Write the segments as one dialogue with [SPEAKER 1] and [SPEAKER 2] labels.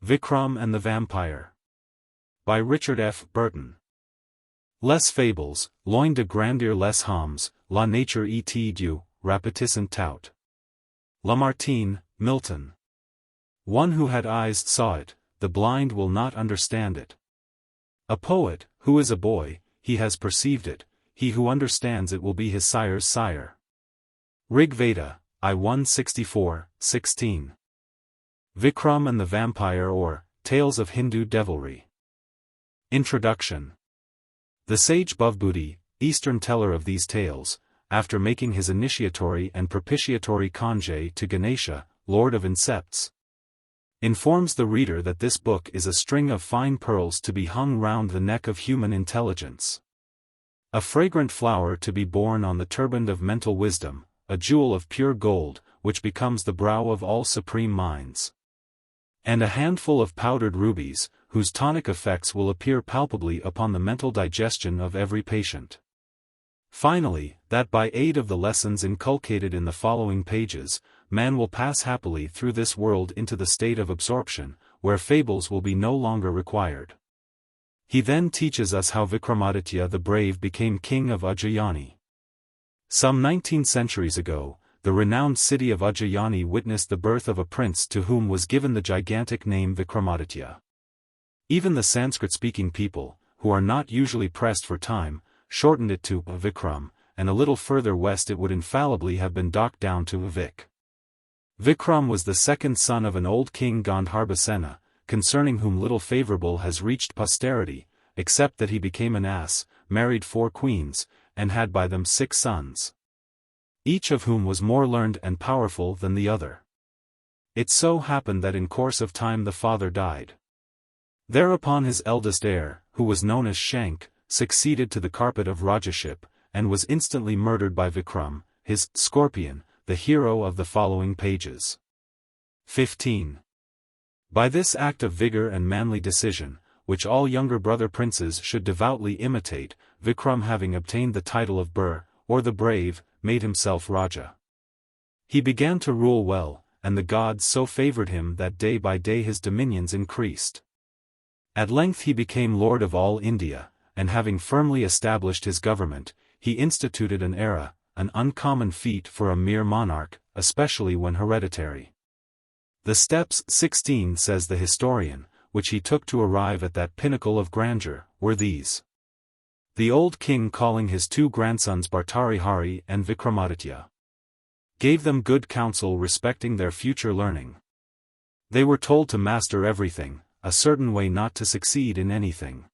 [SPEAKER 1] Vikram and the Vampire. By Richard F. Burton. Les fables, loin de grandir les hommes, la nature et du, rapetissent tout. Lamartine, Milton. One who had eyes saw it, the blind will not understand it. A poet, who is a boy, he has perceived it, he who understands it will be his sire's sire. Rig Veda, I 164, 16. Vikram and the Vampire, or Tales of Hindu Devilry. Introduction. The sage Bhavbhuti, Eastern teller of these tales, after making his initiatory and propitiatory conge to Ganesha, lord of insects, informs the reader that this book is a string of fine pearls to be hung round the neck of human intelligence. A fragrant flower to be borne on the turban of mental wisdom, a jewel of pure gold, which becomes the brow of all supreme minds. And a handful of powdered rubies, whose tonic effects will appear palpably upon the mental digestion of every patient. Finally, that by aid of the lessons inculcated in the following pages, man will pass happily through this world into the state of absorption, where fables will be no longer required. He then teaches us how Vikramāditya the Brave became king of Ujjayani. Some 19 centuries ago, the renowned city of Ujjayani witnessed the birth of a prince to whom was given the gigantic name Vikramāditya. Even the Sanskrit-speaking people, who are not usually pressed for time, shortened it to Vikram, and a little further west it would infallibly have been docked down to Vik. Vikram was the second son of an old king Gandharbhasena, concerning whom little favorable has reached posterity, except that he became an ass, married 4 queens, and had by them 6 sons, each of whom was more learned and powerful than the other. It so happened that in course of time the father died. Thereupon his eldest heir, who was known as Shank, succeeded to the carpet of Rajaship, and was instantly murdered by Vikram, his scorpion, the hero of the following pages. 15. By this act of vigor and manly decision, which all younger brother princes should devoutly imitate, Vikram, having obtained the title of Bur, or the Brave, made himself Raja. He began to rule well, and the gods so favored him that day by day his dominions increased. At length he became lord of all India, and having firmly established his government, he instituted an era, an uncommon feat for a mere monarch, especially when hereditary. The steps 16, says the historian, which he took to arrive at that pinnacle of grandeur, were these. The old king, calling his 2 grandsons Bhartarihari and Vikramaditya, gave them good counsel respecting their future learning. They were told to master everything, a certain way not to succeed in anything.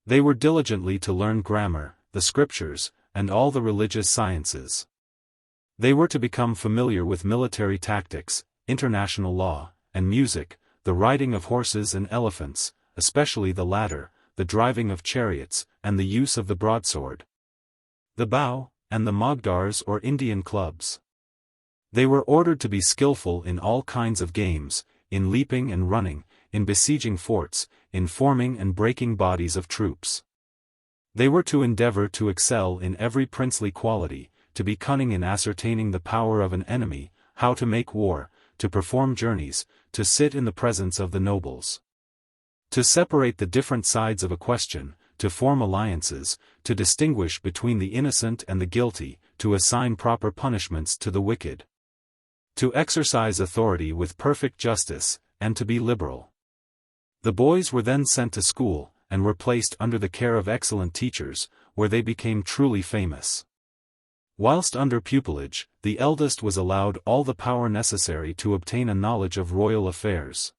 [SPEAKER 1] They were diligently to learn grammar, the scriptures, and all the religious sciences. They were to become familiar with military tactics, international law, and music, the riding of horses and elephants, especially the latter, the driving of chariots, and the use of the broadsword, the bow, and the Mogdars or Indian clubs. They were ordered to be skillful in all kinds of games, in leaping and running, in besieging forts, in forming and breaking bodies of troops. They were to endeavor to excel in every princely quality, to be cunning in ascertaining the power of an enemy, how to make war, to perform journeys, to sit in the presence of the nobles, to separate the different sides of a question, to form alliances, to distinguish between the innocent and the guilty, to assign proper punishments to the wicked, to exercise authority with perfect justice, and to be liberal. The boys were then sent to school, and were placed under the care of excellent teachers, where they became truly famous. Whilst under pupilage, the eldest was allowed all the power necessary to obtain a knowledge of royal affairs.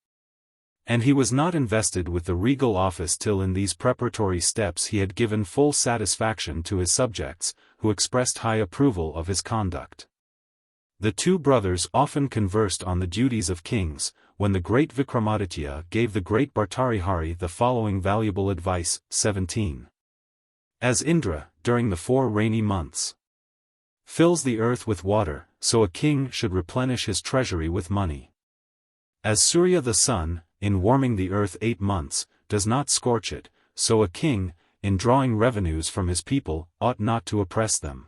[SPEAKER 1] And he was not invested with the regal office till in these preparatory steps he had given full satisfaction to his subjects, who expressed high approval of his conduct. The 2 brothers often conversed on the duties of kings, when the great Vikramaditya gave the great Bhartarihari the following valuable advice. 17. As Indra, during the 4 rainy months, fills the earth with water, so a king should replenish his treasury with money. As Surya the sun, in warming the earth 8 months, does not scorch it, so a king, in drawing revenues from his people, ought not to oppress them.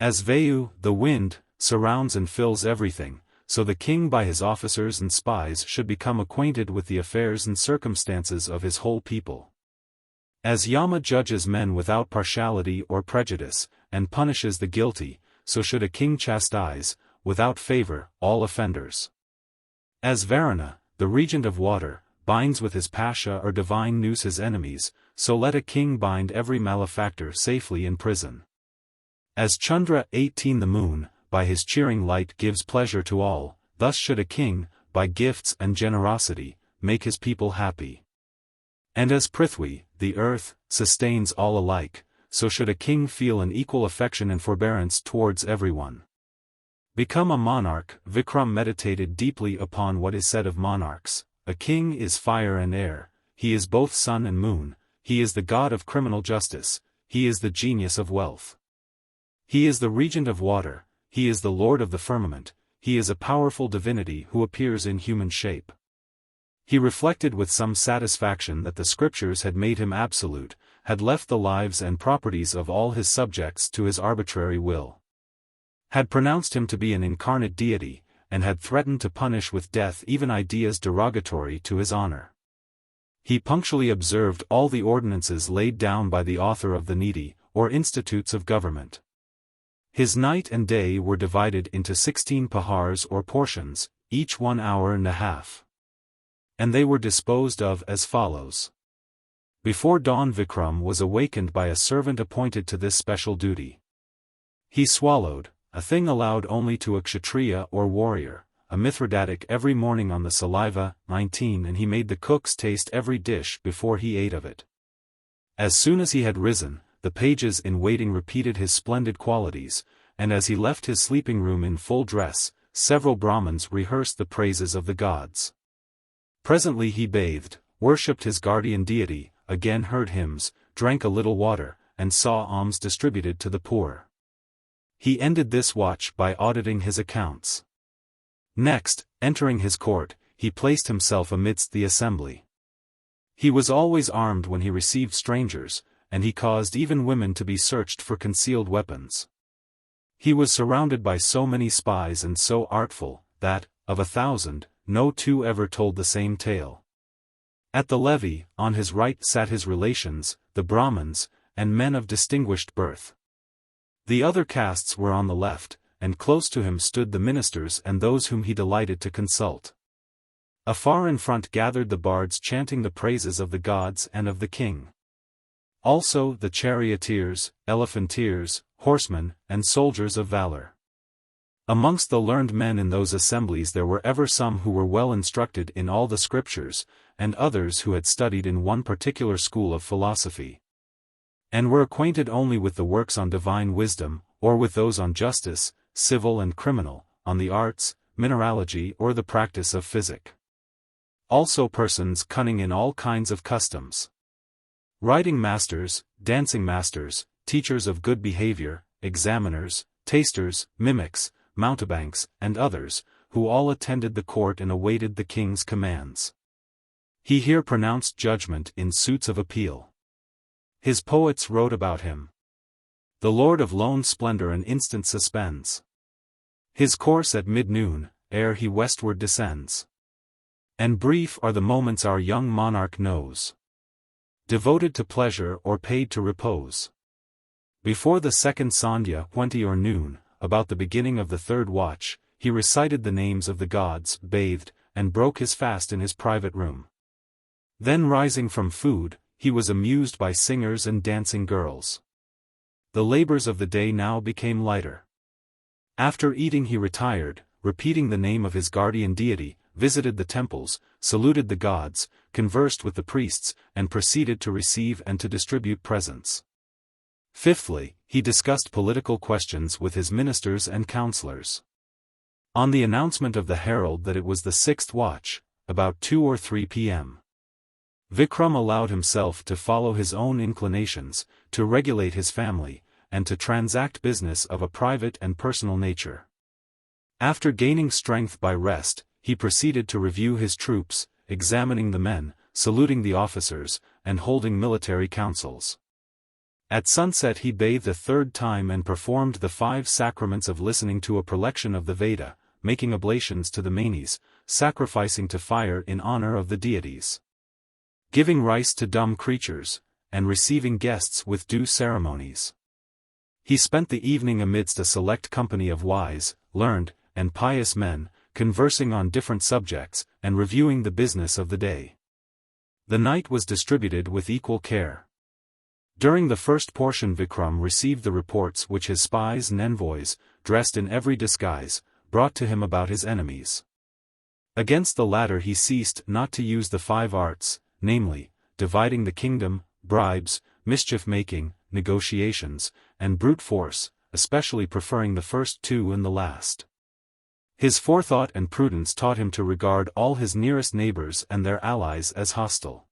[SPEAKER 1] As Vayu, the wind, surrounds and fills everything, so the king by his officers and spies should become acquainted with the affairs and circumstances of his whole people. As Yama judges men without partiality or prejudice, and punishes the guilty, so should a king chastise, without favor, all offenders. As Varuna, the regent of water, binds with his pasha or divine noose his enemies, so let a king bind every malefactor safely in prison. As Chandra 18 the moon, by his cheering light gives pleasure to all, thus should a king, by gifts and generosity, make his people happy. And as Prithvi, the earth, sustains all alike, so should a king feel an equal affection and forbearance towards everyone. Become a monarch. Vikram meditated deeply upon what is said of monarchs. A king is fire and air, he is both sun and moon, he is the god of criminal justice, he is the genius of wealth. He is the regent of water, he is the lord of the firmament, he is a powerful divinity who appears in human shape. He reflected with some satisfaction that the scriptures had made him absolute, had left the lives and properties of all his subjects to his arbitrary will, had pronounced him to be an incarnate deity, and had threatened to punish with death even ideas derogatory to his honor. He punctually observed all the ordinances laid down by the author of the Niti, or institutes of government. His night and day were divided into 16 pahars or portions, each 1 hour and a half. And they were disposed of as follows. Before dawn Vikram was awakened by a servant appointed to this special duty. He swallowed, a thing allowed only to a kshatriya or warrior, a mithridatic every morning on the saliva. 19 And he made the cooks taste every dish before he ate of it. As soon as he had risen, the pages in waiting repeated his splendid qualities, and as he left his sleeping room in full dress, several Brahmins rehearsed the praises of the gods. Presently he bathed, worshipped his guardian deity, again heard hymns, drank a little water, and saw alms distributed to the poor. He ended this watch by auditing his accounts. Next, entering his court, he placed himself amidst the assembly. He was always armed when he received strangers, and he caused even women to be searched for concealed weapons. He was surrounded by so many spies and so artful, that, of 1,000, no two ever told the same tale. At the levee, on his right sat his relations, the Brahmins, and men of distinguished birth. The other castes were on the left, and close to him stood the ministers and those whom he delighted to consult. Afar in front gathered the bards chanting the praises of the gods and of the king. Also the charioteers, elephanteers, horsemen, and soldiers of valor. Amongst the learned men in those assemblies there were ever some who were well instructed in all the scriptures, and others who had studied in one particular school of philosophy, and were acquainted only with the works on divine wisdom, or with those on justice, civil and criminal, on the arts, mineralogy or the practice of physic. Also persons cunning in all kinds of customs. Writing masters, dancing masters, teachers of good behavior, examiners, tasters, mimics, mountebanks, and others, who all attended the court and awaited the king's commands. He here pronounced judgment in suits of appeal. His poets wrote about him. The lord of lone splendor an instant suspends his course at mid-noon, ere he westward descends. And brief are the moments our young monarch knows, devoted to pleasure or paid to repose. Before the second sandhya 20 or noon, about the beginning of the third watch, he recited the names of the gods, bathed, and broke his fast in his private room. Then rising from food, he was amused by singers and dancing girls. The labors of the day now became lighter. After eating he retired, repeating the name of his guardian deity, visited the temples, saluted the gods, conversed with the priests, and proceeded to receive and to distribute presents. Fifthly, he discussed political questions with his ministers and counselors. On the announcement of the herald that it was the 6th watch, about 2 or 3 p.m., Vikram allowed himself to follow his own inclinations, to regulate his family, and to transact business of a private and personal nature. After gaining strength by rest, he proceeded to review his troops, examining the men, saluting the officers, and holding military councils. At sunset he bathed a third time and performed the 5 sacraments of listening to a prelection of the Veda, making oblations to the manes, sacrificing to fire in honor of the deities, giving rice to dumb creatures, and receiving guests with due ceremonies. He spent the evening amidst a select company of wise, learned, and pious men, conversing on different subjects, and reviewing the business of the day. The night was distributed with equal care. During the first portion Vikram received the reports which his spies and envoys, dressed in every disguise, brought to him about his enemies. Against the latter he ceased not to use the 5 arts, namely, dividing the kingdom, bribes, mischief-making, negotiations, and brute force, especially preferring the first 2 and the last. His forethought and prudence taught him to regard all his nearest neighbors and their allies as hostile.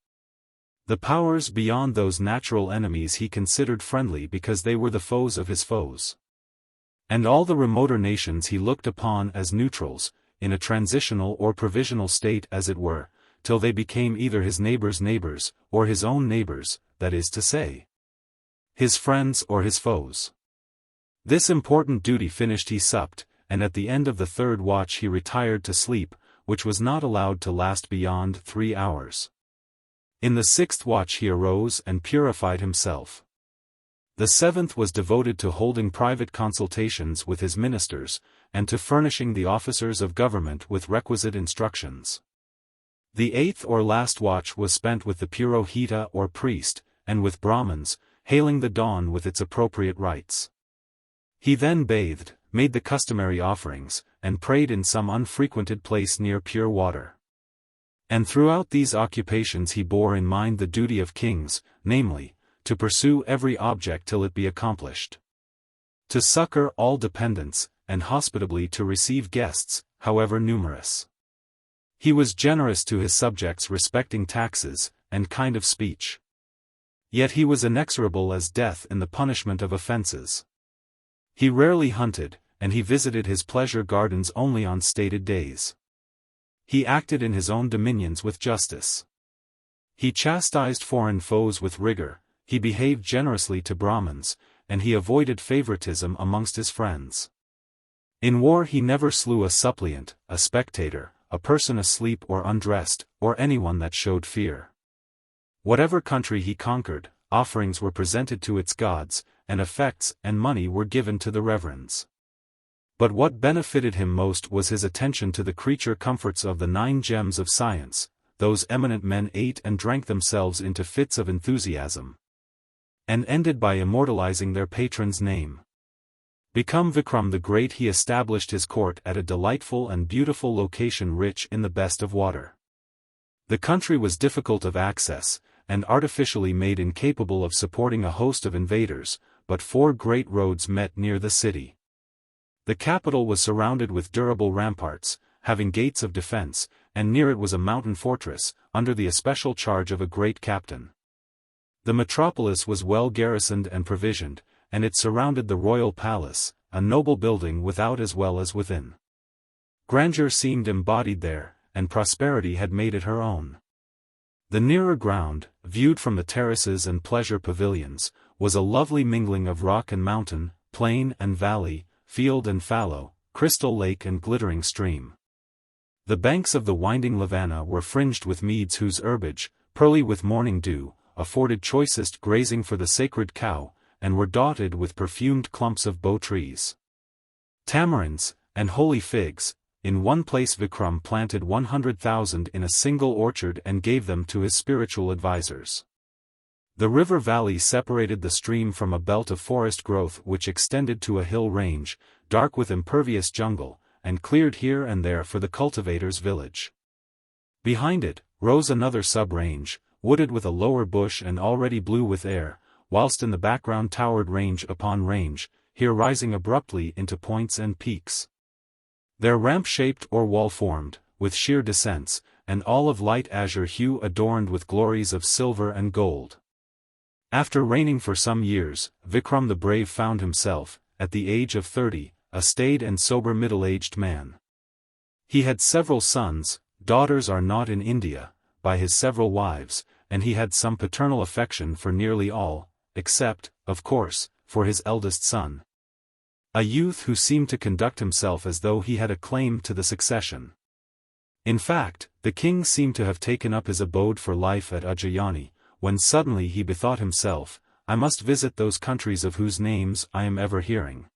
[SPEAKER 1] The powers beyond those natural enemies he considered friendly because they were the foes of his foes. And all the remoter nations he looked upon as neutrals, in a transitional or provisional state as it were, till they became either his neighbors' neighbors, or his own neighbors, that is to say, his friends or his foes. This important duty finished he supped, and at the end of the 3rd watch he retired to sleep, which was not allowed to last beyond 3 hours. In the 6th watch he arose and purified himself. The 7th was devoted to holding private consultations with his ministers, and to furnishing the officers of government with requisite instructions. The 8th or last watch was spent with the Purohita or priest, and with Brahmins, hailing the dawn with its appropriate rites. He then bathed, made the customary offerings, and prayed in some unfrequented place near pure water. And throughout these occupations he bore in mind the duty of kings, namely, to pursue every object till it be accomplished, to succor all dependents, and hospitably to receive guests, however numerous. He was generous to his subjects respecting taxes, and kind of speech. Yet he was inexorable as death in the punishment of offences. He rarely hunted, and he visited his pleasure gardens only on stated days. He acted in his own dominions with justice. He chastised foreign foes with rigor, he behaved generously to Brahmins, and he avoided favoritism amongst his friends. In war he never slew a suppliant, a spectator, a person asleep or undressed, or anyone that showed fear. Whatever country he conquered, offerings were presented to its gods, and effects and money were given to the reverends. But what benefited him most was his attention to the creature comforts of the 9 gems of science. Those eminent men ate and drank themselves into fits of enthusiasm, and ended by immortalizing their patron's name. Become Vikram the Great, he established his court at a delightful and beautiful location rich in the best of water. The country was difficult of access, and artificially made incapable of supporting a host of invaders, but 4 great roads met near the city. The capital was surrounded with durable ramparts, having gates of defense, and near it was a mountain fortress, under the especial charge of a great captain. The metropolis was well garrisoned and provisioned, and it surrounded the royal palace, a noble building without as well as within. Grandeur seemed embodied there, and prosperity had made it her own. The nearer ground, viewed from the terraces and pleasure pavilions, was a lovely mingling of rock and mountain, plain and valley, field and fallow, crystal lake and glittering stream. The banks of the winding Lavana were fringed with meads whose herbage, pearly with morning dew, afforded choicest grazing for the sacred cow, and were dotted with perfumed clumps of bow trees, tamarinds, and holy figs. In one place Vikram planted 100,000 in a single orchard and gave them to his spiritual advisors. The river valley separated the stream from a belt of forest growth which extended to a hill range, dark with impervious jungle, and cleared here and there for the cultivator's village. Behind it, rose another sub-range, wooded with a lower bush and already blue with air, whilst in the background towered range upon range, here rising abruptly into points and peaks. Their ramp-shaped or wall-formed, with sheer descents, and all of light azure hue adorned with glories of silver and gold. After reigning for some years, Vikram the Brave found himself, at the age of 30, a staid and sober middle-aged man. He had several sons, daughters are not in India, by his several wives, and he had some paternal affection for nearly all, except, of course, for his eldest son. A youth who seemed to conduct himself as though he had a claim to the succession. In fact, the king seemed to have taken up his abode for life at Ujjayani, when suddenly he bethought himself, I must visit those countries of whose names I am ever hearing.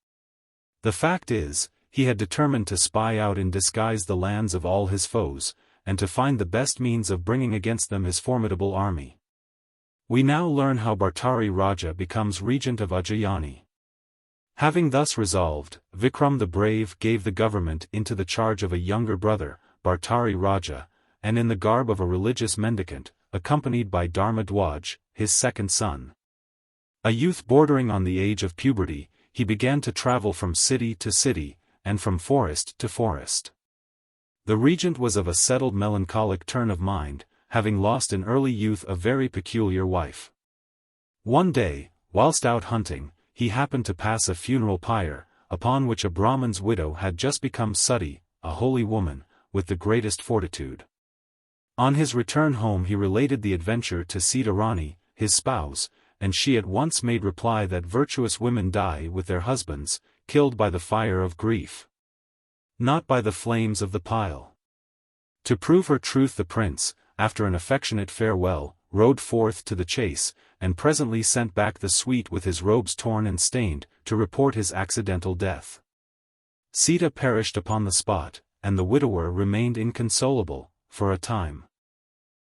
[SPEAKER 1] The fact is, he had determined to spy out in disguise the lands of all his foes, and to find the best means of bringing against them his formidable army. We now learn how Bhartari Raja becomes regent of Ujjayani. Having thus resolved, Vikram the Brave gave the government into the charge of a younger brother, Bhartari Raja, and in the garb of a religious mendicant, accompanied by Dharmadwaj, his second son. A youth bordering on the age of puberty, he began to travel from city to city, and from forest to forest. The regent was of a settled melancholic turn of mind, having lost in early youth a very peculiar wife. One day, whilst out hunting, he happened to pass a funeral pyre, upon which a Brahman's widow had just become Sati, a holy woman, with the greatest fortitude. On his return home he related the adventure to Sita Rani, his spouse, and she at once made reply that virtuous women die with their husbands, killed by the fire of grief, not by the flames of the pile. To prove her truth the prince, after an affectionate farewell, rode forth to the chase, and presently sent back the suite with his robes torn and stained, to report his accidental death. Sita perished upon the spot, and the widower remained inconsolable, for a time.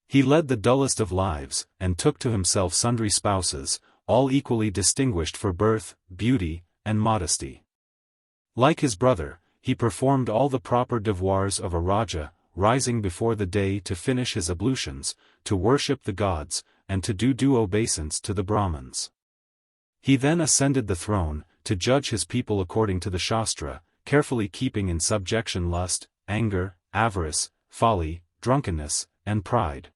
[SPEAKER 1] He led the dullest of lives, and took to himself sundry spouses, all equally distinguished for birth, beauty, and modesty. Like his brother, he performed all the proper devoirs of a Raja, rising before the day to finish his ablutions, to worship the gods, and to do due obeisance to the Brahmins. He then ascended the throne, to judge his people according to the Shastra, carefully keeping in subjection lust, anger, avarice, folly, drunkenness, and pride,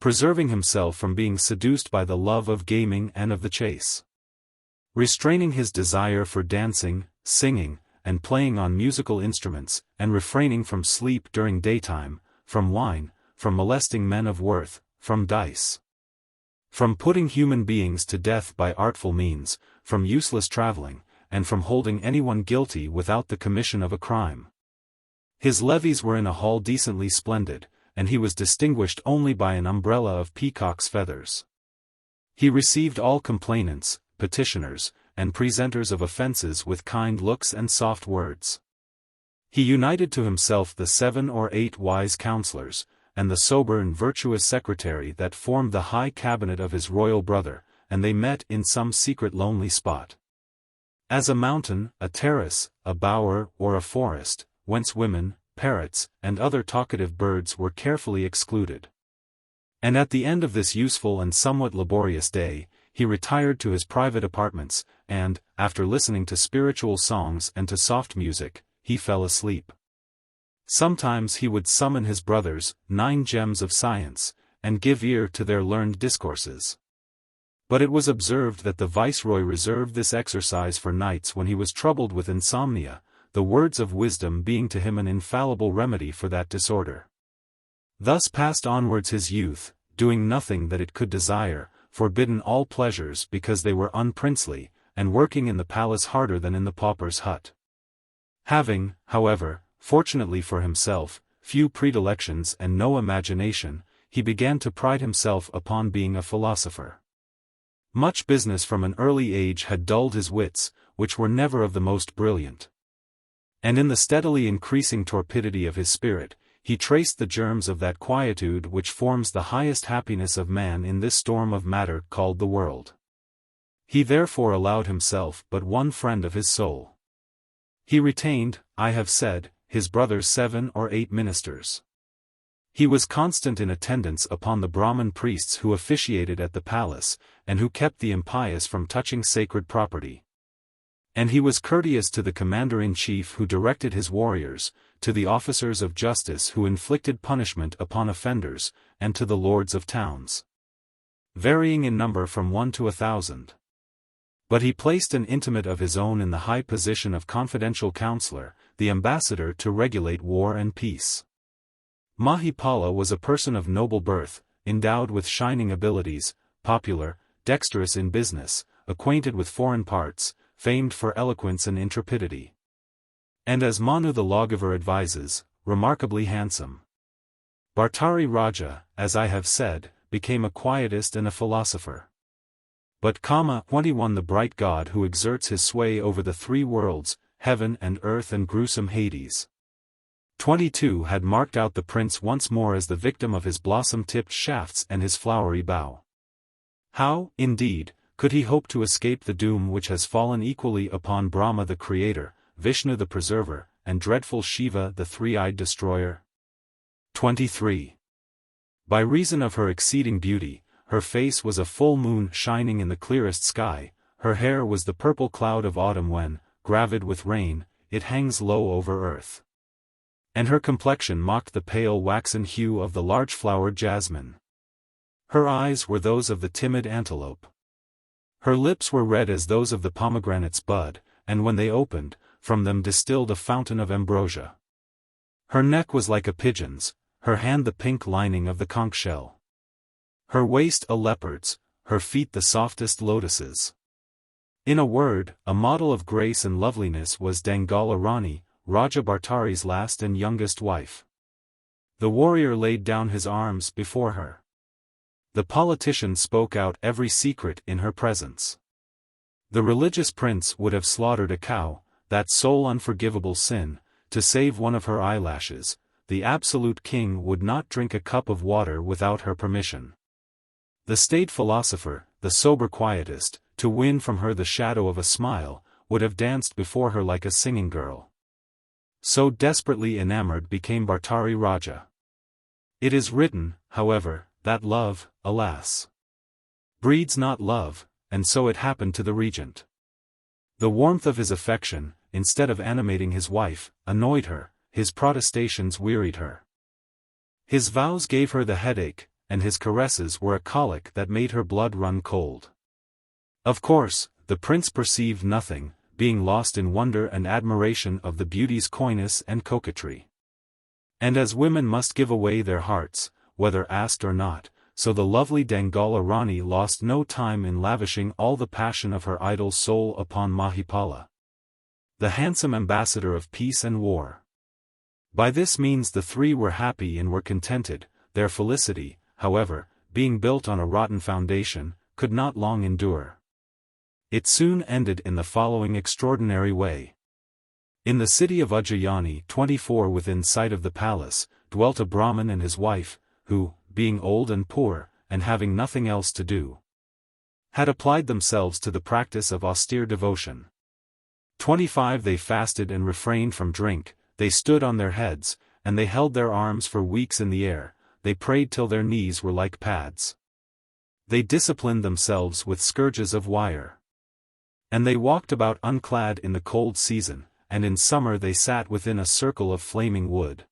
[SPEAKER 1] preserving himself from being seduced by the love of gaming and of the chase, restraining his desire for dancing, singing, and playing on musical instruments, and refraining from sleep during daytime, from wine, from molesting men of worth, from dice, from putting human beings to death by artful means, from useless traveling, and from holding anyone guilty without the commission of a crime. His levees were in a hall decently splendid, and he was distinguished only by an umbrella of peacock's feathers. He received all complainants, petitioners, and presenters of offences with kind looks and soft words. He united to himself the 7 or 8 wise counsellors, and the sober and virtuous secretary that formed the high cabinet of his royal brother, and they met in some secret lonely spot. As a mountain, a terrace, a bower, or a forest, whence women, parrots, and other talkative birds were carefully excluded. And at the end of this useful and somewhat laborious day, he retired to his private apartments, and, after listening to spiritual songs and to soft music, he fell asleep. Sometimes he would summon his brothers, 9 gems of science, and give ear to their learned discourses. But it was observed that the viceroy reserved this exercise for nights when he was troubled with insomnia, the words of wisdom being to him an infallible remedy for that disorder. Thus passed onwards his youth, doing nothing that it could desire, forbidden all pleasures because they were unprincely, and working in the palace harder than in the pauper's hut. Having, however, fortunately for himself, few predilections and no imagination, he began to pride himself upon being a philosopher. Much business from an early age had dulled his wits, which were never of the most brilliant. And in the steadily increasing torpidity of his spirit, he traced the germs of that quietude which forms the highest happiness of man in this storm of matter called the world. He therefore allowed himself but one friend of his soul. He retained, I have said, his brother's 7 or 8 ministers. He was constant in attendance upon the Brahmin priests who officiated at the palace, and who kept the impious from touching sacred property. And he was courteous to the commander-in-chief who directed his warriors, to the officers of justice who inflicted punishment upon offenders, and to the lords of towns, varying in number from 1 to 1,000. But he placed an intimate of his own in the high position of confidential counselor, the ambassador to regulate war and peace. Mahipala was a person of noble birth, endowed with shining abilities, popular, dexterous in business, acquainted with foreign parts, famed for eloquence and intrepidity. And as Manu the lawgiver advises, remarkably handsome. Bhartari Raja, as I have said, became a quietist and a philosopher. But 21 the bright god who exerts his sway over the three worlds, heaven and earth and gruesome Hades. 22 had marked out the prince once more as the victim of his blossom-tipped shafts and his flowery bow. How, indeed, could he hope to escape the doom which has fallen equally upon Brahma the creator, Vishnu the preserver, and dreadful Shiva the three-eyed destroyer? 23. By reason of her exceeding beauty, her face was a full moon shining in the clearest sky, her hair was the purple cloud of autumn when, gravid with rain, it hangs low over earth. And her complexion mocked the pale waxen hue of the large-flowered jasmine. Her eyes were those of the timid antelope. Her lips were red as those of the pomegranate's bud, and when they opened, from them distilled a fountain of ambrosia. Her neck was like a pigeon's, her hand the pink lining of the conch shell. Her waist a leopard's, her feet the softest lotuses. In a word, a model of grace and loveliness was Dangala Rani, Raja Bhartari's last and youngest wife. The warrior laid down his arms before her. The politician spoke out every secret in her presence. The religious prince would have slaughtered a cow, that sole unforgivable sin, to save one of her eyelashes. The absolute king would not drink a cup of water without her permission. The staid philosopher, the sober quietist, to win from her the shadow of a smile, would have danced before her like a singing girl. So desperately enamored became Bhartari Raja. It is written, however, that love, alas, breeds not love, and so it happened to the regent. The warmth of his affection, instead of animating his wife, annoyed her, his protestations wearied her. His vows gave her the headache, and his caresses were a colic that made her blood run cold. Of course, the prince perceived nothing, being lost in wonder and admiration of the beauty's coyness and coquetry. And as women must give away their hearts, whether asked or not, so the lovely Dangala Rani lost no time in lavishing all the passion of her idol's soul upon Mahipala, the handsome ambassador of peace and war. By this means the three were happy and were contented. Their felicity, however, being built on a rotten foundation, could not long endure. It soon ended in the following extraordinary way. In the city of Ujjayani 24 within sight of the palace, dwelt a Brahmin and his wife, who, being old and poor, and having nothing else to do, had applied themselves to the practice of austere devotion. 25 They fasted and refrained from drink, they stood on their heads, and they held their arms for weeks in the air, they prayed till their knees were like pads. They disciplined themselves with scourges of wire. And they walked about unclad in the cold season, and in summer they sat within a circle of flaming wood.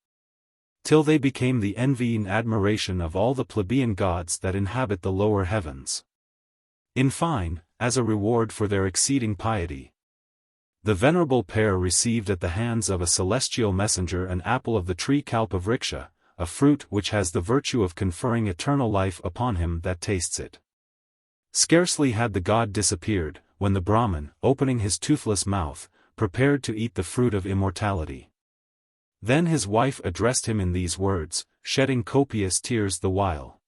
[SPEAKER 1] Till they became the envy and admiration of all the plebeian gods that inhabit the lower heavens. In fine, as a reward for their exceeding piety, the venerable pair received at the hands of a celestial messenger an apple of the tree Kalpavriksha, a fruit which has the virtue of conferring eternal life upon him that tastes it. Scarcely had the god disappeared, when the Brahmin, opening his toothless mouth, prepared to eat the fruit of immortality. Then his wife addressed him in these words, shedding copious tears the while.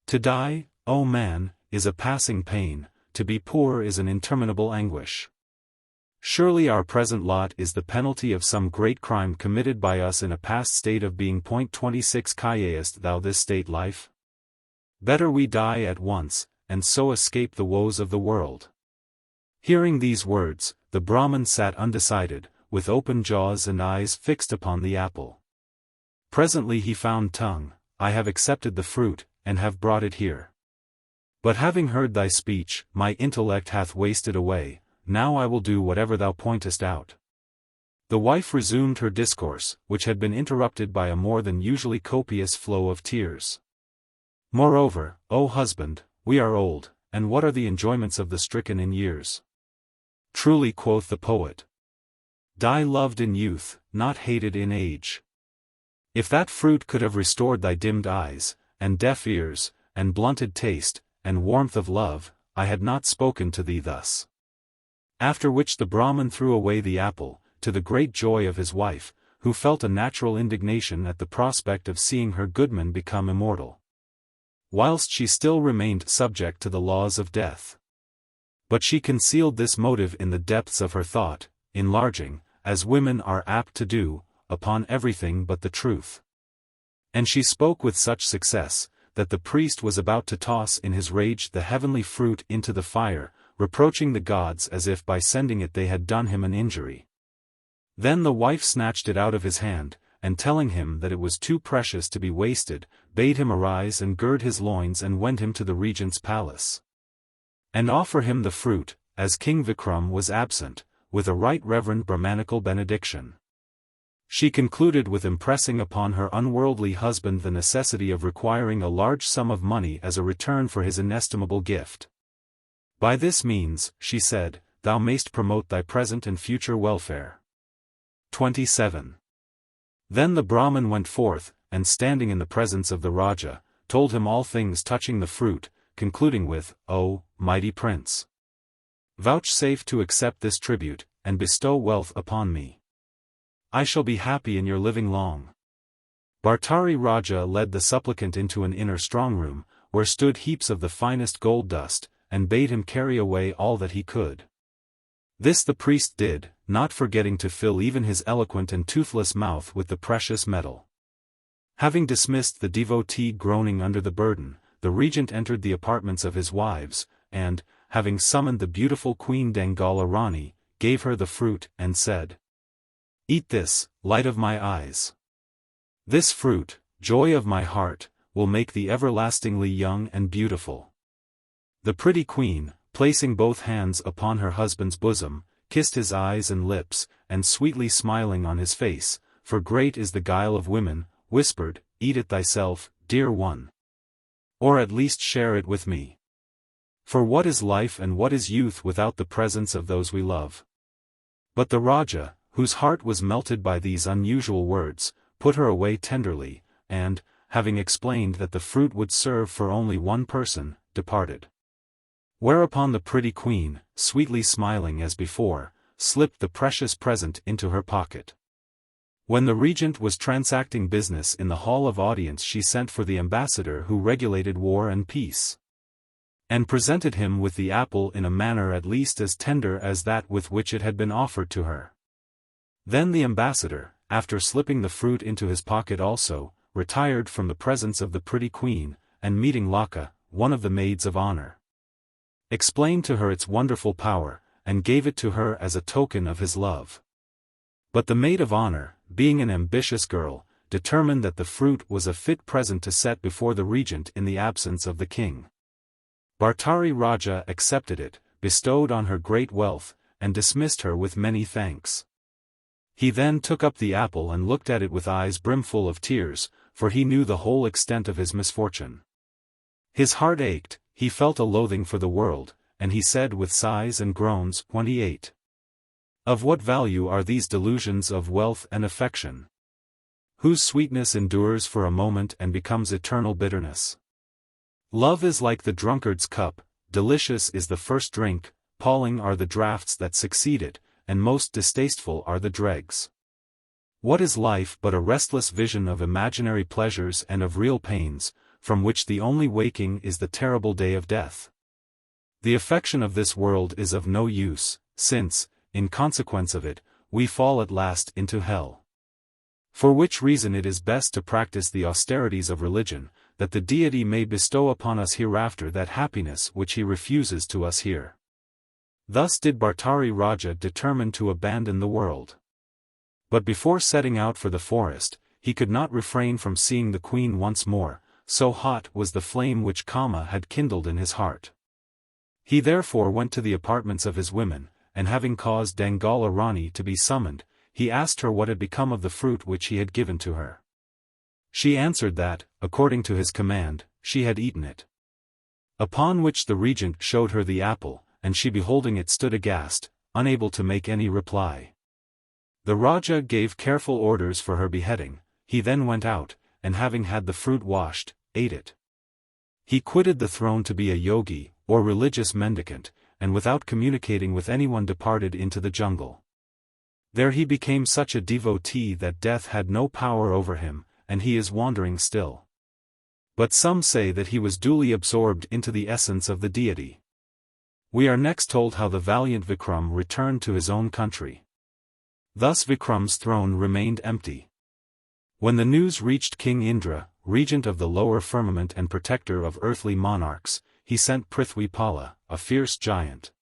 [SPEAKER 1] To die, O man, is a passing pain, to be poor is an interminable anguish. Surely our present lot is the penalty of some great crime committed by us in a past state of being. 26 Kayest thou this state life? Better we die at once, and so escape the woes of the world. Hearing these words, the Brahmin sat undecided, with open jaws and eyes fixed upon the apple. Presently he found tongue, I have accepted the fruit, and have brought it here. But having heard thy speech, my intellect hath wasted away, now I will do whatever thou pointest out. The wife resumed her discourse, which had been interrupted by a more than usually copious flow of tears. Moreover, O husband, we are old, and what are the enjoyments of the stricken in years? Truly quoth the poet, die loved in youth, not hated in age. If that fruit could have restored thy dimmed eyes, and deaf ears, and blunted taste, and warmth of love, I had not spoken to thee thus. After which the Brahmin threw away the apple, to the great joy of his wife, who felt a natural indignation at the prospect of seeing her goodman become immortal, whilst she still remained subject to the laws of death. But she concealed this motive in the depths of her thought, enlarging, as women are apt to do, upon everything but the truth. And she spoke with such success, that the priest was about to toss in his rage the heavenly fruit into the fire, reproaching the gods as if by sending it they had done him an injury. Then the wife snatched it out of his hand, and telling him that it was too precious to be wasted, bade him arise and gird his loins and wend him to the regent's palace, and offer him the fruit, as King Vikram was absent, with a right reverend Brahmanical benediction. She concluded with impressing upon her unworldly husband the necessity of requiring a large sum of money as a return for his inestimable gift. By this means, she said, thou mayst promote thy present and future welfare. 27. Then the Brahmin went forth, and standing in the presence of the Raja, told him all things touching the fruit, concluding with, O, mighty prince! Vouchsafe to accept this tribute, and bestow wealth upon me. I shall be happy in your living long. Bhartari Raja led the supplicant into an inner strong room, where stood heaps of the finest gold dust, and bade him carry away all that he could. This the priest did, not forgetting to fill even his eloquent and toothless mouth with the precious metal. Having dismissed the devotee groaning under the burden, the regent entered the apartments of his wives, and, having summoned the beautiful Queen Dangala Rani, gave her the fruit, and said, Eat this, light of my eyes. This fruit, joy of my heart, will make thee everlastingly young and beautiful. The pretty queen, placing both hands upon her husband's bosom, kissed his eyes and lips, and sweetly smiling on his face, for great is the guile of women, whispered, Eat it thyself, dear one. Or at least share it with me. For what is life and what is youth without the presence of those we love? But the Raja, whose heart was melted by these unusual words, put her away tenderly, and, having explained that the fruit would serve for only one person, departed. Whereupon the pretty queen, sweetly smiling as before, slipped the precious present into her pocket. When the regent was transacting business in the hall of audience, she sent for the ambassador who regulated war and peace, and presented him with the apple in a manner at least as tender as that with which it had been offered to her. Then the ambassador, after slipping the fruit into his pocket also, retired from the presence of the pretty queen, and meeting Laka, one of the maids of honor, explained to her its wonderful power, and gave it to her as a token of his love. But the maid of honor, being an ambitious girl, determined that the fruit was a fit present to set before the regent in the absence of the king. Bhartari Raja accepted it, bestowed on her great wealth, and dismissed her with many thanks. He then took up the apple and looked at it with eyes brimful of tears, for he knew the whole extent of his misfortune. His heart ached, he felt a loathing for the world, and he said with sighs and groans, 28. Of what value are these delusions of wealth and affection, whose sweetness endures for a moment and becomes eternal bitterness? Love is like the drunkard's cup, delicious is the first drink, palling are the draughts that succeed it, and most distasteful are the dregs. What is life but a restless vision of imaginary pleasures and of real pains, from which the only waking is the terrible day of death? The affection of this world is of no use, since, in consequence of it, we fall at last into hell. For which reason it is best to practice the austerities of religion, that the deity may bestow upon us hereafter that happiness which he refuses to us here. Thus did Bhartari Raja determine to abandon the world. But before setting out for the forest, he could not refrain from seeing the queen once more, so hot was the flame which Kama had kindled in his heart. He therefore went to the apartments of his women, and having caused Dangala Rani to be summoned, he asked her what had become of the fruit which he had given to her. She answered that, according to his command, she had eaten it. Upon which the regent showed her the apple, and she beholding it stood aghast, unable to make any reply. The Raja gave careful orders for her beheading. He then went out, and having had the fruit washed, ate it. He quitted the throne to be a yogi, or religious mendicant, and without communicating with anyone departed into the jungle. There he became such a devotee that death had no power over him, and he is wandering still. But some say that he was duly absorbed into the essence of the deity. We are next told how the valiant Vikram returned to his own country. Thus Vikram's throne remained empty. When the news reached King Indra, regent of the lower firmament and protector of earthly monarchs, he sent Prithwipala, a fierce giant,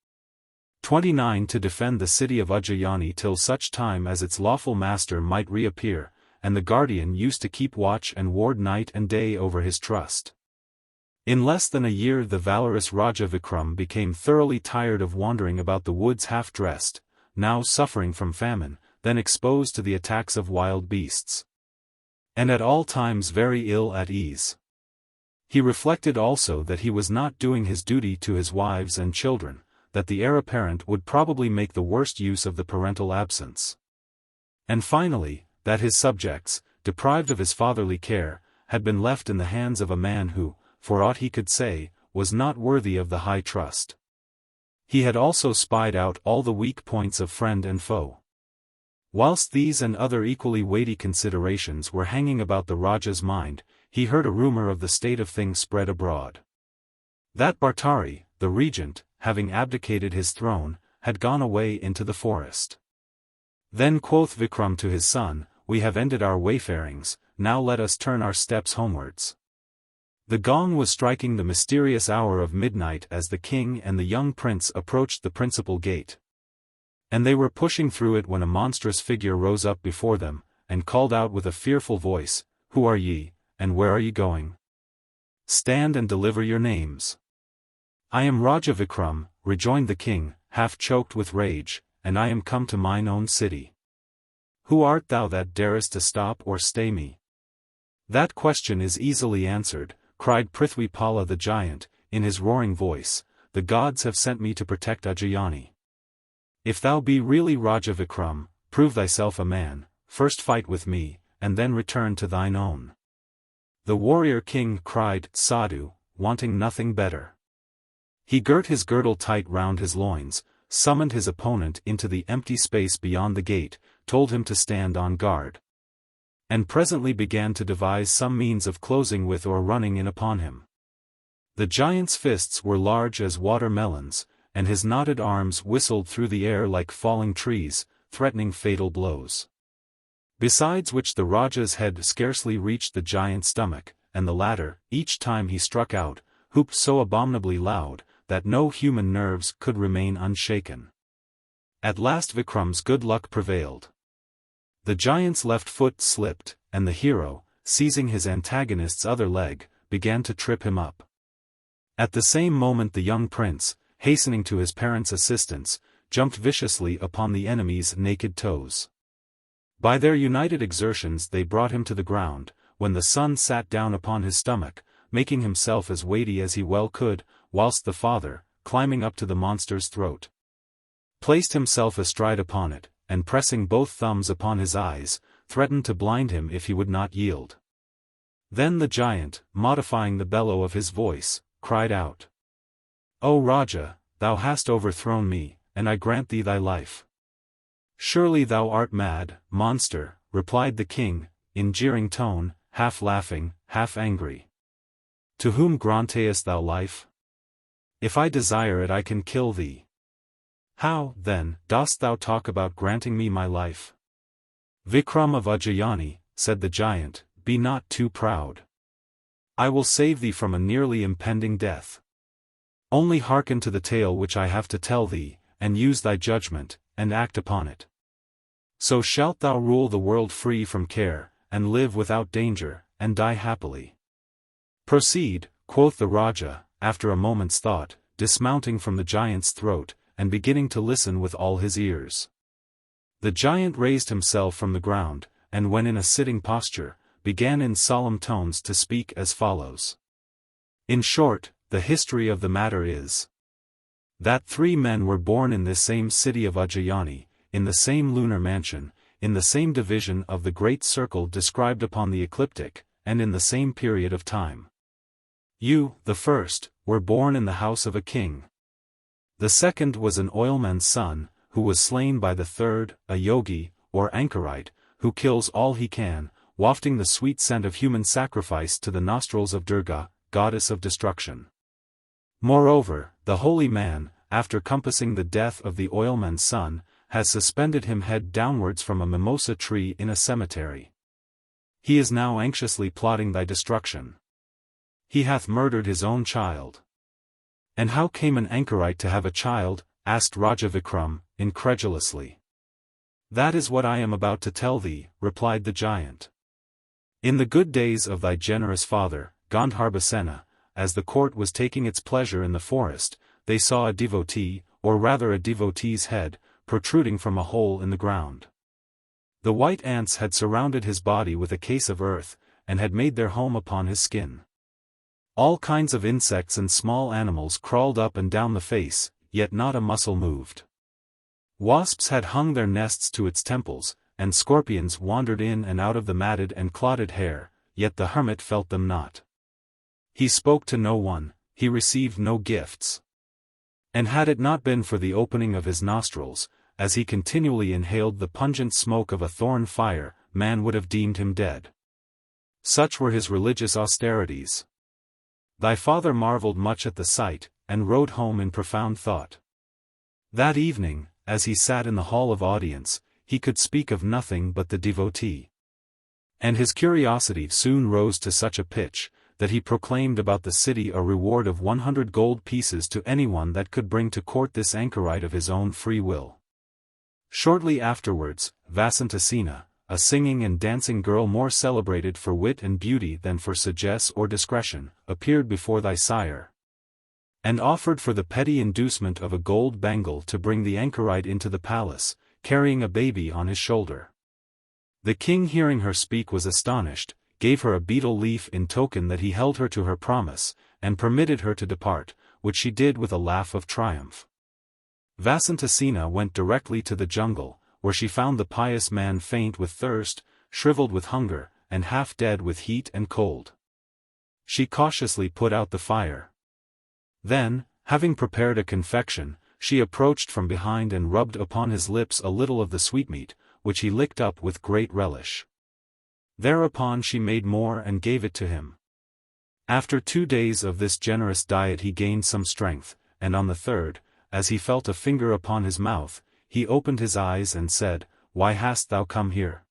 [SPEAKER 1] 29 to defend the city of Ujjayani till such time as its lawful master might reappear, and the guardian used to keep watch and ward night and day over his trust. In less than a year the valorous Raja Vikram became thoroughly tired of wandering about the woods half-dressed, now suffering from famine, then exposed to the attacks of wild beasts, and at all times very ill at ease. He reflected also that he was not doing his duty to his wives and children, that the heir apparent would probably make the worst use of the parental absence, and finally, that his subjects, deprived of his fatherly care, had been left in the hands of a man who, for aught he could say, was not worthy of the high trust. He had also spied out all the weak points of friend and foe. Whilst these and other equally weighty considerations were hanging about the Raja's mind, he heard a rumor of the state of things spread abroad. That Bhartari, the regent, having abdicated his throne, had gone away into the forest. Then quoth Vikram to his son, "We have ended our wayfarings, now let us turn our steps homewards." The gong was striking the mysterious hour of midnight as the king and the young prince approached the principal gate. And they were pushing through it when a monstrous figure rose up before them, and called out with a fearful voice, "Who are ye, and where are ye going? Stand and deliver your names." "I am Raja Vikram," rejoined the king, half choked with rage, "and I am come to mine own city. Who art thou that darest to stop or stay me?" "That question is easily answered," cried Prithwipala the giant, in his roaring voice, "the gods have sent me to protect Ujjayani. If thou be really Raja Vikram, prove thyself a man, first fight with me, and then return to thine own." The warrior king cried, "Sadhu," wanting nothing better. He girt his girdle tight round his loins, summoned his opponent into the empty space beyond the gate, told him to stand on guard, and presently began to devise some means of closing with or running in upon him. The giant's fists were large as watermelons, and his knotted arms whistled through the air like falling trees, threatening fatal blows. Besides which the Raja's head scarcely reached the giant's stomach, and the latter, each time he struck out, whooped so abominably loud, that no human nerves could remain unshaken. At last Vikram's good luck prevailed. The giant's left foot slipped, and the hero, seizing his antagonist's other leg, began to trip him up. At the same moment the young prince, hastening to his parents' assistance, jumped viciously upon the enemy's naked toes. By their united exertions they brought him to the ground, when the son sat down upon his stomach, making himself as weighty as he well could, whilst the father, climbing up to the monster's throat, placed himself astride upon it, and pressing both thumbs upon his eyes, threatened to blind him if he would not yield. Then the giant, modifying the bellow of his voice, cried out, "O Raja, thou hast overthrown me, and I grant thee thy life." "Surely thou art mad, monster," replied the king, in jeering tone, half laughing, half angry. "To whom grantest thou life? If I desire it I can kill thee. How, then, dost thou talk about granting me my life?" "Vikram of Ujjayani," said the giant, "be not too proud. I will save thee from a nearly impending death. Only hearken to the tale which I have to tell thee, and use thy judgment, and act upon it. So shalt thou rule the world free from care, and live without danger, and die happily." "Proceed," quoth the Raja, after a moment's thought, dismounting from the giant's throat, and beginning to listen with all his ears. The giant raised himself from the ground, and when in a sitting posture, began in solemn tones to speak as follows. "In short, the history of the matter is that 3 men were born in this same city of Ujjayani, in the same lunar mansion, in the same division of the great circle described upon the ecliptic, and in the same period of time. You, the first, were born in the house of a king. The second was an oilman's son, who was slain by the third, a yogi, or anchorite, who kills all he can, wafting the sweet scent of human sacrifice to the nostrils of Durga, goddess of destruction. Moreover, the holy man, after compassing the death of the oilman's son, has suspended him head downwards from a mimosa tree in a cemetery. He is now anxiously plotting thy destruction. He hath murdered his own child. And how came an anchorite to have a child? Asked Raja Vikram, incredulously. That is what I am about to tell thee, replied the giant. In the good days of thy generous father, Gandharbhasena, as the court was taking its pleasure in the forest, they saw a devotee, or rather a devotee's head, protruding from a hole in the ground. The white ants had surrounded his body with a case of earth, and had made their home upon his skin. All kinds of insects and small animals crawled up and down the face, yet not a muscle moved. Wasps had hung their nests to its temples, and scorpions wandered in and out of the matted and clotted hair, yet the hermit felt them not. He spoke to no one, he received no gifts. And had it not been for the opening of his nostrils, as he continually inhaled the pungent smoke of a thorn fire, man would have deemed him dead. Such were his religious austerities. Thy father marveled much at the sight, and rode home in profound thought. That evening, as he sat in the hall of audience, he could speak of nothing but the devotee. And his curiosity soon rose to such a pitch, that he proclaimed about the city a reward of 100 gold pieces to anyone that could bring to court this anchorite of his own free will. Shortly afterwards, Vasantasena, a singing and dancing girl more celebrated for wit and beauty than for sagesse or discretion, appeared before thy sire, and offered for the petty inducement of a gold bangle to bring the anchorite into the palace, carrying a baby on his shoulder. The king, hearing her speak, was astonished, gave her a betel leaf in token that he held her to her promise, and permitted her to depart, which she did with a laugh of triumph. Vasantasena went directly to the jungle, where she found the pious man faint with thirst, shriveled with hunger, and half dead with heat and cold. She cautiously put out the fire. Then, having prepared a confection, she approached from behind and rubbed upon his lips a little of the sweetmeat, which he licked up with great relish. Thereupon she made more and gave it to him. After 2 days of this generous diet he gained some strength, and on the third, as he felt a finger upon his mouth, he opened his eyes and said, "Why hast thou come here?"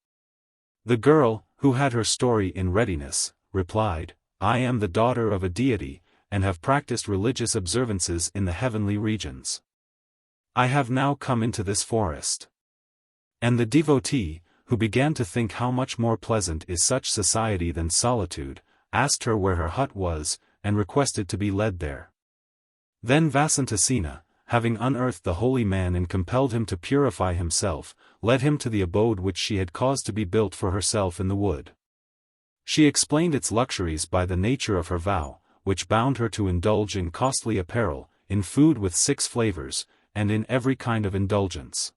[SPEAKER 1] The girl, who had her story in readiness, replied, "I am the daughter of a deity, and have practiced religious observances in the heavenly regions. I have now come into this forest." And the devotee, who began to think how much more pleasant is such society than solitude, asked her where her hut was, and requested to be led there. Then Vasantasena, having unearthed the holy man and compelled him to purify himself, led him to the abode which she had caused to be built for herself in the wood. She explained its luxuries by the nature of her vow, which bound her to indulge in costly apparel, in food with 6 flavors, and in every kind of indulgence.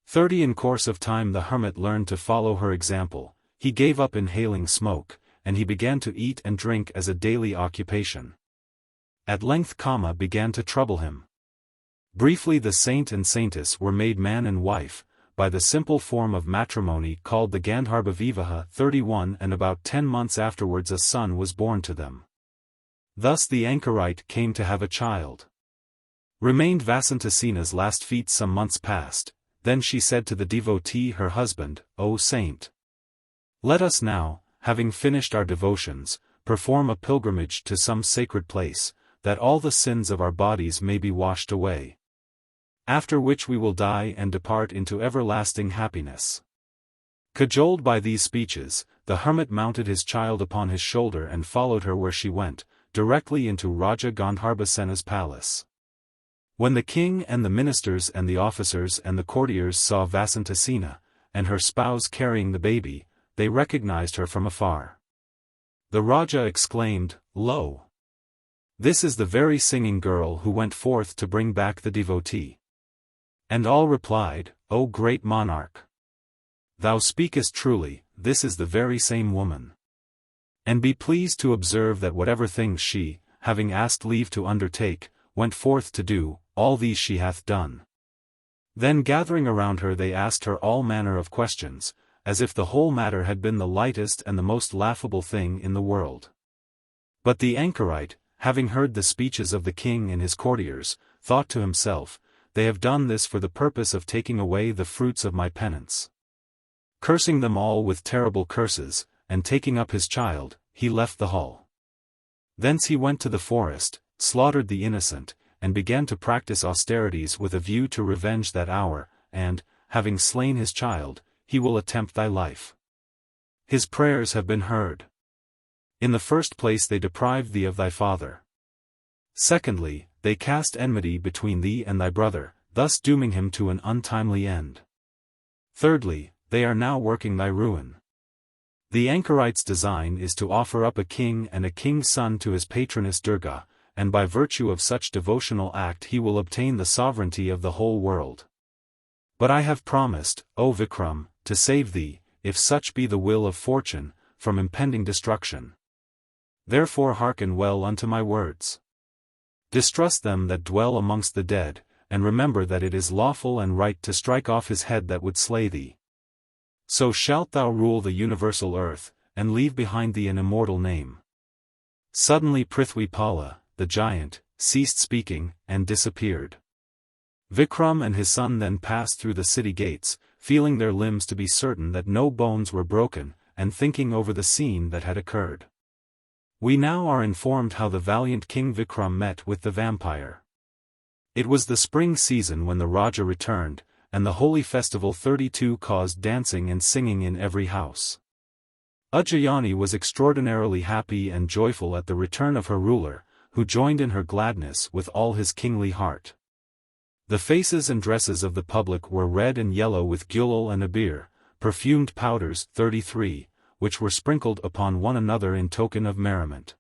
[SPEAKER 1] 30 In course of time the hermit learned to follow her example, he gave up inhaling smoke, and he began to eat and drink as a daily occupation. At length Kama began to trouble him. Briefly the saint and saintess were made man and wife, by the simple form of matrimony called the Gandharbha Vivaha 31, and about 10 months afterwards a son was born to them. Thus the anchorite came to have a child. Remained Vasantasena's last feet some months past, then she said to the devotee her husband, "O saint! Let us now, having finished our devotions, perform a pilgrimage to some sacred place, that all the sins of our bodies may be washed away. After which we will die and depart into everlasting happiness." Cajoled by these speeches, the hermit mounted his child upon his shoulder and followed her where she went, directly into Raja Gandharbhasena's palace. When the king and the ministers and the officers and the courtiers saw Vasantasena, and her spouse carrying the baby, they recognized her from afar. The Raja exclaimed, "Lo! This is the very singing girl who went forth to bring back the devotee." And all replied, "O great monarch! Thou speakest truly, this is the very same woman. And be pleased to observe that whatever things she, having asked leave to undertake, went forth to do, all these she hath done. Then gathering around her they asked her all manner of questions, as if the whole matter had been the lightest and the most laughable thing in the world. But the anchorite, having heard the speeches of the king and his courtiers, thought to himself, they have done this for the purpose of taking away the fruits of my penance. Cursing them all with terrible curses, and taking up his child, he left the hall. Thence he went to the forest, slaughtered the innocent, and began to practice austerities with a view to revenge that hour, and, having slain his child, he will attempt thy life. His prayers have been heard. In the first place they deprived thee of thy father. Secondly, they cast enmity between thee and thy brother, thus dooming him to an untimely end. Thirdly, they are now working thy ruin. The anchorite's design is to offer up a king and a king's son to his patroness Durga, and by virtue of such devotional act he will obtain the sovereignty of the whole world. But I have promised, O Vikram, to save thee, if such be the will of fortune, from impending destruction. Therefore hearken well unto my words. Distrust them that dwell amongst the dead, and remember that it is lawful and right to strike off his head that would slay thee. So shalt thou rule the universal earth, and leave behind thee an immortal name. Suddenly Prithwipala, the giant, ceased speaking, and disappeared. Vikram and his son then passed through the city gates, feeling their limbs to be certain that no bones were broken, and thinking over the scene that had occurred. We now are informed how the valiant King Vikram met with the vampire. It was the spring season when the Raja returned, and the holy festival 32 caused dancing and singing in every house. Ujjayani was extraordinarily happy and joyful at the return of her ruler, who joined in her gladness with all his kingly heart. The faces and dresses of the public were red and yellow with gulal and abir, perfumed powders 33, which were sprinkled upon one another in token of merriment.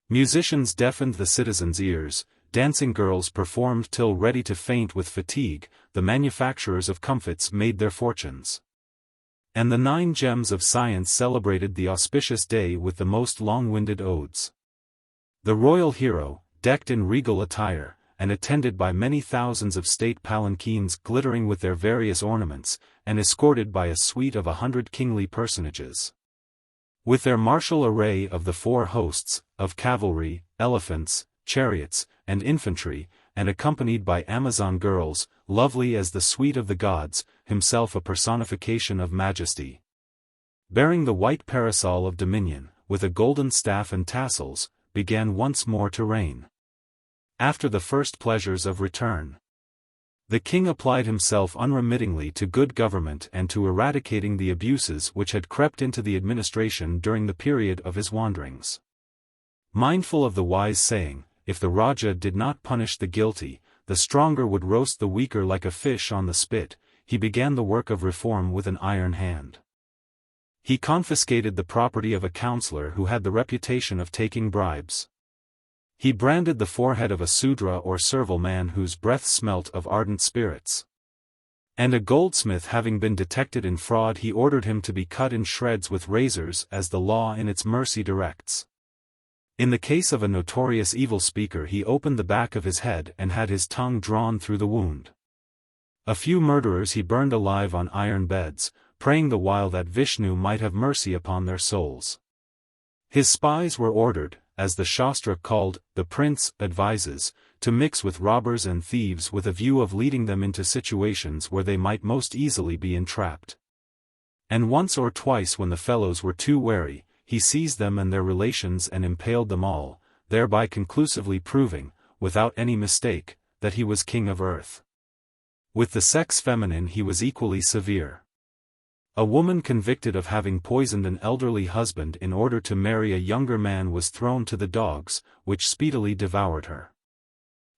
[SPEAKER 1] Musicians deafened the citizens' ears, dancing girls performed till ready to faint with fatigue, the manufacturers of comfits made their fortunes. And the 9 gems of science celebrated the auspicious day with the most long-winded odes. The royal hero, decked in regal attire, and attended by many thousands of state palanquins glittering with their various ornaments, and escorted by a suite of 100 kingly personages. With their martial array of the 4 hosts, of cavalry, elephants, chariots, and infantry, and accompanied by Amazon girls, lovely as the suite of the gods, himself a personification of majesty. Bearing the white parasol of dominion, with a golden staff and tassels, began once more to reign. After the first pleasures of return, the king applied himself unremittingly to good government and to eradicating the abuses which had crept into the administration during the period of his wanderings. Mindful of the wise saying, if the Raja did not punish the guilty, the stronger would roast the weaker like a fish on the spit, he began the work of reform with an iron hand. He confiscated the property of a councillor who had the reputation of taking bribes. He branded the forehead of a Sudra or servile man whose breath smelt of ardent spirits. And a goldsmith having been detected in fraud he ordered him to be cut in shreds with razors as the law in its mercy directs. In the case of a notorious evil speaker he opened the back of his head and had his tongue drawn through the wound. A few murderers he burned alive on iron beds, praying the while that Vishnu might have mercy upon their souls. His spies were ordered, as the Shastra called, the prince advises, to mix with robbers and thieves with a view of leading them into situations where they might most easily be entrapped. And once or twice when the fellows were too wary, he seized them and their relations and impaled them all, thereby conclusively proving, without any mistake, that he was king of earth. With the sex feminine he was equally severe. A woman convicted of having poisoned an elderly husband in order to marry a younger man was thrown to the dogs, which speedily devoured her.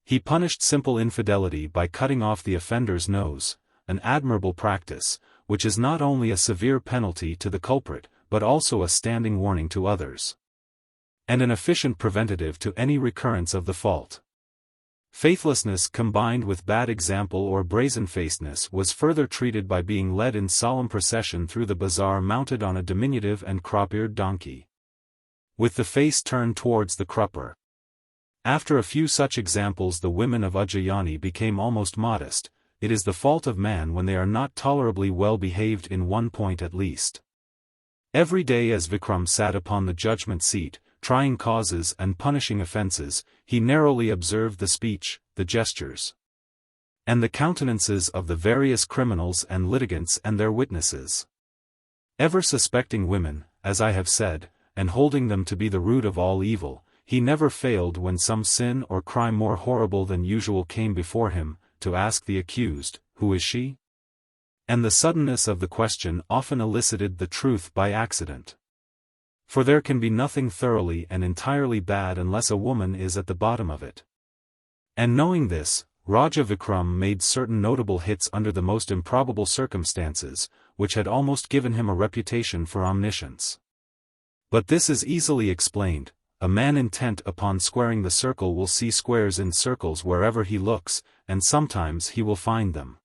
[SPEAKER 1] He punished simple infidelity by cutting off the offender's nose, an admirable practice, which is not only a severe penalty to the culprit, but also a standing warning to others, and an efficient preventative to any recurrence of the fault. Faithlessness combined with bad example or brazen-facedness was further treated by being led in solemn procession through the bazaar mounted on a diminutive and crop-eared donkey, with the face turned towards the crupper. After a few such examples the women of Ujjayani became almost modest. It is the fault of man when they are not tolerably well behaved in one point at least. Every day as Vikram sat upon the judgment seat, trying causes and punishing offences, he narrowly observed the speech, the gestures, and the countenances of the various criminals and litigants and their witnesses. Ever suspecting women, as I have said, and holding them to be the root of all evil, he never failed when some sin or crime more horrible than usual came before him, to ask the accused, "Who is she?" And the suddenness of the question often elicited the truth by accident. For there can be nothing thoroughly and entirely bad unless a woman is at the bottom of it. And knowing this, Raja Vikram made certain notable hits under the most improbable circumstances, which had almost given him a reputation for omniscience. But this is easily explained. A man intent upon squaring the circle will see squares in circles wherever he looks, and sometimes he will find them.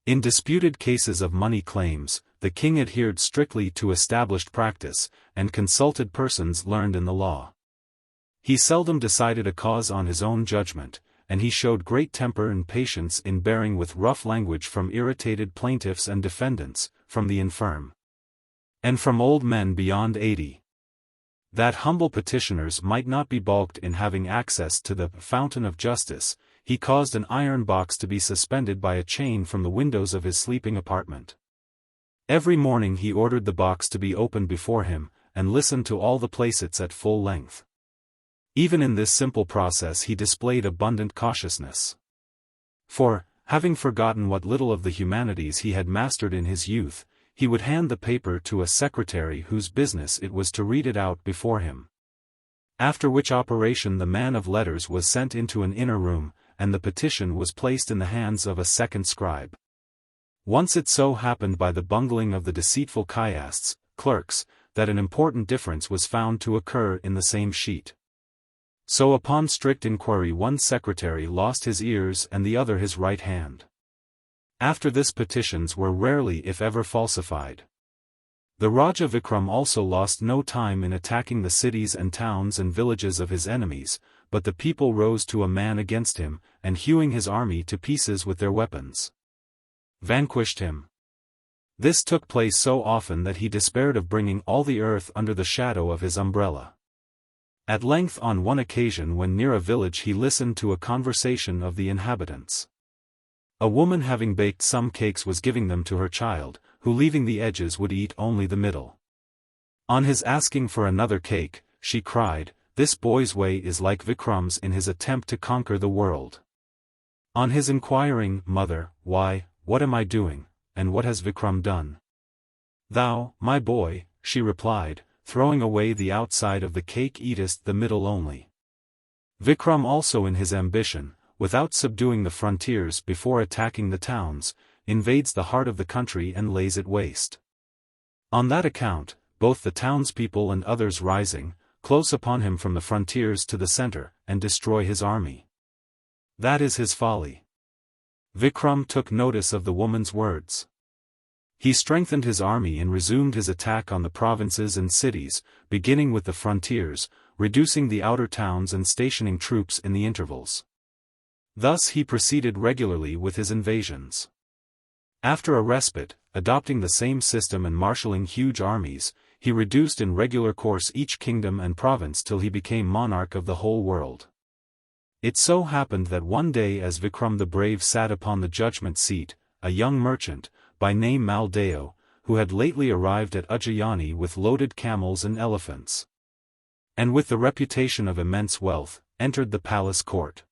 [SPEAKER 1] In disputed cases of money claims, the king adhered strictly to established practice, and consulted persons learned in the law. He seldom decided a cause on his own judgment, and he showed great temper and patience in bearing with rough language from irritated plaintiffs and defendants, from the infirm, and from old men beyond 80. That humble petitioners might not be balked in having access to the fountain of justice, he caused an iron box to be suspended by a chain from the windows of his sleeping apartment. Every morning he ordered the box to be opened before him, and listened to all the placets at full length. Even in this simple process he displayed abundant cautiousness. For, having forgotten what little of the humanities he had mastered in his youth, he would hand the paper to a secretary whose business it was to read it out before him. After which operation the man of letters was sent into an inner room, and the petition was placed in the hands of a second scribe. Once it so happened by the bungling of the deceitful kyasts, clerks, that an important difference was found to occur in the same sheet. So upon strict inquiry one secretary lost his ears and the other his right hand. After this petitions were rarely if ever falsified. The Raja Vikram also lost no time in attacking the cities and towns and villages of his enemies, but the people rose to a man against him, and hewing his army to pieces with their weapons, vanquished him. This took place so often that he despaired of bringing all the earth under the shadow of his umbrella. At length on one occasion when near a village he listened to a conversation of the inhabitants. A woman having baked some cakes was giving them to her child, who leaving the edges would eat only the middle. On his asking for another cake, she cried, "This boy's way is like Vikram's in his attempt to conquer the world." On his inquiring, "Mother, why, what am I doing, and what has Vikram done?" "Thou, my boy," she replied, "throwing away the outside of the cake eatest the middle only. Vikram also in his ambition, without subduing the frontiers before attacking the towns, invades the heart of the country and lays it waste. On that account, both the townspeople and others rising, close upon him from the frontiers to the center, and destroy his army. That is his folly." Vikram took notice of the woman's words. He strengthened his army and resumed his attack on the provinces and cities, beginning with the frontiers, reducing the outer towns and stationing troops in the intervals. Thus he proceeded regularly with his invasions. After a respite, adopting the same system and marshalling huge armies, he reduced in regular course each kingdom and province till he became monarch of the whole world. It so happened that one day as Vikram the Brave sat upon the judgment seat, a young merchant, by name Maldeo, who had lately arrived at Ujjayani with loaded camels and elephants, and with the reputation of immense wealth, entered the palace court.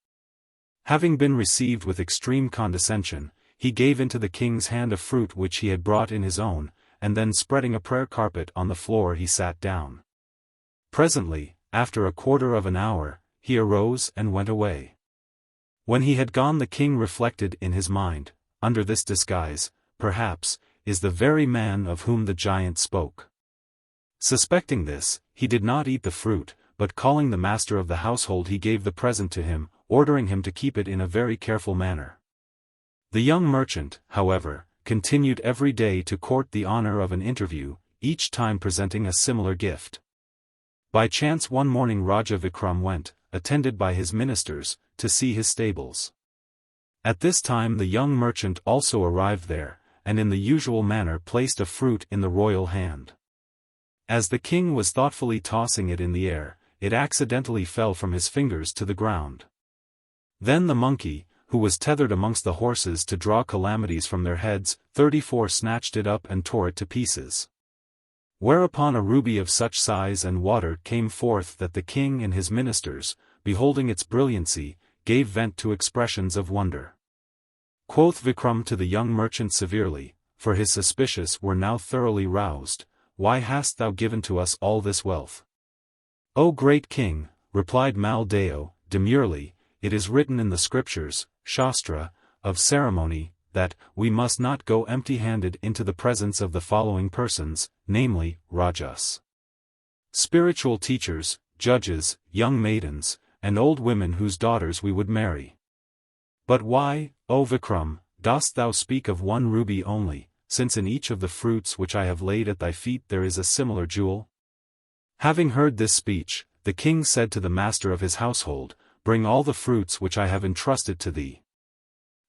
[SPEAKER 1] Having been received with extreme condescension, he gave into the king's hand a fruit which he had brought in his own, and then spreading a prayer carpet on the floor he sat down. Presently, after a quarter of an hour, he arose and went away. When he had gone the king reflected in his mind, under this disguise, perhaps, is the very man of whom the giant spoke. Suspecting this, he did not eat the fruit, but calling the master of the household he gave the present to him, ordering him to keep it in a very careful manner. The young merchant, however, continued every day to court the honor of an interview, each time presenting a similar gift. By chance one morning Raja Vikram went, attended by his ministers, to see his stables. At this time the young merchant also arrived there, and in the usual manner placed a fruit in the royal hand. As the king was thoughtfully tossing it in the air, it accidentally fell from his fingers to the ground. Then the monkey, who was tethered amongst the horses to draw calamities from their heads, 34 snatched it up and tore it to pieces. Whereupon a ruby of such size and water came forth that the king and his ministers, beholding its brilliancy, gave vent to expressions of wonder. Quoth Vikram to the young merchant severely, for his suspicions were now thoroughly roused, "Why hast thou given to us all this wealth?" "O great king," replied Mal Deo, demurely, "it is written in the scriptures, Shastra, of ceremony, that we must not go empty-handed into the presence of the following persons, namely, Rajas, spiritual teachers, judges, young maidens, and old women whose daughters we would marry. But why, O Vikram, dost thou speak of one ruby only, since in each of the fruits which I have laid at thy feet there is a similar jewel?" Having heard this speech, the king said to the master of his household, "Bring all the fruits which I have entrusted to thee."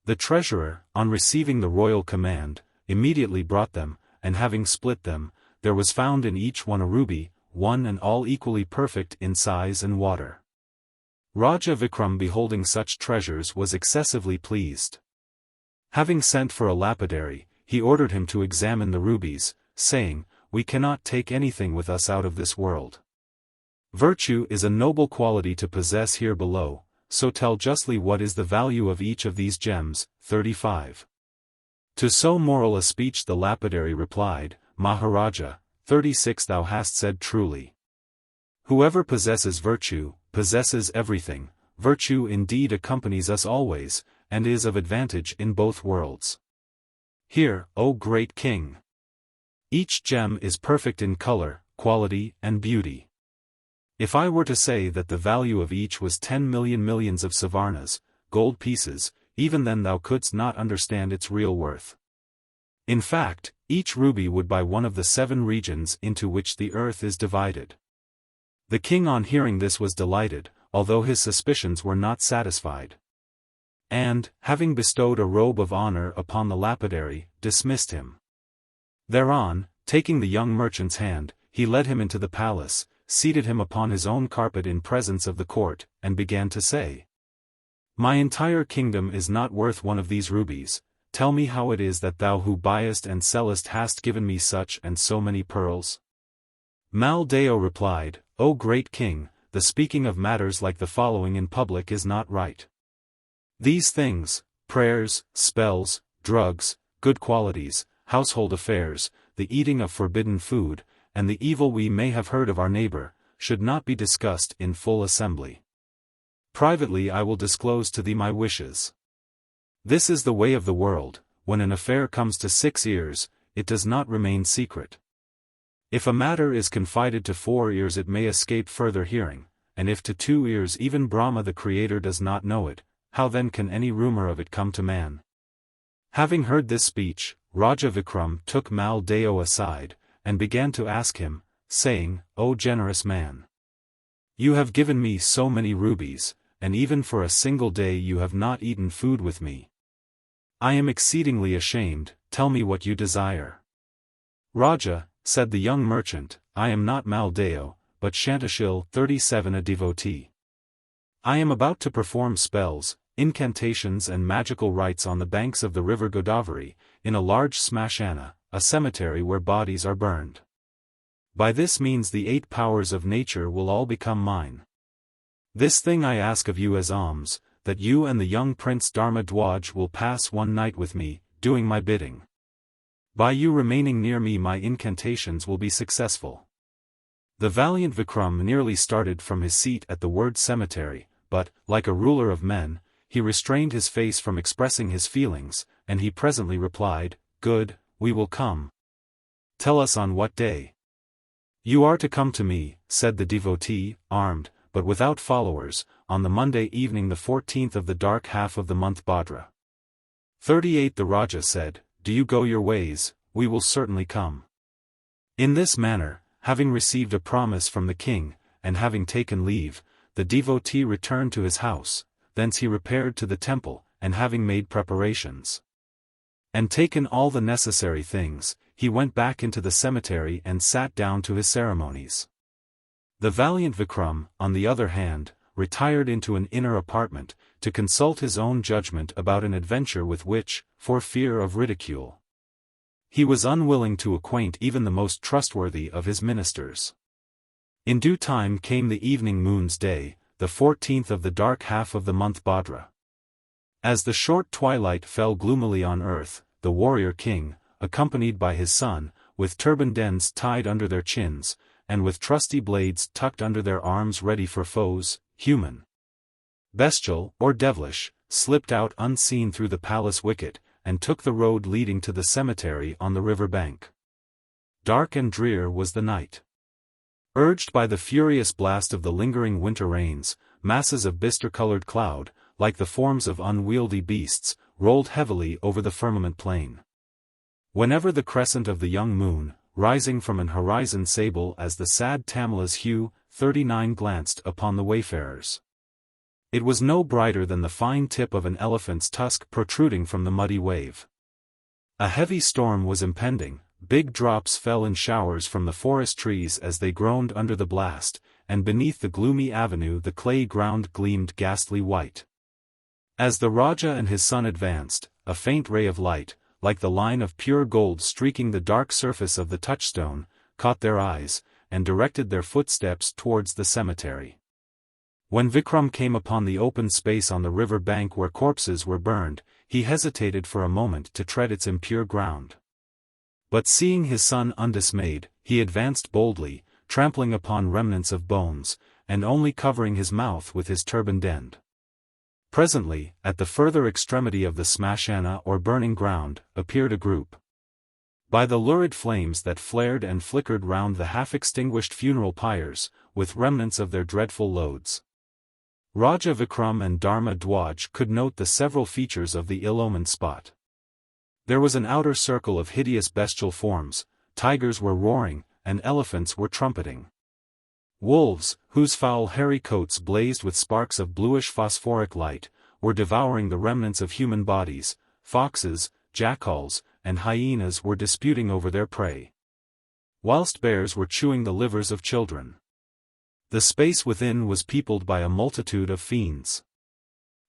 [SPEAKER 1] The treasurer, on receiving the royal command, immediately brought them, and having split them, there was found in each one a ruby, one and all equally perfect in size and water. Raja Vikram beholding such treasures was excessively pleased. Having sent for a lapidary, he ordered him to examine the rubies, saying, "We cannot take anything with us out of this world. Virtue is a noble quality to possess here below, so tell justly what is the value of each of these gems." 35. To so moral a speech the lapidary replied, "Maharaja, 36 Thou hast said truly. Whoever possesses virtue, possesses everything. Virtue indeed accompanies us always, and is of advantage in both worlds. Hear, O great king! Each gem is perfect in color, quality, and beauty. If I were to say that the value of each was 10 million millions of savarnas, gold pieces, even then thou couldst not understand its real worth. In fact, each ruby would buy one of the 7 regions into which the earth is divided." The king on hearing this was delighted, although his suspicions were not satisfied. And, having bestowed a robe of honor upon the lapidary, dismissed him. Thereon, taking the young merchant's hand, he led him into the palace, seated him upon his own carpet in presence of the court, and began to say, "My entire kingdom is not worth one of these rubies. Tell me how it is that thou who buyest and sellest hast given me such and so many pearls?" Mal Deo replied, "O great king, the speaking of matters like the following in public is not right. These things, prayers, spells, drugs, good qualities, household affairs, the eating of forbidden food, and the evil we may have heard of our neighbor, should not be discussed in full assembly. Privately I will disclose to thee my wishes. This is the way of the world, when an affair comes to 6 ears, it does not remain secret. If a matter is confided to 4 ears it may escape further hearing, and if to 2 ears even Brahma the Creator does not know it, how then can any rumor of it come to man?" Having heard this speech, Raja Vikram took Mal Deo aside, and began to ask him, saying, "O generous man! You have given me so many rubies, and even for a single day you have not eaten food with me. I am exceedingly ashamed, tell me what you desire." "Raja," said the young merchant, "I am not Mal Deo, but Shantashil 37 a devotee. I am about to perform spells, incantations and magical rites on the banks of the river Godavari, in a large smashana, a cemetery where bodies are burned. By this means the 8 powers of nature will all become mine. This thing I ask of you as alms, that you and the young Prince Dharma Dwaj will pass one night with me, doing my bidding. By you remaining near me my incantations will be successful." The valiant Vikram nearly started from his seat at the word cemetery, but, like a ruler of men, he restrained his face from expressing his feelings, and he presently replied, "Good, we will come. Tell us on what day." "You are to come to me," said the devotee, armed, but without followers, on the Monday evening the 14th of the dark half of the month Bhadra. 38 The Raja said, "Do you go your ways, we will certainly come." In this manner, having received a promise from the king, and having taken leave, the the devotee returned to his house, thence he repaired to the temple, and having made preparations and taken all the necessary things, he went back into the cemetery and sat down to his ceremonies. The valiant Vikram, on the other hand, retired into an inner apartment, to consult his own judgment about an adventure with which, for fear of ridicule, he was unwilling to acquaint even the most trustworthy of his ministers. In due time came the evening moon's day, the 14th of the dark half of the month Bhadra. As the short twilight fell gloomily on earth, the warrior king, accompanied by his son, with turbaned ends tied under their chins, and with trusty blades tucked under their arms ready for foes, human, bestial, or devilish, slipped out unseen through the palace wicket, and took the road leading to the cemetery on the river bank. Dark and drear was the night. Urged by the furious blast of the lingering winter rains, masses of bistre-colored cloud, like the forms of unwieldy beasts, rolled heavily over the firmament plain. Whenever the crescent of the young moon, rising from an horizon sable as the sad Tamila's hue, 39 glanced upon the wayfarers, it was no brighter than the fine tip of an elephant's tusk protruding from the muddy wave. A heavy storm was impending, big drops fell in showers from the forest trees as they groaned under the blast, and beneath the gloomy avenue the clay ground gleamed ghastly white. As the Raja and his son advanced, a faint ray of light, like the line of pure gold streaking the dark surface of the touchstone, caught their eyes, and directed their footsteps towards the cemetery. When Vikram came upon the open space on the river bank where corpses were burned, he hesitated for a moment to tread its impure ground. But seeing his son undismayed, he advanced boldly, trampling upon remnants of bones, and only covering his mouth with his turbaned end. Presently, at the further extremity of the smashana or burning ground, appeared a group. By the lurid flames that flared and flickered round the half-extinguished funeral pyres, with remnants of their dreadful loads, Raja Vikram and Dharma Dwaj could note the several features of the ill-omened spot. There was an outer circle of hideous bestial forms, tigers were roaring, and elephants were trumpeting. Wolves, whose foul hairy coats blazed with sparks of bluish phosphoric light, were devouring the remnants of human bodies, foxes, jackals, and hyenas were disputing over their prey, whilst bears were chewing the livers of children. The space within was peopled by a multitude of fiends.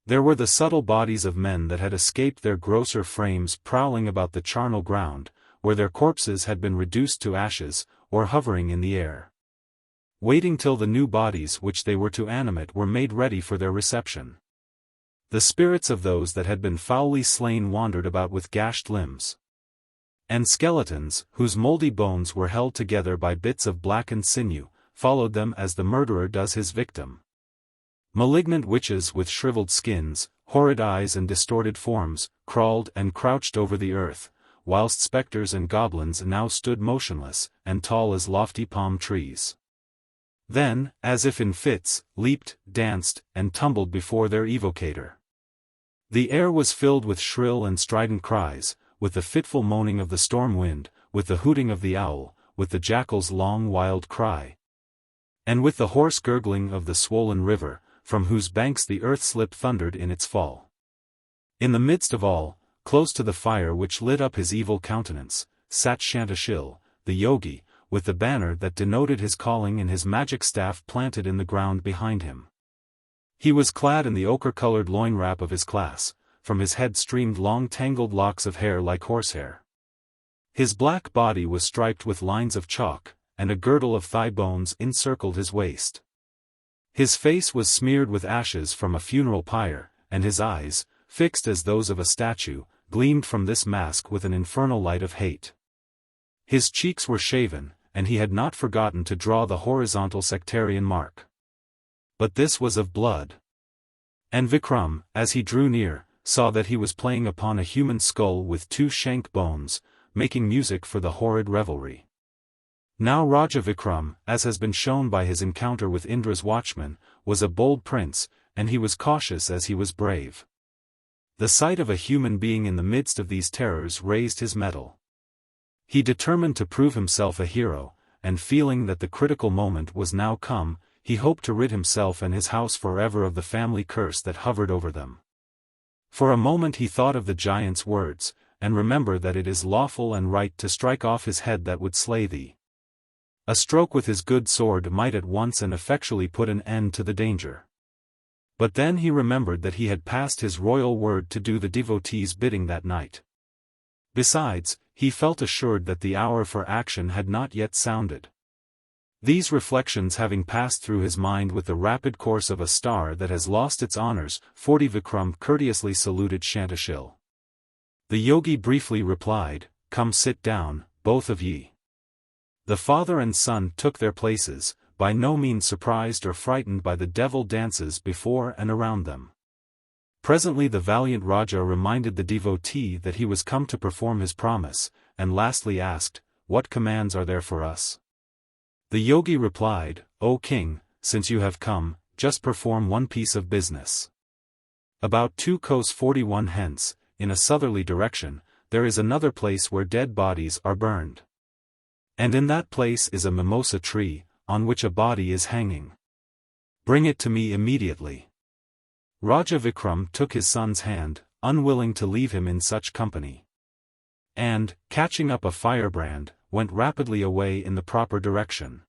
[SPEAKER 1] There were the subtle bodies of men that had escaped their grosser frames prowling about the charnel ground, where their corpses had been reduced to ashes, or hovering in the air, waiting till the new bodies which they were to animate were made ready for their reception. The spirits of those that had been foully slain wandered about with gashed limbs, and skeletons, whose mouldy bones were held together by bits of blackened sinew, followed them as the murderer does his victim. Malignant witches with shriveled skins, horrid eyes and distorted forms, crawled and crouched over the earth, whilst spectres and goblins now stood motionless, and tall as lofty palm trees. Then, as if in fits, leaped, danced, and tumbled before their evocator. The air was filled with shrill and strident cries, with the fitful moaning of the storm wind, with the hooting of the owl, with the jackal's long wild cry, and with the hoarse gurgling of the swollen river, from whose banks the earth-slip thundered in its fall. In the midst of all, close to the fire which lit up his evil countenance, sat Shantashil, the yogi, with the banner that denoted his calling and his magic staff planted in the ground behind him. He was clad in the ochre-colored loin-wrap of his class, from his head streamed long tangled locks of hair like horsehair. His black body was striped with lines of chalk, and a girdle of thigh bones encircled his waist. His face was smeared with ashes from a funeral pyre, and his eyes, fixed as those of a statue, gleamed from this mask with an infernal light of hate. His cheeks were shaven, and he had not forgotten to draw the horizontal sectarian mark. But this was of blood. And Vikram, as he drew near, saw that he was playing upon a human skull with two shank bones, making music for the horrid revelry. Now Raja Vikram, as has been shown by his encounter with Indra's watchman, was a bold prince, and he was cautious as he was brave. The sight of a human being in the midst of these terrors raised his mettle. He determined to prove himself a hero, and feeling that the critical moment was now come, he hoped to rid himself and his house forever of the family curse that hovered over them. For a moment he thought of the giant's words, and remember that it is lawful and right to strike off his head that would slay thee. A stroke with his good sword might at once and effectually put an end to the danger. But then he remembered that he had passed his royal word to do the devotee's bidding that night. Besides, he felt assured that the hour for action had not yet sounded. These reflections having passed through his mind with the rapid course of a star that has lost its honors, 40 Vikram courteously saluted Shantashil. The yogi briefly replied, "Come sit down, both of ye." The father and son took their places, by no means surprised or frightened by the devil dances before and around them. Presently the valiant Raja reminded the devotee that he was come to perform his promise, and lastly asked, "What commands are there for us?" The yogi replied, "O king, since you have come, just perform one piece of business. About 2 kos 41 hence, in a southerly direction, there is another place where dead bodies are burned. And in that place is a mimosa tree, on which a body is hanging. Bring it to me immediately." Raja Vikram took his son's hand, unwilling to leave him in such company. And, catching up a firebrand, went rapidly away in the proper direction.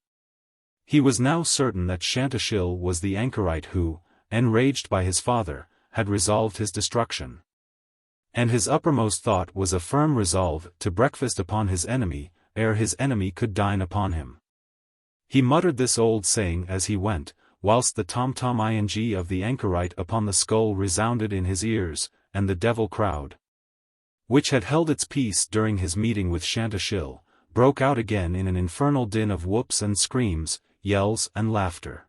[SPEAKER 1] He was now certain that Shantashil was the anchorite who, enraged by his father, had resolved his destruction. And his uppermost thought was a firm resolve to breakfast upon his enemy, ere his enemy could dine upon him. He muttered this old saying as he went, whilst the tom-tom ing of the anchorite upon the skull resounded in his ears, and the devil crowd, which had held its peace during his meeting with Shantashil, broke out again in an infernal din of whoops and screams, yells and laughter.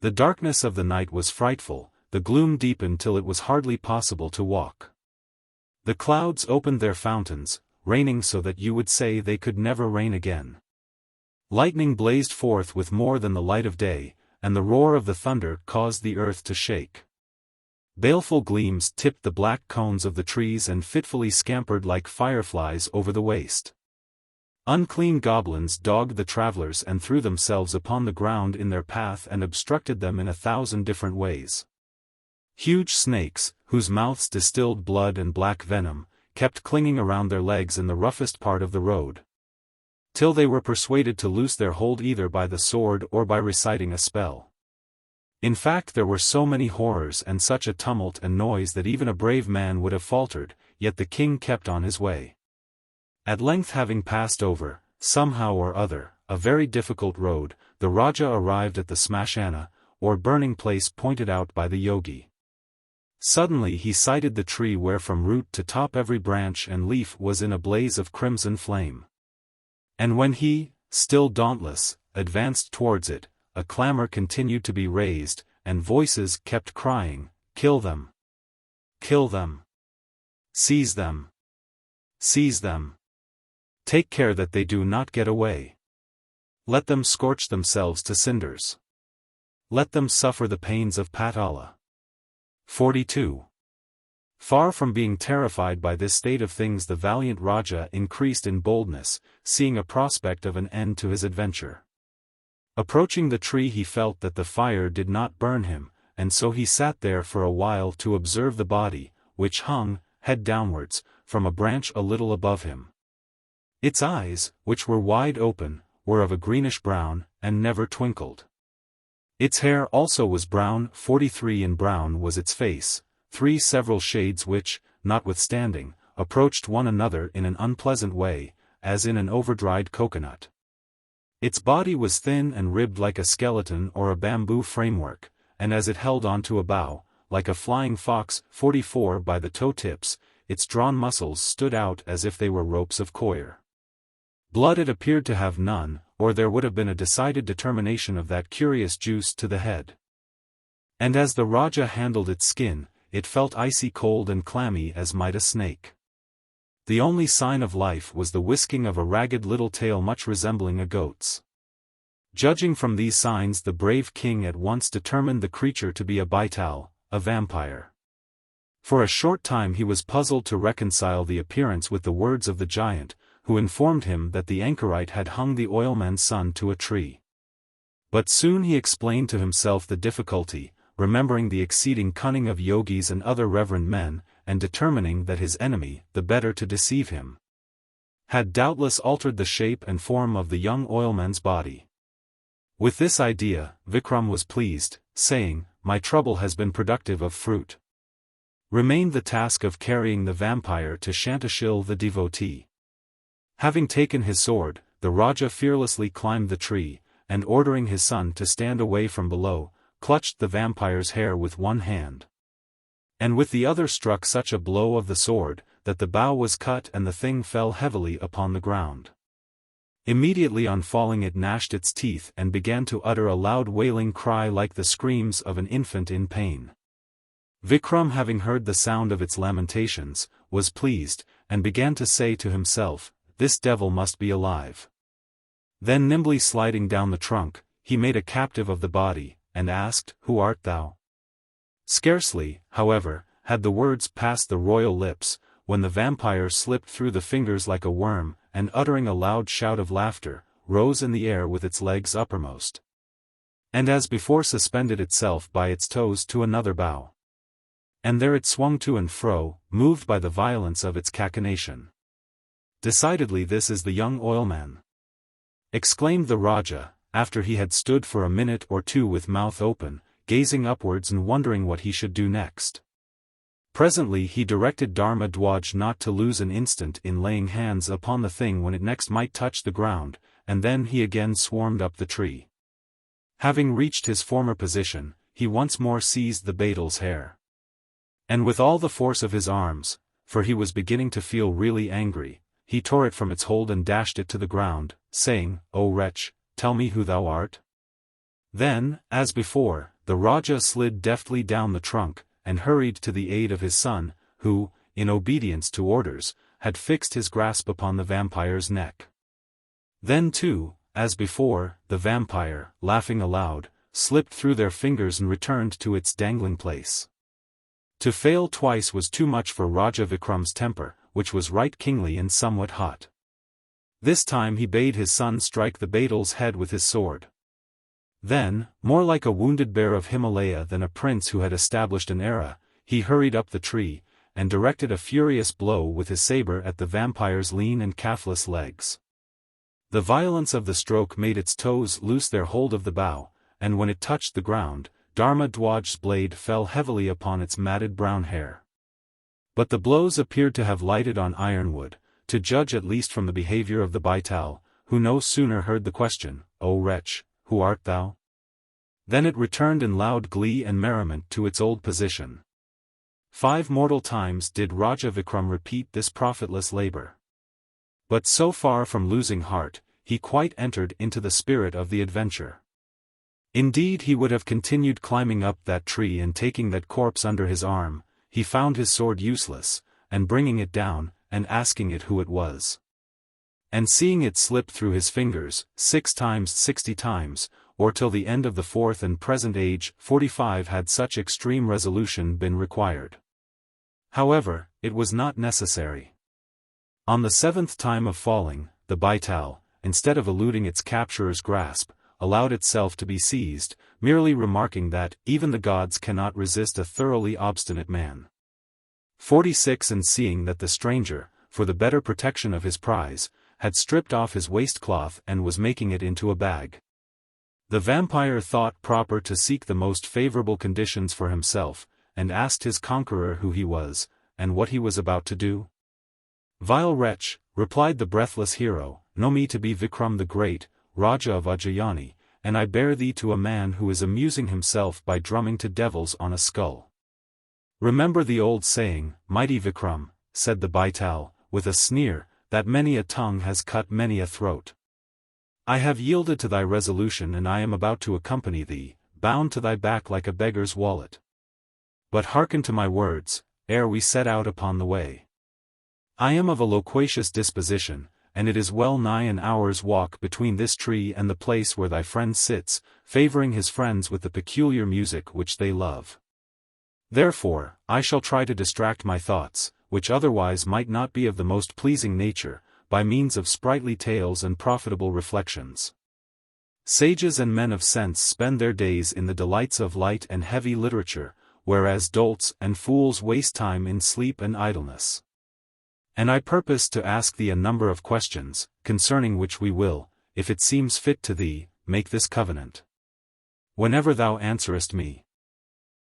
[SPEAKER 1] The darkness of the night was frightful, the gloom deepened till it was hardly possible to walk. The clouds opened their fountains, raining so that you would say they could never rain again. Lightning blazed forth with more than the light of day, and the roar of the thunder caused the earth to shake. Baleful gleams tipped the black cones of the trees and fitfully scampered like fireflies over the waste. Unclean goblins dogged the travelers and threw themselves upon the ground in their path and obstructed them in 1,000 different ways. Huge snakes, whose mouths distilled blood and black venom, kept clinging around their legs in the roughest part of the road, till they were persuaded to loose their hold either by the sword or by reciting a spell. In fact, there were so many horrors and such a tumult and noise that even a brave man would have faltered, yet the king kept on his way. At length, having passed over, somehow or other, a very difficult road, the Raja arrived at the smashana, or burning place pointed out by the yogi. Suddenly he sighted the tree where from root to top every branch and leaf was in a blaze of crimson flame. And when he, still dauntless, advanced towards it, a clamor continued to be raised, and voices kept crying, "Kill them! Kill them! Seize them! Seize them! Take care that they do not get away! Let them scorch themselves to cinders! Let them suffer the pains of Patala!" 42. Far from being terrified by this state of things, the valiant Raja increased in boldness, seeing a prospect of an end to his adventure. Approaching the tree, he felt that the fire did not burn him, and so he sat there for a while to observe the body, which hung, head downwards, from a branch a little above him. Its eyes, which were wide open, were of a greenish-brown, and never twinkled. Its hair also was brown. 43 In brown was its face, 3 several shades which, notwithstanding, approached one another in an unpleasant way, as in an over-dried coconut. Its body was thin and ribbed like a skeleton or a bamboo framework, and as it held on to a bough, like a flying fox. 44 By the toe-tips, its drawn muscles stood out as if they were ropes of coir. Blood it appeared to have none, or there would have been a decided determination of that curious juice to the head. And as the Raja handled its skin, it felt icy cold and clammy as might a snake. The only sign of life was the whisking of a ragged little tail much resembling a goat's. Judging from these signs, the brave king at once determined the creature to be a Baital, a vampire. For a short time he was puzzled to reconcile the appearance with the words of the giant, who informed him that the anchorite had hung the oilman's son to a tree. But soon he explained to himself the difficulty, remembering the exceeding cunning of yogis and other reverend men, and determining that his enemy, the better to deceive him, had doubtless altered the shape and form of the young oilman's body. With this idea, Vikram was pleased, saying, "My trouble has been productive of fruit." Remained the task of carrying the vampire to Shantashil the devotee. Having taken his sword, the Raja fearlessly climbed the tree, and ordering his son to stand away from below, clutched the vampire's hair with one hand, and with the other struck such a blow of the sword, that the bough was cut and the thing fell heavily upon the ground. Immediately on falling it gnashed its teeth and began to utter a loud wailing cry like the screams of an infant in pain. Vikram, having heard the sound of its lamentations, was pleased, and began to say to himself, "This devil must be alive." Then nimbly sliding down the trunk, he made a captive of the body, and asked, "Who art thou?" Scarcely, however, had the words passed the royal lips, when the vampire slipped through the fingers like a worm, and uttering a loud shout of laughter, rose in the air with its legs uppermost, and as before suspended itself by its toes to another bough. And there it swung to and fro, moved by the violence of its cachinnation. "Decidedly this is the young oilman," exclaimed the Raja, after he had stood for a minute or two with mouth open, gazing upwards and wondering what he should do next. Presently he directed Dharma Dwaj not to lose an instant in laying hands upon the thing when it next might touch the ground, and then he again swarmed up the tree. Having reached his former position, he once more seized the Baital's hair, and with all the force of his arms, for he was beginning to feel really angry, he tore it from its hold and dashed it to the ground, saying, "O wretch, tell me who thou art." Then, as before, the Raja slid deftly down the trunk, and hurried to the aid of his son, who, in obedience to orders, had fixed his grasp upon the vampire's neck. Then too, as before, the vampire, laughing aloud, slipped through their fingers and returned to its dangling place. To fail twice was too much for Raja Vikram's temper, which was right kingly and somewhat hot. This time he bade his son strike the Baital's head with his sword. Then, more like a wounded bear of Himalaya than a prince who had established an era, he hurried up the tree, and directed a furious blow with his saber at the vampire's lean and calfless legs. The violence of the stroke made its toes loose their hold of the bough, and when it touched the ground, Dharma Dwaj's blade fell heavily upon its matted brown hair. But the blows appeared to have lighted on ironwood, to judge at least from the behavior of the Baital, who no sooner heard the question, "O wretch, who art thou?" than it returned in loud glee and merriment to its old position. 5 mortal times did Raja Vikram repeat this profitless labor. But so far from losing heart, he quite entered into the spirit of the adventure. Indeed, he would have continued climbing up that tree and taking that corpse under his arm. He found his sword useless, and bringing it down, and asking it who it was, and seeing it slip through his fingers, 6 times 60 times, or till the end of the 4th and present age, 45, had such extreme resolution been required. However, it was not necessary. On the 7th time of falling, the Baital, instead of eluding its capturer's grasp, allowed itself to be seized, merely remarking that, even the gods cannot resist a thoroughly obstinate man. 46 And seeing that the stranger, for the better protection of his prize, had stripped off his waistcloth and was making it into a bag, the vampire thought proper to seek the most favorable conditions for himself, and asked his conqueror who he was, and what he was about to do. "Vile wretch," replied the breathless hero, "know me to be Vikram the Great, Raja of Ujjayani, and I bear thee to a man who is amusing himself by drumming to devils on a skull." "Remember the old saying, mighty Vikram," said the Baital, with a sneer, "that many a tongue has cut many a throat. I have yielded to thy resolution and I am about to accompany thee, bound to thy back like a beggar's wallet. But hearken to my words, ere we set out upon the way. I am of a loquacious disposition, and it is well nigh an hour's walk between this tree and the place where thy friend sits, favoring his friends with the peculiar music which they love. Therefore, I shall try to distract my thoughts, which otherwise might not be of the most pleasing nature, by means of sprightly tales and profitable reflections. Sages and men of sense spend their days in the delights of light and heavy literature, whereas dolts and fools waste time in sleep and idleness. And I purpose to ask thee a number of questions, concerning which we will, if it seems fit to thee, make this covenant. Whenever thou answerest me,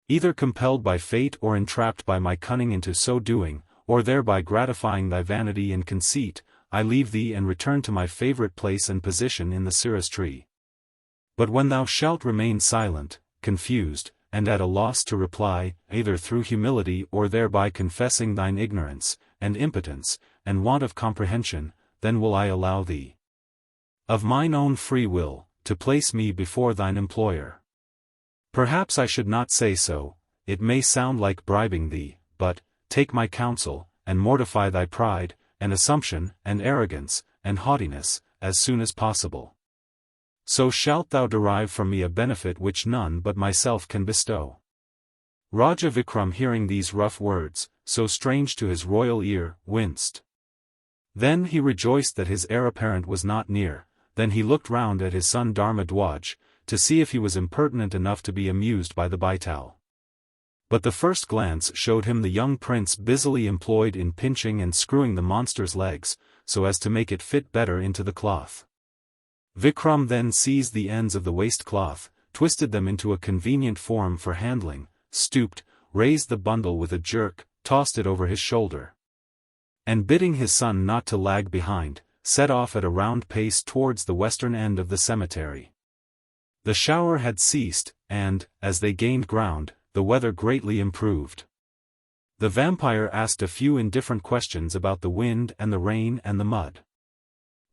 [SPEAKER 1] either compelled by fate or entrapped by my cunning into so doing, or thereby gratifying thy vanity and conceit, I leave thee and return to my favorite place and position in the cirrus tree. But when thou shalt remain silent, confused, and at a loss to reply, either through humility or thereby confessing thine ignorance, and impotence, and want of comprehension, then will I allow thee, of mine own free will, to place me before thine employer. Perhaps I should not say so, it may sound like bribing thee, but, take my counsel, and mortify thy pride, and assumption, and arrogance, and haughtiness, as soon as possible. So shalt thou derive from me a benefit which none but myself can bestow. Raja Vikram, hearing these rough words, so strange to his royal ear, winced. Then he rejoiced that his heir apparent was not near. Then he looked round at his son Dharmadwaj, to see if he was impertinent enough to be amused by the Baital. But the first glance showed him the young prince busily employed in pinching and screwing the monster's legs, so as to make it fit better into the cloth. Vikram then seized the ends of the waistcloth, twisted them into a convenient form for handling, stooped, raised the bundle with a jerk, tossed it over his shoulder, and bidding his son not to lag behind, set off at a round pace towards the western end of the cemetery. The shower had ceased, and, as they gained ground, the weather greatly improved. The vampire asked a few indifferent questions about the wind and the rain and the mud.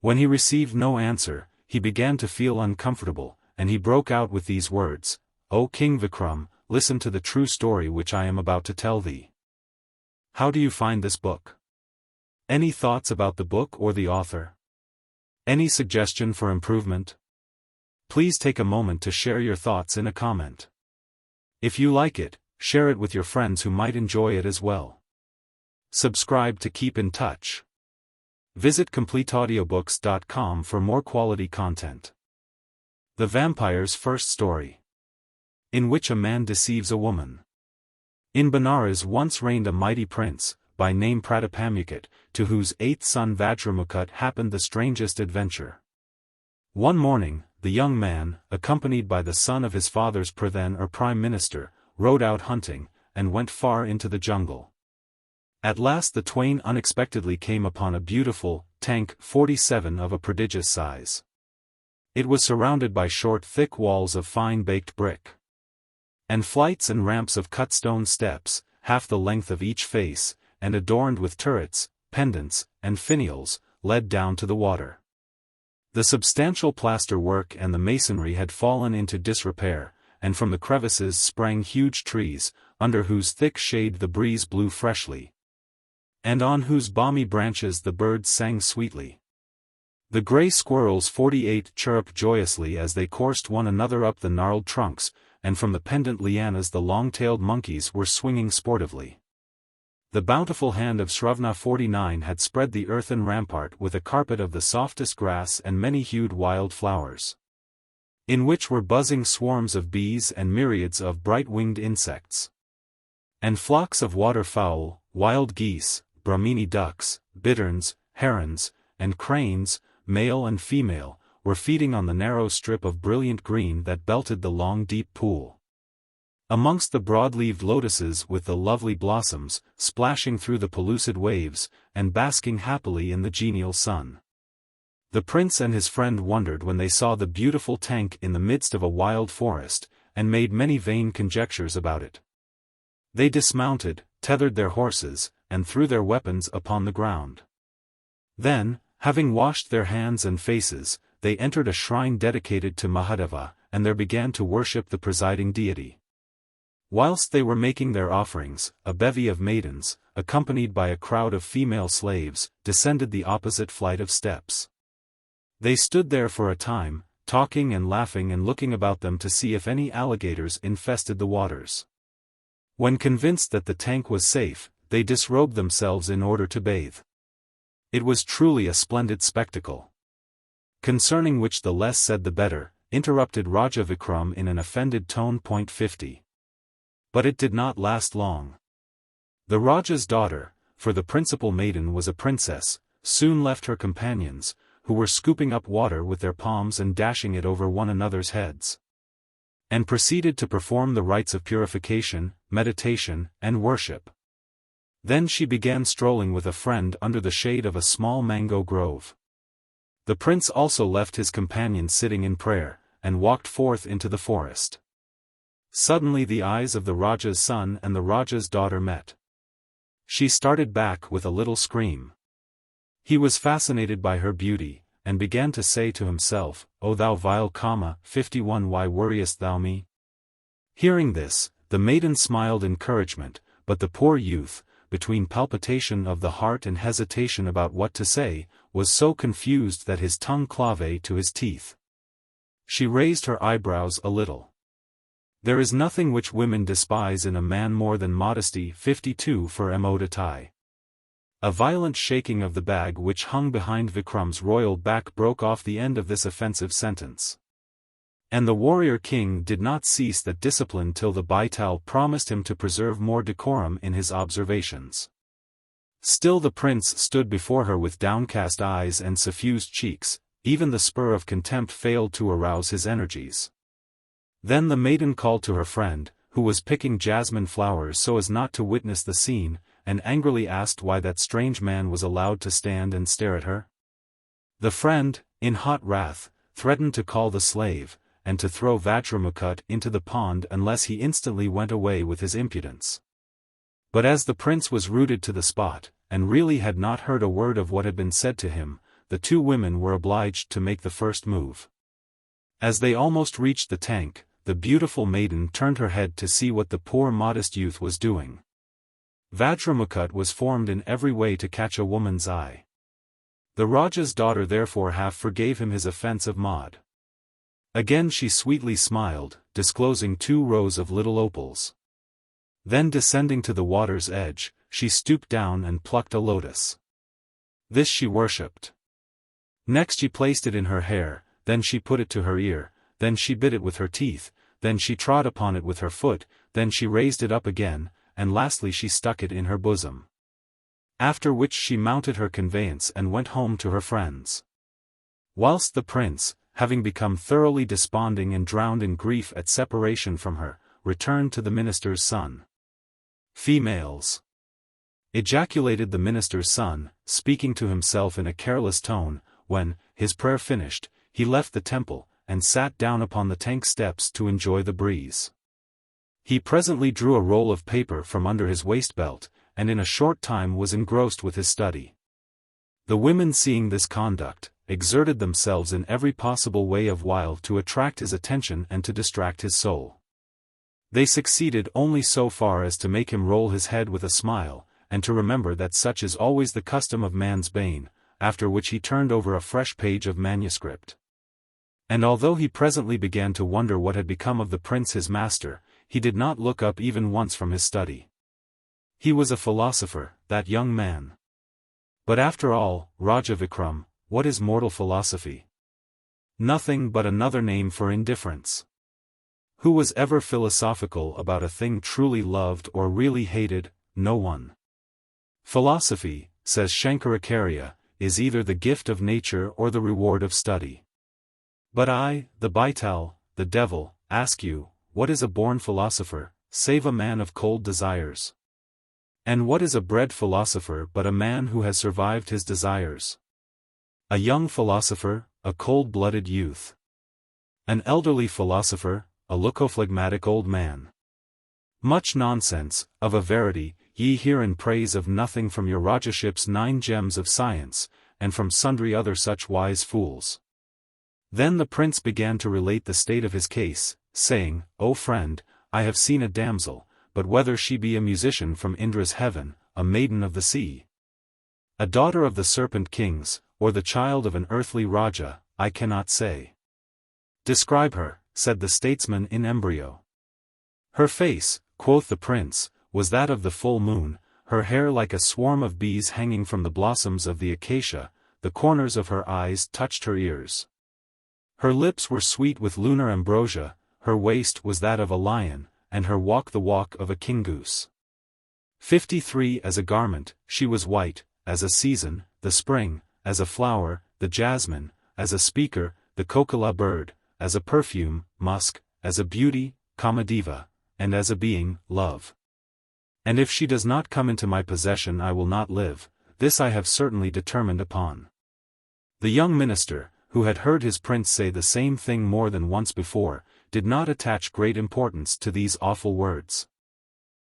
[SPEAKER 1] When he received no answer, he began to feel uncomfortable, and he broke out with these words, "O King Vikram, listen to the true story which I am about to tell thee. How do you find this book? Any thoughts about the book or the author? Any suggestion for improvement? Please take a moment to share your thoughts in a comment. If you like it, share it with your friends who might enjoy it as well. Subscribe to keep in touch. Visit CompleteAudiobooks.com for more quality content. The Vampire's First Story, in which a man deceives a woman. In Benares once reigned a mighty prince, by name Pratapamukhet, to whose eighth son Vajramukht happened the strangest adventure. One morning, the young man, accompanied by the son of his father's pradhan or prime minister, rode out hunting, and went far into the jungle. At last the twain unexpectedly came upon a beautiful tank 47 of a prodigious size. It was surrounded by short thick walls of fine baked brick, and flights and ramps of cut stone steps, half the length of each face, and adorned with turrets, pendants, and finials, led down to the water. The substantial plaster work and the masonry had fallen into disrepair, and from the crevices sprang huge trees, under whose thick shade the breeze blew freshly, and on whose balmy branches the birds sang sweetly. The gray squirrels 48 chirruped joyously as they coursed one another up the gnarled trunks, and from the pendant lianas the long-tailed monkeys were swinging sportively. The bountiful hand of Shravana 49 had spread the earthen rampart with a carpet of the softest grass and many-hued wild flowers, in which were buzzing swarms of bees and myriads of bright-winged insects, and flocks of waterfowl, wild geese, Brahmini ducks, bitterns, herons, and cranes, male and female, were feeding on the narrow strip of brilliant green that belted the long deep pool. Amongst the broad-leaved lotuses with the lovely blossoms, splashing through the pellucid waves, and basking happily in the genial sun. The prince and his friend wondered when they saw the beautiful tank in the midst of a wild forest, and made many vain conjectures about it. They dismounted, tethered their horses, and threw their weapons upon the ground. Then, having washed their hands and faces, they entered a shrine dedicated to Mahadeva, and there began to worship the presiding deity. Whilst they were making their offerings, a bevy of maidens, accompanied by a crowd of female slaves, descended the opposite flight of steps. They stood there for a time, talking and laughing and looking about them to see if any alligators infested the waters. When convinced that the tank was safe, they disrobed themselves in order to bathe. It was truly a splendid spectacle, concerning which the less said the better, interrupted Raja Vikram in an offended tone. 50. But it did not last long. The Raja's daughter, for the principal maiden was a princess, soon left her companions, who were scooping up water with their palms and dashing it over one another's heads, and proceeded to perform the rites of purification, meditation, and worship. Then she began strolling with a friend under the shade of a small mango grove. The prince also left his companions sitting in prayer, and walked forth into the forest. Suddenly the eyes of the Raja's son and the Raja's daughter met. She started back with a little scream. He was fascinated by her beauty, and began to say to himself, "O thou vile Kama, 51, why worriest thou me?" Hearing this, the maiden smiled encouragement, but the poor youth, between palpitation of the heart and hesitation about what to say, was so confused that his tongue clave to his teeth. She raised her eyebrows a little. There is nothing which women despise in a man more than modesty. 52 for Emodatai. A violent shaking of the bag which hung behind Vikram's royal back broke off the end of this offensive sentence. And the warrior king did not cease that discipline till the Baital promised him to preserve more decorum in his observations. Still the prince stood before her with downcast eyes and suffused cheeks, even the spur of contempt failed to arouse his energies. Then the maiden called to her friend, who was picking jasmine flowers so as not to witness the scene, and angrily asked why that strange man was allowed to stand and stare at her. The friend, in hot wrath, threatened to call the slave, and to throw Vajramukut into the pond unless he instantly went away with his impudence. But as the prince was rooted to the spot, and really had not heard a word of what had been said to him, the two women were obliged to make the first move. As they almost reached the tank, the beautiful maiden turned her head to see what the poor modest youth was doing. Vajramukut was formed in every way to catch a woman's eye. The Raja's daughter therefore half forgave him his offense of Maud. Again she sweetly smiled, disclosing 2 rows of little opals. Then descending to the water's edge, she stooped down and plucked a lotus. This she worshipped. Next she placed it in her hair, then she put it to her ear, then she bit it with her teeth, then she trod upon it with her foot, then she raised it up again, and lastly she stuck it in her bosom. After which she mounted her conveyance and went home to her friends. Whilst the prince, having become thoroughly desponding and drowned in grief at separation from her, returned to the minister's son. Females. Ejaculated the minister's son, speaking to himself in a careless tone, when, his prayer finished, he left the temple, and sat down upon the tank steps to enjoy the breeze. He presently drew a roll of paper from under his waist-belt, and in a short time was engrossed with his study. The women seeing this conduct, exerted themselves in every possible way of wile to attract his attention and to distract his soul. They succeeded only so far as to make him roll his head with a smile, and to remember that such is always the custom of man's bane, after which he turned over a fresh page of manuscript. And although he presently began to wonder what had become of the prince his master, he did not look up even once from his study. He was a philosopher, that young man. But after all, Raja Vikram, what is mortal philosophy? Nothing but another name for indifference. Who was ever philosophical about a thing truly loved or really hated? No one. Philosophy, says Shankaracharya, is either the gift of nature or the reward of study. But I, the Baital, the devil, ask you, what is a born philosopher, save a man of cold desires? And what is a bred philosopher but a man who has survived his desires? A young philosopher, a cold-blooded youth. An elderly philosopher, a leucophlegmatic old man. Much nonsense, of a verity, ye hear in praise of nothing from your Rajaship's 9 gems of science, and from sundry other such wise fools. Then the prince began to relate the state of his case, saying, O friend, I have seen a damsel, but whether she be a musician from Indra's heaven, a maiden of the sea, a daughter of the serpent kings, or the child of an earthly Raja, I cannot say. Describe her, said the statesman in embryo. Her face, quoth the prince, was that of the full moon, her hair like a swarm of bees hanging from the blossoms of the acacia, the corners of her eyes touched her ears. Her lips were sweet with lunar ambrosia, her waist was that of a lion, and her walk the walk of a king goose. 53 As a garment, she was white, as a season, the spring, as a flower, the jasmine, as a speaker, the kokila bird, as a perfume, musk, as a beauty, Kamadeva, and as a being, love. And if she does not come into my possession I will not live, this I have certainly determined upon. The young minister, who had heard his prince say the same thing more than once before, did not attach great importance to these awful words.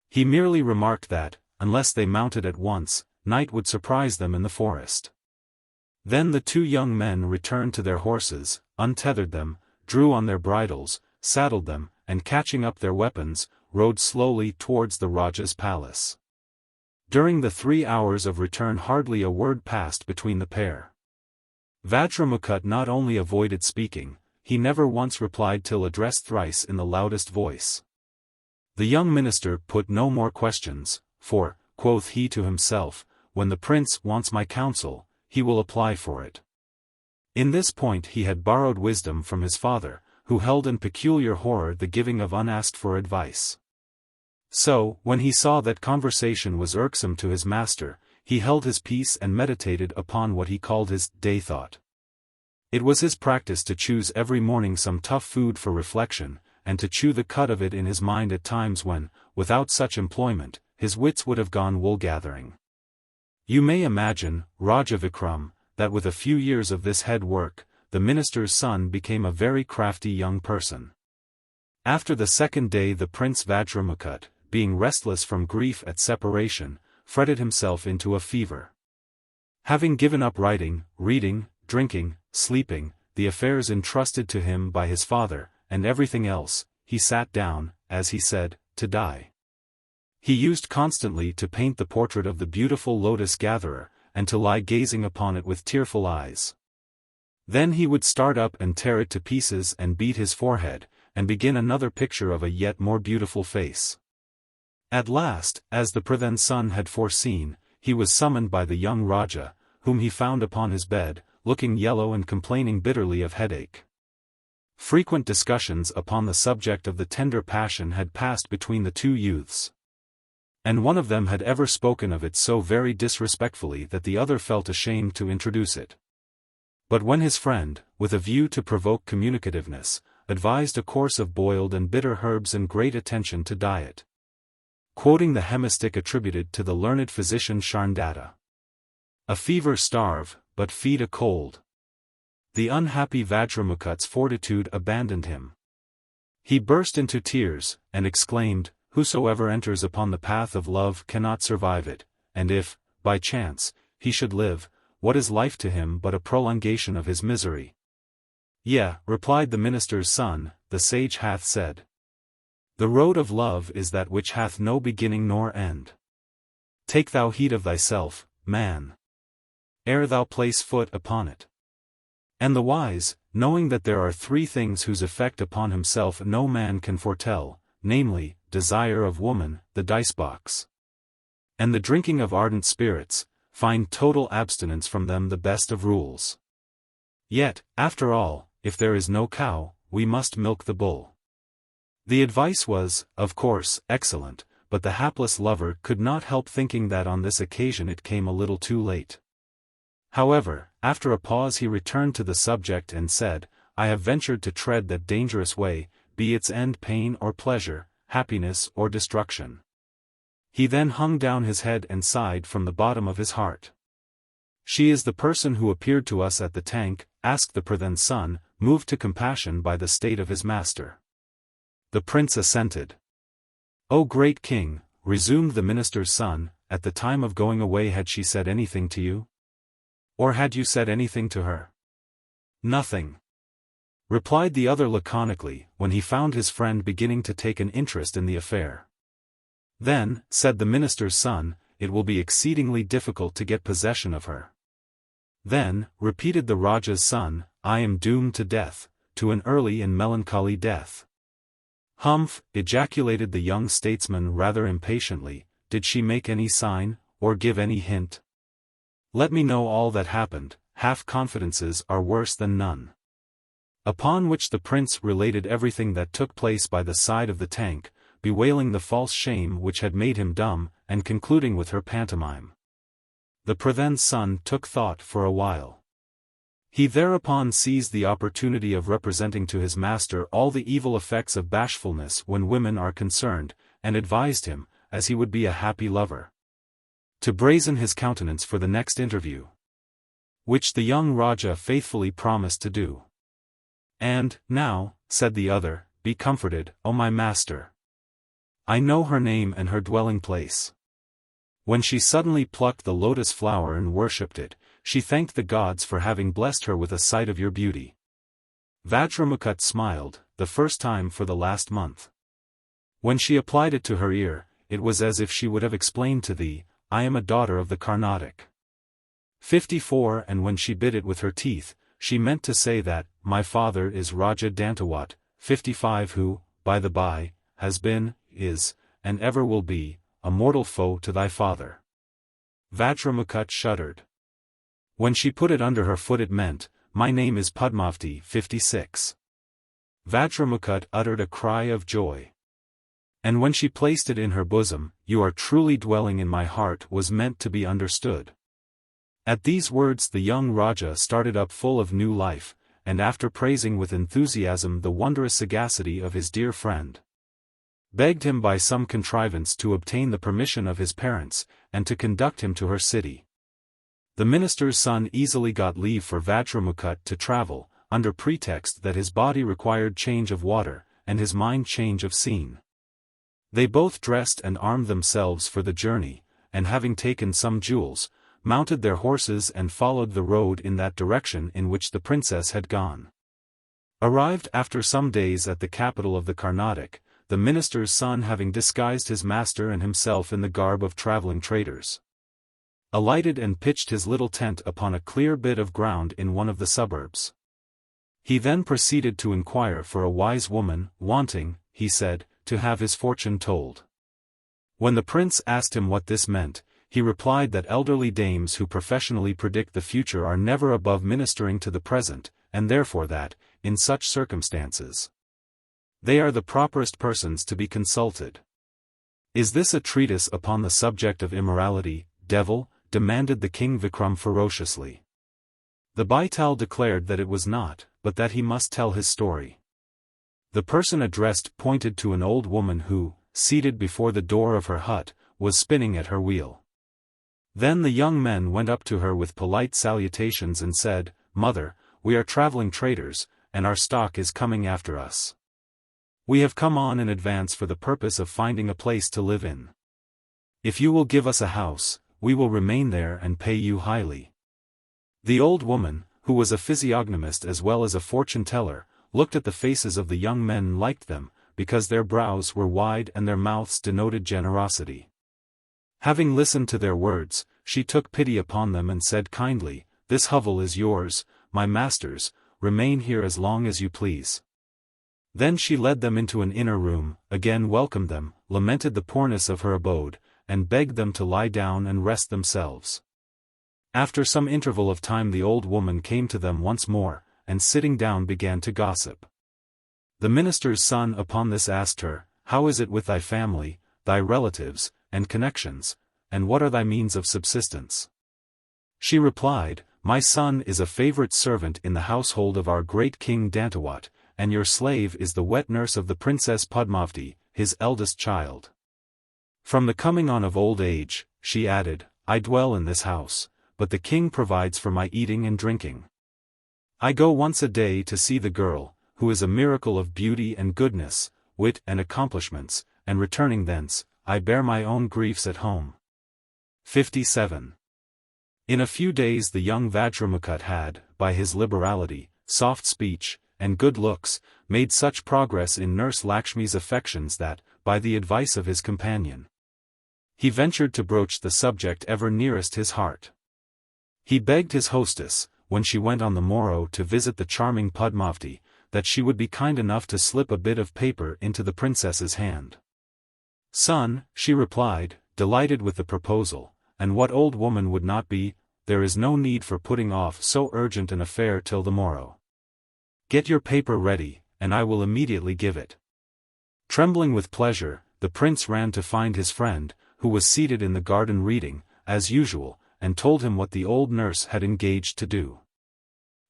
[SPEAKER 1] He merely remarked that, unless they mounted at once, night would surprise them in the forest. Then the two young men returned to their horses, untethered them, drew on their bridles, saddled them, and catching up their weapons, rode slowly towards the Raja's palace. During the 3 hours of return hardly a word passed between the pair. Vajramukha not only avoided speaking, he never once replied till addressed thrice in the loudest voice. The young minister put no more questions, for, quoth he to himself, when the prince wants my counsel, he will apply for it. In this point he had borrowed wisdom from his father, who held in peculiar horror the giving of unasked-for advice. So, when he saw that conversation was irksome to his master, he held his peace and meditated upon what he called his day thought. It was his practice to choose every morning some tough food for reflection, and to chew the cud of it in his mind at times when, without such employment, his wits would have gone wool-gathering. You may imagine, Raja Vikram, that with a few years of this head work, the minister's son became a very crafty young person. After the second day the Prince Vajramukha, being restless from grief at separation, fretted himself into a fever. Having given up writing, reading, drinking, sleeping, the affairs entrusted to him by his father, and everything else, he sat down, as he said, to die. He used constantly to paint the portrait of the beautiful lotus-gatherer, and to lie gazing upon it with tearful eyes. Then he would start up and tear it to pieces and beat his forehead, and begin another picture of a yet more beautiful face. At last, as the Pradhan's son had foreseen, he was summoned by the young Raja, whom he found upon his bed, looking yellow and complaining bitterly of headache. Frequent discussions upon the subject of the tender passion had passed between the two youths. And one of them had ever spoken of it so very disrespectfully that the other felt ashamed to introduce it. But when his friend, with a view to provoke communicativeness, advised a course of boiled and bitter herbs and great attention to diet. Quoting the hemistich attributed to the learned physician Sharndatta. A fever starve, but feed a cold. The unhappy Vajramukha's fortitude abandoned him. He burst into tears, and exclaimed, "Whosoever enters upon the path of love cannot survive it, and if, by chance, he should live, what is life to him but a prolongation of his misery?" "Yea," replied the minister's son, "the sage hath said, the road of love is that which hath no beginning nor end. Take thou heed of thyself, man, ere thou place foot upon it." And the wise, knowing that there are 3 things whose effect upon himself no man can foretell, namely, desire of woman, the dice-box, and the drinking of ardent spirits, find total abstinence from them the best of rules. Yet, after all, if there is no cow, we must milk the bull. The advice was, of course, excellent, but the hapless lover could not help thinking that on this occasion it came a little too late. However, after a pause he returned to the subject and said, "I have ventured to tread that dangerous way, be its end pain or pleasure, happiness or destruction." He then hung down his head and sighed from the bottom of his heart. "She is the person who appeared to us at the tank?" asked the Pradhan's son, moved to compassion by the state of his master. The prince assented. "O great king," resumed the minister's son, "at the time of going away had she said anything to you? Or had you said anything to her?" "Nothing," replied the other laconically, when he found his friend beginning to take an interest in the affair. "Then," said the minister's son, "it will be exceedingly difficult to get possession of her." "Then," repeated the Raja's son, "I am doomed to death, to an early and melancholy death." "Humph," ejaculated the young statesman rather impatiently, "did she make any sign, or give any hint? Let me know all that happened, half-confidences are worse than none." Upon which the prince related everything that took place by the side of the tank, bewailing the false shame which had made him dumb, and concluding with her pantomime. The Pradhan's son took thought for a while. He thereupon seized the opportunity of representing to his master all the evil effects of bashfulness when women are concerned, and advised him, as he would be a happy lover, to brazen his countenance for the next interview. Which the young Raja faithfully promised to do. And, now, said the other, be comforted, O my master. I know her name and her dwelling place. When she suddenly plucked the lotus flower and worshipped it, she thanked the gods for having blessed her with a sight of your beauty. Vajramukha smiled, the first time for the last month. When she applied it to her ear, it was as if she would have explained to thee, I am a daughter of the Carnatic. 54 And when she bit it with her teeth, she meant to say that, my father is Raja Dantawat, 55 who, by the by, has been, is, and ever will be, a mortal foe to thy father. Vajramukha shuddered. When she put it under her foot it meant, my name is Padmavati 56. Vajramukha uttered a cry of joy. And when she placed it in her bosom, you are truly dwelling in my heart was meant to be understood. At these words the young Raja started up full of new life, and after praising with enthusiasm the wondrous sagacity of his dear friend, begged him by some contrivance to obtain the permission of his parents, and to conduct him to her city. The minister's son easily got leave for Vajramukha to travel, under pretext that his body required change of water, and his mind change of scene. They both dressed and armed themselves for the journey, and having taken some jewels, mounted their horses and followed the road in that direction in which the princess had gone. Arrived after some days at the capital of the Carnatic, the minister's son having disguised his master and himself in the garb of traveling traders, alighted and pitched his little tent upon a clear bit of ground in one of the suburbs. He then proceeded to inquire for a wise woman, wanting, he said, to have his fortune told. When the prince asked him what this meant, he replied that elderly dames who professionally predict the future are never above ministering to the present, and therefore that, in such circumstances, they are the properest persons to be consulted. Is this a treatise upon the subject of immorality, devil? Demanded the King Vikram ferociously. The Baital declared that it was not, but that he must tell his story. The person addressed pointed to an old woman who, seated before the door of her hut, was spinning at her wheel. Then the young men went up to her with polite salutations and said, Mother, we are traveling traders, and our stock is coming after us. We have come on in advance for the purpose of finding a place to live in. If you will give us a house, we will remain there and pay you highly. The old woman, who was a physiognomist as well as a fortune-teller, looked at the faces of the young men and liked them, because their brows were wide and their mouths denoted generosity. Having listened to their words, she took pity upon them and said kindly, This hovel is yours, my masters, remain here as long as you please. Then she led them into an inner room, again welcomed them, lamented the poorness of her abode, and begged them to lie down and rest themselves. After some interval of time the old woman came to them once more, and sitting down began to gossip. The minister's son upon this asked her, How is it with thy family, thy relatives, and connections, and what are thy means of subsistence? She replied, My son is a favorite servant in the household of our great king Dantawat, and your slave is the wet nurse of the princess Padmavati, his eldest child. From the coming on of old age, she added, I dwell in this house, but the king provides for my eating and drinking. I go once a day to see the girl, who is a miracle of beauty and goodness, wit and accomplishments, and returning thence, I bear my own griefs at home. 57. In a few days the young Vajramukha had, by his liberality, soft speech, and good looks, made such progress in nurse Lakshmi's affections that, by the advice of his companion, he ventured to broach the subject ever nearest his heart. He begged his hostess, when she went on the morrow to visit the charming Padmavati, that she would be kind enough to slip a bit of paper into the princess's hand. Son, she replied, delighted with the proposal, and what old woman would not be, there is no need for putting off so urgent an affair till the morrow. Get your paper ready, and I will immediately give it." Trembling with pleasure, the prince ran to find his friend, who was seated in the garden reading, as usual, and told him what the old nurse had engaged to do.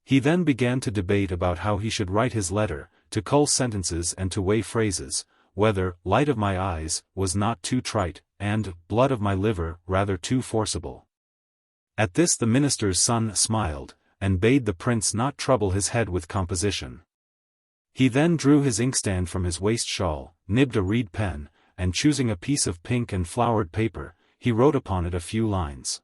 [SPEAKER 1] He then began to debate about how he should write his letter, to cull sentences and to weigh phrases, whether "light of my eyes" was not too trite, and "blood of my liver" rather too forcible. At this the minister's son smiled, and bade the prince not trouble his head with composition. He then drew his inkstand from his waist shawl, nibbed a reed pen, and choosing a piece of pink and flowered paper, he wrote upon it a few lines.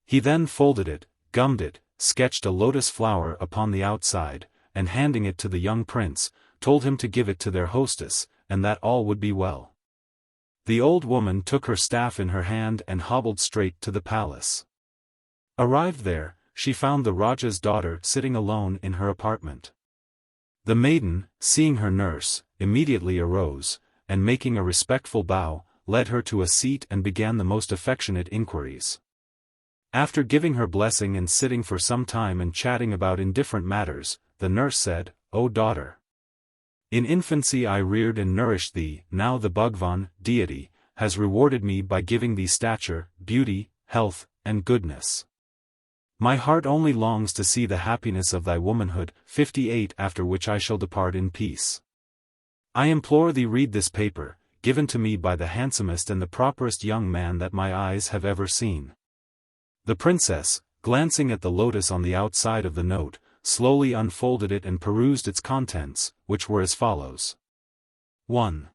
[SPEAKER 1] He then folded it, gummed it, sketched a lotus flower upon the outside, and handing it to the young prince, told him to give it to their hostess, and that all would be well. The old woman took her staff in her hand and hobbled straight to the palace. Arrived there, she found the Raja's daughter sitting alone in her apartment. The maiden, seeing her nurse, immediately arose, and making a respectful bow, led her to a seat and began the most affectionate inquiries. After giving her blessing and sitting for some time and chatting about indifferent matters, the nurse said, "O daughter, in infancy I reared and nourished thee, now the Bhagwan, deity, has rewarded me by giving thee stature, beauty, health, and goodness. My heart only longs to see the happiness of thy womanhood, 58, after which I shall depart in peace. I implore thee read this paper, given to me by the handsomest and the properest young man that my eyes have ever seen." The princess, glancing at the lotus on the outside of the note, slowly unfolded it and perused its contents, which were as follows. 1.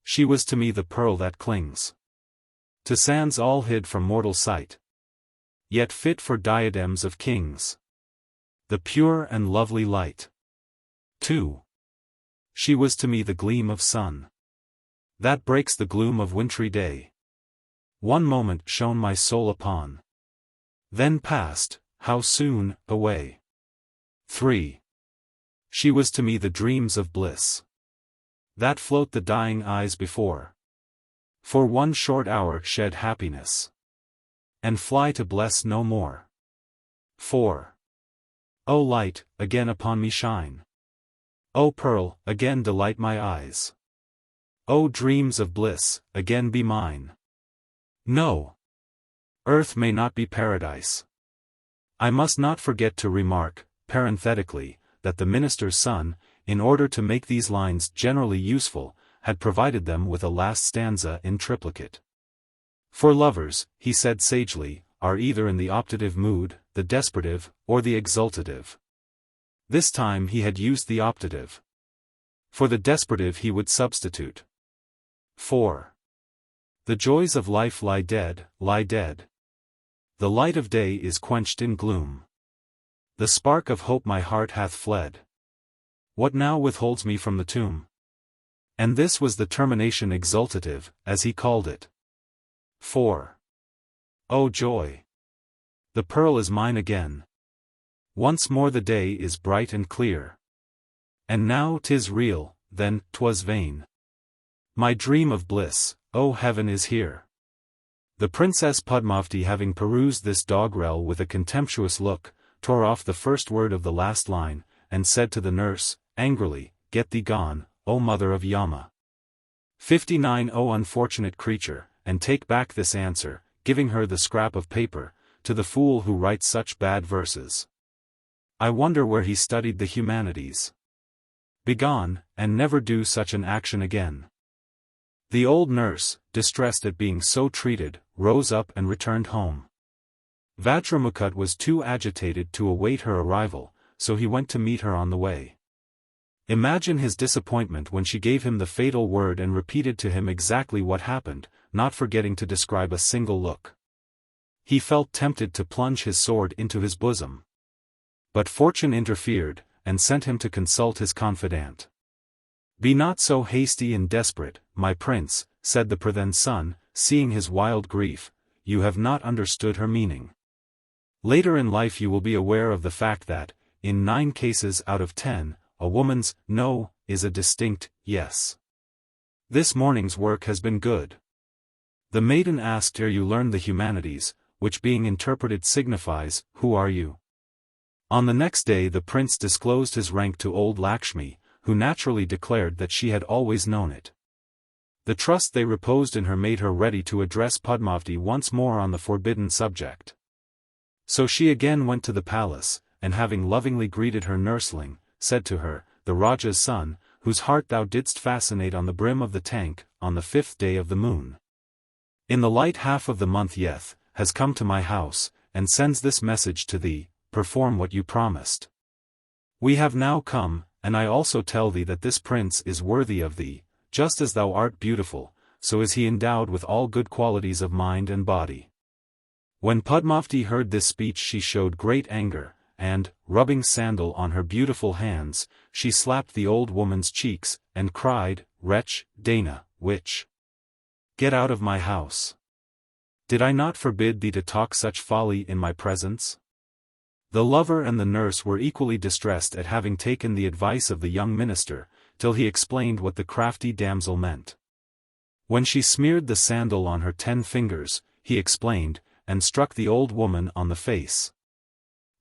[SPEAKER 1] She was to me the pearl that clings to sands all hid from mortal sight, yet fit for diadems of kings, the pure and lovely light. 2. She was to me the gleam of sun that breaks the gloom of wintry day. One moment shone my soul upon, then passed, how soon, away. 3. She was to me the dreams of bliss that float the dying eyes before, for one short hour shed happiness, and fly to bless no more. 4. O light, again upon me shine. O pearl, again delight my eyes. O dreams of bliss, again be mine. No, earth may not be paradise. I must not forget to remark, parenthetically, that the minister's son, in order to make these lines generally useful, had provided them with a last stanza in triplicate. For lovers, he said sagely, are either in the optative mood, the desperative, or the exultative. This time he had used the optative. For the desperative he would substitute 4. The joys of life lie dead, lie dead. The light of day is quenched in gloom. The spark of hope my heart hath fled. What now withholds me from the tomb? And this was the termination exultative, as he called it. 4. O joy! The pearl is mine again. Once more the day is bright and clear. And now 'tis real, then 'twas vain. My dream of bliss, O heaven is here. The Princess Padmavati, having perused this doggerel with a contemptuous look, tore off the first word of the last line, and said to the nurse, angrily, "Get thee gone, O mother of Yama. 59. O unfortunate creature, and take back this answer," giving her the scrap of paper, "to the fool who writes such bad verses. I wonder where he studied the humanities. Begone, and never do such an action again." The old nurse, distressed at being so treated, rose up and returned home. Vajramukht was too agitated to await her arrival, so he went to meet her on the way. Imagine his disappointment when she gave him the fatal word and repeated to him exactly what happened, not forgetting to describe a single look. He felt tempted to plunge his sword into his bosom. But fortune interfered, and sent him to consult his confidant. "Be not so hasty and desperate, my prince," said the Pradhan's son, seeing his wild grief, "you have not understood her meaning. Later in life you will be aware of the fact that, in 9 cases out of 10, a woman's no is a distinct yes. This morning's work has been good." The maiden asked ere you learned the humanities, which being interpreted signifies, "Who are you?" On the next day the prince disclosed his rank to old Lakshmi, who naturally declared that she had always known it. The trust they reposed in her made her ready to address Padmavati once more on the forbidden subject. So she again went to the palace, and having lovingly greeted her nursling, said to her, "The Raja's son, whose heart thou didst fascinate on the brim of the tank, on the 5th day of the moon, in the light half of the month Yeth, has come to my house, and sends this message to thee, perform what you promised. We have now come, and I also tell thee that this prince is worthy of thee, just as thou art beautiful, so is he endowed with all good qualities of mind and body." When Padmavati heard this speech she showed great anger, and, rubbing sandal on her beautiful hands, she slapped the old woman's cheeks, and cried, "Wretch, Dana, witch! Get out of my house! Did I not forbid thee to talk such folly in my presence?" The lover and the nurse were equally distressed at having taken the advice of the young minister, till he explained what the crafty damsel meant. When she smeared the sandal on her 10 fingers, he explained, and struck the old woman on the face.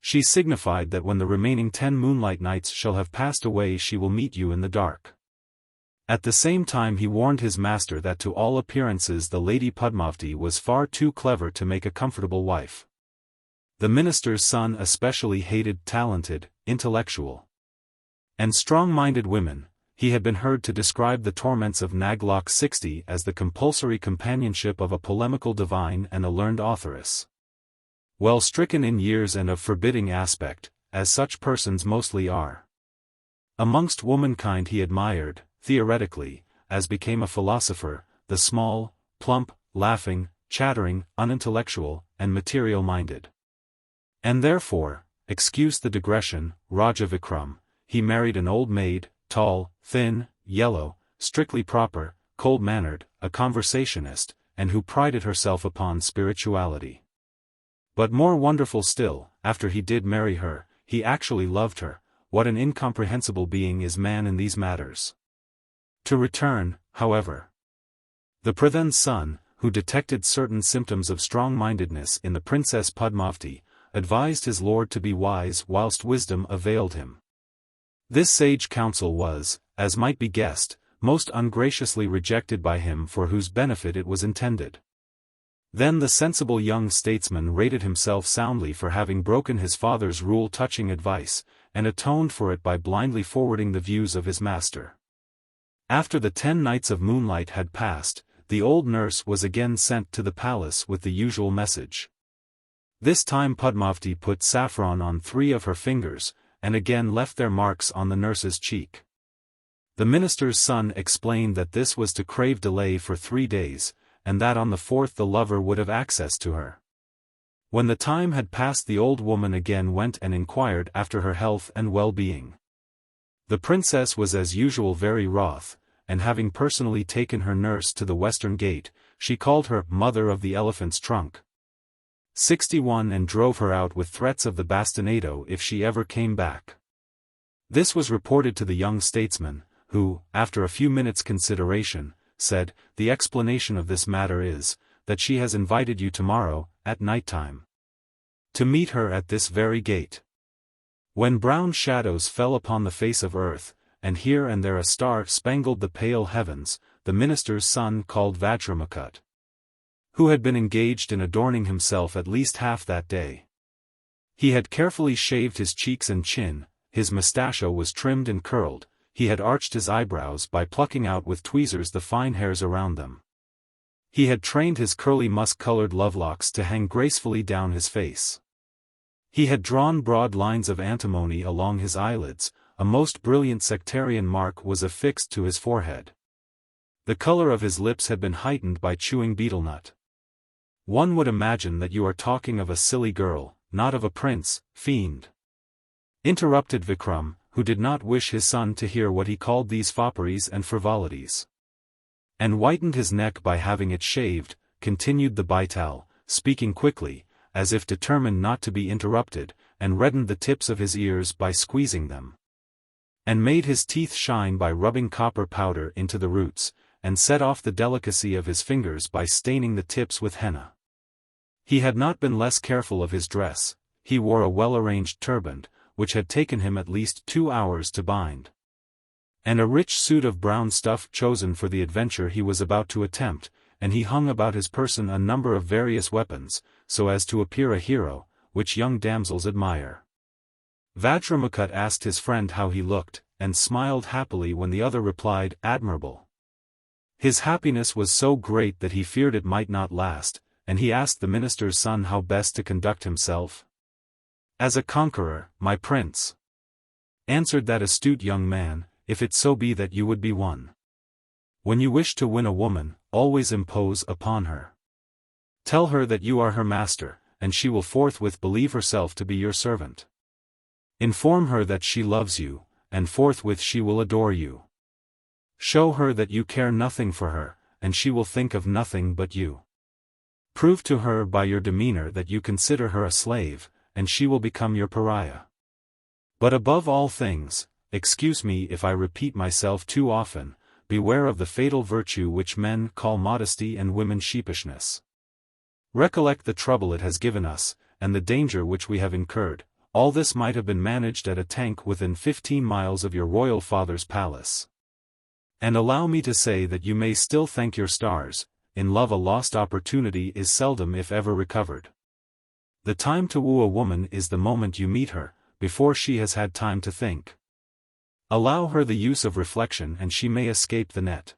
[SPEAKER 1] She signified that when the remaining 10 moonlight nights shall have passed away she will meet you in the dark. At the same time he warned his master that to all appearances the lady Padmavati was far too clever to make a comfortable wife. The minister's son especially hated talented, intellectual, and strong-minded women. He had been heard to describe the torments of Naglok 60 as the compulsory companionship of a polemical divine and a learned authoress. Well stricken in years and of forbidding aspect, as such persons mostly are. Amongst womankind he admired, theoretically, as became a philosopher, the small, plump, laughing, chattering, unintellectual, and material-minded. And therefore, excuse the digression, Raja Vikram, he married an old maid, tall, thin, yellow, strictly proper, cold-mannered, a conversationist, and who prided herself upon spirituality. But more wonderful still, after he did marry her, he actually loved her. What an incomprehensible being is man in these matters. To return, however. The Pradhan's son, who detected certain symptoms of strong-mindedness in the Princess Padmavati, advised his lord to be wise whilst wisdom availed him. This sage counsel was, as might be guessed, most ungraciously rejected by him for whose benefit it was intended. Then the sensible young statesman rated himself soundly for having broken his father's rule touching advice, and atoned for it by blindly forwarding the views of his master. After the 10 nights of moonlight had passed, the old nurse was again sent to the palace with the usual message. This time Padmavati put saffron on 3 of her fingers, and again left their marks on the nurse's cheek. The minister's son explained that this was to crave delay for 3 days, and that on the 4th the lover would have access to her. When the time had passed the old woman again went and inquired after her health and well-being. The princess was as usual very wroth, and having personally taken her nurse to the western gate, she called her "Mother of the Elephant's Trunk" 61 and drove her out with threats of the bastinado if she ever came back. This was reported to the young statesman, who, after a few minutes' consideration, said, "The explanation of this matter is, that she has invited you tomorrow, at night-time, to meet her at this very gate." When brown shadows fell upon the face of earth, and here and there a star spangled the pale heavens, the minister's son called Vajramakut, who had been engaged in adorning himself at least half that day. He had carefully shaved his cheeks and chin, his mustachio was trimmed and curled, he had arched his eyebrows by plucking out with tweezers the fine hairs around them. He had trained his curly musk-colored lovelocks to hang gracefully down his face. He had drawn broad lines of antimony along his eyelids, a most brilliant sectarian mark was affixed to his forehead. The color of his lips had been heightened by chewing betel nut. One would imagine that you are talking of a silly girl, not of a prince, fiend. Interrupted Vikram, who did not wish his son to hear what he called these fopperies and frivolities. And whitened his neck by having it shaved, continued the Baital, speaking quickly, as if determined not to be interrupted, and reddened the tips of his ears by squeezing them. And made his teeth shine by rubbing copper powder into the roots, and set off the delicacy of his fingers by staining the tips with henna. He had not been less careful of his dress, he wore a well-arranged turband, which had taken him at least 2 hours to bind. And a rich suit of brown stuff chosen for the adventure he was about to attempt, and he hung about his person a number of various weapons, so as to appear a hero, which young damsels admire. Vikramāditya asked his friend how he looked, and smiled happily when the other replied, "Admirable." His happiness was so great that he feared it might not last, and he asked the minister's son how best to conduct himself. "As a conqueror, my prince," answered that astute young man, "if it so be that you would be one. When you wish to win a woman, always impose upon her. Tell her that you are her master, and she will forthwith believe herself to be your servant. Inform her that she loves you, and forthwith she will adore you. Show her that you care nothing for her, and she will think of nothing but you. Prove to her by your demeanor that you consider her a slave, and she will become your pariah. But above all things, excuse me if I repeat myself too often, beware of the fatal virtue which men call modesty and women sheepishness. Recollect the trouble it has given us, and the danger which we have incurred. All this might have been managed at a tank within 15 miles of your royal father's palace. And allow me to say that you may still thank your stars. In love a lost opportunity is seldom if ever recovered. The time to woo a woman is the moment you meet her, before she has had time to think. Allow her the use of reflection and she may escape the net.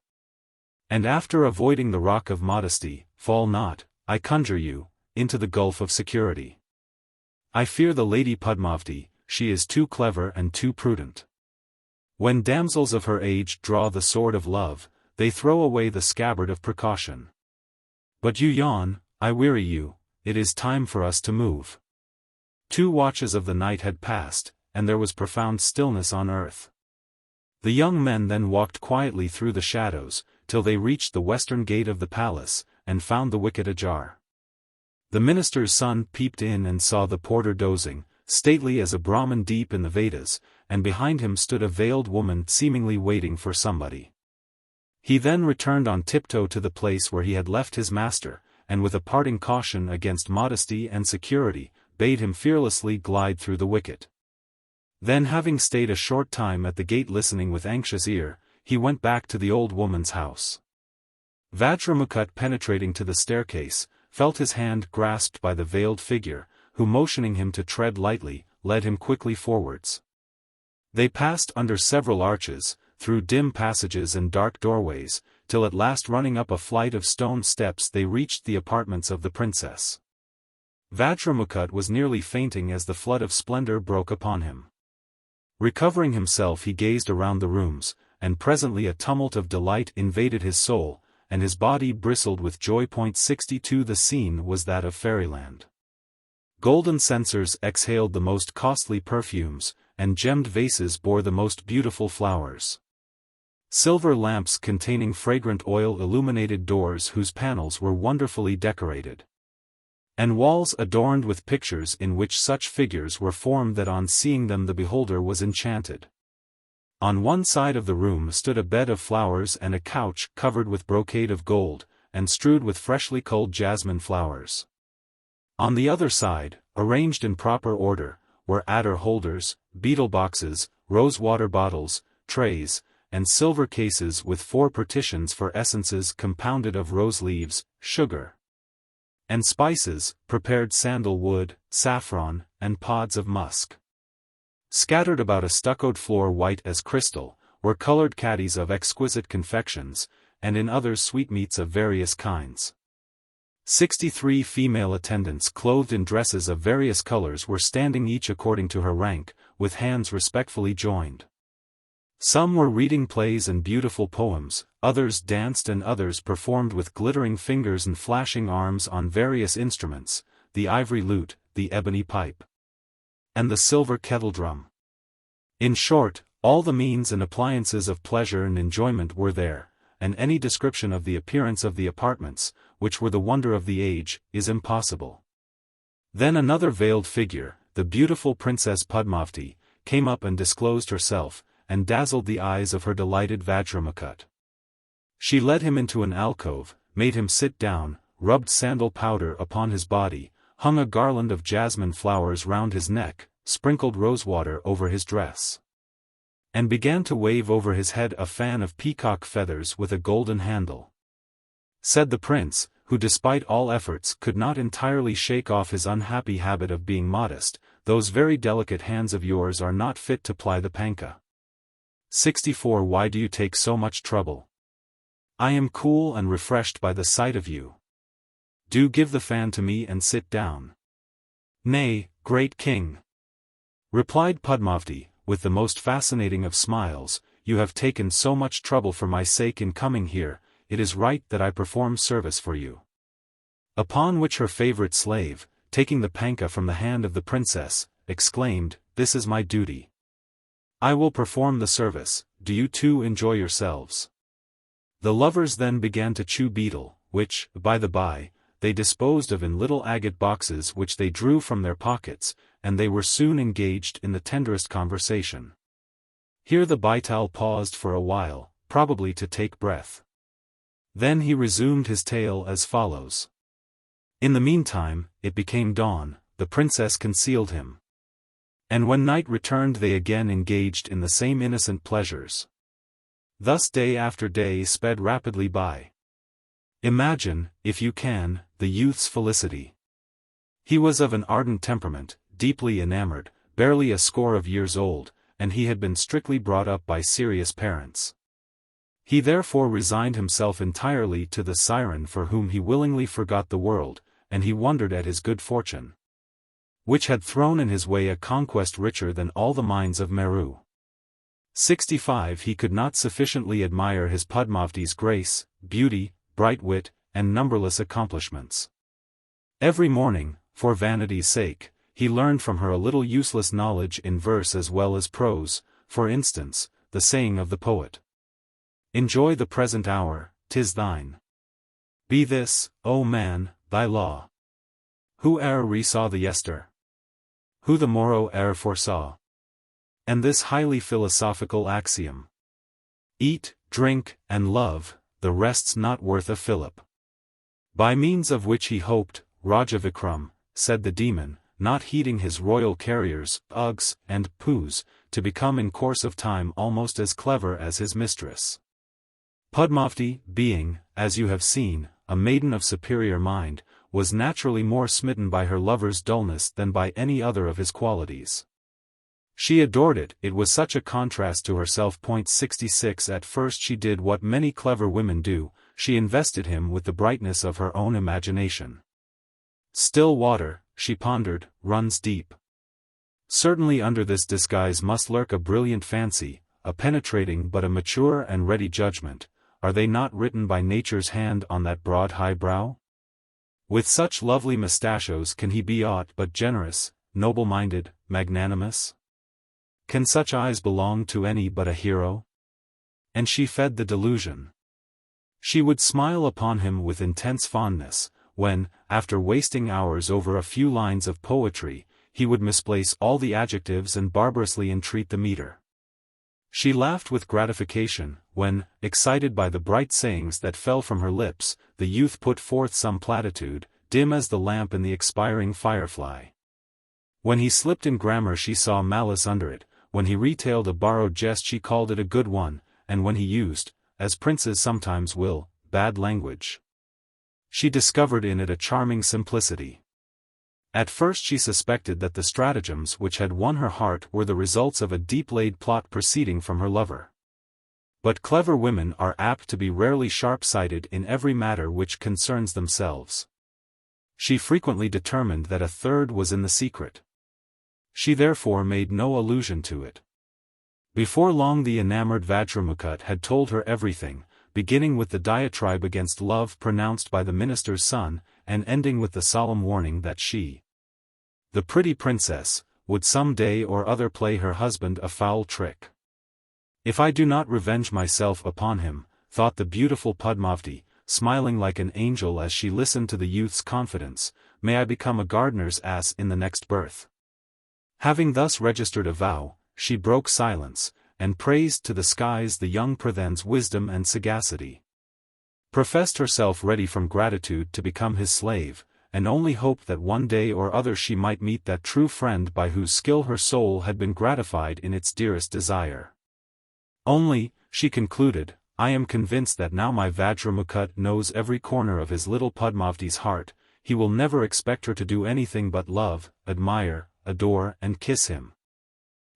[SPEAKER 1] And after avoiding the rock of modesty, fall not, I conjure you, into the gulf of security. I fear the Lady Padmavati, she is too clever and too prudent. When damsels of her age draw the sword of love, they throw away the scabbard of precaution. But you yawn, I weary you, it is time for us to move." 2 watches of the night had passed, and there was profound stillness on earth. The young men then walked quietly through the shadows, till they reached the western gate of the palace, and found the wicket ajar. The minister's son peeped in and saw the porter dozing, stately as a Brahmin deep in the Vedas, and behind him stood a veiled woman seemingly waiting for somebody. He then returned on tiptoe to the place where he had left his master, and with a parting caution against modesty and security, bade him fearlessly glide through the wicket. Then having stayed a short time at the gate listening with anxious ear, he went back to the old woman's house. Vikramāditya penetrating to the staircase, felt his hand grasped by the veiled figure, who motioning him to tread lightly, led him quickly forwards. They passed under several arches, through dim passages and dark doorways, till at last running up a flight of stone steps they reached the apartments of the princess. Vikramāditya was nearly fainting as the flood of splendor broke upon him. Recovering himself he gazed around the rooms, and presently a tumult of delight invaded his soul, and his body bristled with joy. 62 The scene was that of fairyland. Golden censers exhaled the most costly perfumes, and gemmed vases bore the most beautiful flowers. Silver lamps containing fragrant oil illuminated doors whose panels were wonderfully decorated. And walls adorned with pictures in which such figures were formed that on seeing them the beholder was enchanted. On one side of the room stood a bed of flowers and a couch covered with brocade of gold, and strewed with freshly culled jasmine flowers. On the other side, arranged in proper order, were attar holders, betel boxes, rose water bottles, trays, and silver cases with 4 partitions for essences compounded of rose leaves, sugar, and spices, prepared sandal wood, saffron, and pods of musk. Scattered about a stuccoed floor white as crystal, were colored caddies of exquisite confections, and in others sweetmeats of various kinds. 63 female attendants clothed in dresses of various colors were standing each according to her rank, with hands respectfully joined. Some were reading plays and beautiful poems, others danced and others performed with glittering fingers and flashing arms on various instruments, the ivory lute, the ebony pipe, and the silver kettledrum. In short, all the means and appliances of pleasure and enjoyment were there, and any description of the appearance of the apartments, which were the wonder of the age, is impossible. Then another veiled figure, the beautiful Princess Padmavati, came up and disclosed herself, and dazzled the eyes of her delighted Vikramāditya. She led him into an alcove, made him sit down, rubbed sandal powder upon his body, hung a garland of jasmine flowers round his neck, sprinkled rosewater over his dress, and began to wave over his head a fan of peacock feathers with a golden handle. Said the prince, who despite all efforts could not entirely shake off his unhappy habit of being modest, "Those very delicate hands of yours are not fit to ply the panka. 64 Why do you take so much trouble? I am cool and refreshed by the sight of you. Do give the fan to me and sit down." "Nay, great king," replied Padmavati, with the most fascinating of smiles, "you have taken so much trouble for my sake in coming here, it is right that I perform service for you." Upon which her favorite slave, taking the panka from the hand of the princess, exclaimed, "This is my duty. I will perform the service, do you two enjoy yourselves." The lovers then began to chew betel, which, by the by, they disposed of in little agate boxes which they drew from their pockets, and they were soon engaged in the tenderest conversation. Here the Baital paused for a while, probably to take breath. Then he resumed his tale as follows. In the meantime, it became dawn, the princess concealed him. And when night returned they again engaged in the same innocent pleasures. Thus day after day sped rapidly by. Imagine, if you can, the youth's felicity. He was of an ardent temperament, deeply enamored, barely a score of years old, and he had been strictly brought up by serious parents. He therefore resigned himself entirely to the siren for whom he willingly forgot the world, and he wondered at his good fortune, which had thrown in his way a conquest richer than all the mines of Meru. 65 He could not sufficiently admire his Padmavati's grace, beauty, bright wit, and numberless accomplishments. Every morning, for vanity's sake, he learned from her a little useless knowledge in verse as well as prose, for instance, the saying of the poet, "Enjoy the present hour, 'tis thine. Be this, O man, thy law. Who e'er resaw the yester? Who the morrow e'er foresaw?" And this highly philosophical axiom, "Eat, drink, and love, the rest's not worth a fillip," by means of which he hoped, Raja Vikram, said the demon, not heeding his royal carriers, ugs, and poos, to become in course of time almost as clever as his mistress. Padmavati, being, as you have seen, a maiden of superior mind, was naturally more smitten by her lover's dullness than by any other of his qualities. She adored it, it was such a contrast to herself. 66 At first she did what many clever women do, she invested him with the brightness of her own imagination. Still water, she pondered, runs deep. Certainly under this disguise must lurk a brilliant fancy, a penetrating but a mature and ready judgment. Are they not written by nature's hand on that broad high brow? With such lovely mustachios can he be aught but generous, noble-minded, magnanimous? Can such eyes belong to any but a hero? And she fed the delusion. She would smile upon him with intense fondness, when, after wasting hours over a few lines of poetry, he would misplace all the adjectives and barbarously entreat the meter. She laughed with gratification, when, excited by the bright sayings that fell from her lips, the youth put forth some platitude, dim as the lamp in the expiring firefly. When he slipped in grammar she saw malice under it, when he retailed a borrowed jest she called it a good one, and when he used, as princes sometimes will, bad language, she discovered in it a charming simplicity. At first she suspected that the stratagems which had won her heart were the results of a deep-laid plot proceeding from her lover. But clever women are apt to be rarely sharp-sighted in every matter which concerns themselves. She frequently determined that a third was in the secret. She therefore made no allusion to it. Before long the enamored Vajramukht had told her everything, beginning with the diatribe against love pronounced by the minister's son, and ending with the solemn warning that she, the pretty princess, would some day or other play her husband a foul trick. "If I do not revenge myself upon him," thought the beautiful Padmavati, smiling like an angel as she listened to the youth's confidence, "may I become a gardener's ass in the next birth." Having thus registered a vow, she broke silence, and praised to the skies the young Pradhan's wisdom and sagacity. Professed herself ready from gratitude to become his slave, and only hoped that one day or other she might meet that true friend by whose skill her soul had been gratified in its dearest desire. Only, she concluded, I am convinced that now my Vajramukht knows every corner of his little Padmavati's heart, he will never expect her to do anything but love, admire, adore and kiss him.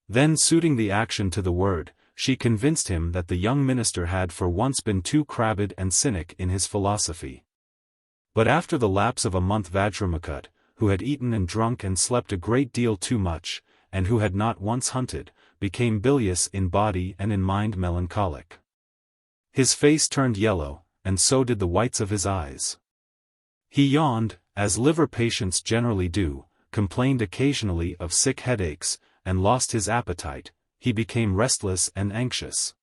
[SPEAKER 1] Then suiting the action to the word, she convinced him that the young minister had for once been too crabbed and cynic in his philosophy. But after the lapse of a month Vajramukht, who had eaten and drunk and slept a great deal too much, and who had not once hunted, became bilious in body and in mind melancholic. His face turned yellow, and so did the whites of his eyes. He yawned, as liver patients generally do, complained occasionally of sick headaches, and lost his appetite. He became restless and anxious.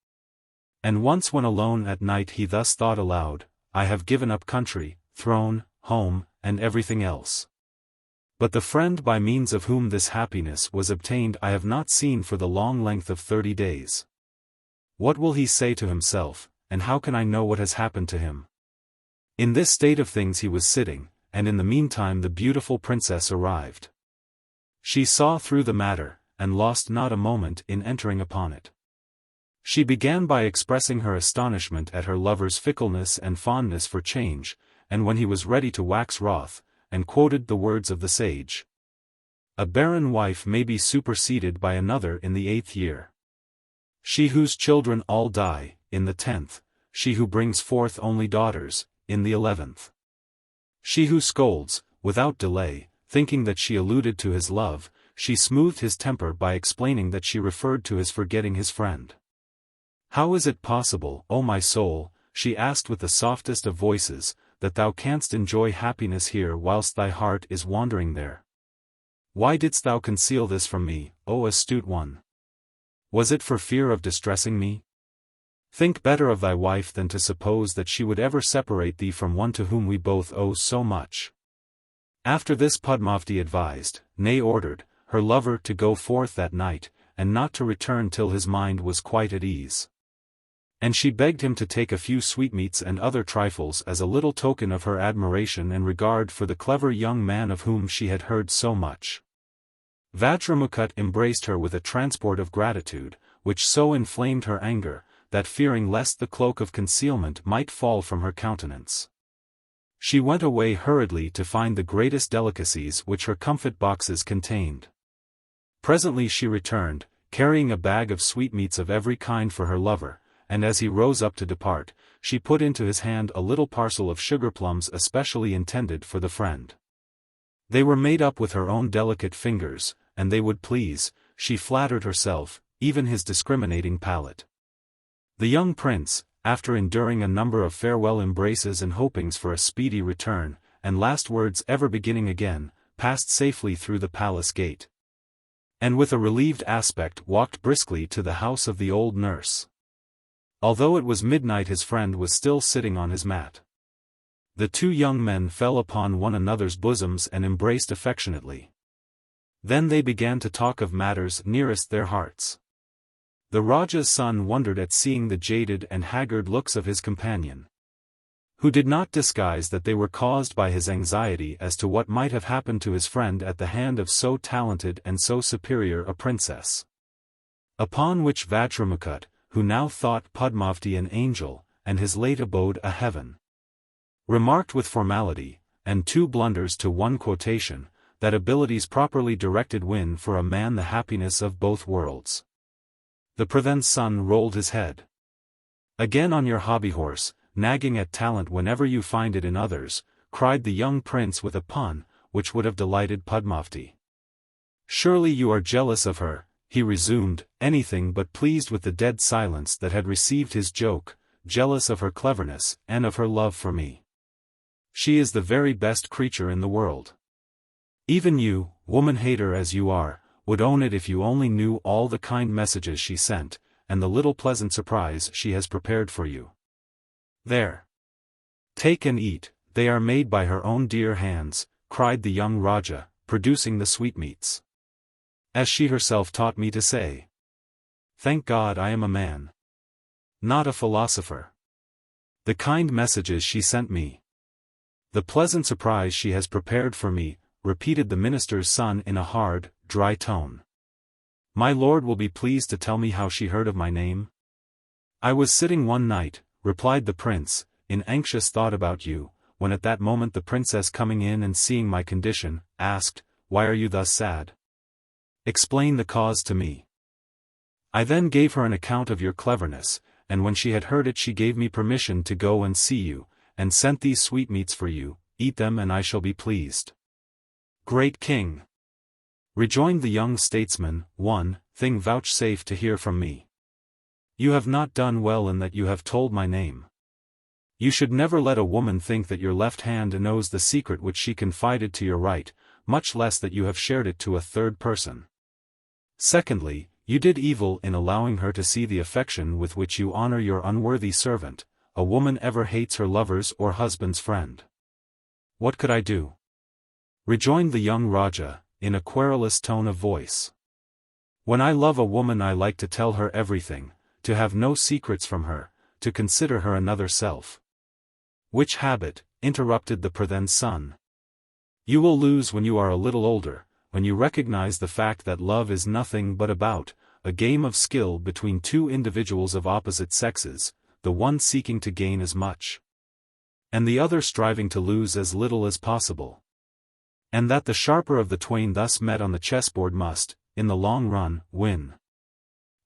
[SPEAKER 1] And once when alone at night he thus thought aloud, I have given up country, throne, home, and everything else. But the friend by means of whom this happiness was obtained I have not seen for the long length of 30 days. What will he say to himself, and how can I know what has happened to him? In this state of things he was sitting, and in the meantime the beautiful princess arrived. She saw through the matter, and lost not a moment in entering upon it. She began by expressing her astonishment at her lover's fickleness and fondness for change, and when he was ready to wax wroth, and quoted the words of the sage. A barren wife may be superseded by another in the 8th year. She whose children all die, in the 10th, she who brings forth only daughters, in the 11th. She who scolds, without delay, thinking that she alluded to his love, she smoothed his temper by explaining that she referred to his forgetting his friend. How is it possible, O my soul, she asked with the softest of voices, that thou canst enjoy happiness here whilst thy heart is wandering there? Why didst thou conceal this from me, O astute one? Was it for fear of distressing me? Think better of thy wife than to suppose that she would ever separate thee from one to whom we both owe so much. After this Padmavati advised, nay ordered, her lover to go forth that night, and not to return till his mind was quite at ease. And she begged him to take a few sweetmeats and other trifles as a little token of her admiration and regard for the clever young man of whom she had heard so much. Vajramukht embraced her with a transport of gratitude, which so inflamed her anger, that fearing lest the cloak of concealment might fall from her countenance, she went away hurriedly to find the greatest delicacies which her comfit boxes contained. Presently she returned, carrying a bag of sweetmeats of every kind for her lover, and as he rose up to depart, she put into his hand a little parcel of sugar plums especially intended for the friend. They were made up with her own delicate fingers, and they would please, she flattered herself, even his discriminating palate. The young prince, after enduring a number of farewell embraces and hopings for a speedy return, and last words ever beginning again, passed safely through the palace gate. And with a relieved aspect walked briskly to the house of the old nurse. Although it was midnight his friend was still sitting on his mat. The two young men fell upon one another's bosoms and embraced affectionately. Then they began to talk of matters nearest their hearts. The Raja's son wondered at seeing the jaded and haggard looks of his companion, who did not disguise that they were caused by his anxiety as to what might have happened to his friend at the hand of so talented and so superior a princess. Upon which Vajramukht, who now thought Padmavati an angel, and his late abode a heaven, remarked with formality, and 2 blunders to 1 quotation, that abilities properly directed win for a man the happiness of both worlds. The Pradhan's son rolled his head. Again on your hobby horse, nagging at talent whenever you find it in others, cried the young prince with a pun, which would have delighted Padmavati. Surely you are jealous of her, he resumed, anything but pleased with the dead silence that had received his joke, jealous of her cleverness, and of her love for me. She is the very best creature in the world. Even you, woman-hater as you are, would own it if you only knew all the kind messages she sent, and the little pleasant surprise she has prepared for you. There. Take and eat, they are made by her own dear hands, cried the young Raja, producing the sweetmeats. As she herself taught me to say. Thank God I am a man, not a philosopher. The kind messages she sent me. The pleasant surprise she has prepared for me, repeated the minister's son in a hard, dry tone. My lord will be pleased to tell me how she heard of my name? I was sitting one night, replied the prince, in anxious thought about you, when at that moment the princess coming in and seeing my condition, asked, Why are you thus sad? Explain the cause to me. I then gave her an account of your cleverness, and when she had heard it she gave me permission to go and see you, and sent these sweetmeats for you, eat them and I shall be pleased. Great king! Rejoined the young statesman, one thing vouchsafe to hear from me. You have not done well in that you have told my name. You should never let a woman think that your left hand knows the secret which she confided to your right, much less that you have shared it to a third person. Secondly, you did evil in allowing her to see the affection with which you honor your unworthy servant. A woman ever hates her lover's or husband's friend. What could I do? Rejoined the young Raja, in a querulous tone of voice. When I love a woman I like to tell her everything, to have no secrets from her, to consider her another self. Which habit, interrupted the Pradhan's son. You will lose when you are a little older, when you recognize the fact that love is nothing but about a game of skill between two individuals of opposite sexes, the one seeking to gain as much, and the other striving to lose as little as possible. And that the sharper of the twain thus met on the chessboard must, in the long run, win.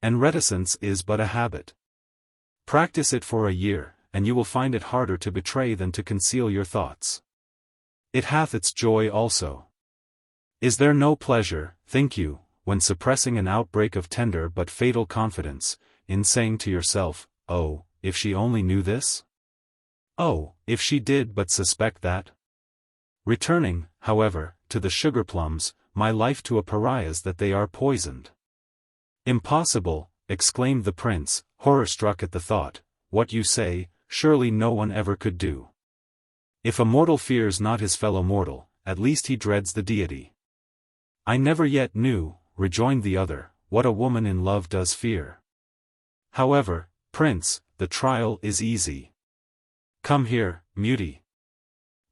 [SPEAKER 1] And reticence is but a habit. Practice it for a year, and you will find it harder to betray than to conceal your thoughts. It hath its joy also. Is there no pleasure, think you, when suppressing an outbreak of tender but fatal confidence, in saying to yourself, Oh, if she only knew this? Oh, if she did but suspect that? Returning, however, to the sugar plums, my life to a pariah's that they are poisoned. Impossible, exclaimed the prince, horror-struck at the thought, what you say, surely no one ever could do. If a mortal fears not his fellow mortal, at least he dreads the deity. I never yet knew, rejoined the other, what a woman in love does fear. However, prince, the trial is easy. Come here, Muti.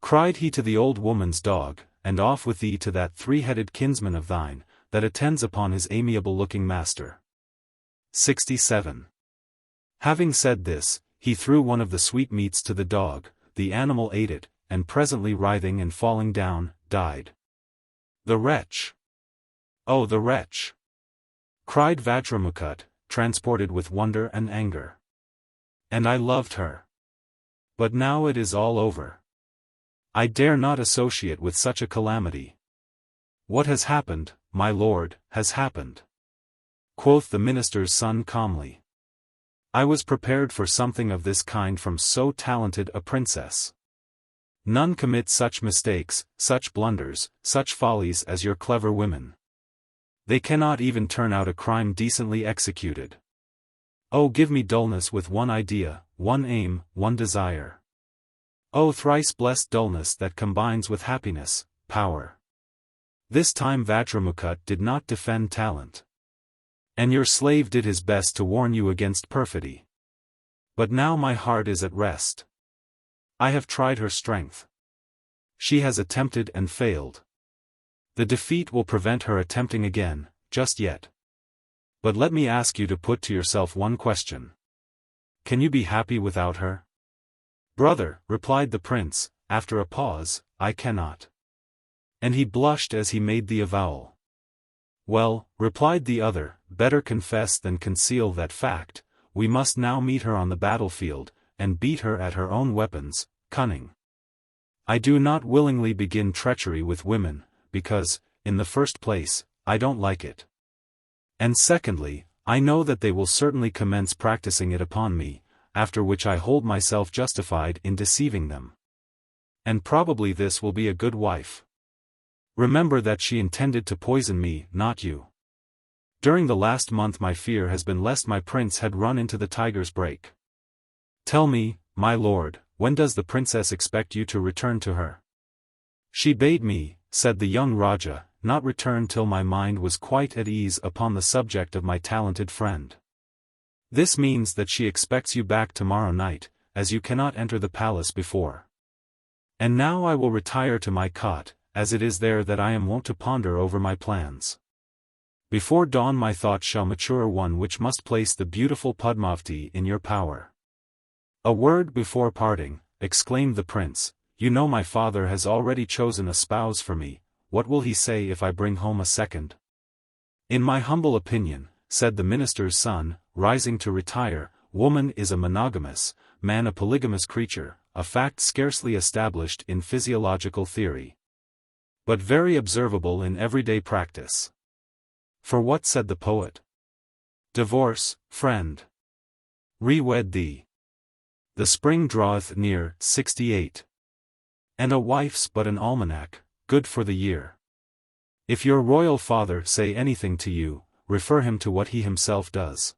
[SPEAKER 1] Cried he to the old woman's dog, and off with thee to that three-headed kinsman of thine, that attends upon his amiable-looking master. 67. Having said this, he threw one of the sweetmeats to the dog, the animal ate it, and presently writhing and falling down, died. The wretch! Oh the wretch! Cried Vajramukht, transported with wonder and anger. And I loved her. But now it is all over. I dare not associate with such a calamity. What has happened, my lord, has happened. Quoth the minister's son calmly. I was prepared for something of this kind from so talented a princess. None commit such mistakes, such blunders, such follies as your clever women. They cannot even turn out a crime decently executed. Oh, give me dullness with one idea, one aim, one desire. Oh, thrice blessed dullness that combines with happiness, power. This time Vajramukht did not defend talent. And your slave did his best to warn you against perfidy. But now my heart is at rest. I have tried her strength. She has attempted and failed. The defeat will prevent her attempting again, just yet. But let me ask you to put to yourself one question. Can you be happy without her? Brother, replied the prince, after a pause, I cannot. And he blushed as he made the avowal. Well, replied the other, better confess than conceal that fact, we must now meet her on the battlefield, and beat her at her own weapons, cunning. I do not willingly begin treachery with women, because, in the first place, I don't like it. And secondly, I know that they will certainly commence practicing it upon me, after which I hold myself justified in deceiving them. And probably this will be a good wife. Remember that she intended to poison me, not you. During the last month my fear has been lest my prince had run into the tiger's brake. Tell me, my lord, when does the princess expect you to return to her? She bade me, said the young Raja, not return till my mind was quite at ease upon the subject of my talented friend. This means that she expects you back tomorrow night, as you cannot enter the palace before. And now I will retire to my cot, as it is there that I am wont to ponder over my plans. Before dawn my thoughts shall mature one which must place the beautiful Padmavati in your power. A word before parting, exclaimed the prince, you know my father has already chosen a spouse for me, what will he say if I bring home a second? In my humble opinion, said the minister's son, rising to retire, woman is a monogamous, man a polygamous creature, a fact scarcely established in physiological theory, but very observable in everyday practice. For what said the poet? Divorce, friend. Re-wed thee. The spring draweth near, 68. And a wife's but an almanac, good for the year. If your royal father say anything to you, refer him to what he himself does.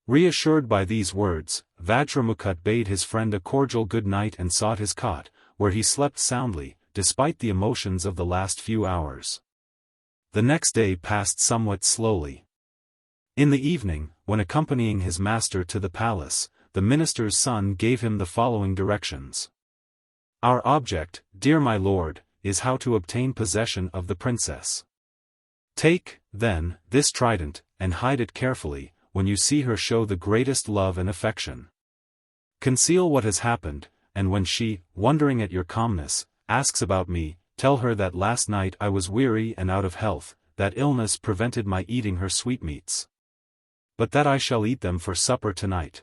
[SPEAKER 1] Reassured by these words, Vajramukha bade his friend a cordial good night and sought his cot, where he slept soundly, despite the emotions of the last few hours. The next day passed somewhat slowly. In the evening, when accompanying his master to the palace, the minister's son gave him the following directions. Our object, dear my lord, is how to obtain possession of the princess. Take, then, this trident, and hide it carefully, when you see her show the greatest love and affection. Conceal what has happened, and when she, wondering at your calmness, asks about me, tell her that last night I was weary and out of health, that illness prevented my eating her sweetmeats. But that I shall eat them for supper tonight.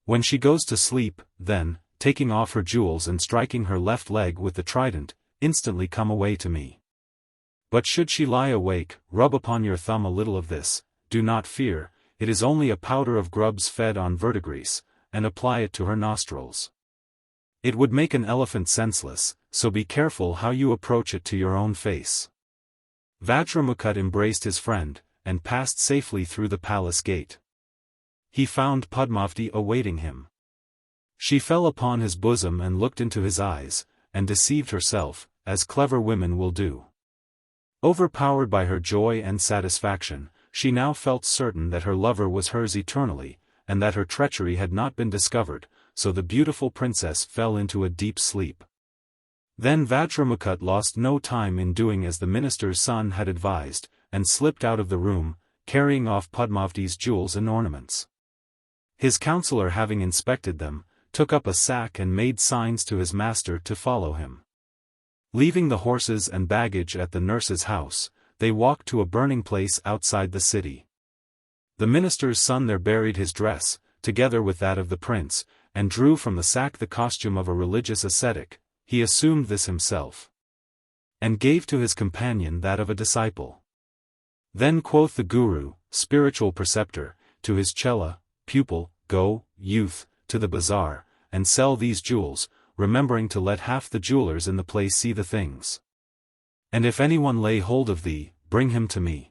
[SPEAKER 1] When she goes to sleep, then, taking off her jewels and striking her left leg with the trident, instantly come away to me. But should she lie awake, rub upon your thumb a little of this, do not fear, it is only a powder of grubs fed on verdigris, and apply it to her nostrils. It would make an elephant senseless, so be careful how you approach it to your own face. Vajramukha embraced his friend, and passed safely through the palace gate. He found Padmavati awaiting him. She fell upon his bosom and looked into his eyes, and deceived herself, as clever women will do. Overpowered by her joy and satisfaction, she now felt certain that her lover was hers eternally, and that her treachery had not been discovered, so the beautiful princess fell into a deep sleep. Then Vajramukha lost no time in doing as the minister's son had advised, and slipped out of the room, carrying off Padmavati's jewels and ornaments. His counselor having inspected them, took up a sack and made signs to his master to follow him. Leaving the horses and baggage at the nurse's house, they walked to a burning place outside the city. The minister's son there buried his dress, together with that of the prince, and drew from the sack the costume of a religious ascetic. He assumed this himself, and gave to his companion that of a disciple. Then quoth the guru, spiritual preceptor, to his chela, pupil, go, youth, to the bazaar, and sell these jewels, remembering to let half the jewelers in the place see the things. And if anyone lay hold of thee, bring him to me.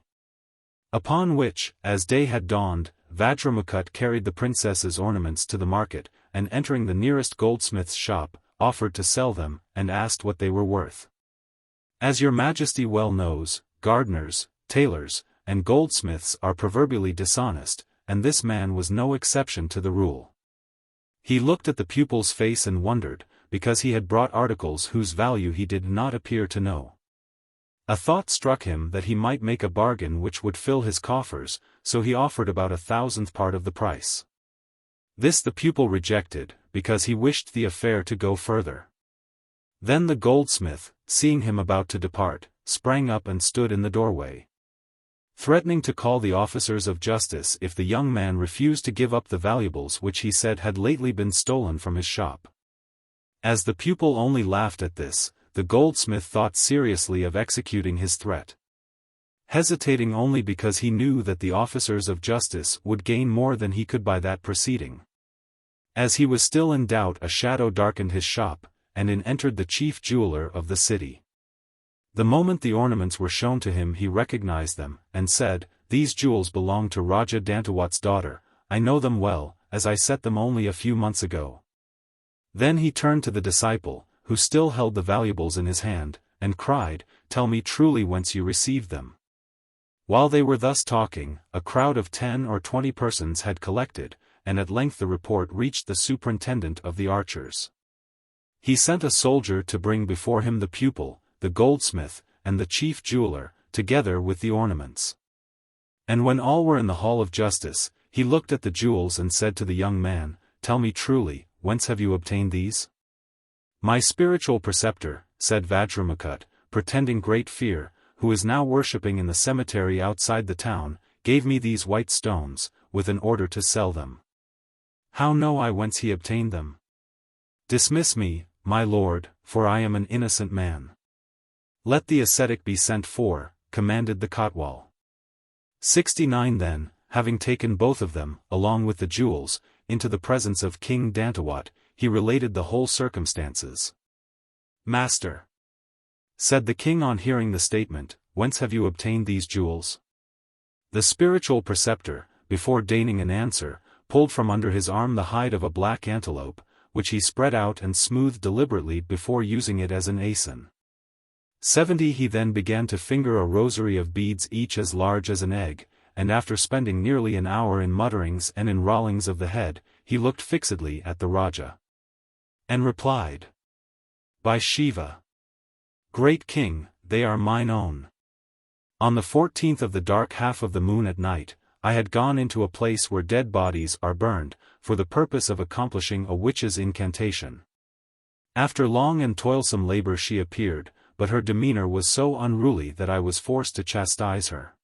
[SPEAKER 1] Upon which, as day had dawned, Vajramukha carried the princess's ornaments to the market, and entering the nearest goldsmith's shop, offered to sell them, and asked what they were worth. As your majesty well knows, gardeners, tailors, and goldsmiths are proverbially dishonest, and this man was no exception to the rule. He looked at the pupil's face and wondered, because he had brought articles whose value he did not appear to know. A thought struck him that he might make a bargain which would fill his coffers, so he offered about 1,000th part of the price. This the pupil rejected, because he wished the affair to go further. Then the goldsmith, seeing him about to depart, sprang up and stood in the doorway, threatening to call the officers of justice if the young man refused to give up the valuables which he said had lately been stolen from his shop. As the pupil only laughed at this, the goldsmith thought seriously of executing his threat, hesitating only because he knew that the officers of justice would gain more than he could by that proceeding. As he was still in doubt, a shadow darkened his shop, and in entered the chief jeweler of the city. The moment the ornaments were shown to him he recognized them, and said, "These jewels belong to Raja Dantawat's daughter, I know them well, as I set them only a few months ago." Then he turned to the disciple, who still held the valuables in his hand, and cried, "Tell me truly whence you received them." While they were thus talking, a crowd of 10 or 20 persons had collected, and at length the report reached the superintendent of the archers. He sent a soldier to bring before him the pupil, the goldsmith, and the chief jeweler, together with the ornaments. And when all were in the hall of justice, he looked at the jewels and said to the young man, "Tell me truly, whence have you obtained these?" "My spiritual preceptor," said Vajramakut, pretending great fear, "who is now worshipping in the cemetery outside the town, gave me these white stones, with an order to sell them. How know I whence he obtained them? Dismiss me, my lord, for I am an innocent man." "Let the ascetic be sent for," commanded the Kotwal. 69 Then, having taken both of them, along with the jewels, into the presence of King Dantawat, he related the whole circumstances. "Master," said the king on hearing the statement, "whence have you obtained these jewels?" The spiritual preceptor, before deigning an answer, pulled from under his arm the hide of a black antelope, which he spread out and smoothed deliberately before using it as an asin. 70 He then began to finger a rosary of beads each as large as an egg, and after spending nearly an hour in mutterings and in rollings of the head, he looked fixedly at the Raja. And replied, "By Shiva, great king, they are mine own. On the 14th of the dark half of the moon at night, I had gone into a place where dead bodies are burned, for the purpose of accomplishing a witch's incantation. After long and toilsome labor she appeared, but her demeanor was so unruly that I was forced to chastise her.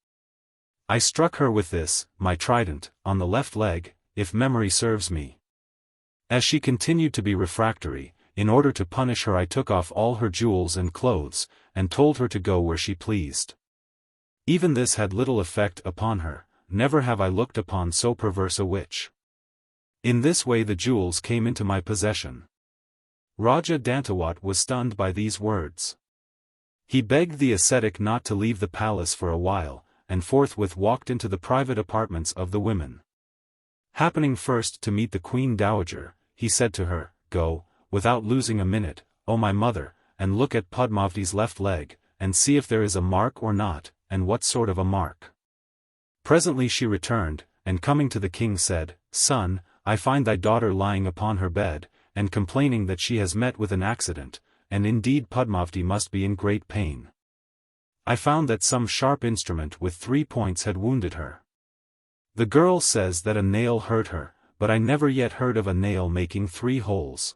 [SPEAKER 1] I struck her with this, my trident, on the left leg, if memory serves me. As she continued to be refractory, in order to punish her I took off all her jewels and clothes, and told her to go where she pleased. Even this had little effect upon her, never have I looked upon so perverse a witch. In this way the jewels came into my possession." Raja Dantawat was stunned by these words. He begged the ascetic not to leave the palace for a while, and forthwith walked into the private apartments of the women. Happening first to meet the Queen Dowager, he said to her, "Go, without losing a minute, O my mother, and look at Padmavati's left leg, and see if there is a mark or not, and what sort of a mark." Presently she returned, and coming to the king said, "Son, I find thy daughter lying upon her bed, and complaining that she has met with an accident, and indeed Padmavati must be in great pain. I found that some sharp instrument with 3 points had wounded her. The girl says that a nail hurt her, but I never yet heard of a nail making 3 holes.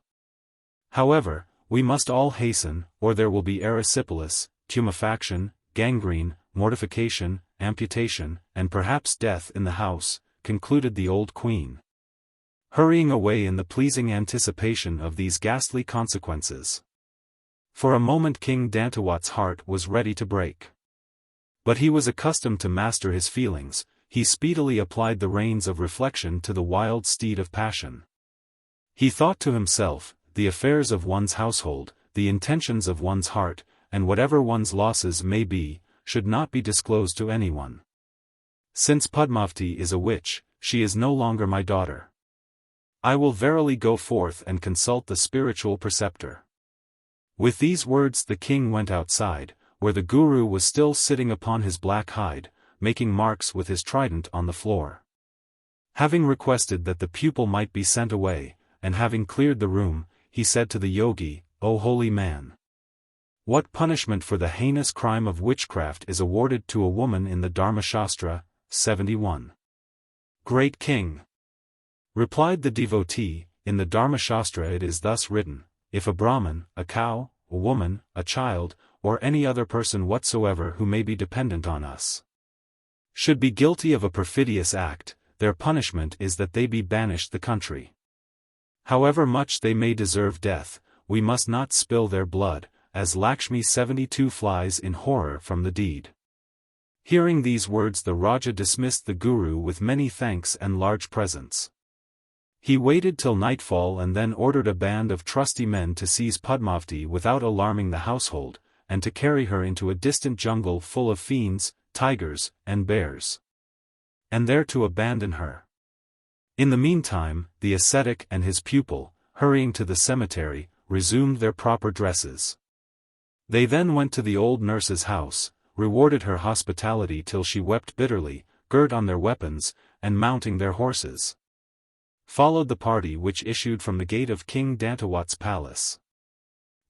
[SPEAKER 1] However, we must all hasten, or there will be erysipelas, tumefaction, gangrene, mortification, amputation, and perhaps death in the house," concluded the old queen, hurrying away in the pleasing anticipation of these ghastly consequences. For a moment King Dantawat's heart was ready to break. But he was accustomed to master his feelings, he speedily applied the reins of reflection to the wild steed of passion. He thought to himself, the affairs of one's household, the intentions of one's heart, and whatever one's losses may be, should not be disclosed to anyone. Since Padmavati is a witch, she is no longer my daughter. I will verily go forth and consult the spiritual preceptor." With these words the king went outside, where the guru was still sitting upon his black hide, making marks with his trident on the floor. Having requested that the pupil might be sent away, and having cleared the room, he said to the yogi, "O holy man! What punishment for the heinous crime of witchcraft is awarded to a woman in the Dharmashastra?" 71. "Great king," replied the devotee, "in the Dharmashastra it is thus written, if a Brahmin, a cow, a woman, a child, or any other person whatsoever who may be dependent on us, should be guilty of a perfidious act, their punishment is that they be banished the country. However much they may deserve death, we must not spill their blood, as Lakshmi 72 flies in horror from the deed." Hearing these words the Raja dismissed the Guru with many thanks and large presents. He waited till nightfall and then ordered a band of trusty men to seize Padmavati without alarming the household, and to carry her into a distant jungle full of fiends, tigers, and bears, and there to abandon her. In the meantime, the ascetic and his pupil, hurrying to the cemetery, resumed their proper dresses. They then went to the old nurse's house, rewarded her hospitality till she wept bitterly, girt on their weapons, and mounting their horses, followed the party which issued from the gate of King Dantawat's palace.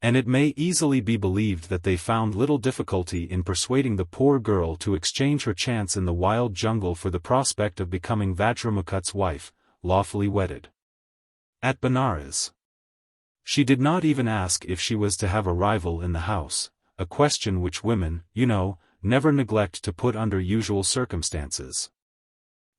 [SPEAKER 1] And it may easily be believed that they found little difficulty in persuading the poor girl to exchange her chance in the wild jungle for the prospect of becoming Vajramukha's wife, lawfully wedded. At Benares, she did not even ask if she was to have a rival in the house, a question which women, never neglect to put under usual circumstances.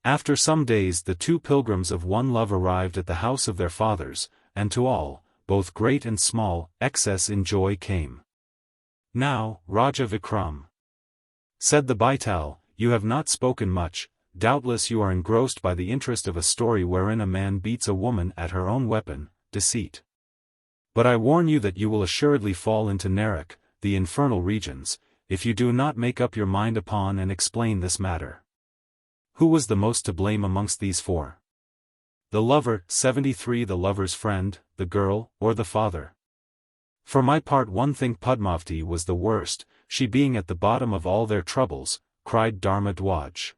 [SPEAKER 1] After some days the two pilgrims of one love arrived at the house of their fathers, and to all, both great and small, excess in joy came. "Now, Raja Vikram," said the Baital, "you have not spoken much, doubtless you are engrossed by the interest of a story wherein a man beats a woman at her own weapon, deceit. But I warn you that you will assuredly fall into Narak, the infernal regions, if you do not make up your mind upon and explain this matter. Who was the most to blame amongst these four? The lover, 73, the lover's friend, the girl, or the father? For my part one think Padmavati was the worst, she being at the bottom of all their troubles," cried Dharma Dwaj.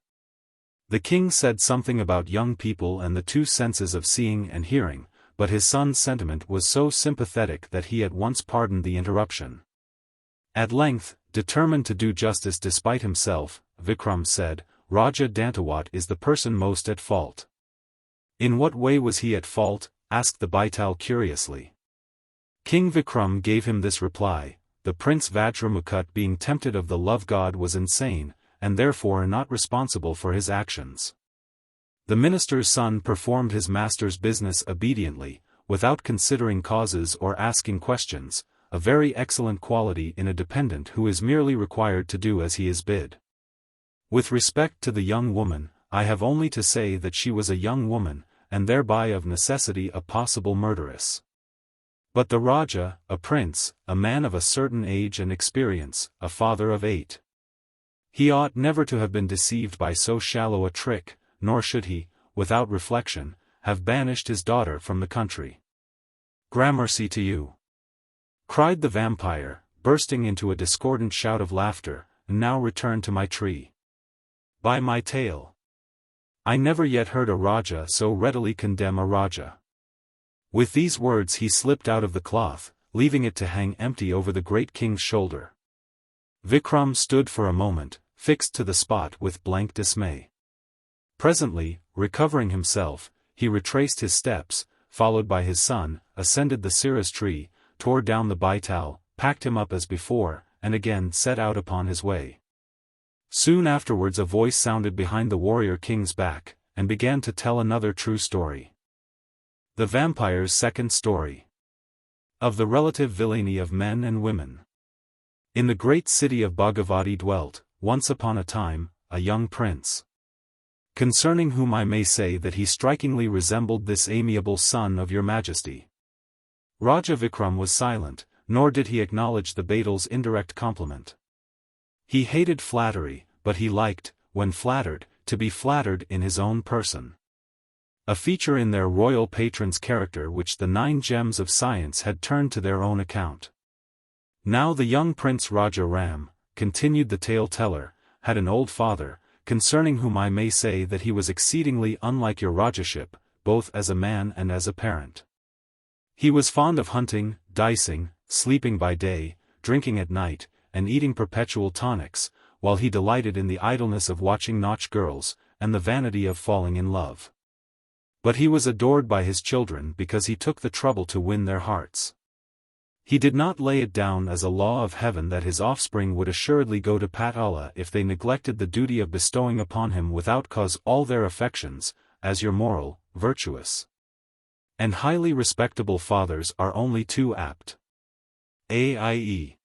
[SPEAKER 1] The king said something about young people and the two senses of seeing and hearing, but his son's sentiment was so sympathetic that he at once pardoned the interruption. At length, determined to do justice despite himself, Vikram said, "Raja Dantawat is the person most at fault." "In what way was he at fault?" asked the Baital curiously. King Vikram gave him this reply: "The prince Vajramukha being tempted of the love god was insane, and therefore not responsible for his actions. The minister's son performed his master's business obediently, without considering causes or asking questions, a very excellent quality in a dependent who is merely required to do as he is bid. With respect to the young woman, I have only to say that she was a young woman, and thereby of necessity a possible murderess. But the Raja, a prince, a man of a certain age and experience, a father of 8. He ought never to have been deceived by so shallow a trick, nor should he, without reflection, have banished his daughter from the country." "Gramercy to you!" cried the vampire, bursting into a discordant shout of laughter. "Now return to my tree. By my tail, I never yet heard a Raja so readily condemn a Raja." With these words he slipped out of the cloth, leaving it to hang empty over the great king's shoulder. Vikram stood for a moment, fixed to the spot with blank dismay. Presently, recovering himself, he retraced his steps, followed by his son, ascended the Cirrus tree, tore down the Baital, packed him up as before, and again set out upon his way. Soon afterwards a voice sounded behind the warrior king's back, and began to tell another true story. The Vampire's second story. Of the relative villainy of men and women. In the great city of Bhagavati dwelt, once upon a time, a young prince, concerning whom I may say that he strikingly resembled this amiable son of your majesty. Raja Vikram was silent, nor did he acknowledge the Betal's indirect compliment. He hated flattery, but he liked, when flattered, to be flattered in his own person. A feature in their royal patron's character which the 9 gems of science had turned to their own account. Now the young Prince Raja Ram, continued the tale-teller, had an old father, concerning whom I may say that he was exceedingly unlike your Rajaship, both as a man and as a parent. He was fond of hunting, dicing, sleeping by day, drinking at night, and eating perpetual tonics, while he delighted in the idleness of watching nautch girls, and the vanity of falling in love. But he was adored by his children because he took the trouble to win their hearts. He did not lay it down as a law of heaven that his offspring would assuredly go to Vetala if they neglected the duty of bestowing upon him without cause all their affections, as your moral, virtuous, and highly respectable fathers are only too apt. AIE.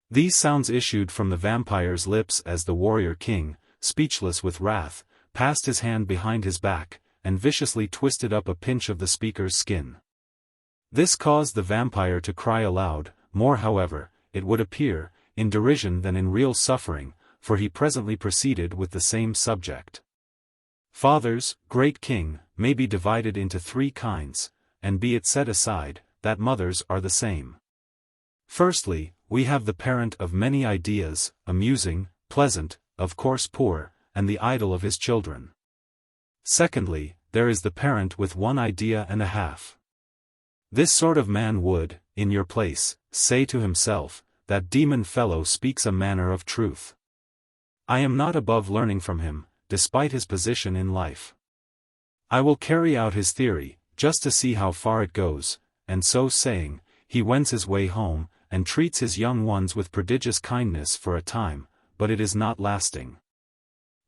[SPEAKER 1] These sounds issued from the vampire's lips as the warrior king, speechless with wrath, passed his hand behind his back, and viciously twisted up a pinch of the speaker's skin. This caused the vampire to cry aloud, more however, it would appear, in derision than in real suffering, for he presently proceeded with the same subject. Fathers, great king, may be divided into 3 kinds, and be it set aside, that mothers are the same. Firstly, we have the parent of many ideas, amusing, pleasant, of course poor, and the idol of his children. Secondly, there is the parent with 1 idea and a half. This sort of man would, in your place, say to himself, that demon fellow speaks a manner of truth. I am not above learning from him, despite his position in life. I will carry out his theory, just to see how far it goes, and so saying, he wends his way home, and treats his young ones with prodigious kindness for a time, but it is not lasting.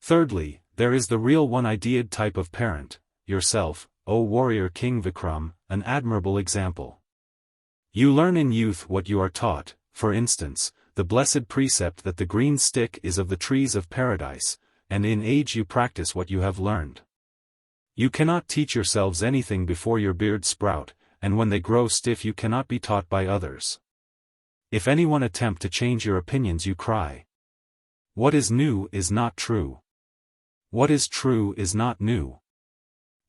[SPEAKER 1] Thirdly, there is the real one-idead type of parent, yourself, O warrior King Vikram, an admirable example. You learn in youth what you are taught, for instance, the blessed precept that the green stick is of the trees of paradise, and in age you practice what you have learned. You cannot teach yourselves anything before your beards sprout, and when they grow stiff you cannot be taught by others. If anyone attempt to change your opinions you cry. What is new is not true. What is true is not new.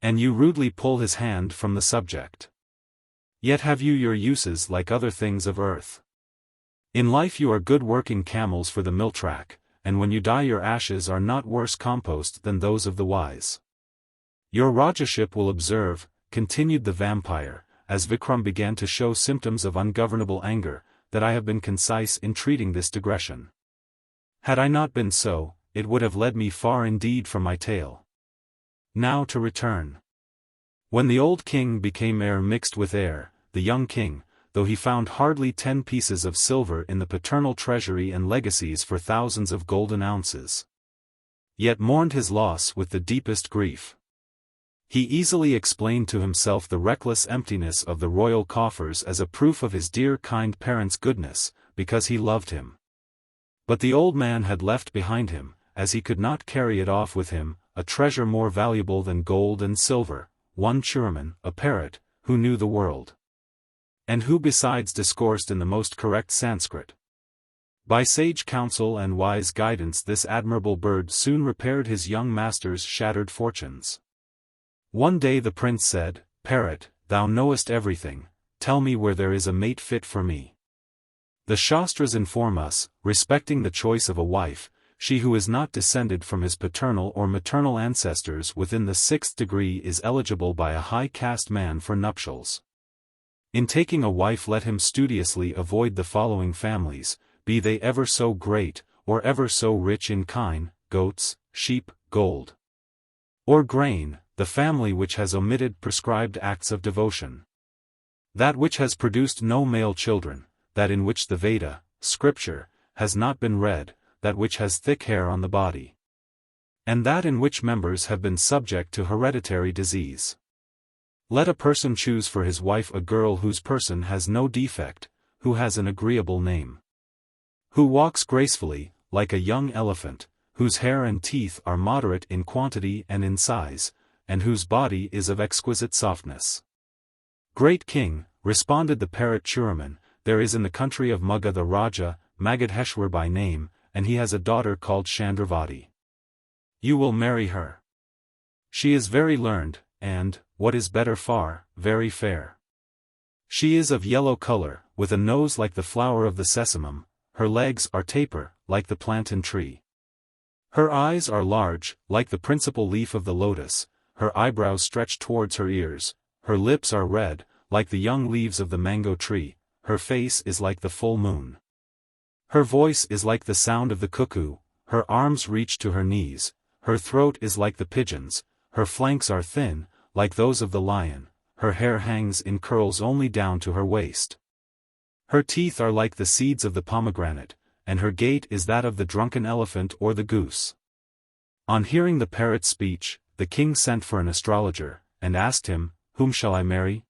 [SPEAKER 1] And you rudely pull his hand from the subject. Yet have you your uses like other things of earth. In life you are good working camels for the mill track, and when you die your ashes are not worse compost than those of the wise. Your Rajaship will observe, continued the vampire, as Vikram began to show symptoms of ungovernable anger, that I have been concise in treating this digression. Had I not been so, it would have led me far indeed from my tale. Now to return. When the old king became heir mixed with heir, the young king, though he found hardly 10 pieces of silver in the paternal treasury and legacies for thousands of golden ounces, yet mourned his loss with the deepest grief. He easily explained to himself the reckless emptiness of the royal coffers as a proof of his dear kind parent's goodness, because he loved him. But the old man had left behind him, as he could not carry it off with him, a treasure more valuable than gold and silver, one Churaman, a parrot, who knew the world. And who besides discoursed in the most correct Sanskrit. By sage counsel and wise guidance this admirable bird soon repaired his young master's shattered fortunes. One day the prince said, "Parrot, thou knowest everything, tell me where there is a mate fit for me." The Shastras inform us, respecting the choice of a wife, she who is not descended from his paternal or maternal ancestors within the 6th degree is eligible by a high caste man for nuptials. In taking a wife let him studiously avoid the following families, be they ever so great, or ever so rich in kine, goats, sheep, gold, or grain, the family which has omitted prescribed acts of devotion. That which has produced no male children, that in which the Veda, scripture, has not been read, that which has thick hair on the body, and that in which members have been subject to hereditary disease. Let a person choose for his wife a girl whose person has no defect, who has an agreeable name, who walks gracefully, like a young elephant, whose hair and teeth are moderate in quantity and in size, and whose body is of exquisite softness. Great king, responded the parrot Churaman, there is in the country of Magha the Raja, Magadheshwar by name, and he has a daughter called Chandravati. You will marry her. She is very learned, and, what is better far, very fair. She is of yellow color, with a nose like the flower of the sesamum, her legs are taper, like the plantain tree. Her eyes are large, like the principal leaf of the lotus, her eyebrows stretch towards her ears, her lips are red, like the young leaves of the mango tree, her face is like the full moon. Her voice is like the sound of the cuckoo, her arms reach to her knees, her throat is like the pigeon's, her flanks are thin, like those of the lion, her hair hangs in curls only down to her waist. Her teeth are like the seeds of the pomegranate, and her gait is that of the drunken elephant or the goose. On hearing the parrot's speech, the king sent for an astrologer, and asked him, "Whom shall I marry?"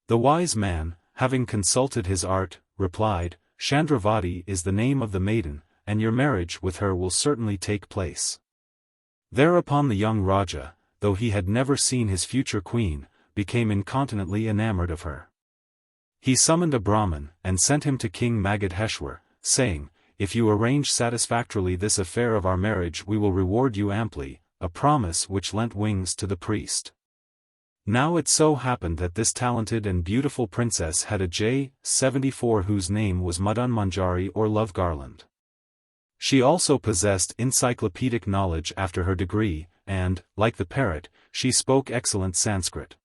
[SPEAKER 1] The wise man, having consulted his art, replied, "Chandravati is the name of the maiden, and your marriage with her will certainly take place." Thereupon the young Raja, though he had never seen his future queen, became incontinently enamored of her. He summoned a Brahmin, and sent him to King Magadheshwar, saying, "If you arrange satisfactorily this affair of our marriage we will reward you amply," a promise which lent wings to the priest. Now it so happened that this talented and beautiful princess had a J74 whose name was Madan Manjari or Love Garland. She also possessed encyclopedic knowledge after her degree, and, like the parrot, she spoke excellent Sanskrit.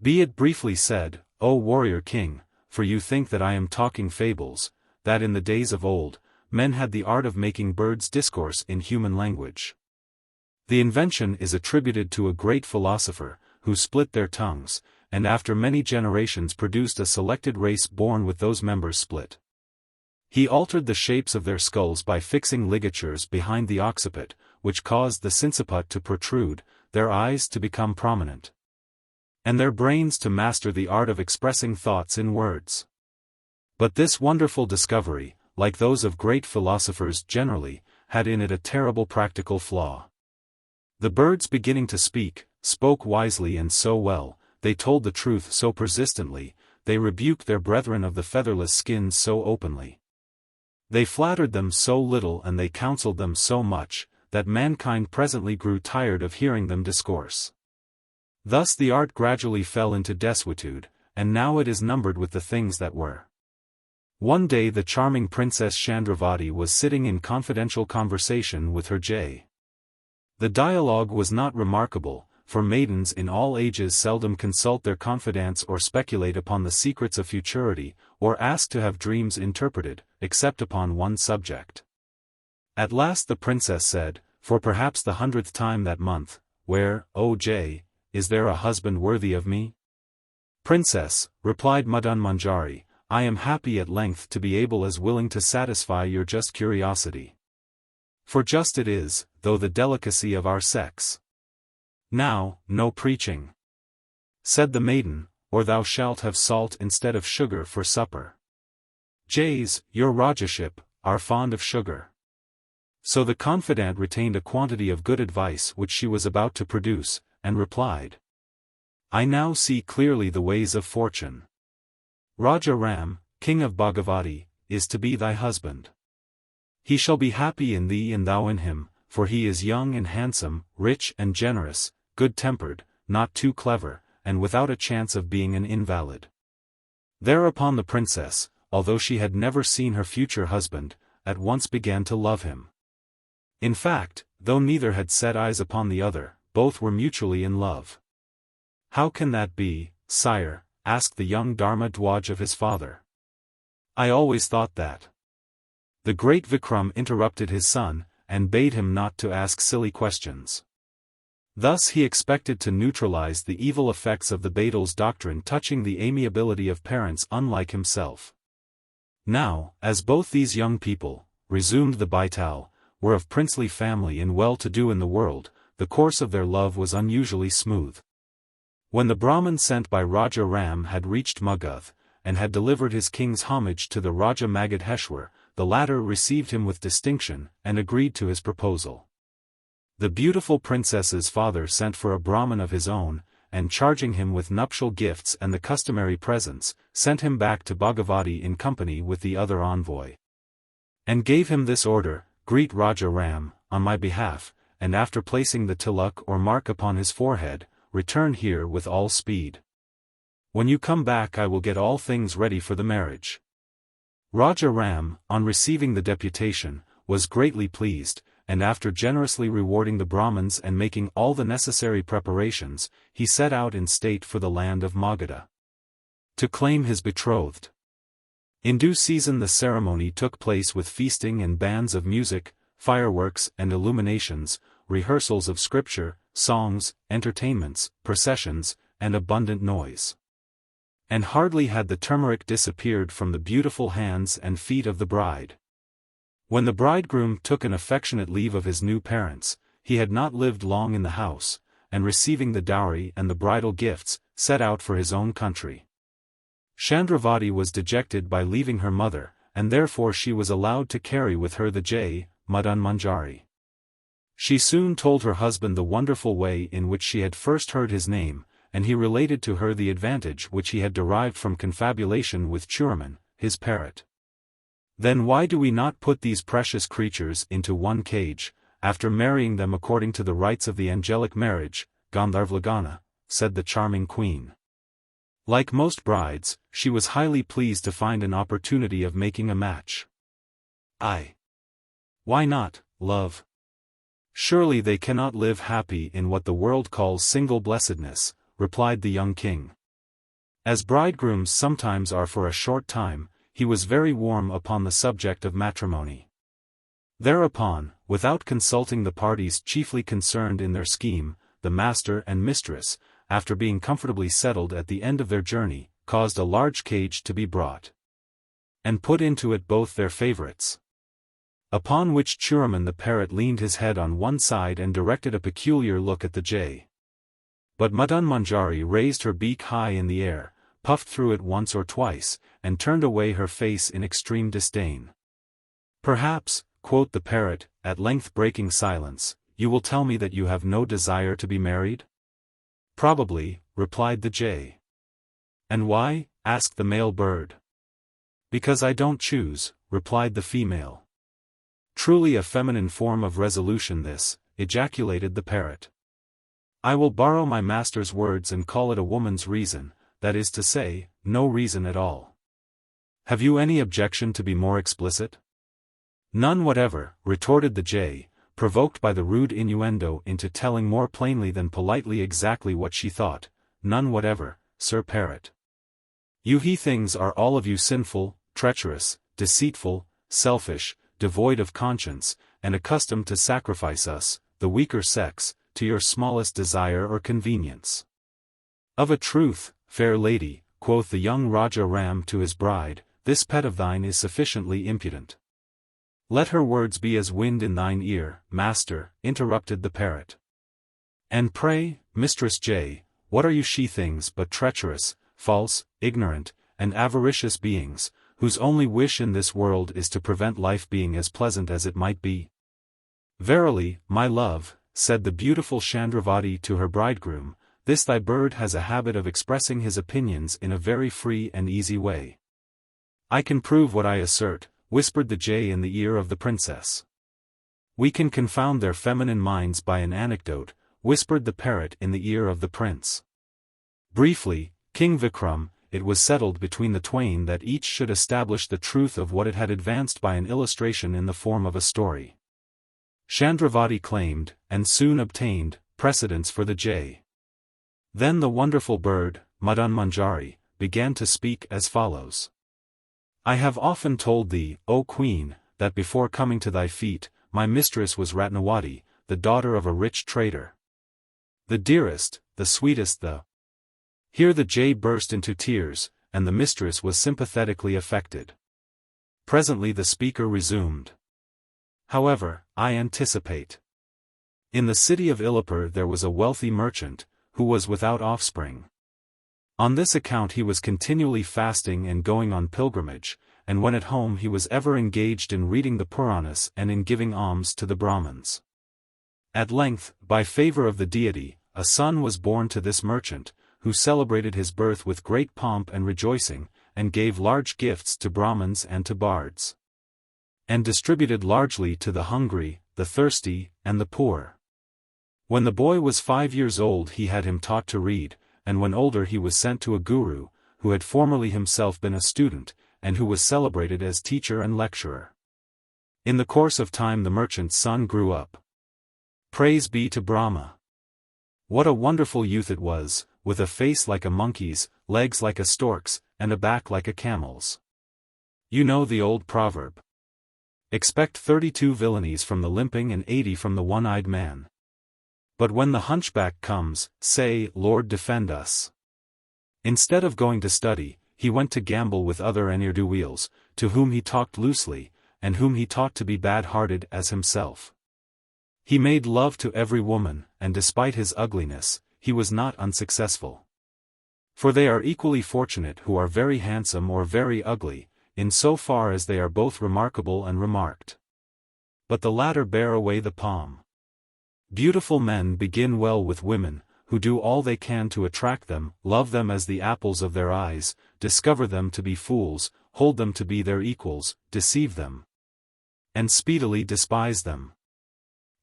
[SPEAKER 1] Be it briefly said, O warrior king, for you think that I am talking fables, that in the days of old, men had the art of making birds discourse in human language. The invention is attributed to a great philosopher, who split their tongues, and after many generations produced a selected race born with those members split. He altered the shapes of their skulls by fixing ligatures behind the occiput, which caused the sinciput to protrude, their eyes to become prominent, and their brains to master the art of expressing thoughts in words. But this wonderful discovery, like those of great philosophers generally, had in it a terrible practical flaw. The birds beginning to speak, spoke wisely and so well, they told the truth so persistently, they rebuked their brethren of the featherless skins so openly. They flattered them so little and they counseled them so much, that mankind presently grew tired of hearing them discourse. Thus the art gradually fell into desuetude, and now it is numbered with the things that were. One day the charming Princess Chandravati was sitting in confidential conversation with her jay. The dialogue was not remarkable, for maidens in all ages seldom consult their confidants or speculate upon the secrets of futurity, or ask to have dreams interpreted, except upon one subject. At last the princess said, for perhaps the 100th time that month, "Where, O jay, is there a husband worthy of me?" "Princess," replied Madan Manjari, "I am happy at length to be able as willing to satisfy your just curiosity. For just it is, though the delicacy of our sex." "Now, no preaching," said the maiden, "or thou shalt have salt instead of sugar for supper. Jays, your Rajaship, are fond of sugar." So the confidant retained a quantity of good advice which she was about to produce, and replied, "I now see clearly the ways of fortune. Raja Ram, king of Bhagavati, is to be thy husband. He shall be happy in thee and thou in him, for he is young and handsome, rich and generous, good-tempered, not too clever, and without a chance of being an invalid." Thereupon the princess, although she had never seen her future husband, at once began to love him. In fact, though neither had set eyes upon the other, both were mutually in love. "How can that be, sire?" asked the young Dharma Dwaj of his father. "I always thought that." The great Vikram interrupted his son, and bade him not to ask silly questions. Thus he expected to neutralize the evil effects of the Baital's doctrine touching the amiability of parents unlike himself. Now, as both these young people, resumed the Baital, were of princely family and well-to-do in the world, the course of their love was unusually smooth. When the Brahmin sent by Raja Ram had reached Magadh, and had delivered his king's homage to the Raja Magadheshwar, the latter received him with distinction, and agreed to his proposal. The beautiful princess's father sent for a Brahmin of his own, and charging him with nuptial gifts and the customary presents, sent him back to Bhagavati in company with the other envoy. And gave him this order, "Greet Raja Ram, on my behalf, and after placing the tilak or mark upon his forehead, return here with all speed. When you come back I will get all things ready for the marriage." Raja Ram, on receiving the deputation, was greatly pleased, and after generously rewarding the Brahmins and making all the necessary preparations, he set out in state for the land of Magadha to claim his betrothed. In due season the ceremony took place with feasting and bands of music, fireworks and illuminations, rehearsals of scripture, songs, entertainments, processions, and abundant noise. And hardly had the turmeric disappeared from the beautiful hands and feet of the bride, when the bridegroom took an affectionate leave of his new parents. He had not lived long in the house, and receiving the dowry and the bridal gifts, set out for his own country. Chandravati was dejected by leaving her mother, and therefore she was allowed to carry with her the jay, Madan Manjari. She soon told her husband the wonderful way in which she had first heard his name, and he related to her the advantage which he had derived from confabulation with Churaman, his parrot. "Then why do we not put these precious creatures into one cage, after marrying them according to the rites of the angelic marriage, Gandharvlagana," said the charming queen. Like most brides, she was highly pleased to find an opportunity of making a match. "Aye. Why not, love? Surely they cannot live happy in what the world calls single blessedness," replied the young king. As bridegrooms sometimes are for a short time, he was very warm upon the subject of matrimony. Thereupon, without consulting the parties chiefly concerned in their scheme, the master and mistress, after being comfortably settled at the end of their journey, caused a large cage to be brought, and put into it both their favorites. Upon which Churaman the parrot leaned his head on one side and directed a peculiar look at the jay. But Madan Manjari raised her beak high in the air, puffed through it once or twice, and turned away her face in extreme disdain. "Perhaps," quoth the parrot, at length breaking silence, "you will tell me that you have no desire to be married?" "Probably," replied the jay. "And why?" asked the male bird. "Because I don't choose," replied the female. "Truly a feminine form of resolution this," ejaculated the parrot. "I will borrow my master's words and call it a woman's reason, that is to say, no reason at all. Have you any objection to be more explicit?" "None whatever," retorted the jay, provoked by the rude innuendo into telling more plainly than politely exactly what she thought. "None whatever, Sir Parrot. You he-things are all of you sinful, treacherous, deceitful, selfish, devoid of conscience, and accustomed to sacrifice us, the weaker sex, to your smallest desire or convenience. Of a truth, fair lady," quoth the young Raja Ram to his bride, "this pet of thine is sufficiently impudent." "Let her words be as wind in thine ear, master," interrupted the parrot. "And pray, Mistress Jay, what are you she-things but treacherous, false, ignorant, and avaricious beings, whose only wish in this world is to prevent life being as pleasant as it might be?" "Verily, my love," said the beautiful Chandravati to her bridegroom, "this thy bird has a habit of expressing his opinions in a very free and easy way." "I can prove what I assert," whispered the jay in the ear of the princess. "We can confound their feminine minds by an anecdote," whispered the parrot in the ear of the prince. Briefly, King Vikram, it was settled between the twain that each should establish the truth of what it had advanced by an illustration in the form of a story. Chandravati claimed, and soon obtained, precedence for the jay. Then the wonderful bird, Madan Manjari, began to speak as follows. "I have often told thee, O queen, that before coming to thy feet, my mistress was Ratnawati, the daughter of a rich trader. The dearest, the sweetest Here the jay burst into tears, and the mistress was sympathetically affected. Presently the speaker resumed. "However, I anticipate. In the city of Illapur there was a wealthy merchant, who was without offspring. On this account he was continually fasting and going on pilgrimage, and when at home he was ever engaged in reading the Puranas and in giving alms to the Brahmins. At length, by favor of the deity, a son was born to this merchant, who celebrated his birth with great pomp and rejoicing, and gave large gifts to Brahmins and to bards, and distributed largely to the hungry, the thirsty, and the poor. When the boy was 5 years old he had him taught to read, and when older he was sent to a guru, who had formerly himself been a student, and who was celebrated as teacher and lecturer. In the course of time the merchant's son grew up. Praise be to Brahma! What a wonderful youth it was, with a face like a monkey's, legs like a stork's, and a back like a camel's. You know the old proverb. Expect 32 villainies from the limping and 80 from the one-eyed man. But when the hunchback comes, say, Lord defend us. Instead of going to study, he went to gamble with other ne'er-do-wells, to whom he talked loosely, and whom he taught to be bad-hearted as himself. He made love to every woman, and despite his ugliness, he was not unsuccessful. For they are equally fortunate who are very handsome or very ugly, in so far as they are both remarkable and remarked. But the latter bear away the palm. Beautiful men begin well with women, who do all they can to attract them, love them as the apples of their eyes, discover them to be fools, hold them to be their equals, deceive them, and speedily despise them.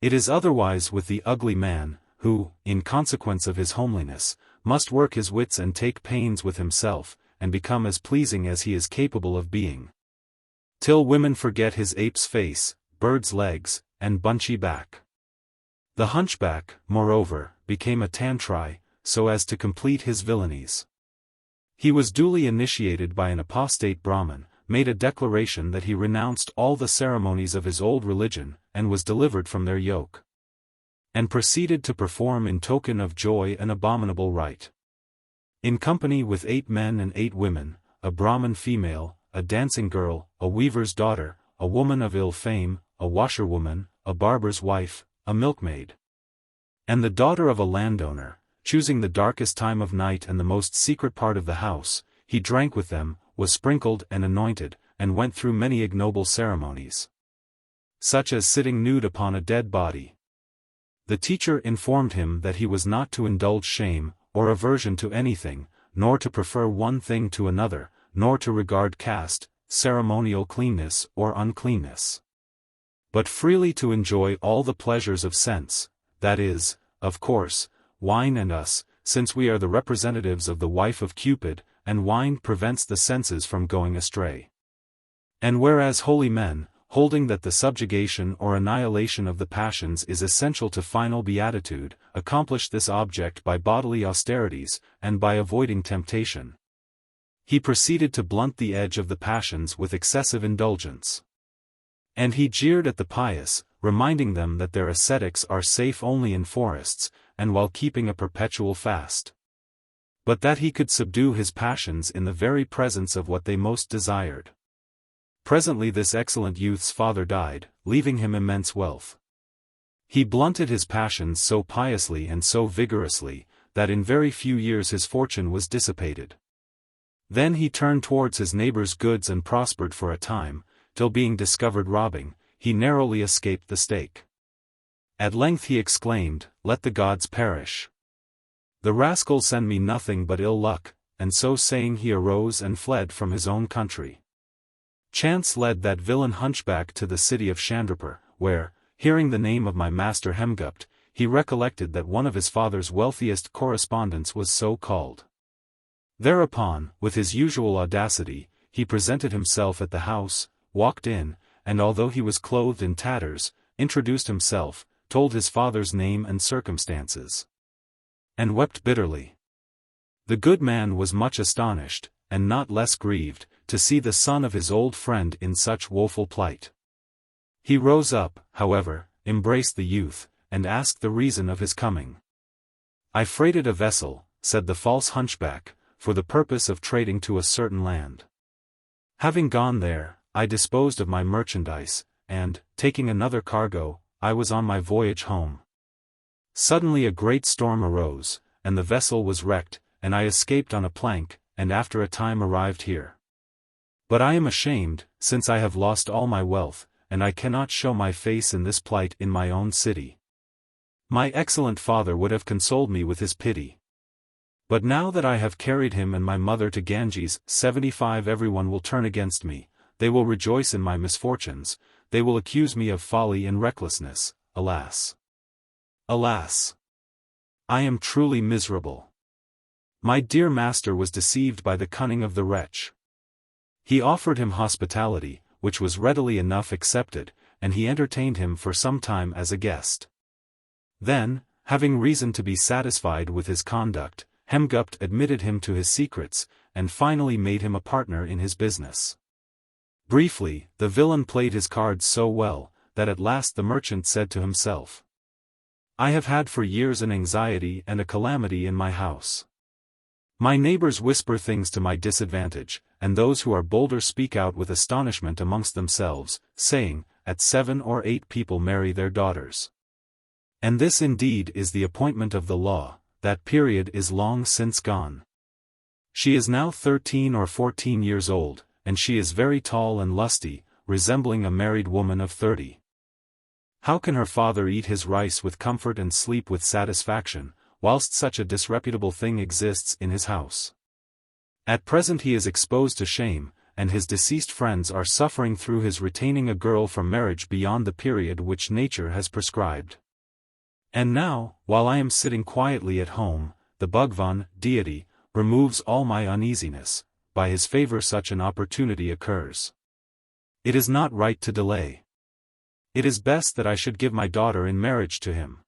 [SPEAKER 1] It is otherwise with the ugly man, who, in consequence of his homeliness, must work his wits and take pains with himself, and become as pleasing as he is capable of being. Till women forget his ape's face, bird's legs, and bunchy back. The hunchback, moreover, became a tantri, so as to complete his villainies. He was duly initiated by an apostate Brahmin, made a declaration that he renounced all the ceremonies of his old religion, and was delivered from their yoke, and proceeded to perform in token of joy an abominable rite. In company with 8 men and 8 women, a Brahmin female, a dancing girl, a weaver's daughter, a woman of ill fame, a washerwoman, a barber's wife, a milkmaid, and the daughter of a landowner, choosing the darkest time of night and the most secret part of the house, he drank with them, was sprinkled and anointed, and went through many ignoble ceremonies, such as sitting nude upon a dead body. The teacher informed him that he was not to indulge shame, or aversion to anything, nor to prefer one thing to another, nor to regard caste, ceremonial cleanness or uncleanness, but freely to enjoy all the pleasures of sense, that is, of course, wine and us, since we are the representatives of the wife of Cupid, and wine prevents the senses from going astray. And whereas holy men, holding that the subjugation or annihilation of the passions is essential to final beatitude, accomplish this object by bodily austerities, and by avoiding temptation, he proceeded to blunt the edge of the passions with excessive indulgence. And he jeered at the pious, reminding them that their ascetics are safe only in forests, and while keeping a perpetual fast, but that he could subdue his passions in the very presence of what they most desired. Presently this excellent youth's father died, leaving him immense wealth. He blunted his passions so piously and so vigorously, that in very few years his fortune was dissipated. Then he turned towards his neighbor's goods and prospered for a time, till being discovered robbing, he narrowly escaped the stake. At length he exclaimed, "Let the gods perish. The rascal send me nothing but ill luck," and so saying he arose and fled from his own country. Chance led that villain hunchback to the city of Chandrapur, where, hearing the name of my master Hemgupt, he recollected that one of his father's wealthiest correspondents was so called. Thereupon, with his usual audacity, he presented himself at the house, walked in, and although he was clothed in tatters, introduced himself, told his father's name and circumstances, and wept bitterly. The good man was much astonished, and not less grieved, to see the son of his old friend in such woeful plight. He rose up, however, embraced the youth, and asked the reason of his coming. "I freighted a vessel," said the false hunchback, "for the purpose of trading to a certain land. Having gone there, I disposed of my merchandise, and, taking another cargo, I was on my voyage home. Suddenly a great storm arose, and the vessel was wrecked, and I escaped on a plank, and after a time arrived here. But I am ashamed, since I have lost all my wealth, and I cannot show my face in this plight in my own city. My excellent father would have consoled me with his pity. But now that I have carried him and my mother to Ganges 75, everyone will turn against me, they will rejoice in my misfortunes, they will accuse me of folly and recklessness. Alas! Alas! I am truly miserable. My dear master was deceived by the cunning of the wretch. He offered him hospitality, which was readily enough accepted, and he entertained him for some time as a guest. Then, having reason to be satisfied with his conduct, Hemgupt admitted him to his secrets, and finally made him a partner in his business. Briefly, the villain played his cards so well, that at last the merchant said to himself, "I have had for years an anxiety and a calamity in my house. My neighbors whisper things to my disadvantage, and those who are bolder speak out with astonishment amongst themselves, saying, at 7 or 8 people marry their daughters. And this indeed is the appointment of the law, that period is long since gone. She is now 13 or 14 years old, and she is very tall and lusty, resembling a married woman of 30. How can her father eat his rice with comfort and sleep with satisfaction, whilst such a disreputable thing exists in his house? At present he is exposed to shame, and his deceased friends are suffering through his retaining a girl for marriage beyond the period which nature has prescribed. And now, while I am sitting quietly at home, the Bhagwan, deity, removes all my uneasiness. By his favor such an opportunity occurs. It is not right to delay. It is best that I should give my daughter in marriage to him.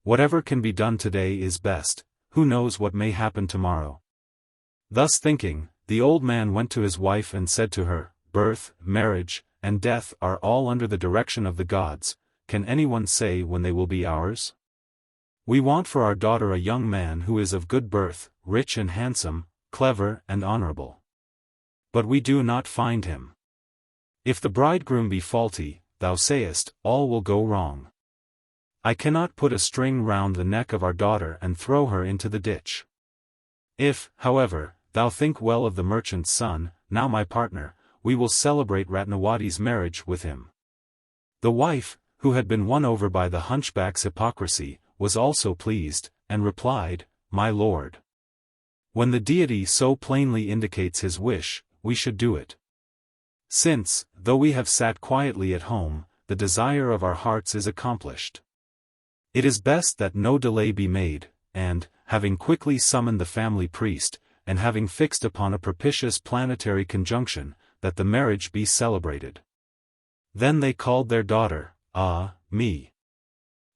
[SPEAKER 1] Whatever can be done today is best, who knows what may happen tomorrow? Thus thinking, the old man went to his wife and said to her, "Birth, marriage, and death are all under the direction of the gods. Can anyone say when they will be ours? We want for our daughter a young man who is of good birth, rich and handsome, clever and honorable. But we do not find him. If the bridegroom be faulty, thou sayest, all will go wrong. I cannot put a string round the neck of our daughter and throw her into the ditch. If, however, thou think well of the merchant's son, now my partner, we will celebrate Ratnawadi's marriage with him." The wife, who had been won over by the hunchback's hypocrisy, was also pleased, and replied, "My lord, when the deity so plainly indicates his wish, we should do it. Since, though we have sat quietly at home, the desire of our hearts is accomplished. It is best that no delay be made, and, having quickly summoned the family priest, and having fixed upon a propitious planetary conjunction, that the marriage be celebrated." Then they called their daughter, me.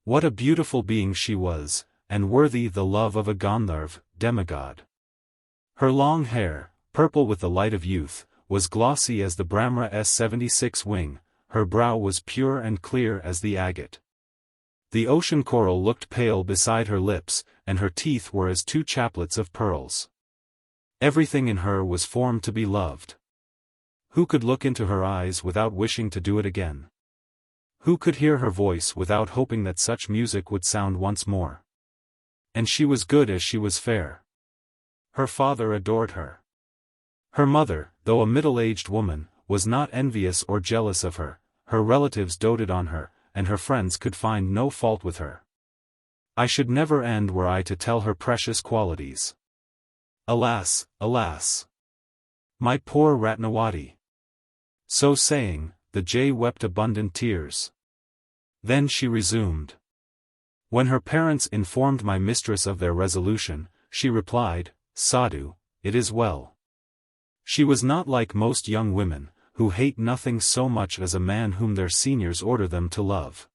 [SPEAKER 1] What a beautiful being she was, and worthy the love of a Gandharv, demigod. Her long hair, purple with the light of youth, was glossy as the Brahma's 76 wing, her brow was pure and clear as the agate. The ocean coral looked pale beside her lips, and her teeth were as two chaplets of pearls. Everything in her was formed to be loved. Who could look into her eyes without wishing to do it again? Who could hear her voice without hoping that such music would sound once more? And she was good as she was fair. Her father adored her. Her mother, though a middle-aged woman, was not envious or jealous of her, her relatives doted on her, and her friends could find no fault with her. I should never end were I to tell her precious qualities. Alas, alas! My poor Ratnawadi! So saying, the jay wept abundant tears. Then she resumed. When her parents informed my mistress of their resolution, she replied, "Sadhu, it is well." She was not like most young women, who hate nothing so much as a man whom their seniors order them to love.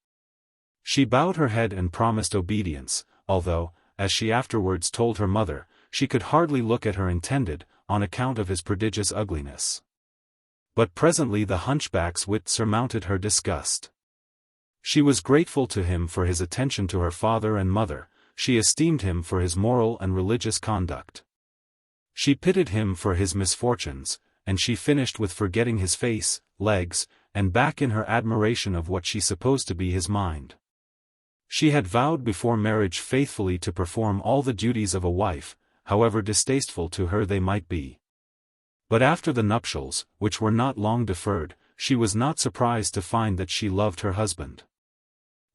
[SPEAKER 1] She bowed her head and promised obedience, although, as she afterwards told her mother, she could hardly look at her intended, on account of his prodigious ugliness. But presently the hunchback's wit surmounted her disgust. She was grateful to him for his attention to her father and mother, she esteemed him for his moral and religious conduct. She pitied him for his misfortunes, and she finished with forgetting his face, legs, and back in her admiration of what she supposed to be his mind. She had vowed before marriage faithfully to perform all the duties of a wife, however distasteful to her they might be. But after the nuptials, which were not long deferred, she was not surprised to find that she loved her husband.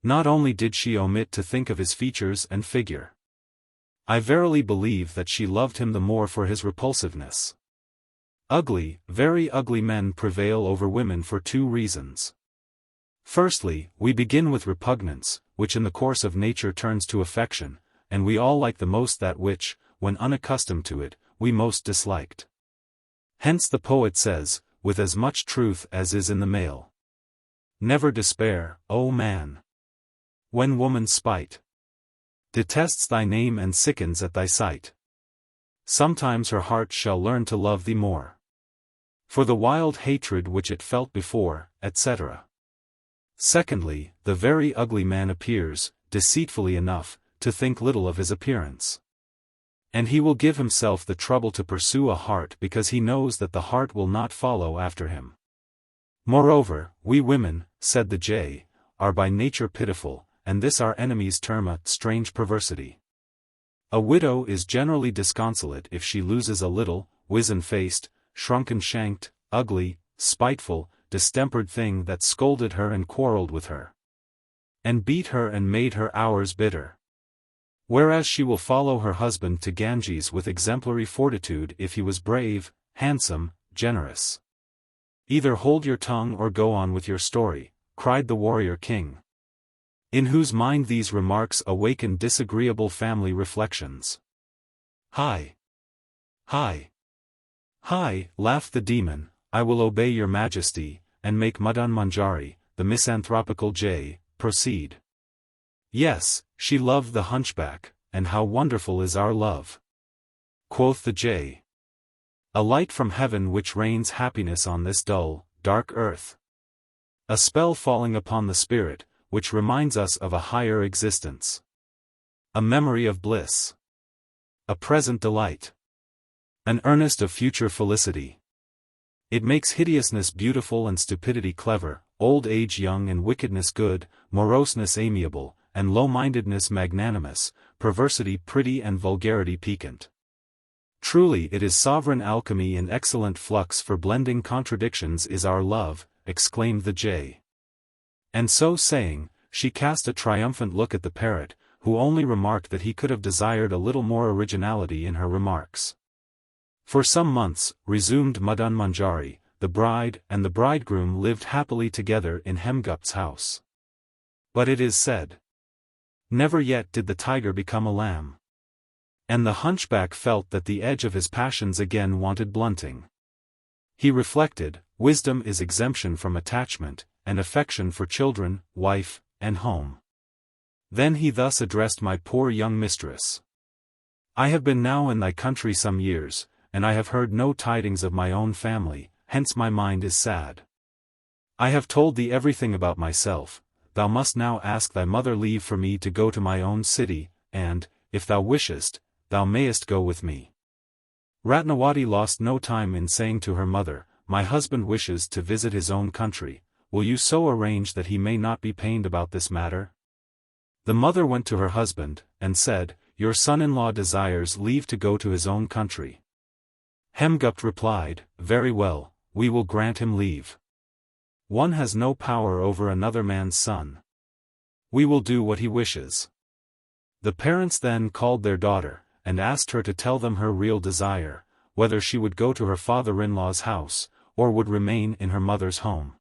[SPEAKER 1] Not only did she omit to think of his features and figure. I verily believe that she loved him the more for his repulsiveness. Ugly, very ugly men prevail over women for two reasons. Firstly, we begin with repugnance, which in the course of nature turns to affection, and we all like the most that which, when unaccustomed to it, we most disliked. Hence the poet says, with as much truth as is in the male, "Never despair, O man, when woman spite detests thy name and sickens at thy sight. Sometimes her heart shall learn to love thee more, for the wild hatred which it felt before," etc. Secondly, the very ugly man appears, deceitfully enough, to think little of his appearance. And he will give himself the trouble to pursue a heart because he knows that the heart will not follow after him. Moreover, we women, said the jay, are by nature pitiful, and this our enemies term a strange perversity. A widow is generally disconsolate if she loses a little, wizen-faced, shrunken-shanked, ugly, spiteful, distempered thing that scolded her and quarreled with her, and beat her and made her hours bitter. Whereas she will follow her husband to Ganges with exemplary fortitude if he was brave, handsome, generous. "Either hold your tongue or go on with your story," cried the warrior king, in whose mind these remarks awakened disagreeable family reflections. "Hi! Hi! Hi!" laughed the demon, "I will obey your majesty, and make Madan Manjari, the misanthropical jay, proceed. Yes, she loved the hunchback, and how wonderful is our love," quoth the jay. A light from heaven which rains happiness on this dull, dark earth. A spell falling upon the spirit, which reminds us of a higher existence. A memory of bliss. A present delight. An earnest of future felicity. It makes hideousness beautiful and stupidity clever, old age young and wickedness good, moroseness amiable, and low-mindedness magnanimous, perversity pretty and vulgarity piquant. Truly it is sovereign alchemy in excellent flux, for blending contradictions is our love, exclaimed the jay. And so saying, she cast a triumphant look at the parrot, who only remarked that he could have desired a little more originality in her remarks. For some months, resumed Madan Manjari, the bride and the bridegroom lived happily together in Hemgupt's house. But it is said, never yet did the tiger become a lamb. And the hunchback felt that the edge of his passions again wanted blunting. He reflected, wisdom is exemption from attachment, and affection for children, wife, and home. Then he thus addressed my poor young mistress. I have been now in thy country some years, and I have heard no tidings of my own family, hence my mind is sad. I have told thee everything about myself, thou must now ask thy mother leave for me to go to my own city, and, if thou wishest, thou mayest go with me. Ratnawati lost no time in saying to her mother, my husband wishes to visit his own country, will you so arrange that he may not be pained about this matter? The mother went to her husband, and said, your son-in-law desires leave to go to his own country. Hemgupt replied, very well, we will grant him leave. One has no power over another man's son. We will do what he wishes. The parents then called their daughter, and asked her to tell them her real desire, whether she would go to her father-in-law's house, or would remain in her mother's home.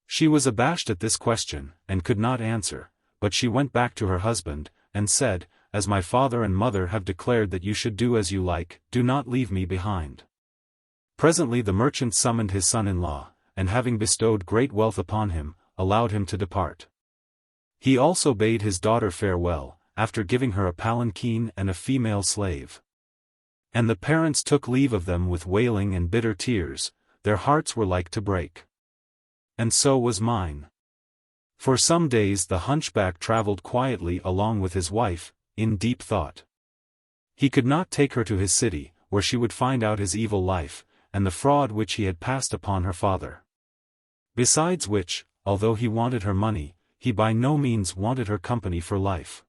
[SPEAKER 1] She was abashed at this question, and could not answer, but she went back to her husband, and said, as my father and mother have declared that you should do as you like, do not leave me behind. Presently the merchant summoned his son-in-law, and having bestowed great wealth upon him, allowed him to depart. He also bade his daughter farewell, after giving her a palanquin and a female slave. And the parents took leave of them with wailing and bitter tears, their hearts were like to break. And so was mine. For some days the hunchback travelled quietly along with his wife, in deep thought. He could not take her to his city, where she would find out his evil life, and the fraud which he had passed upon her father. Besides which, although he wanted her money, he by no means wanted her company for life.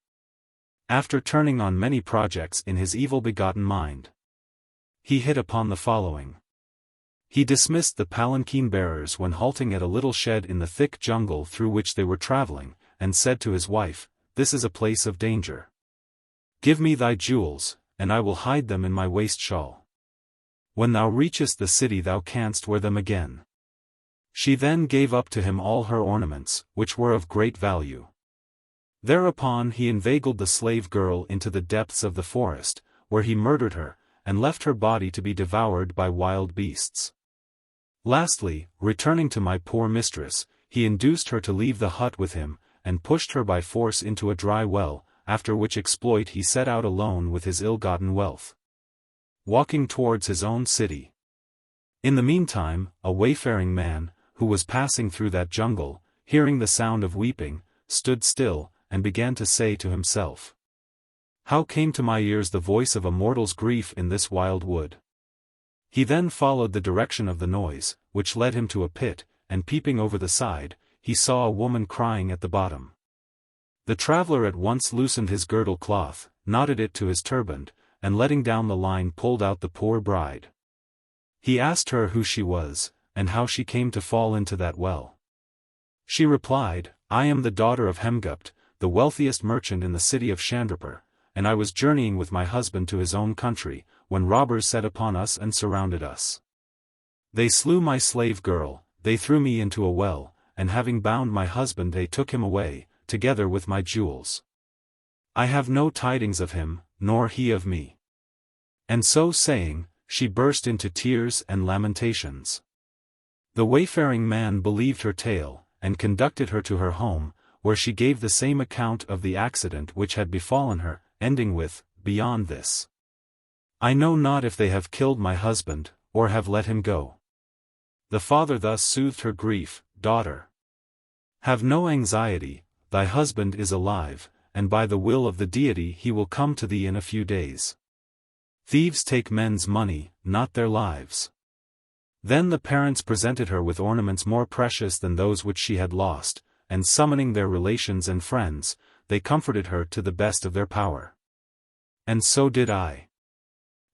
[SPEAKER 1] After turning on many projects in his evil-begotten mind, he hit upon the following. He dismissed the palanquin bearers when halting at a little shed in the thick jungle through which they were traveling, and said to his wife, this is a place of danger. Give me thy jewels, and I will hide them in my waist shawl. When thou reachest the city thou canst wear them again. She then gave up to him all her ornaments, which were of great value. Thereupon he inveigled the slave girl into the depths of the forest, where he murdered her, and left her body to be devoured by wild beasts. Lastly, returning to my poor mistress, he induced her to leave the hut with him, and pushed her by force into a dry well, after which exploit he set out alone with his ill-gotten wealth, walking towards his own city. In the meantime, a wayfaring man, who was passing through that jungle, hearing the sound of weeping, stood still, and began to say to himself, how came to my ears the voice of a mortal's grief in this wild wood? He then followed the direction of the noise, which led him to a pit, and peeping over the side, he saw a woman crying at the bottom. The traveler at once loosened his girdle cloth, knotted it to his turband, and letting down the line pulled out the poor bride. He asked her who she was, and how she came to fall into that well. She replied, I am the daughter of Hemgupt, the wealthiest merchant in the city of Chandrapur, and I was journeying with my husband to his own country, when robbers set upon us and surrounded us. They slew my slave girl, they threw me into a well, and having bound my husband they took him away, together with my jewels. I have no tidings of him, nor he of me. And so saying, she burst into tears and lamentations. The wayfaring man believed her tale, and conducted her to her home, where she gave the same account of the accident which had befallen her, ending with, beyond this, I know not if they have killed my husband, or have let him go. The father thus soothed her grief, Daughter, have no anxiety, thy husband is alive, and by the will of the deity he will come to thee in a few days. Thieves take men's money, not their lives. Then the parents presented her with ornaments more precious than those which she had lost, and summoning their relations and friends, they comforted her to the best of their power. And so did I.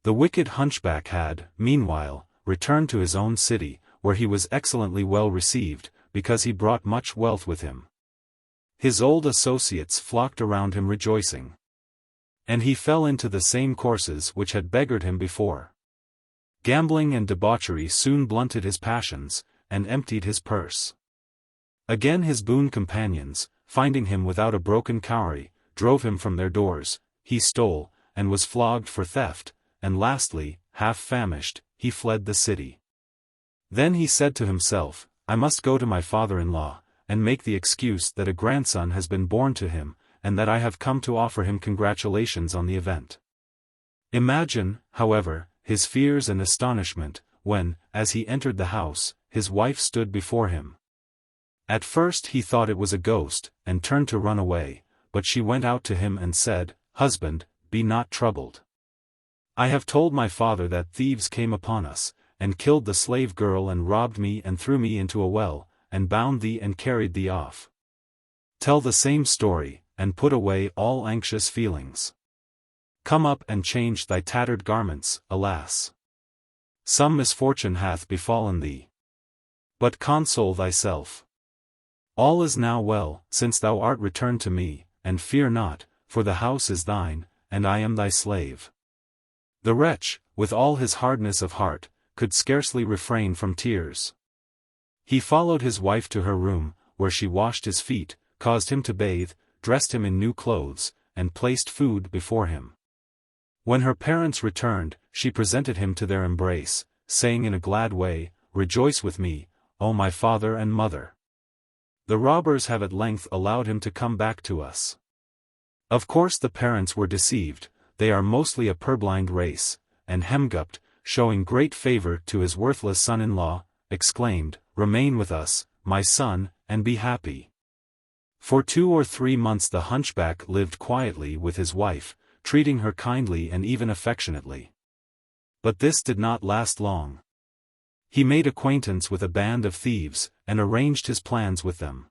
[SPEAKER 1] The wicked hunchback had, meanwhile, returned to his own city, where he was excellently well received, because he brought much wealth with him. His old associates flocked around him rejoicing. And he fell into the same courses which had beggared him before. Gambling and debauchery soon blunted his passions, and emptied his purse. Again his boon companions, finding him without a broken cowrie, drove him from their doors. He stole, and was flogged for theft, and lastly, half famished, he fled the city. Then he said to himself, I must go to my father-in-law, and make the excuse that a grandson has been born to him, and that I have come to offer him congratulations on the event. Imagine, however, his fears and astonishment, when, as he entered the house, his wife stood before him. At first he thought it was a ghost, and turned to run away, but she went out to him and said, Husband, be not troubled. I have told my father that thieves came upon us, and killed the slave girl and robbed me and threw me into a well, and bound thee and carried thee off. Tell the same story, and put away all anxious feelings. Come up and change thy tattered garments, alas! Some misfortune hath befallen thee. But console thyself. All is now well, since thou art returned to me, and fear not, for the house is thine, and I am thy slave. The wretch, with all his hardness of heart, could scarcely refrain from tears. He followed his wife to her room, where she washed his feet, caused him to bathe, dressed him in new clothes, and placed food before him. When her parents returned, she presented him to their embrace, saying in a glad way, Rejoice with me, O my father and mother. The robbers have at length allowed him to come back to us. Of course the parents were deceived, they are mostly a purblind race, and Hemgupt, showing great favor to his worthless son-in-law, exclaimed, Remain with us, my son, and be happy. For 2 or 3 months the hunchback lived quietly with his wife, treating her kindly and even affectionately. But this did not last long. He made acquaintance with a band of thieves, and arranged his plans with them.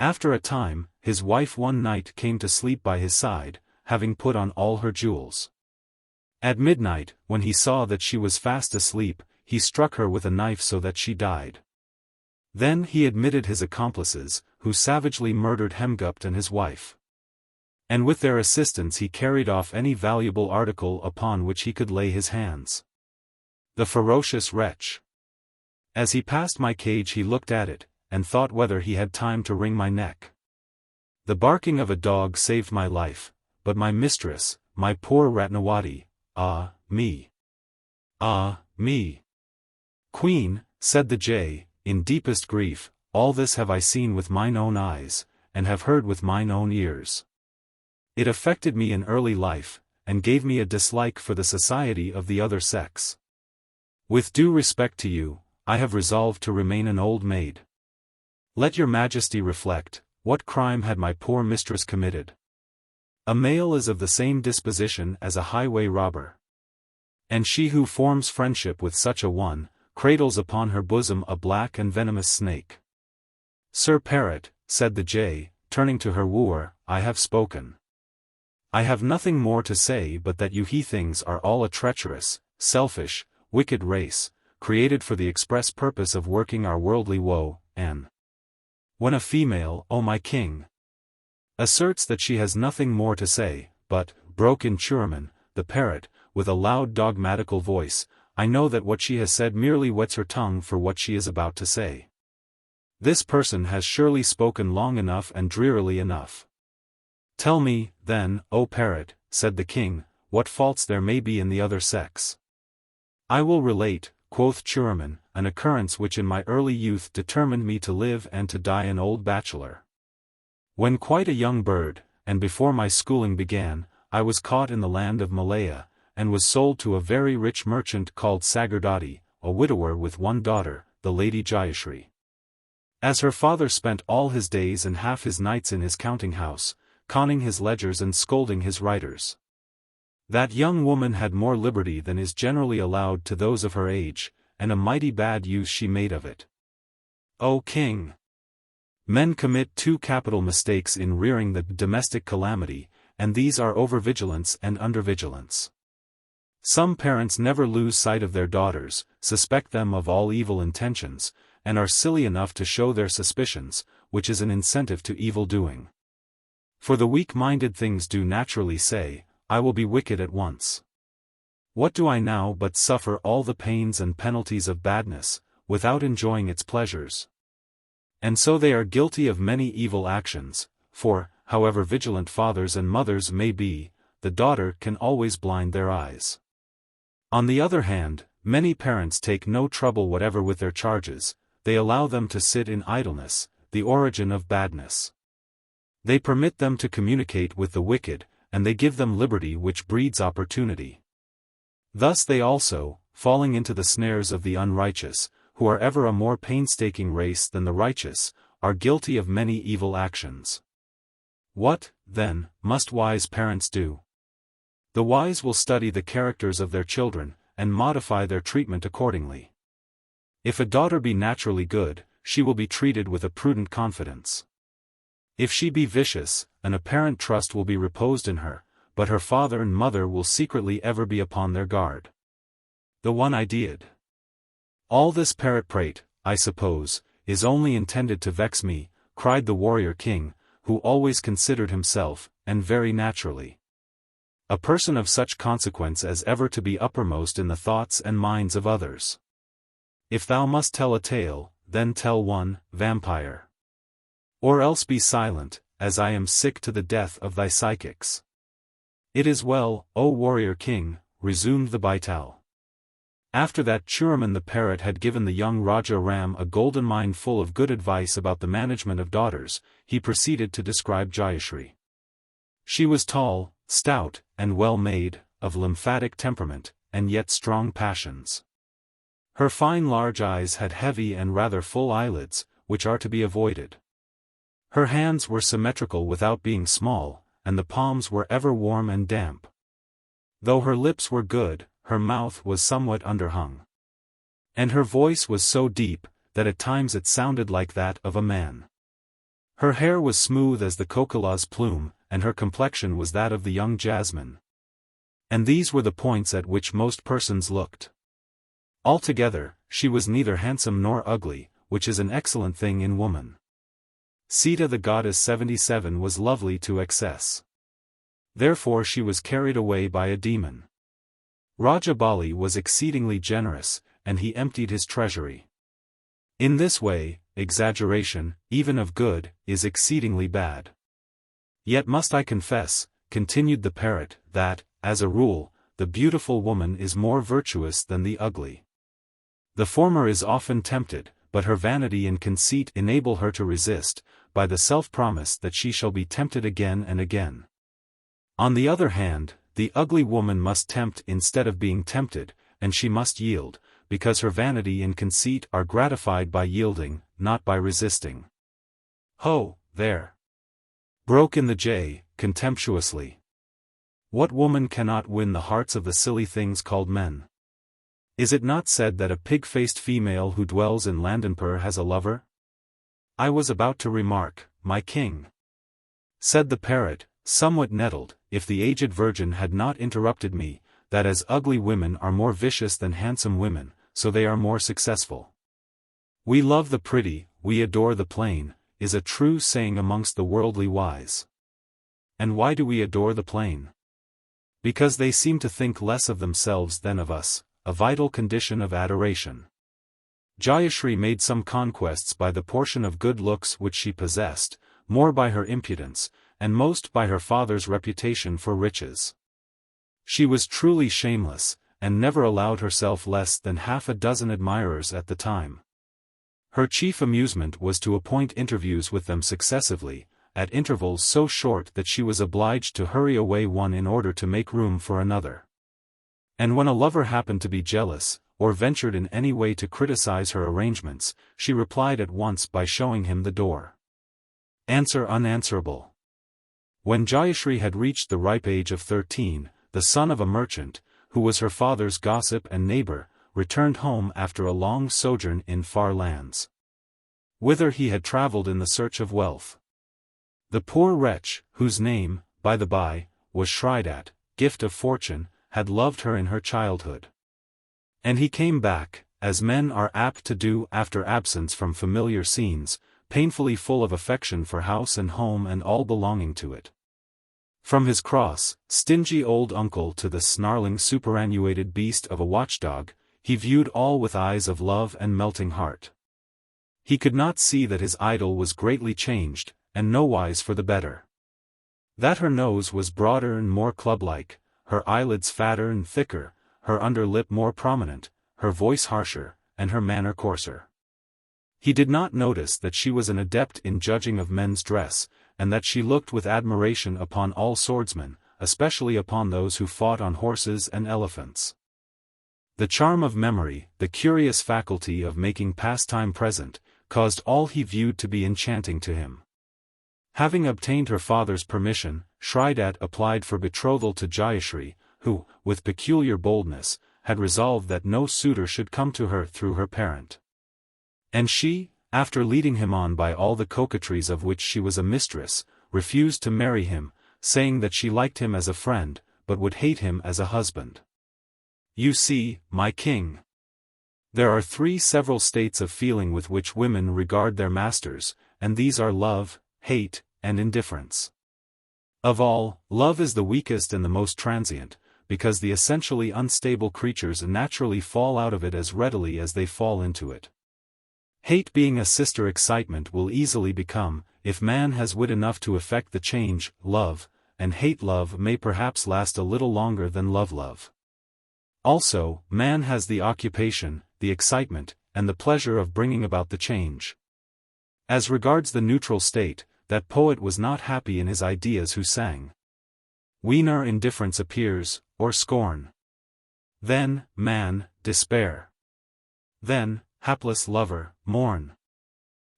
[SPEAKER 1] After a time, his wife one night came to sleep by his side, having put on all her jewels. At midnight, when he saw that she was fast asleep, he struck her with a knife so that she died. Then he admitted his accomplices, who savagely murdered Hemgupt and his wife. And with their assistance he carried off any valuable article upon which he could lay his hands. The ferocious wretch! As he passed my cage he looked at it, and thought whether he had time to wring my neck. The barking of a dog saved my life, but my mistress, my poor Ratnawati, ah, me! Ah, me! Queen, said the jay, in deepest grief, all this have I seen with mine own eyes, and have heard with mine own ears. It affected me in early life, and gave me a dislike for the society of the other sex. With due respect to you, I have resolved to remain an old maid. Let your majesty reflect, what crime had my poor mistress committed? A male is of the same disposition as a highway robber. And she who forms friendship with such a one, cradles upon her bosom a black and venomous snake. Sir Parrot, said the jay, turning to her wooer, I have spoken. I have nothing more to say but that you he-things are all a treacherous, selfish, wicked race, created for the express purpose of working our worldly woe, and when a female, O my king, asserts that she has nothing more to say, but, broke in Churaman, the parrot, with a loud dogmatical voice, I know that what she has said merely wets her tongue for what she is about to say. This person has surely spoken long enough and drearily enough. Tell me, then, O parrot, said the king, what faults there may be in the other sex. I will relate, quoth Churaman, an occurrence which in my early youth determined me to live and to die an old bachelor. When quite a young bird, and before my schooling began, I was caught in the land of Malaya, and was sold to a very rich merchant called Sagardati, a widower with one daughter, the Lady Jayashri. As her father spent all his days and half his nights in his counting house, conning his ledgers and scolding his writers. That young woman had more liberty than is generally allowed to those of her age, and a mighty bad use she made of it. O King! Men commit two capital mistakes in rearing the domestic calamity, and these are overvigilance and undervigilance. Some parents never lose sight of their daughters, suspect them of all evil intentions, and are silly enough to show their suspicions, which is an incentive to evil doing. For the weak-minded things do naturally say, I will be wicked at once. What do I now but suffer all the pains and penalties of badness, without enjoying its pleasures? And so they are guilty of many evil actions, for, however vigilant fathers and mothers may be, the daughter can always blind their eyes. On the other hand, many parents take no trouble whatever with their charges, they allow them to sit in idleness, the origin of badness. They permit them to communicate with the wicked, and they give them liberty which breeds opportunity. Thus they also, falling into the snares of the unrighteous, who are ever a more painstaking race than the righteous, are guilty of many evil actions. What, then, must wise parents do? The wise will study the characters of their children, and modify their treatment accordingly. If a daughter be naturally good, she will be treated with a prudent confidence. If she be vicious, an apparent trust will be reposed in her, but her father and mother will secretly ever be upon their guard. The one-idea'd. All this parrot-prate, I suppose, is only intended to vex me, cried the warrior king, who always considered himself, and very naturally, a person of such consequence as ever to be uppermost in the thoughts and minds of others. If thou must tell a tale, then tell one, vampire. Or else be silent, as I am sick to the death of thy psychics. It is well, O warrior king, resumed the Baital. After that Churaman the parrot had given the young Raja Ram a golden mine full of good advice about the management of daughters, he proceeded to describe Jayashri. She was tall, stout, and well-made, of lymphatic temperament, and yet strong passions. Her fine large eyes had heavy and rather full eyelids, which are to be avoided. Her hands were symmetrical without being small, and the palms were ever warm and damp. Though her lips were good, her mouth was somewhat underhung. And her voice was so deep, that at times it sounded like that of a man. Her hair was smooth as the cocola's plume, and her complexion was that of the young jasmine. And these were the points at which most persons looked. Altogether, she was neither handsome nor ugly, which is an excellent thing in woman. Sita the goddess 77 was lovely to excess. Therefore she was carried away by a demon. Raja Bali was exceedingly generous, and he emptied his treasury. In this way, exaggeration, even of good, is exceedingly bad. Yet must I confess, continued the parrot, that, as a rule, the beautiful woman is more virtuous than the ugly. The former is often tempted, but her vanity and conceit enable her to resist, by the self-promise that she shall be tempted again and again. On the other hand, the ugly woman must tempt instead of being tempted, and she must yield, because her vanity and conceit are gratified by yielding, not by resisting. Ho, there! Broke in the jay, contemptuously. What woman cannot win the hearts of the silly things called men? Is it not said that a pig-faced female who dwells in Landanpur has a lover? I was about to remark, my king, said the parrot, somewhat nettled, if the aged virgin had not interrupted me, that as ugly women are more vicious than handsome women, so they are more successful. We love the pretty, we adore the plain, is a true saying amongst the worldly wise. And why do we adore the plain? Because they seem to think less of themselves than of us, a vital condition of adoration. Jayashri made some conquests by the portion of good looks which she possessed, more by her impudence, and most by her father's reputation for riches. She was truly shameless, and never allowed herself less than half a dozen admirers at the time. Her chief amusement was to appoint interviews with them successively, at intervals so short that she was obliged to hurry away one in order to make room for another. And when a lover happened to be jealous, or ventured in any way to criticize her arrangements, she replied at once by showing him the door. Answer unanswerable. When Jayashri had reached the ripe age of 13, the son of a merchant, who was her father's gossip and neighbor, returned home after a long sojourn in far lands, whither he had travelled in the search of wealth. The poor wretch, whose name, by the by, was Shridat, gift of fortune, had loved her in her childhood. And he came back, as men are apt to do after absence from familiar scenes, painfully full of affection for house and home and all belonging to it. From his cross, stingy old uncle to the snarling superannuated beast of a watchdog, he viewed all with eyes of love and melting heart. He could not see that his idol was greatly changed, and nowise for the better. That her nose was broader and more club-like, her eyelids fatter and thicker, her under lip more prominent, her voice harsher, and her manner coarser. He did not notice that she was an adept in judging of men's dress, and that she looked with admiration upon all swordsmen, especially upon those who fought on horses and elephants. The charm of memory, the curious faculty of making pastime present, caused all he viewed to be enchanting to him. Having obtained her father's permission, Shridat applied for betrothal to Jayashri, who, with peculiar boldness, had resolved that no suitor should come to her through her parent. And she, after leading him on by all the coquetries of which she was a mistress, refused to marry him, saying that she liked him as a friend, but would hate him as a husband. You see, my king, there are three several states of feeling with which women regard their masters, and these are love, hate, and indifference. Of all, love is the weakest and the most transient, because the essentially unstable creatures naturally fall out of it as readily as they fall into it. Hate being a sister excitement will easily become, if man has wit enough to effect the change, love, and hate-love may perhaps last a little longer than love-love. Also, man has the occupation, the excitement, and the pleasure of bringing about the change. As regards the neutral state, that poet was not happy in his ideas who sang, "Whene'er indifference appears, or scorn, then, man, despair. Then, hapless lover, mourn."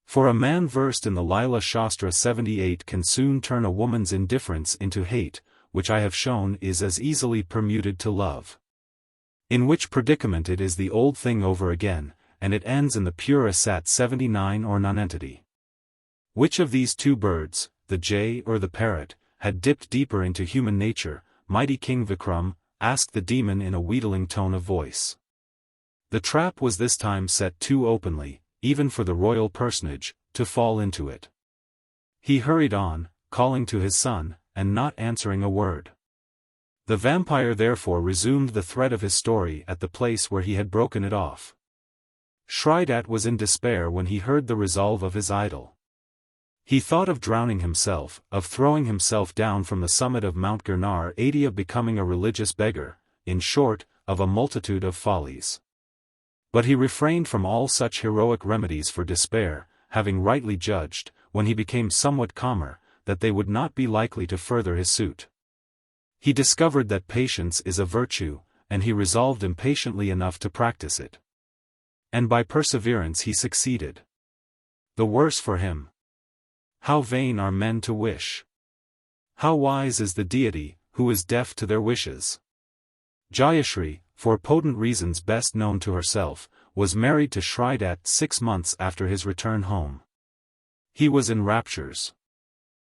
[SPEAKER 1] For a man versed in the Lila Shastra 78 can soon turn a woman's indifference into hate, which I have shown is as easily permuted to love. In which predicament it is the old thing over again, and it ends in the pure Asat 79 or nonentity. Which of these two birds, the jay or the parrot, had dipped deeper into human nature, mighty King Vikram, asked the demon in a wheedling tone of voice. The trap was this time set too openly, even for the royal personage, to fall into it. He hurried on, calling to his son, and not answering a word. The vampire therefore resumed the thread of his story at the place where he had broken it off. Shridat was in despair when he heard the resolve of his idol. He thought of drowning himself, of throwing himself down from the summit of Mount Girnar, of becoming a religious beggar, in short, of a multitude of follies. But he refrained from all such heroic remedies for despair, having rightly judged, when he became somewhat calmer, that they would not be likely to further his suit. He discovered that patience is a virtue, and he resolved impatiently enough to practice it. And by perseverance he succeeded. The worse for him. How vain are men to wish! How wise is the deity, who is deaf to their wishes! Jayashri, for potent reasons best known to herself, was married to Shridat 6 months after his return home. He was in raptures.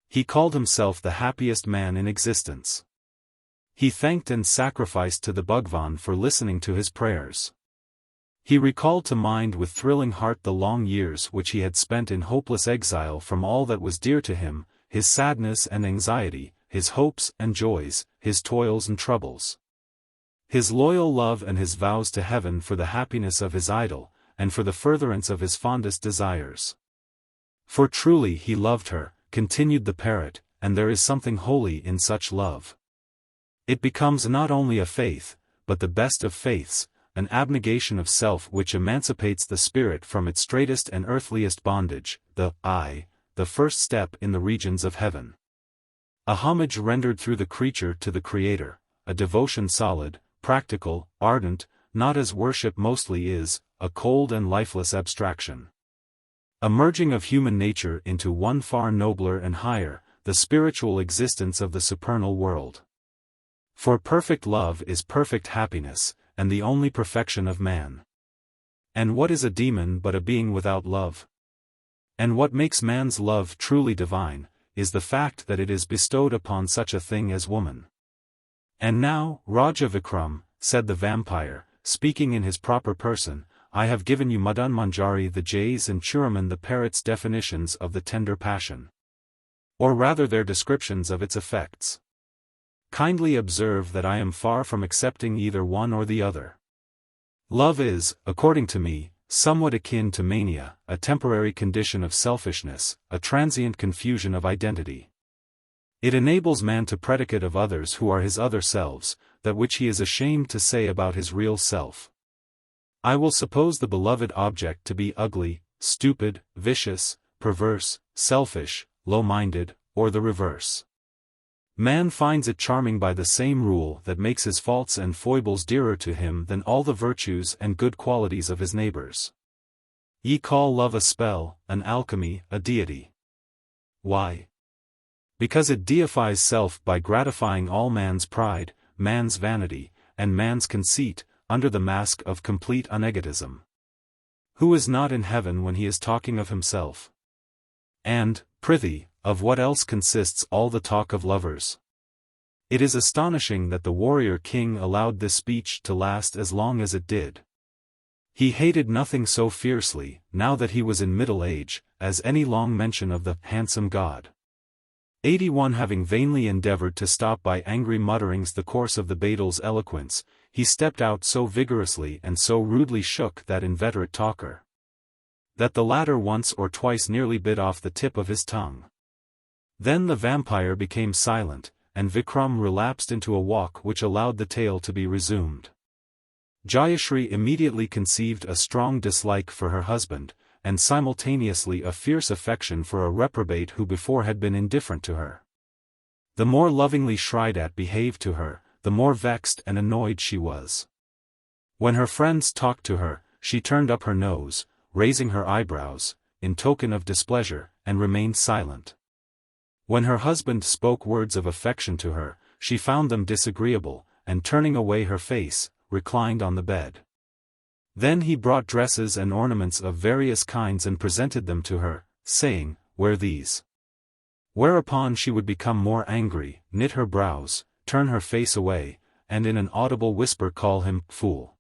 [SPEAKER 1] He called himself the happiest man in existence. He thanked and sacrificed to the Bhagwan for listening to his prayers. He recalled to mind with thrilling heart the long years which he had spent in hopeless exile from all that was dear to him, his sadness and anxiety, his hopes and joys, his toils and troubles. His loyal love and his vows to heaven for the happiness of his idol, and for the furtherance of his fondest desires. For truly he loved her, continued the parrot, and there is something holy in such love. It becomes not only a faith, but the best of faiths, an abnegation of self which emancipates the spirit from its straitest and earthliest bondage, the first step in the regions of heaven. A homage rendered through the creature to the Creator, a devotion solid, practical, ardent, not as worship mostly is, a cold and lifeless abstraction. A merging of human nature into one far nobler and higher, the spiritual existence of the supernal world. For perfect love is perfect happiness, and the only perfection of man. And what is a demon but a being without love? And what makes man's love truly divine, is the fact that it is bestowed upon such a thing as woman. And now, Raja Vikram, said the vampire, speaking in his proper person, I have given you Madan Manjari the jay's and Churaman the parrot's definitions of the tender passion. Or rather their descriptions of its effects. Kindly observe that I am far from accepting either one or the other. Love is, according to me, somewhat akin to mania, a temporary condition of selfishness, a transient confusion of identity. It enables man to predicate of others who are his other selves, that which he is ashamed to say about his real self. I will suppose the beloved object to be ugly, stupid, vicious, perverse, selfish, low-minded, or the reverse. Man finds it charming by the same rule that makes his faults and foibles dearer to him than all the virtues and good qualities of his neighbors. Ye call love a spell, an alchemy, a deity. Why? Because it deifies self by gratifying all man's pride, man's vanity, and man's conceit, under the mask of complete unegotism. Who is not in heaven when he is talking of himself? And, prithee, of what else consists all the talk of lovers? It is astonishing that the warrior king allowed this speech to last as long as it did. He hated nothing so fiercely, now that he was in middle age, as any long mention of the handsome god. 81 Having vainly endeavored to stop by angry mutterings the course of the Baital's eloquence, he stepped out so vigorously and so rudely shook that inveterate talker, that the latter once or twice nearly bit off the tip of his tongue. Then the vampire became silent, and Vikram relapsed into a walk which allowed the tale to be resumed. Jayashri immediately conceived a strong dislike for her husband, and simultaneously a fierce affection for a reprobate who before had been indifferent to her. The more lovingly Shridat behaved to her, the more vexed and annoyed she was. When her friends talked to her, she turned up her nose, raising her eyebrows, in token of displeasure, and remained silent. When her husband spoke words of affection to her, she found them disagreeable, and turning away her face, reclined on the bed. Then he brought dresses and ornaments of various kinds and presented them to her, saying, "Wear these." Whereupon she would become more angry, knit her brows, turn her face away, and in an audible whisper call him fool.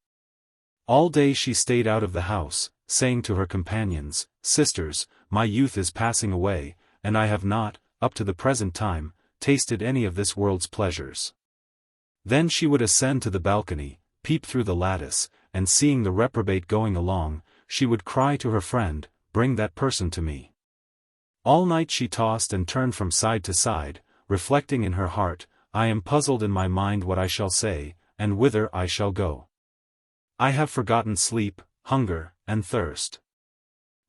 [SPEAKER 1] All day she stayed out of the house, saying to her companions, "Sisters, my youth is passing away, and I have not, up to the present time, tasted any of this world's pleasures." Then she would ascend to the balcony, peep through the lattice, and seeing the reprobate going along, she would cry to her friend, "Bring that person to me." All night she tossed and turned from side to side, reflecting in her heart, "I am puzzled in my mind what I shall say, and whither I shall go. I have forgotten sleep, hunger, and thirst.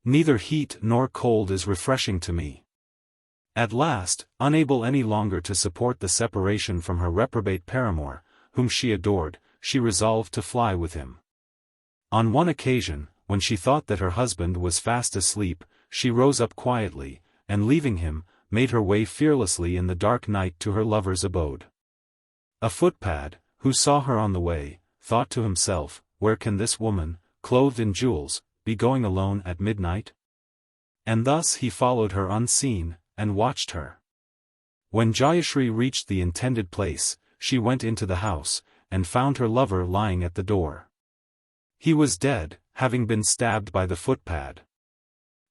[SPEAKER 1] Neither heat nor cold is refreshing to me." At last, unable any longer to support the separation from her reprobate paramour, whom she adored, she resolved to fly with him. On one occasion, when she thought that her husband was fast asleep, she rose up quietly, and leaving him, made her way fearlessly in the dark night to her lover's abode. A footpad, who saw her on the way, thought to himself, "Where can this woman, clothed in jewels, be going alone at midnight?" And thus he followed her unseen, and watched her. When Jayashri reached the intended place, she went into the house, and found her lover lying at the door. He was dead, having been stabbed by the footpad.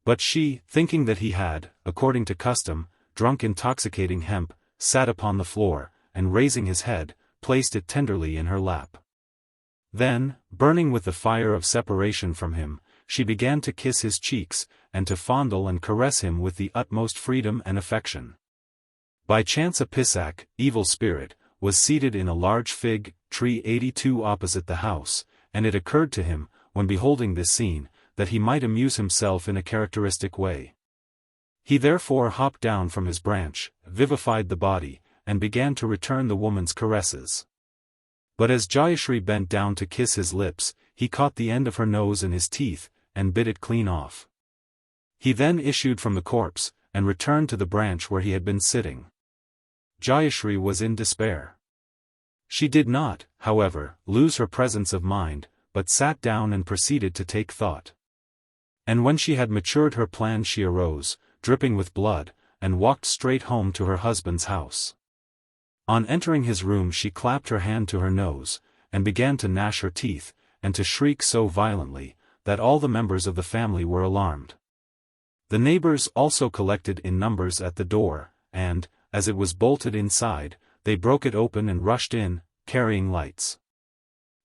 [SPEAKER 1] But she, thinking that he had, according to custom, drunk intoxicating hemp, sat upon the floor, and raising his head, placed it tenderly in her lap. Then, burning with the fire of separation from him, she began to kiss his cheeks, and to fondle and caress him with the utmost freedom and affection. By chance a Pisak, evil spirit, was seated in a large fig tree 82 opposite the house, and it occurred to him, when beholding this scene, that he might amuse himself in a characteristic way. He therefore hopped down from his branch, vivified the body, and began to return the woman's caresses. But as Jayashri bent down to kiss his lips, he caught the end of her nose in his teeth, and bit it clean off. He then issued from the corpse, and returned to the branch where he had been sitting. Jayashri was in despair. She did not, however, lose her presence of mind, but sat down and proceeded to take thought. And when she had matured her plan, she arose, dripping with blood, and walked straight home to her husband's house. On entering his room, she clapped her hand to her nose, and began to gnash her teeth, and to shriek so violently, that all the members of the family were alarmed. The neighbors also collected in numbers at the door, and, as it was bolted inside, they broke it open and rushed in, carrying lights.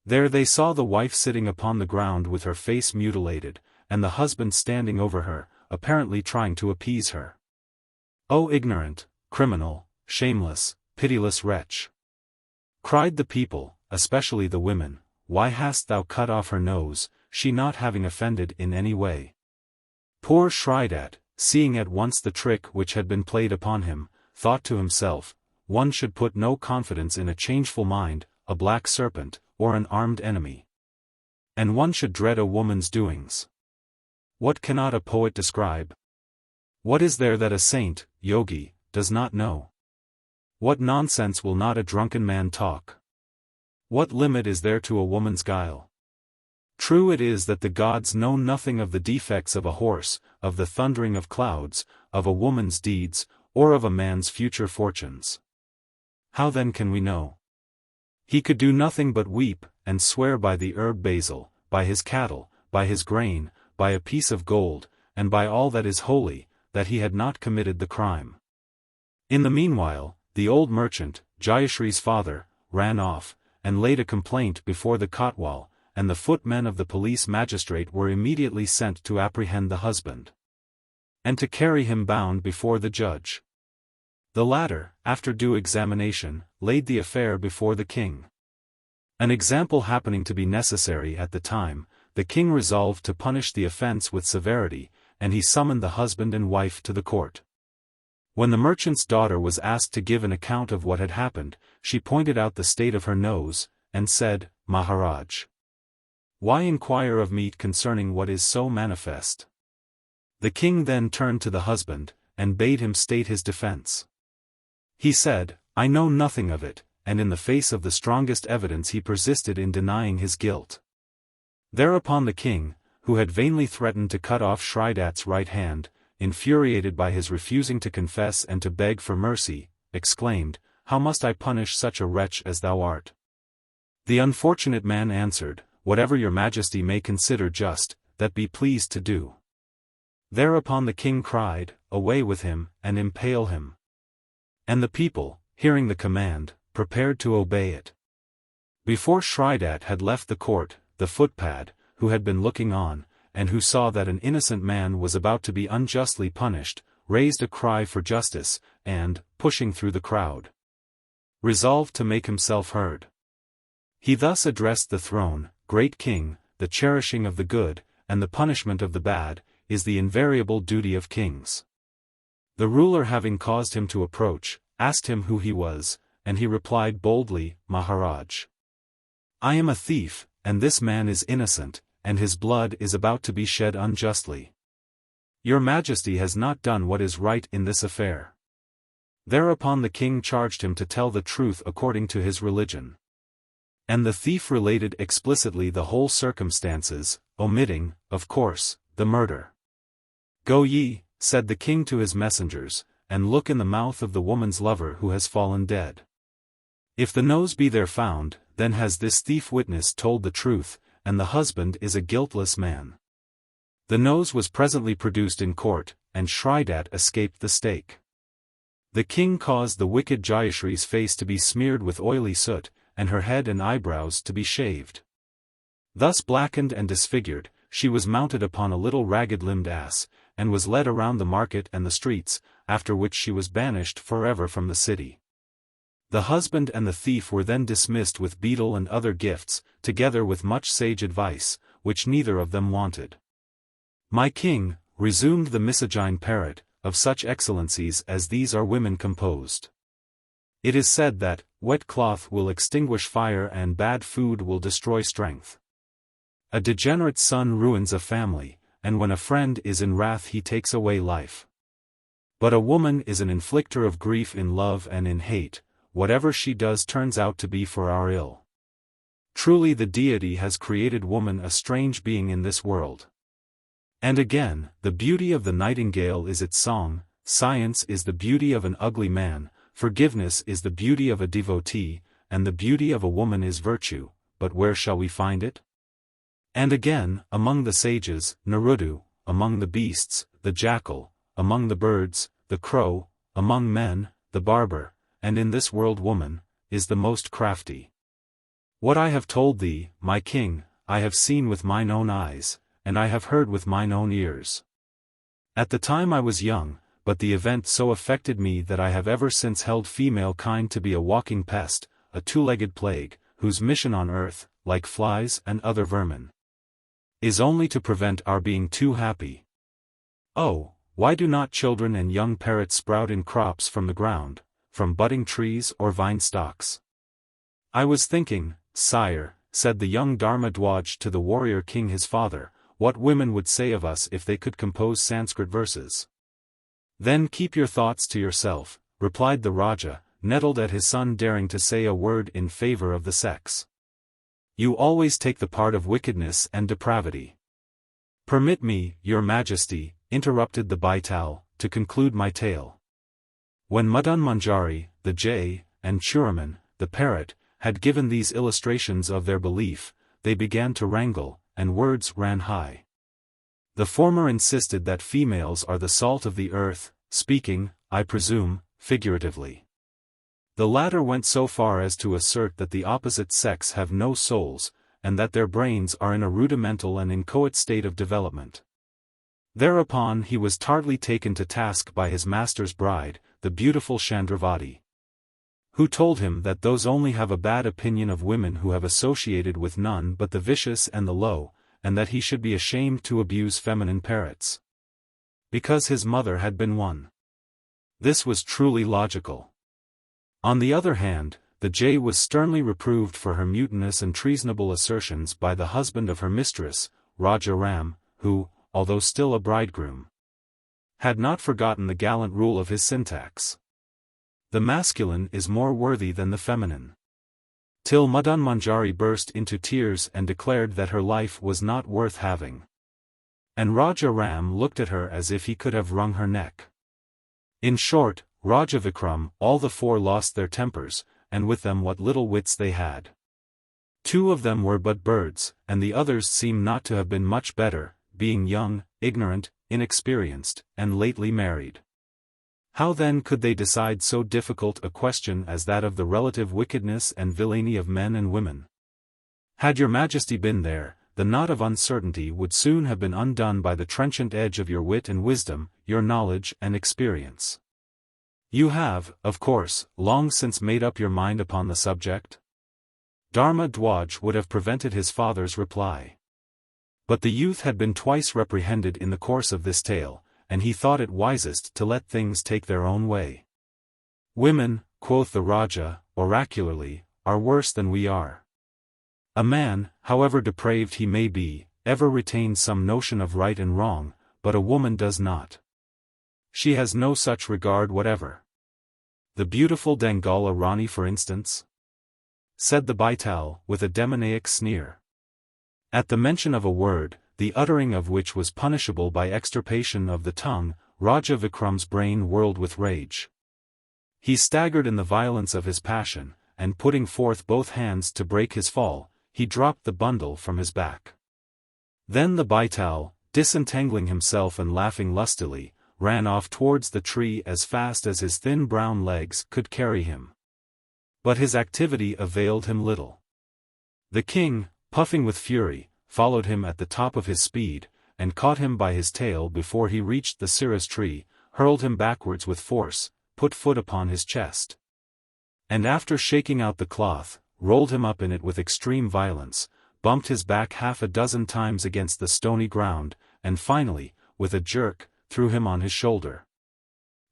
[SPEAKER 1] There they saw the wife sitting upon the ground with her face mutilated, and the husband standing over her, apparently trying to appease her. "O ignorant, criminal, shameless, pitiless wretch!" cried the people, especially the women, "why hast thou cut off her nose, she not having offended in any way?" Poor Shridat, seeing at once the trick which had been played upon him, thought to himself, one should put no confidence in a changeful mind, a black serpent, or an armed enemy. And one should dread a woman's doings. What cannot a poet describe? What is there that a saint, yogi, does not know? What nonsense will not a drunken man talk? What limit is there to a woman's guile? True it is that the gods know nothing of the defects of a horse, of the thundering of clouds, of a woman's deeds, or of a man's future fortunes. How then can we know? He could do nothing but weep, and swear by the herb basil, by his cattle, by his grain, by a piece of gold, and by all that is holy, that he had not committed the crime. In the meanwhile, the old merchant, Jayashri's father, ran off, and laid a complaint before the Kotwal, and the footmen of the police magistrate were immediately sent to apprehend the husband, and to carry him bound before the judge. The latter, after due examination, laid the affair before the king. An example happening to be necessary at the time, the king resolved to punish the offense with severity, and he summoned the husband and wife to the court. When the merchant's daughter was asked to give an account of what had happened, she pointed out the state of her nose, and said, "Maharaj, why inquire of me concerning what is so manifest?" The king then turned to the husband, and bade him state his defense. He said, "I know nothing of it," and in the face of the strongest evidence he persisted in denying his guilt. Thereupon the king, who had vainly threatened to cut off Shridat's right hand, infuriated by his refusing to confess and to beg for mercy, exclaimed, "How must I punish such a wretch as thou art?" The unfortunate man answered, "Whatever your majesty may consider just, that be pleased to do." Thereupon the king cried, "Away with him, and impale him." And the people, hearing the command, prepared to obey it. Before Shridat had left the court, the footpad, who had been looking on, and who saw that an innocent man was about to be unjustly punished, raised a cry for justice, and, pushing through the crowd, resolved to make himself heard. He thus addressed the throne, "Great king, the cherishing of the good, and the punishment of the bad, is the invariable duty of kings." The ruler, having caused him to approach, asked him who he was, and he replied boldly, "Maharaj, I am a thief, and this man is innocent, and his blood is about to be shed unjustly. Your majesty has not done what is right in this affair." Thereupon the king charged him to tell the truth according to his religion. And the thief related explicitly the whole circumstances, omitting, of course, the murder. "Go ye," said the king to his messengers, "and look in the mouth of the woman's lover who has fallen dead. If the nose be there found, then has this thief witness told the truth, and the husband is a guiltless man." The nose was presently produced in court, and Shridat escaped the stake. The king caused the wicked Jayashri's face to be smeared with oily soot, and her head and eyebrows to be shaved. Thus blackened and disfigured, she was mounted upon a little ragged-limbed ass, and was led around the market and the streets, after which she was banished forever from the city. The husband and the thief were then dismissed with betel and other gifts, together with much sage advice, which neither of them wanted. "My king," resumed the misogyne parrot, "of such excellencies as these are women composed. It is said that, wet cloth will extinguish fire and bad food will destroy strength. A degenerate son ruins a family, and when a friend is in wrath he takes away life. But a woman is an inflictor of grief in love and in hate, whatever she does turns out to be for our ill. Truly the deity has created woman a strange being in this world. And again, the beauty of the nightingale is its song, science is the beauty of an ugly man, forgiveness is the beauty of a devotee, and the beauty of a woman is virtue, but where shall we find it? And again, among the sages, Narudu, among the beasts, the jackal, among the birds, the crow, among men, the barber, and in this world woman, is the most crafty. What I have told thee, my king, I have seen with mine own eyes, and I have heard with mine own ears. At the time I was young, but the event so affected me that I have ever since held female kind to be a walking pest, a two-legged plague, whose mission on earth, like flies and other vermin, is only to prevent our being too happy. Oh, why do not children and young parrots sprout in crops from the ground, from budding trees or vine stalks? I was thinking, sire, said the young Dharmadwaj to the warrior king his father, what women would say of us if they could compose Sanskrit verses. Then keep your thoughts to yourself, replied the Raja, nettled at his son daring to say a word in favor of the sex. You always take the part of wickedness and depravity. Permit me, your majesty, interrupted the Baital, to conclude my tale. When Madan Manjari, the jay, and Churaman, the parrot, had given these illustrations of their belief, they began to wrangle, and words ran high. The former insisted that females are the salt of the earth, speaking, I presume, figuratively. The latter went so far as to assert that the opposite sex have no souls, and that their brains are in a rudimental and inchoate state of development. Thereupon he was tartly taken to task by his master's bride, the beautiful Chandravati, who told him that those only have a bad opinion of women who have associated with none but the vicious and the low, and that he should be ashamed to abuse feminine parrots, because his mother had been one. This was truly logical. On the other hand, the jay was sternly reproved for her mutinous and treasonable assertions by the husband of her mistress, Raja Ram, who, although still a bridegroom, had not forgotten the gallant rule of his syntax. The masculine is more worthy than the feminine. Till Madan Manjari burst into tears and declared that her life was not worth having. And Raja Ram looked at her as if he could have wrung her neck. In short, Raja Vikram, all the four lost their tempers, and with them what little wits they had. Two of them were but birds, and the others seem not to have been much better, being young, ignorant, inexperienced, and lately married. How then could they decide so difficult a question as that of the relative wickedness and villainy of men and women? Had your majesty been there, the knot of uncertainty would soon have been undone by the trenchant edge of your wit and wisdom, your knowledge and experience. You have, of course, long since made up your mind upon the subject? Dharmadwaj would have prevented his father's reply. But the youth had been twice reprehended in the course of this tale, and he thought it wisest to let things take their own way. Women, quoth the Raja, oracularly, are worse than we are. A man, however depraved he may be, ever retains some notion of right and wrong, but a woman does not. She has no such regard whatever. The beautiful Dangala Rani for instance? Said the Baital, with a demoniac sneer. At the mention of a word, the uttering of which was punishable by extirpation of the tongue, Raja Vikram's brain whirled with rage. He staggered in the violence of his passion, and putting forth both hands to break his fall, he dropped the bundle from his back. Then the Baital, disentangling himself and laughing lustily, ran off towards the tree as fast as his thin brown legs could carry him. But his activity availed him little. The king, puffing with fury, followed him at the top of his speed, and caught him by his tail before he reached the cirrus tree, hurled him backwards with force, put foot upon his chest, and after shaking out the cloth, rolled him up in it with extreme violence, bumped his back half a dozen times against the stony ground, and finally, with a jerk, threw him on his shoulder,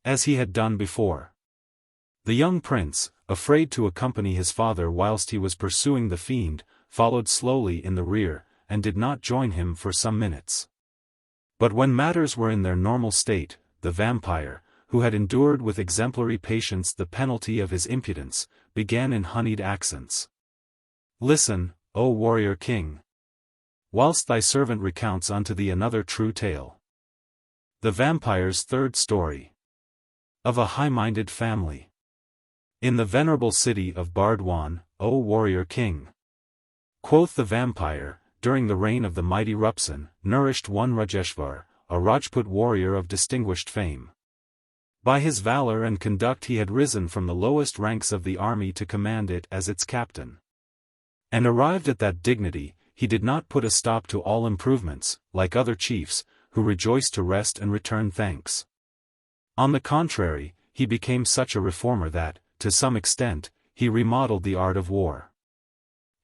[SPEAKER 1] as he had done before. The young prince, afraid to accompany his father whilst he was pursuing the fiend, followed slowly in the rear, and did not join him for some minutes. But when matters were in their normal state, the vampire, who had endured with exemplary patience the penalty of his impudence, began in honeyed accents. "Listen, O warrior king! Whilst thy servant recounts unto thee another true tale." The vampire's third story. Of a high-minded family. In the venerable city of Bardwan, O warrior king! Quoth the vampire, during the reign of the mighty Rupsan, nourished one Rajeshvar, a Rajput warrior of distinguished fame. By his valor and conduct he had risen from the lowest ranks of the army to command it as its captain. And arrived at that dignity, he did not put a stop to all improvements, like other chiefs, who rejoiced to rest and return thanks. On the contrary, he became such a reformer that, to some extent, he remodeled the art of war.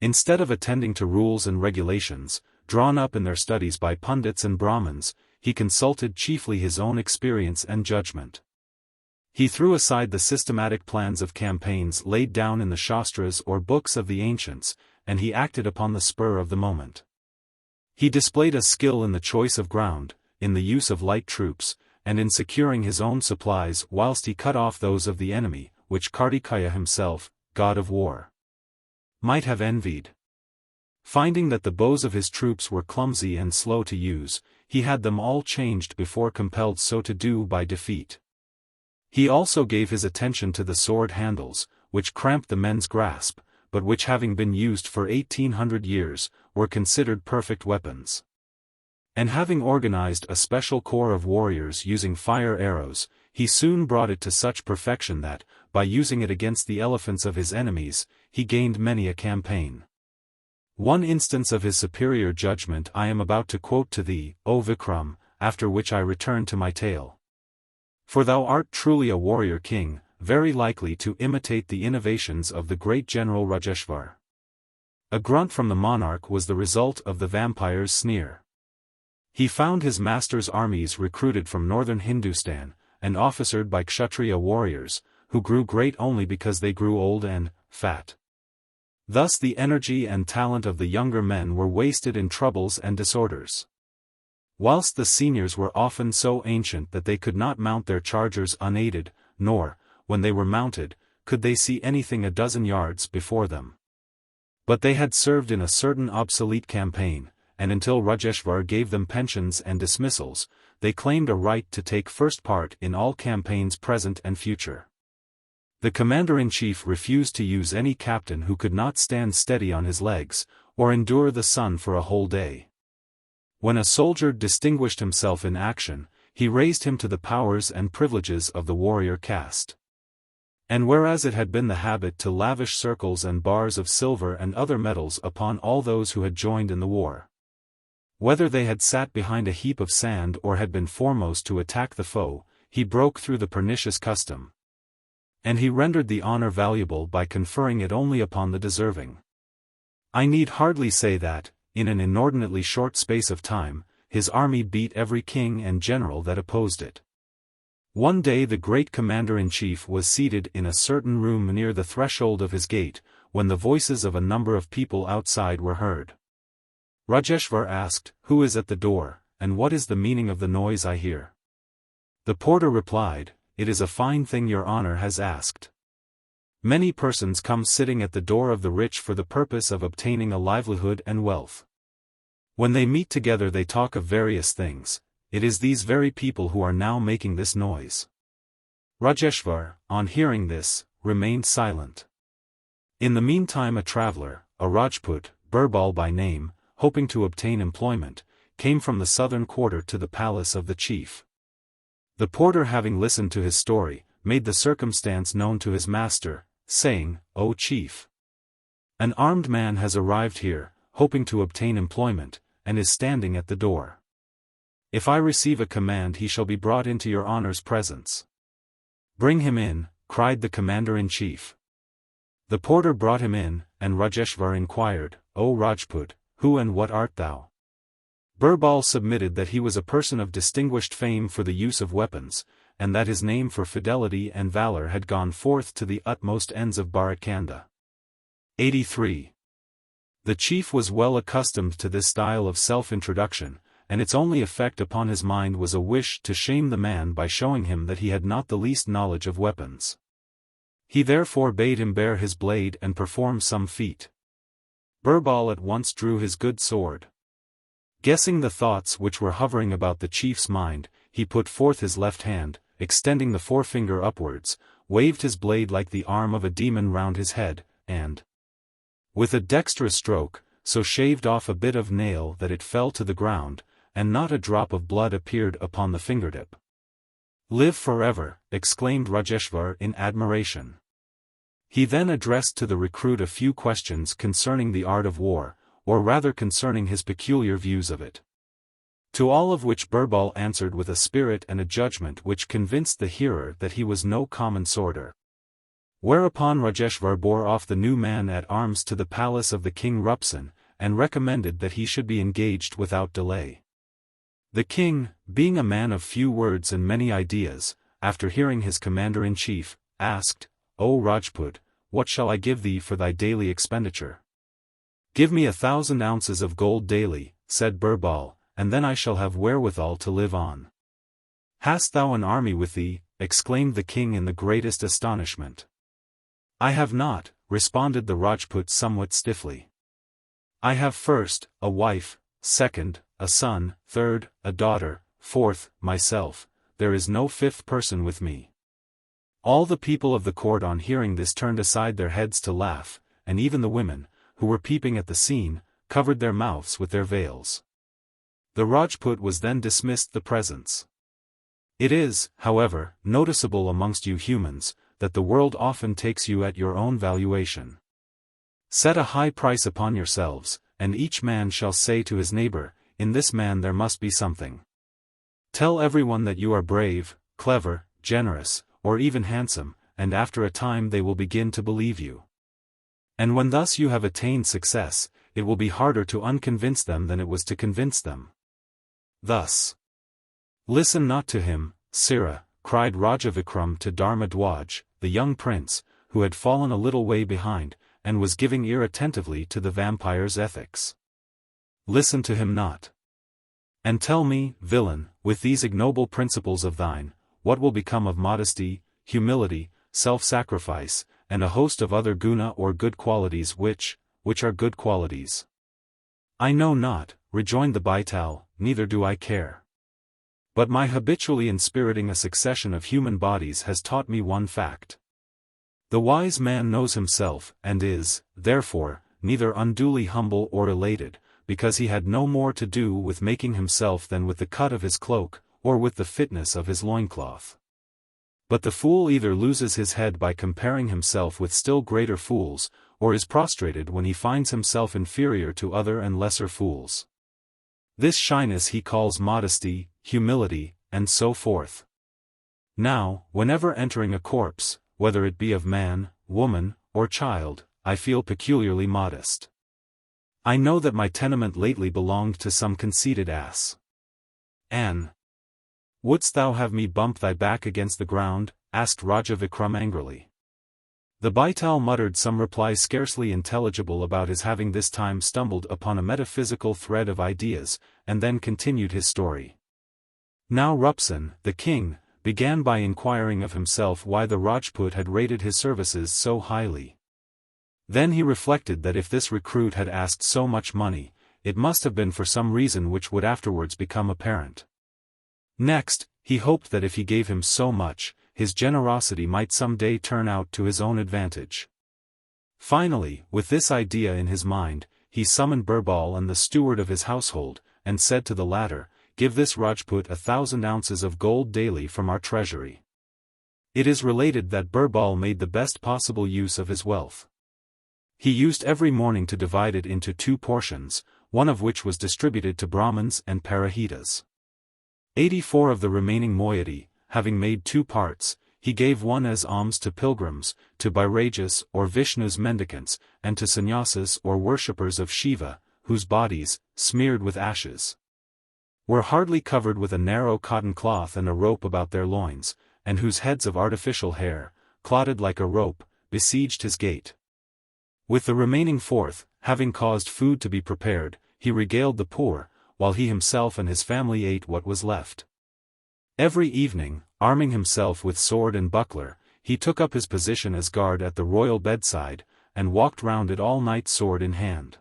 [SPEAKER 1] Instead of attending to rules and regulations, drawn up in their studies by pundits and Brahmins, he consulted chiefly his own experience and judgment. He threw aside the systematic plans of campaigns laid down in the Shastras or books of the ancients, and he acted upon the spur of the moment. He displayed a skill in the choice of ground, in the use of light troops, and in securing his own supplies whilst he cut off those of the enemy, which Kartikeya himself, god of war, might have envied. Finding that the bows of his troops were clumsy and slow to use, he had them all changed before compelled so to do by defeat. He also gave his attention to the sword handles, which cramped the men's grasp, but which having been used for 1800 years, were considered perfect weapons. And having organized a special corps of warriors using fire arrows, he soon brought it to such perfection that, by using it against the elephants of his enemies, he gained many a campaign. One instance of his superior judgment I am about to quote to thee, O Vikram, after which I return to my tale. For thou art truly a warrior king, very likely to imitate the innovations of the great general Rajeshvar. A grunt from the monarch was the result of the vampire's sneer. He found his master's armies recruited from northern Hindustan, and officered by Kshatriya warriors, who grew great only because they grew old and fat. Thus the energy and talent of the younger men were wasted in troubles and disorders. Whilst the seniors were often so ancient that they could not mount their chargers unaided, nor, when they were mounted, could they see anything a dozen yards before them. But they had served in a certain obsolete campaign, and until Rajeshvar gave them pensions and dismissals, they claimed a right to take first part in all campaigns present and future. The commander-in-chief refused to use any captain who could not stand steady on his legs, or endure the sun for a whole day. When a soldier distinguished himself in action, he raised him to the powers and privileges of the warrior caste. And whereas it had been the habit to lavish circles and bars of silver and other metals upon all those who had joined in the war, whether they had sat behind a heap of sand or had been foremost to attack the foe, he broke through the pernicious custom. And he rendered the honor valuable by conferring it only upon the deserving. I need hardly say that, in an inordinately short space of time, his army beat every king and general that opposed it. One day the great commander-in-chief was seated in a certain room near the threshold of his gate, when the voices of a number of people outside were heard. Rajeshvar asked, "Who is at the door, and what is the meaning of the noise I hear?" The porter replied, "It is a fine thing your honor has asked. Many persons come sitting at the door of the rich for the purpose of obtaining a livelihood and wealth. When they meet together they talk of various things. It is these very people who are now making this noise." Rajeshvar, on hearing this, remained silent. In the meantime a traveller, a Rajput, Birbal by name, hoping to obtain employment, came from the southern quarter to the palace of the chief. The porter, having listened to his story, made the circumstance known to his master, saying, "O chief, an armed man has arrived here, hoping to obtain employment, and is standing at the door. If I receive a command he shall be brought into your honor's presence." "Bring him in," cried the commander-in-chief. The porter brought him in, and Rajeshvar inquired, "O Rajput, who and what art thou?" Birbal submitted that he was a person of distinguished fame for the use of weapons, and that his name for fidelity and valor had gone forth to the utmost ends of Bharatkhanda. 83. The chief was well accustomed to this style of self-introduction, and its only effect upon his mind was a wish to shame the man by showing him that he had not the least knowledge of weapons. He therefore bade him bare his blade and perform some feat. Birbal at once drew his good sword. Guessing the thoughts which were hovering about the chief's mind, he put forth his left hand, extending the forefinger upwards, waved his blade like the arm of a demon round his head, and, with a dexterous stroke, so shaved off a bit of nail that it fell to the ground, and not a drop of blood appeared upon the fingertip. "Live forever," exclaimed Rajeshvar in admiration. He then addressed to the recruit a few questions concerning the art of war, or rather concerning his peculiar views of it. To all of which Birbal answered with a spirit and a judgment which convinced the hearer that he was no common sworder. Whereupon Rajeshvar bore off the new man at arms to the palace of the king Rupsen, and recommended that he should be engaged without delay. The king, being a man of few words and many ideas, after hearing his commander-in-chief, asked, "O Rajput, what shall I give thee for thy daily expenditure?" "Give me 1,000 ounces of gold daily," said Birbal, "and then I shall have wherewithal to live on." "Hast thou an army with thee?" exclaimed the king in the greatest astonishment. "I have not," responded the Rajput somewhat stiffly. "I have first, a wife, second, a son, third, a daughter, fourth, myself, there is no fifth person with me." All the people of the court on hearing this turned aside their heads to laugh, and even the women, who were peeping at the scene, covered their mouths with their veils. The Rajput was then dismissed the presence. It is, however, noticeable amongst you humans, that the world often takes you at your own valuation. Set a high price upon yourselves, and each man shall say to his neighbor, "In this man there must be something." Tell everyone that you are brave, clever, generous, or even handsome, and after a time they will begin to believe you. And when thus you have attained success, it will be harder to unconvince them than it was to convince them. Thus, "Listen not to him, Sirrah," cried Raja Vikram to Dharma Dwaj, the young prince, who had fallen a little way behind, and was giving ear attentively to the vampire's ethics. "Listen to him not. And tell me, villain, with these ignoble principles of thine, what will become of modesty, humility, self-sacrifice, and a host of other guna or good qualities which are good qualities?" "I know not," rejoined the Baital, "neither do I care. But my habitually inspiriting a succession of human bodies has taught me one fact. The wise man knows himself, and is, therefore, neither unduly humble or elated, because he had no more to do with making himself than with the cut of his cloak, or with the fitness of his loincloth. But the fool either loses his head by comparing himself with still greater fools, or is prostrated when he finds himself inferior to other and lesser fools. This shyness he calls modesty, humility, and so forth. Now, whenever entering a corpse, whether it be of man, woman, or child, I feel peculiarly modest. I know that my tenement lately belonged to some conceited ass. An. Wouldst thou have me bump thy back against the ground? Asked Raja Vikram angrily. The Baital muttered some reply scarcely intelligible about his having this time stumbled upon a metaphysical thread of ideas, and then continued his story. Now Rupsen, the king, began by inquiring of himself why the Rajput had rated his services so highly. Then he reflected that if this recruit had asked so much money, it must have been for some reason which would afterwards become apparent. Next, he hoped that if he gave him so much, his generosity might some day turn out to his own advantage. Finally, with this idea in his mind, he summoned Birbal and the steward of his household, and said to the latter, "Give this Rajput 1,000 ounces of gold daily from our treasury." It is related that Birbal made the best possible use of his wealth. He used every morning to divide it into 2 portions, one of which was distributed to Brahmins and Parahitas. 84 of the remaining moiety, having made 2 parts, he gave one as alms to pilgrims, to Bairajas or Vishnu's mendicants, and to sannyasas or worshippers of Shiva, whose bodies, smeared with ashes, were hardly covered with a narrow cotton cloth and a rope about their loins, and whose heads of artificial hair, clotted like a rope, besieged his gate. With the remaining fourth, having caused food to be prepared, he regaled the poor, while he himself and his family ate what was left. Every evening, arming himself with sword and buckler, he took up his position as guard at the royal bedside, and walked round it all night sword in hand.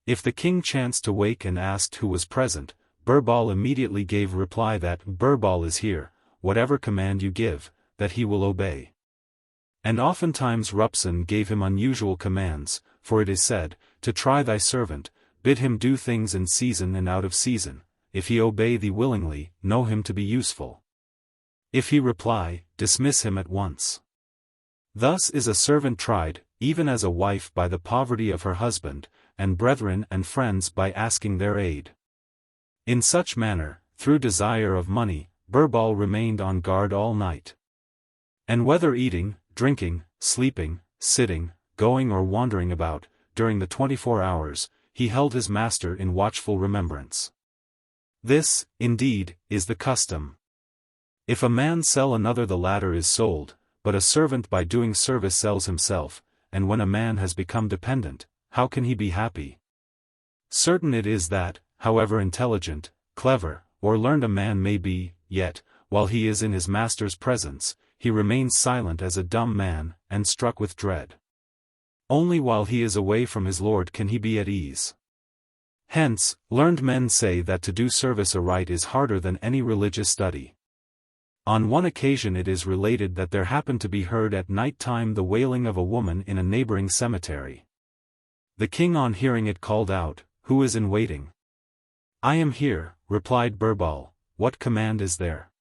[SPEAKER 1] If the king chanced to wake and asked who was present, Birbal immediately gave reply that Birbal is here, whatever command you give, that he will obey. And oftentimes Rupson gave him unusual commands, for it is said, to try thy servant, bid him do things in season and out of season, if he obey thee willingly, know him to be useful. If he reply, dismiss him at once. Thus is a servant tried, even as a wife by the poverty of her husband, and brethren and friends by asking their aid. In such manner, through desire of money, Birbal remained on guard all night. And whether eating, drinking, sleeping, sitting, going or wandering about, during the 24 hours, he held his master in watchful remembrance. This, indeed, is the custom. If a man sell another, the latter is sold, but a servant by doing service sells himself, and when a man has become dependent, how can he be happy? Certain it is that, however intelligent, clever, or learned a man may be, yet, while he is in his master's presence, he remains silent as a dumb man, and struck with dread. Only while he is away from his lord can he be at ease. Hence, learned men say that to do service aright is harder than any religious study. On one occasion it is related that there happened to be heard at night time the wailing of a woman in a neighboring cemetery. The king on hearing it called out, "Who is in waiting?" "I am here," replied Birbal. "What command is there?"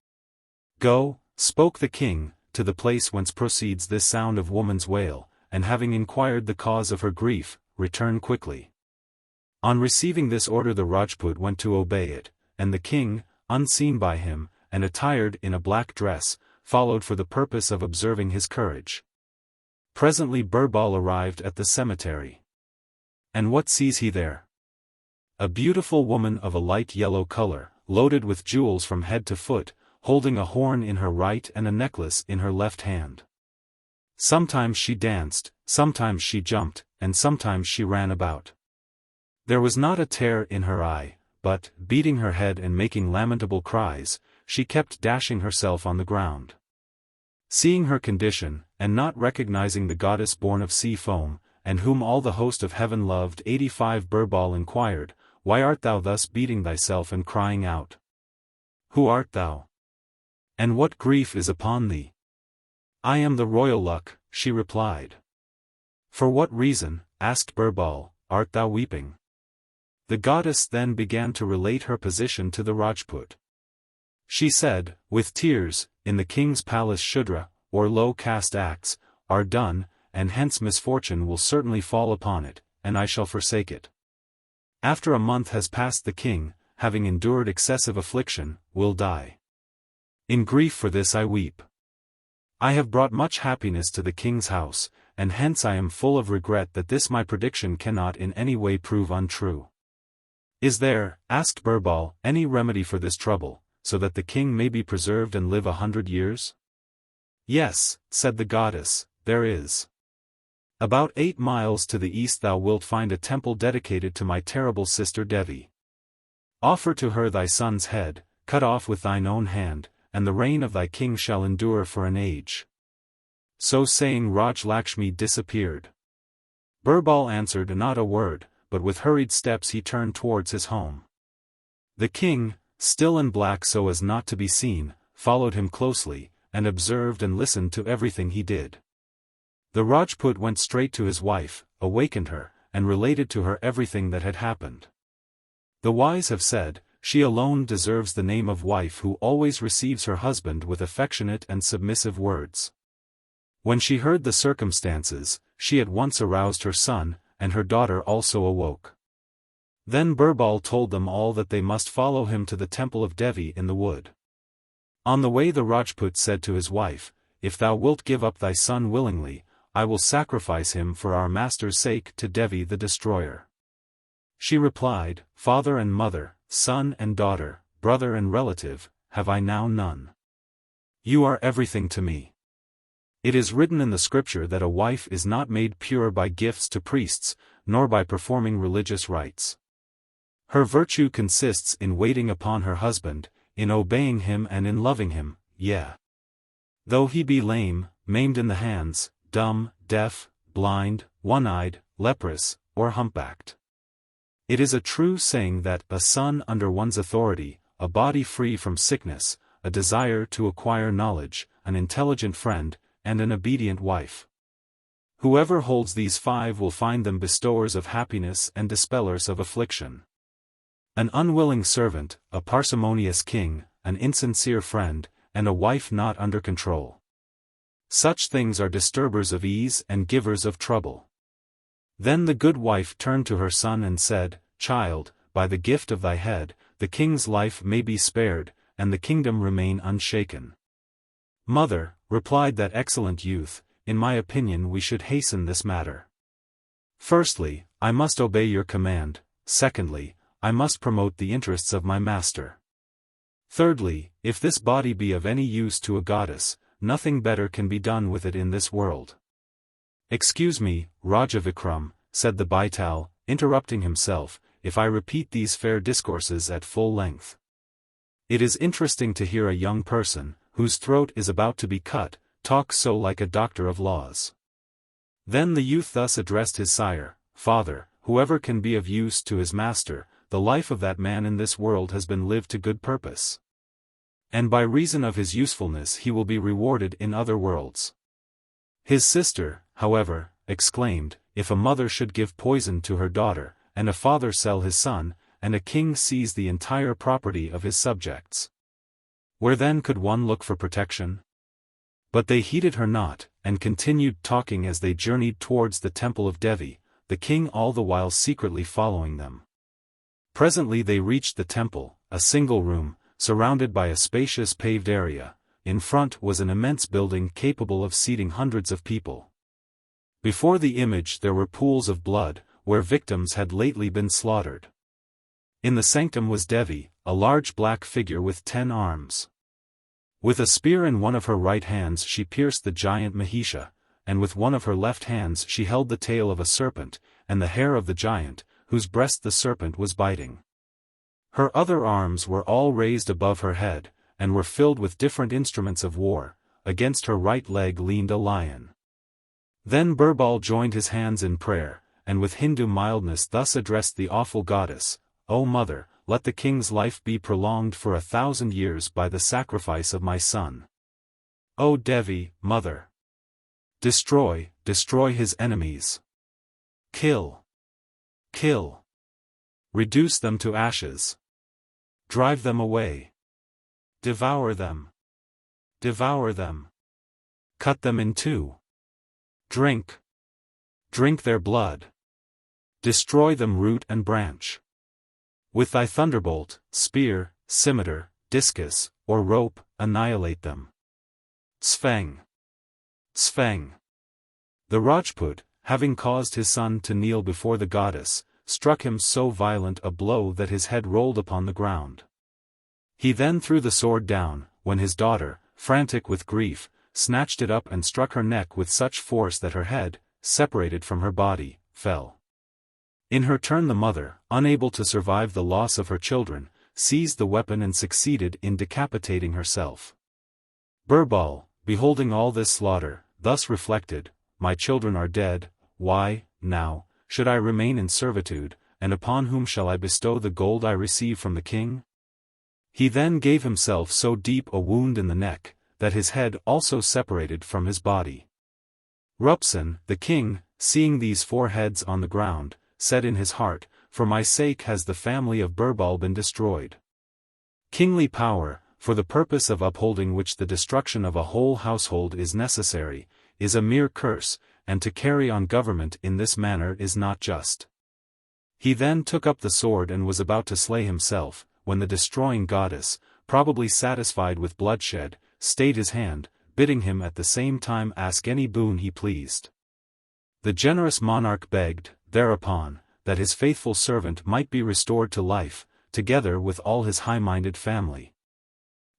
[SPEAKER 1] "Go," spoke the king, "to the place whence proceeds this sound of woman's wail, and having inquired the cause of her grief, return quickly." On receiving this order the Rajput went to obey it, and the king, unseen by him, and attired in a black dress, followed for the purpose of observing his courage. Presently Birbal arrived at the cemetery. And what sees he there? A beautiful woman of a light yellow color, loaded with jewels from head to foot, holding a horn in her right and a necklace in her left hand. Sometimes she danced, sometimes she jumped, and sometimes she ran about. There was not a tear in her eye, but, beating her head and making lamentable cries, she kept dashing herself on the ground. Seeing her condition, and not recognizing the goddess born of sea foam, and whom all the host of heaven loved, 85 Birbal inquired, "Why art thou thus beating thyself and crying out? Who art thou? And what grief is upon thee?" "I am the royal luck," she replied. "For what reason," asked Birbal, "art thou weeping?" The goddess then began to relate her position to the Rajput. She said, "With tears, in the king's palace Shudra, or low caste acts, are done, and hence misfortune will certainly fall upon it, and I shall forsake it. After a month has passed the king, having endured excessive affliction, will die. In grief for this I weep. I have brought much happiness to the king's house, and hence I am full of regret that this my prediction cannot in any way prove untrue. Is there," asked Birbal, "any remedy for this trouble, so that the king may be preserved and live 100 years? "Yes," said the goddess, "there is. About 8 miles to the east thou wilt find a temple dedicated to my terrible sister Devi. Offer to her thy son's head, cut off with thine own hand, and the reign of thy king shall endure for an age." So saying Raj Lakshmi disappeared. Birbal answered not a word, but with hurried steps he turned towards his home. The king, still and black so as not to be seen, followed him closely, and observed and listened to everything he did. The Rajput went straight to his wife, awakened her, and related to her everything that had happened. The wise have said, she alone deserves the name of wife who always receives her husband with affectionate and submissive words. When she heard the circumstances, she at once aroused her son, and her daughter also awoke. Then Birbal told them all that they must follow him to the temple of Devi in the wood. On the way the Rajput said to his wife, "If thou wilt give up thy son willingly, I will sacrifice him for our master's sake to Devi the destroyer." She replied, "Father and mother, son and daughter, brother and relative, have I now none. You are everything to me. It is written in the scripture that a wife is not made pure by gifts to priests, nor by performing religious rites. Her virtue consists in waiting upon her husband, in obeying him and in loving him, yea. Though he be lame, maimed in the hands, dumb, deaf, blind, one-eyed, leprous, or humpbacked. It is a true saying that a son under one's authority, a body free from sickness, a desire to acquire knowledge, an intelligent friend, and an obedient wife. Whoever holds these 5 will find them bestowers of happiness and dispellers of affliction. An unwilling servant, a parsimonious king, an insincere friend, and a wife not under control. Such things are disturbers of ease and givers of trouble. Then the good wife turned to her son and said, Child, by the gift of thy head, the king's life may be spared, and the kingdom remain unshaken. Mother, replied that excellent youth, in my opinion we should hasten this matter. Firstly, I must obey your command, secondly, I must promote the interests of my master. Thirdly, if this body be of any use to a goddess, nothing better can be done with it in this world. Excuse me, Raja Vikram, said the Baital, interrupting himself, if I repeat these fair discourses at full length. It is interesting to hear a young person, whose throat is about to be cut, talk so like a doctor of laws. Then the youth thus addressed his sire, Father, whoever can be of use to his master, the life of that man in this world has been lived to good purpose. And by reason of his usefulness he will be rewarded in other worlds. His sister, however, exclaimed, If a mother should give poison to her daughter, and a father sell his son, and a king seize the entire property of his subjects. Where then could one look for protection? But they heeded her not, and continued talking as they journeyed towards the temple of Devi, the king all the while secretly following them. Presently they reached the temple, a single room, surrounded by a spacious paved area. In front was an immense building capable of seating hundreds of people. Before the image there were pools of blood, where victims had lately been slaughtered. In the sanctum was Devi, a large black figure with 10 arms. With a spear in one of her right hands she pierced the giant Mahisha, and with one of her left hands she held the tail of a serpent, and the hair of the giant, whose breast the serpent was biting. Her other arms were all raised above her head, and were filled with different instruments of war. Against her right leg leaned a lion. Then Birbal joined his hands in prayer, and with Hindu mildness thus addressed the awful goddess, O mother, let the king's life be prolonged for 1,000 years by the sacrifice of my son. O Devi, mother! Destroy, destroy his enemies. Kill. Kill. Reduce them to ashes. Drive them away. Devour them. Devour them. Cut them in 2. Drink. Drink their blood. Destroy them root and branch. With thy thunderbolt, spear, scimitar, discus, or rope, annihilate them. Spheng. Spheng. The Rajput, having caused his son to kneel before the goddess, struck him so violent a blow that his head rolled upon the ground. He then threw the sword down, when his daughter, frantic with grief, snatched it up and struck her neck with such force that her head, separated from her body, fell. In her turn the mother, unable to survive the loss of her children, seized the weapon and succeeded in decapitating herself. Birbal, beholding all this slaughter, thus reflected, My children are dead, why, now, should I remain in servitude, and upon whom shall I bestow the gold I receive from the king? He then gave himself so deep a wound in the neck, that his head also separated from his body. Rupsen, the king, seeing these 4 heads on the ground, said in his heart, For my sake has the family of Birbal been destroyed. Kingly power, for the purpose of upholding which the destruction of a whole household is necessary, is a mere curse, and to carry on government in this manner is not just. He then took up the sword and was about to slay himself, when the destroying goddess, probably satisfied with bloodshed, stayed his hand, bidding him at the same time ask any boon he pleased. The generous monarch begged, thereupon, that his faithful servant might be restored to life, together with all his high-minded family.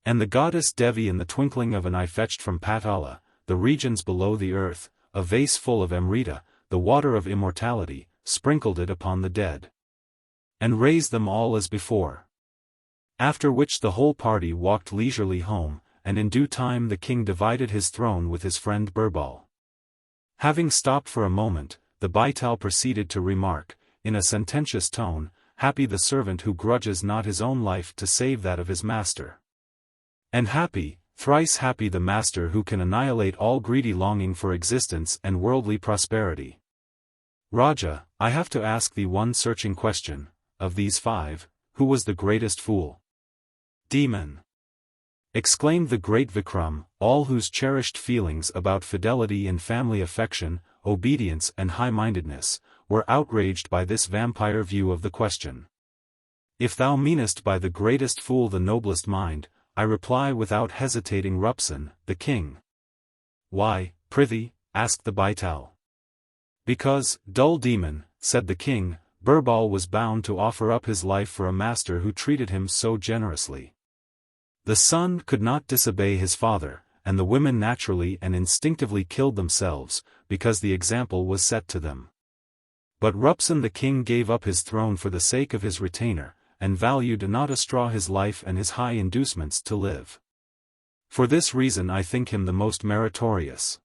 [SPEAKER 1] And the goddess Devi in the twinkling of an eye fetched from Patala, the regions below the earth, a vase full of Amrita, the water of immortality, sprinkled it upon the dead, and raised them all as before. After which the whole party walked leisurely home, and in due time the king divided his throne with his friend Birbal. Having stopped for a moment, the Baital proceeded to remark, in a sententious tone, "Happy the servant who grudges not his own life to save that of his master. And happy, thrice happy the master who can annihilate all greedy longing for existence and worldly prosperity. Raja, I have to ask thee one searching question, of these five, who was the greatest fool?" "Demon!" exclaimed the great Vikram, all whose cherished feelings about fidelity and family affection, obedience and high-mindedness, were outraged by this vampire view of the question. "If thou meanest by the greatest fool the noblest mind, I reply without hesitating Rupson, the king." "Why, prithee?" asked the Baital. "Because, dull demon," said the king, "Birbal was bound to offer up his life for a master who treated him so generously. The son could not disobey his father, and the women naturally and instinctively killed themselves, because the example was set to them. But Rupson the king gave up his throne for the sake of his retainer, and valued not a straw his life and his high inducements to live. For this reason I think him the most meritorious."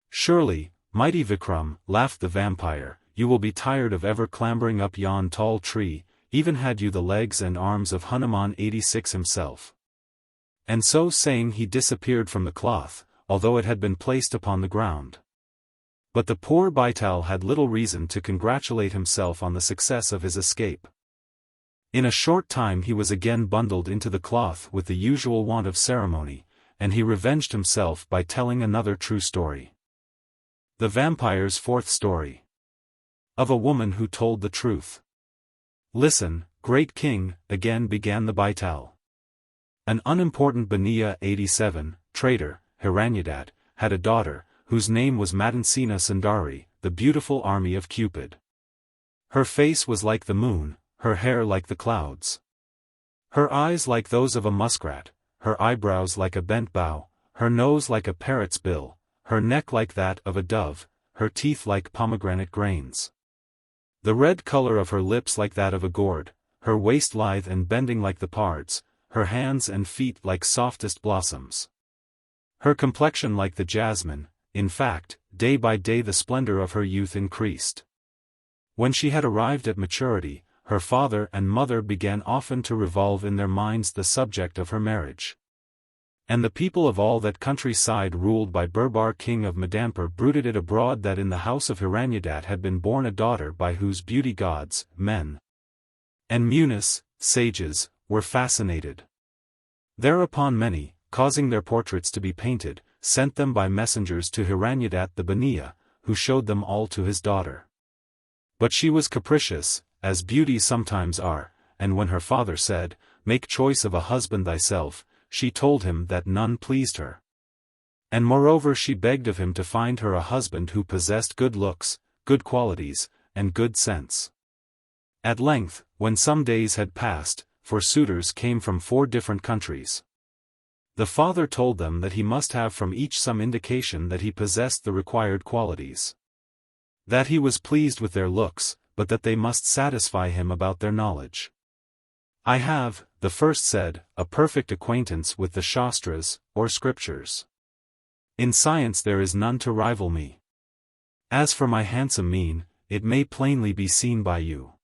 [SPEAKER 1] "Surely, mighty Vikram," laughed the vampire, "you will be tired of ever clambering up yon tall tree, even had you the legs and arms of Hanuman 86 himself." And so saying he disappeared from the cloth, although it had been placed upon the ground. But the poor Baital had little reason to congratulate himself on the success of his escape. In a short time he was again bundled into the cloth with the usual want of ceremony, and he revenged himself by telling another true story. The vampire's fourth story. Of a woman who told the truth. "Listen, great king," again began the Baital. "An unimportant Baniya 87, trader, Hiranyadat, had a daughter, whose name was Madansina Sundari, the beautiful army of Cupid. Her face was like the moon, her hair like the clouds. Her eyes like those of a muskrat, her eyebrows like a bent bow, her nose like a parrot's bill, her neck like that of a dove, her teeth like pomegranate grains. The red color of her lips like that of a gourd, her waist lithe and bending like the pards, her hands and feet like softest blossoms. Her complexion like the jasmine, in fact, day by day the splendor of her youth increased. When she had arrived at maturity, her father and mother began often to revolve in their minds the subject of her marriage. And the people of all that countryside ruled by Birbar king of Madampur bruited it abroad that in the house of Hiranyadat had been born a daughter by whose beauty gods, men, and munis, sages, were fascinated. Thereupon many, causing their portraits to be painted, sent them by messengers to Hiranyadat the Baniya, who showed them all to his daughter. But she was capricious, as beauties sometimes are, and when her father said, "Make choice of a husband thyself," she told him that none pleased her. And moreover she begged of him to find her a husband who possessed good looks, good qualities, and good sense. At length, when some days had passed, for suitors came from 4 different countries. The father told them that he must have from each some indication that he possessed the required qualities. That he was pleased with their looks, but that they must satisfy him about their knowledge. "I have," the first said, "a perfect acquaintance with the Shastras, or scriptures. In science there is none to rival me. As for my handsome mien, it may plainly be seen by you."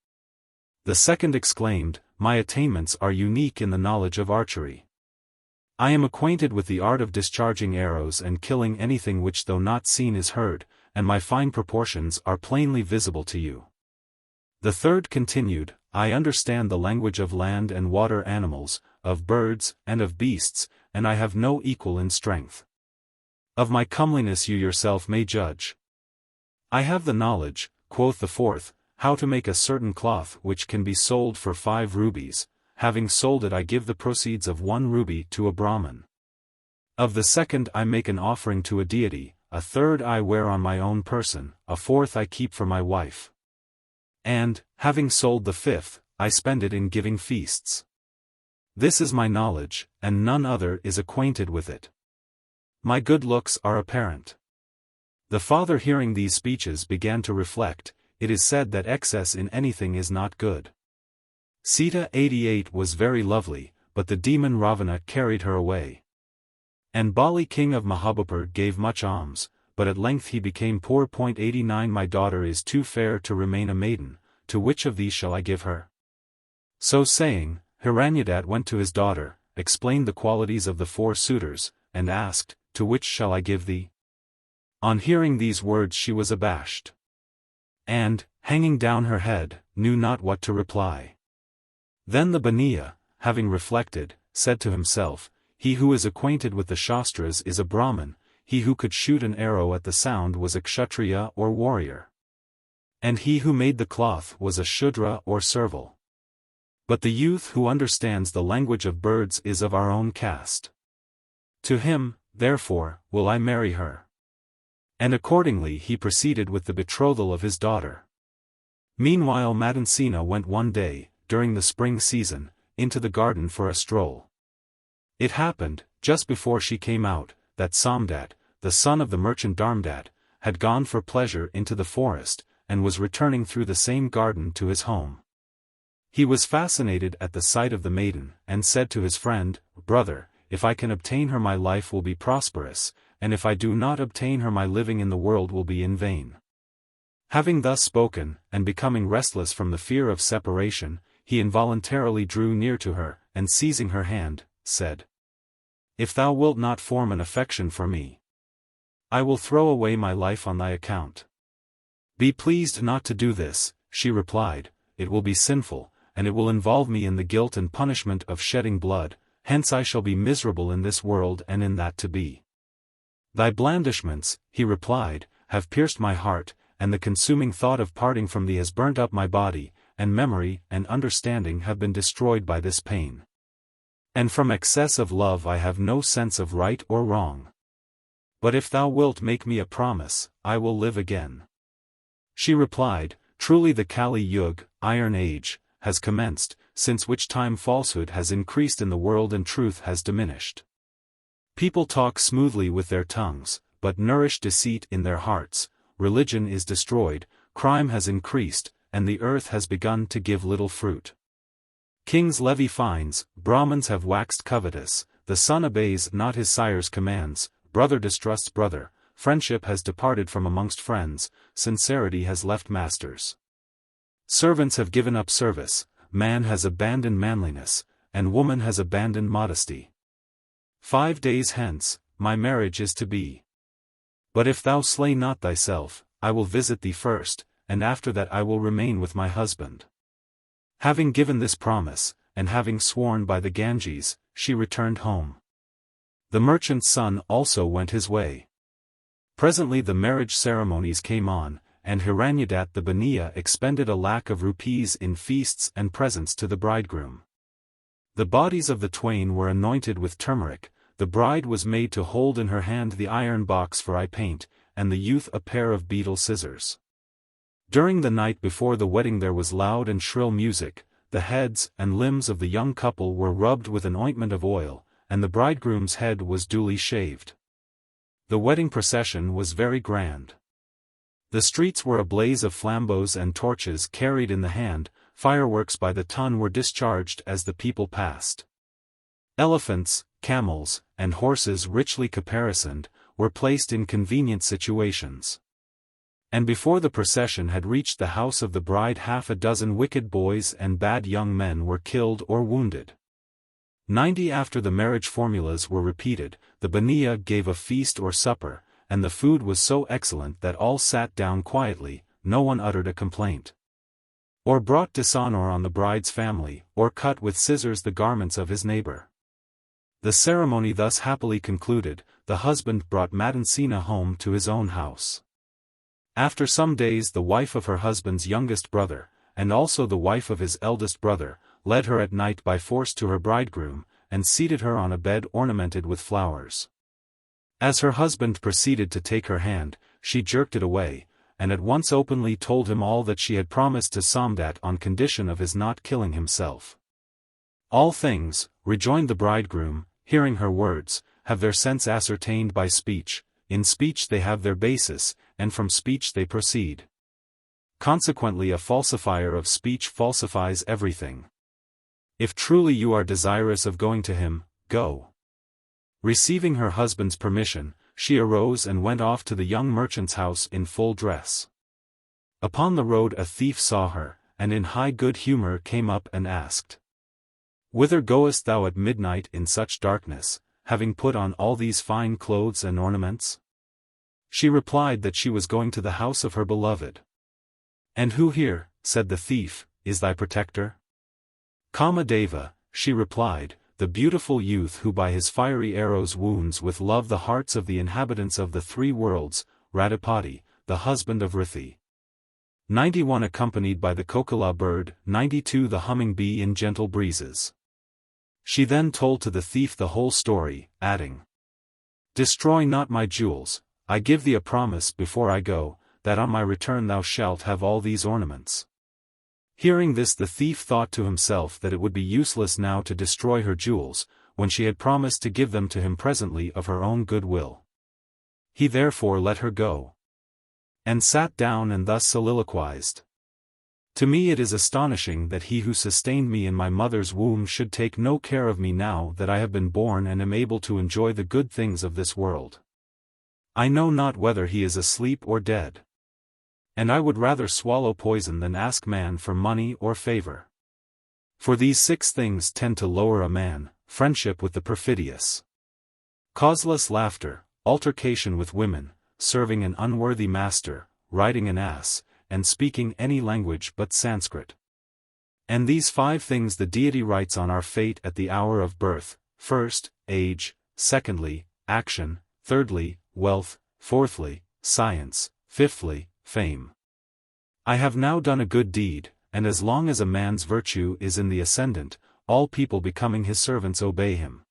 [SPEAKER 1] The second exclaimed, "My attainments are unique in the knowledge of archery. I am acquainted with the art of discharging arrows and killing anything which though not seen is heard, and my fine proportions are plainly visible to you." The third continued, "I understand the language of land and water animals, of birds, and of beasts, and I have no equal in strength. Of my comeliness you yourself may judge. I have the knowledge," quoth the fourth, "how to make a certain cloth which can be sold for 5 rubies, having sold it I give the proceeds of 1 ruby to a Brahmin. Of the second I make an offering to a deity, a third I wear on my own person, a fourth I keep for my wife. And, having sold the 5th, I spend it in giving feasts. This is my knowledge, and none other is acquainted with it. My good looks are apparent. The father, hearing these speeches, began to reflect. It is said that excess in anything is not good. Sita 88 was very lovely, but the demon Ravana carried her away. And Bali, king of Mahabharata, gave much alms, but at length he became poor. 89 My daughter is too fair to remain a maiden, to which of these shall I give her? So saying, Hiranyadat went to his daughter, explained the qualities of the 4 suitors, and asked, To which shall I give thee? On hearing these words she was abashed. And, hanging down her head, knew not what to reply. Then the Baniya, having reflected, said to himself, He who is acquainted with the Shastras is a Brahmin, he who could shoot an arrow at the sound was a Kshatriya or warrior. And he who made the cloth was a Shudra or servile. But the youth who understands the language of birds is of our own caste. To him, therefore, will I marry her. And accordingly he proceeded with the betrothal of his daughter. Meanwhile Madansina went one day, during the spring season, into the garden for a stroll. It happened, just before she came out, that Somdat, the son of the merchant Dharmdat, had gone for pleasure into the forest, and was returning through the same garden to his home. He was fascinated at the sight of the maiden, and said to his friend, Brother, if I can obtain her my life will be prosperous, and if I do not obtain her my living in the world will be in vain. Having thus spoken, and becoming restless from the fear of separation, he involuntarily drew near to her, and seizing her hand, said, If thou wilt not form an affection for me, I will throw away my life on thy account. Be pleased not to do this, she replied, it will be sinful, and it will involve me in the guilt and punishment of shedding blood, hence I shall be miserable in this world and in that to be. Thy blandishments, he replied, have pierced my heart, and the consuming thought of parting from thee has burnt up my body, and memory and understanding have been destroyed by this pain. And from excess of love I have no sense of right or wrong. But if thou wilt make me a promise, I will live again. She replied, Truly the Kali Yuga, Iron Age, has commenced, since which time falsehood has increased in the world and truth has diminished. People talk smoothly with their tongues, but nourish deceit in their hearts, religion is destroyed, crime has increased, and the earth has begun to give little fruit. Kings levy fines, Brahmins have waxed covetous, the son obeys not his sire's commands, brother distrusts brother, friendship has departed from amongst friends, sincerity has left masters. Servants have given up service, man has abandoned manliness, and woman has abandoned modesty. 5 days hence, my marriage is to be. But if thou slay not thyself, I will visit thee first, and after that I will remain with my husband. Having given this promise, and having sworn by the Ganges, she returned home. The merchant's son also went his way. Presently the marriage ceremonies came on, and Hiranyadat the Baniya expended 1,00,000 rupees in feasts and presents to the bridegroom. The bodies of the twain were anointed with turmeric, the bride was made to hold in her hand the iron box for eye paint, and the youth a pair of beetle scissors. During the night before the wedding there was loud and shrill music, the heads and limbs of the young couple were rubbed with an ointment of oil, and the bridegroom's head was duly shaved. The wedding procession was very grand. The streets were a blaze of flambeaux and torches carried in the hand, fireworks by the ton were discharged as the people passed. Elephants, camels, and horses richly caparisoned, were placed in convenient situations. And before the procession had reached the house of the bride 6 wicked boys and bad young men were killed or wounded. 90 After the marriage formulas were repeated, the Baniya gave a feast or supper, and the food was so excellent that all sat down quietly, no one uttered a complaint. Or brought dishonor on the bride's family, or cut with scissors the garments of his neighbor. The ceremony thus happily concluded, the husband brought Madansina home to his own house. After some days the wife of her husband's youngest brother, and also the wife of his eldest brother, led her at night by force to her bridegroom, and seated her on a bed ornamented with flowers. As her husband proceeded to take her hand, she jerked it away, and at once openly told him all that she had promised to Samdat on condition of his not killing himself. All things, rejoined the bridegroom, hearing her words, have their sense ascertained by speech, in speech they have their basis, and from speech they proceed. Consequently a falsifier of speech falsifies everything. If truly you are desirous of going to him, go. Receiving her husband's permission, she arose and went off to the young merchant's house in full dress. Upon the road a thief saw her, and in high good humor came up and asked, "Whither goest thou at midnight in such darkness, having put on all these fine clothes and ornaments?" She replied that she was going to the house of her beloved. "And who here," said the thief, "is thy protector?" "Kamadeva," she replied, "the beautiful youth who by his fiery arrows wounds with love the hearts of the inhabitants of the three worlds, Radhapati, the husband of Rithi. 91 Accompanied by the kokila bird, 92 The humming bee in gentle breezes." She then told to the thief the whole story, adding, "Destroy not my jewels, I give thee a promise before I go, that on my return thou shalt have all these ornaments." Hearing this the thief thought to himself that it would be useless now to destroy her jewels, when she had promised to give them to him presently of her own good will. He therefore let her go, and sat down and thus soliloquized. "To me it is astonishing that he who sustained me in my mother's womb should take no care of me now that I have been born and am able to enjoy the good things of this world. I know not whether he is asleep or dead. And I would rather swallow poison than ask man for money or favor. For these 6 things tend to lower a man: friendship with the perfidious, causeless laughter, altercation with women, serving an unworthy master, riding an ass, and speaking any language but Sanskrit. And these 5 things the deity writes on our fate at the hour of birth: first, age; secondly, action; thirdly, wealth; fourthly, science; fifthly, fame. I have now done a good deed, and as long as a man's virtue is in the ascendant, all people becoming his servants obey him.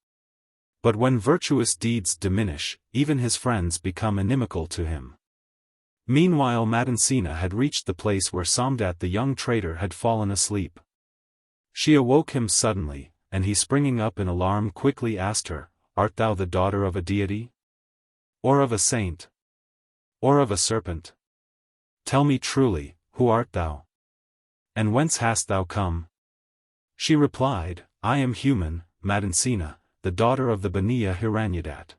[SPEAKER 1] But when virtuous deeds diminish, even his friends become inimical to him." Meanwhile Madansina had reached the place where Samdat the young trader had fallen asleep. She awoke him suddenly, and he springing up in alarm quickly asked her, "Art thou the daughter of a deity? Or of a saint? Or of a serpent? Tell me truly, who art thou? And whence hast thou come?" She replied, "I am human, Madansina, the daughter of the Baniya Hiranyadat.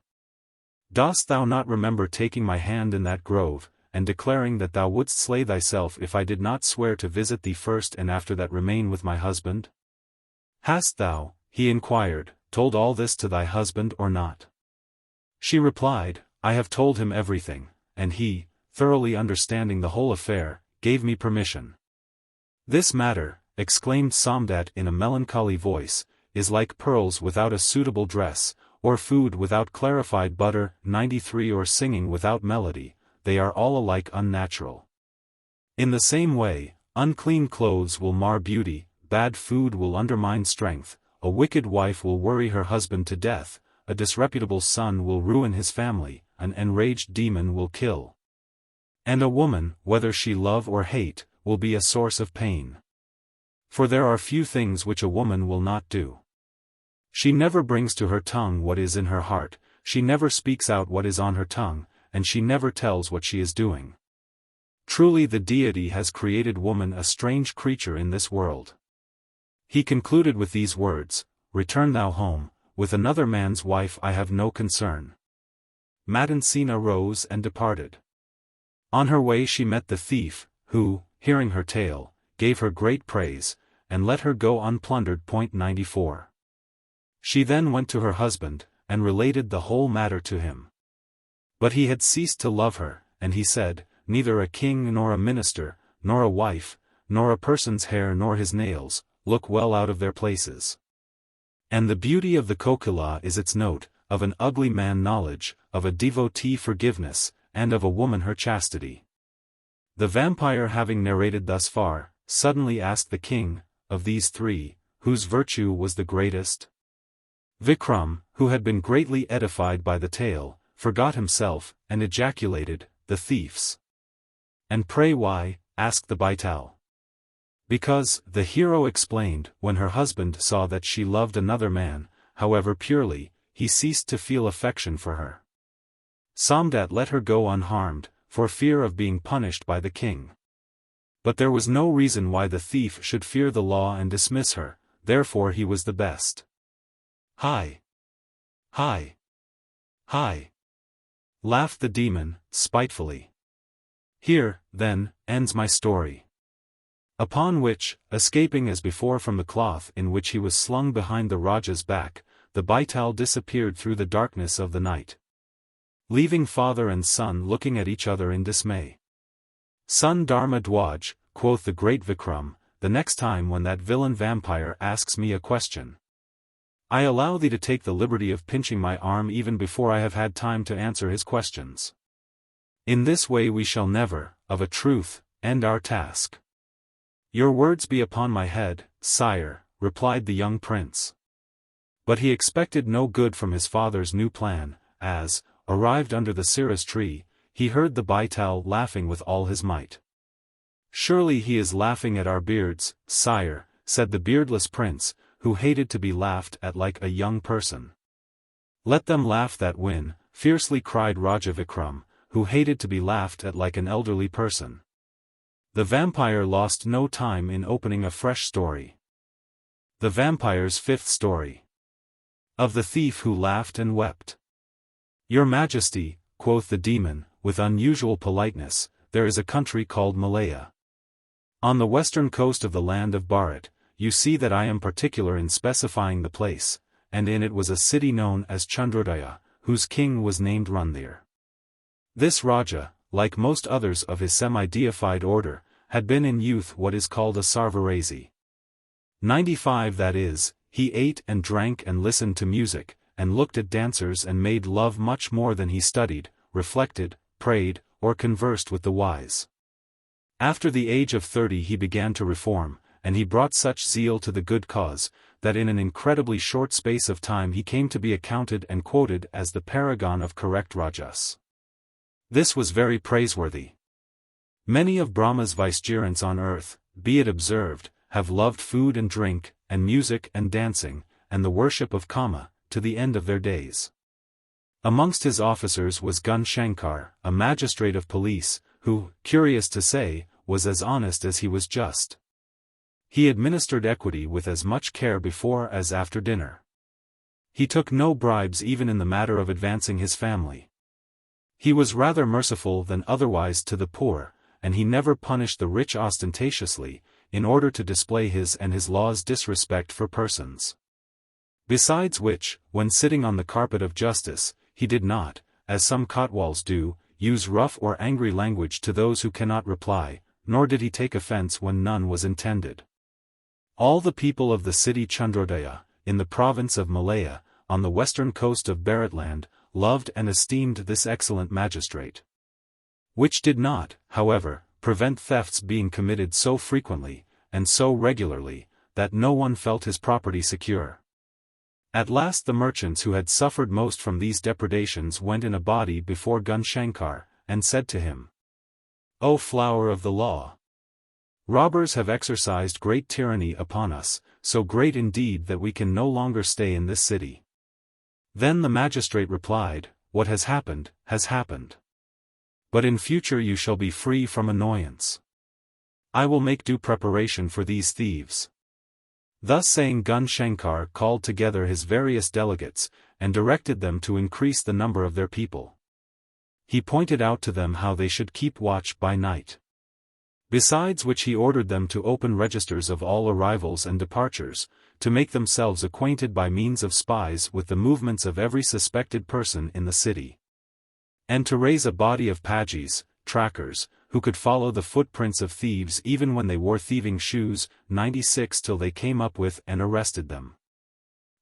[SPEAKER 1] Dost thou not remember taking my hand in that grove, and declaring that thou wouldst slay thyself if I did not swear to visit thee first and after that remain with my husband? Hast thou," he inquired, "told all this to thy husband or not?" She replied, "I have told him everything, and he, thoroughly understanding the whole affair, gave me permission." "This matter," exclaimed Samdat in a melancholy voice, "is like pearls without a suitable dress, or food without clarified butter, 93 or singing without melody, they are all alike unnatural. In the same way, unclean clothes will mar beauty, bad food will undermine strength, a wicked wife will worry her husband to death, a disreputable son will ruin his family, an enraged demon will kill. And a woman, whether she love or hate, will be a source of pain. For there are few things which a woman will not do. She never brings to her tongue what is in her heart, she never speaks out what is on her tongue, and she never tells what she is doing. Truly the deity has created woman a strange creature in this world." He concluded with these words, "Return thou home, with another man's wife I have no concern." Madansina rose and departed. On her way she met the thief, who, hearing her tale, gave her great praise, and let her go unplundered. 94. She then went to her husband, and related the whole matter to him. But he had ceased to love her, and he said, "Neither a king nor a minister, nor a wife, nor a person's hair nor his nails, look well out of their places. And the beauty of the kokila is its note, of an ugly man knowledge, of a devotee forgiveness, and of a woman her chastity." The vampire having narrated thus far, suddenly asked the king, "Of these 3, whose virtue was the greatest?" Vikram, who had been greatly edified by the tale, forgot himself, and ejaculated, "The thief's." "And pray why?" asked the Baital. "Because," the hero explained, "when her husband saw that she loved another man, however purely, he ceased to feel affection for her. Samdat let her go unharmed, for fear of being punished by the king. But there was no reason why the thief should fear the law and dismiss her, therefore he was the best." "Hi! Hi! Hi!" laughed the demon, spitefully. "Here, then, ends my story." Upon which, escaping as before from the cloth in which he was slung behind the Raja's back, the Baital disappeared through the darkness of the night, leaving father and son looking at each other in dismay. "Son Dharma Dwaj," quoth the great Vikram, "the next time when that villain vampire asks me a question, I allow thee to take the liberty of pinching my arm even before I have had time to answer his questions. In this way we shall never, of a truth, end our task." "Your words be upon my head, sire," replied the young prince. But he expected no good from his father's new plan, as, arrived under the cirrus tree, he heard the Baital laughing with all his might. "Surely he is laughing at our beards, sire," said the beardless prince, who hated to be laughed at like a young person. "Let them laugh that win," fiercely cried Raja Vikram, who hated to be laughed at like an elderly person. The vampire lost no time in opening a fresh story. The vampire's fifth story. Of the thief who laughed and wept. "Your Majesty," quoth the demon, with unusual politeness, "there is a country called Malaya. On the western coast of the land of Bharat. You see that I am particular in specifying the place, and in it was a city known as Chandrodaya, whose king was named Randhir. This Raja, like most others of his semi-deified order, had been in youth what is called a sarvarasi. 95 that is, he ate and drank and listened to music, and looked at dancers and made love much more than he studied, reflected, prayed, or conversed with the wise. After the age of 30 he began to reform, and he brought such zeal to the good cause, that in an incredibly short space of time he came to be accounted and quoted as the paragon of correct rajas. This was very praiseworthy. Many of Brahma's vicegerents on earth, be it observed, have loved food and drink, and music and dancing, and the worship of Kama, to the end of their days. Amongst his officers was Gun Shankar, a magistrate of police, who, curious to say, was as honest as he was just. He administered equity with as much care before as after dinner. He took no bribes even in the matter of advancing his family. He was rather merciful than otherwise to the poor, and he never punished the rich ostentatiously, in order to display his and his law's disrespect for persons. Besides which, when sitting on the carpet of justice, he did not, as some kotwals do, use rough or angry language to those who cannot reply, nor did he take offense when none was intended. All the people of the city Chandrodaya, in the province of Malaya, on the western coast of Bharatland, loved and esteemed this excellent magistrate. Which did not, however, prevent thefts being committed so frequently, and so regularly, that no one felt his property secure. At last the merchants who had suffered most from these depredations went in a body before Gun Shankar, and said to him, "O flower of the law! Robbers have exercised great tyranny upon us, so great indeed that we can no longer stay in this city." Then the magistrate replied, "What has happened, has happened. But in future you shall be free from annoyance. I will make due preparation for these thieves." Thus saying, Gun Shankar called together his various delegates, and directed them to increase the number of their people. He pointed out to them how they should keep watch by night. Besides which he ordered them to open registers of all arrivals and departures, to make themselves acquainted by means of spies with the movements of every suspected person in the city. And to raise a body of pagis, trackers, who could follow the footprints of thieves even when they wore thieving shoes, 96 till they came up with and arrested them.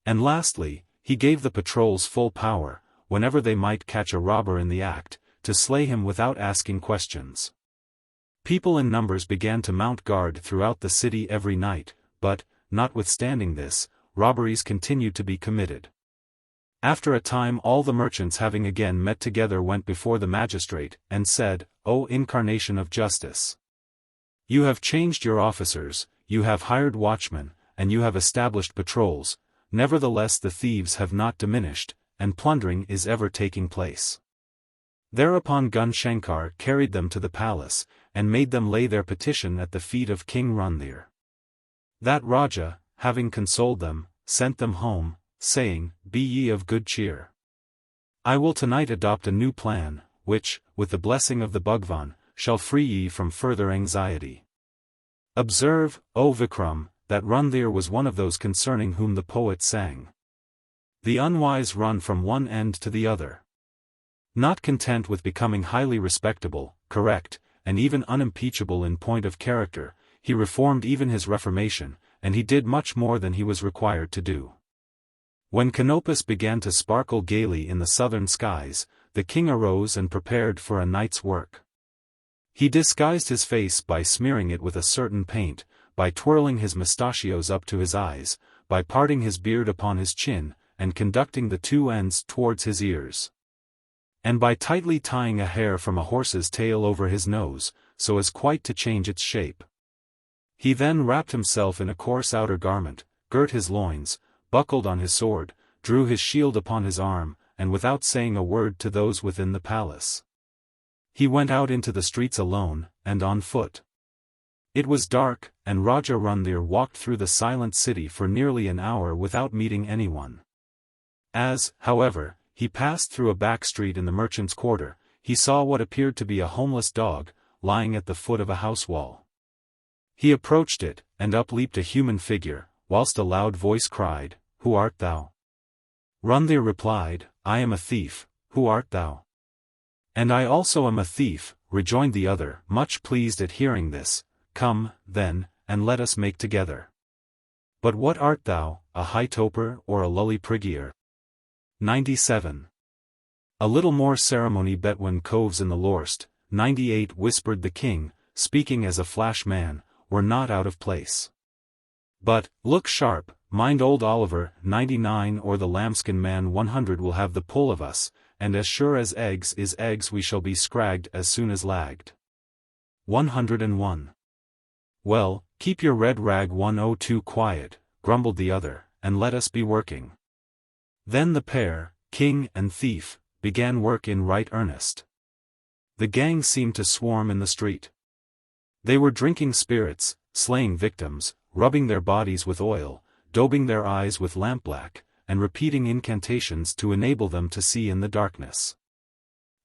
[SPEAKER 1] And lastly, he gave the patrols full power, whenever they might catch a robber in the act, to slay him without asking questions. People in numbers began to mount guard throughout the city every night, but, notwithstanding this, robberies continued to be committed. After a time all the merchants having again met together went before the magistrate, and said, O incarnation of justice. You have changed your officers, you have hired watchmen, and you have established patrols, nevertheless the thieves have not diminished, and plundering is ever taking place. Thereupon Gun Shankar carried them to the palace, and made them lay their petition at the feet of King Randhir. That Raja, having consoled them, sent them home, saying, Be ye of good cheer. I will tonight adopt a new plan, which, with the blessing of the Bhagwan, shall free ye from further anxiety. Observe, O Vikram, that Randhir was one of those concerning whom the poet sang. The unwise run from one end to the other. Not content with becoming highly respectable, correct, and even unimpeachable in point of character, he reformed even his reformation, and he did much more than he was required to do. When Canopus began to sparkle gaily in the southern skies, the king arose and prepared for a night's work. He disguised his face by smearing it with a certain paint, by twirling his mustachios up to his eyes, by parting his beard upon his chin, and conducting the two ends towards his ears, and by tightly tying a hair from a horse's tail over his nose, so as quite to change its shape. He then wrapped himself in a coarse outer garment, girt his loins, buckled on his sword, drew his shield upon his arm, and without saying a word to those within the palace, he went out into the streets alone, and on foot. It was dark, and Raja Randhir walked through the silent city for nearly an hour without meeting anyone. As, however, he passed through a back street in the merchant's quarter, he saw what appeared to be a homeless dog, lying at the foot of a house wall. He approached it, and up leaped a human figure, whilst a loud voice cried, Who art thou? Randhir replied, I am a thief, who art thou? And I also am a thief, rejoined the other, much pleased at hearing this. Come, then, and let us make together. But what art thou, a high toper or a lully priggier? 97. A little more ceremony between coves in the Lorst, 98 whispered the king, speaking as a flash man, were not out of place. But, look sharp, mind old Oliver, 99 or the lambskin man 100 will have the pull of us, and as sure as eggs is eggs we shall be scragged as soon as lagged. 101. Well, keep your red rag 102 quiet, grumbled the other, and let us be working. Then the pair, king and thief, began work in right earnest. The gang seemed to swarm in the street. They were drinking spirits, slaying victims, rubbing their bodies with oil, daubing their eyes with lampblack, and repeating incantations to enable them to see in the darkness.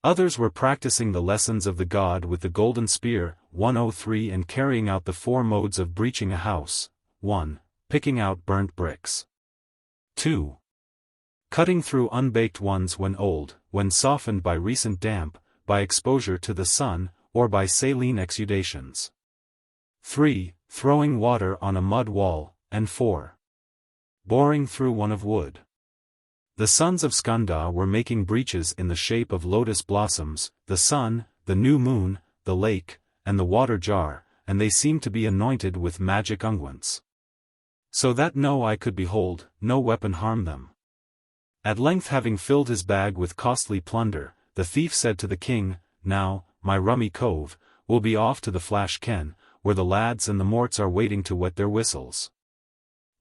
[SPEAKER 1] Others were practicing the lessons of the god with the golden spear, 103, and carrying out the 4 modes of breaching a house. 1. Picking out burnt bricks. 2. Cutting through unbaked ones when old, when softened by recent damp, by exposure to the sun, or by saline exudations. 3. Throwing water on a mud wall, and 4. Boring through one of wood. The sons of Skanda were making breaches in the shape of lotus blossoms, the sun, the new moon, the lake, and the water jar, and they seemed to be anointed with magic unguents, so that no eye could behold, no weapon harm them. At length, having filled his bag with costly plunder, the thief said to the king, Now, my rummy cove, we'll be off to the Flash Ken, where the lads and the morts are waiting to wet their whistles.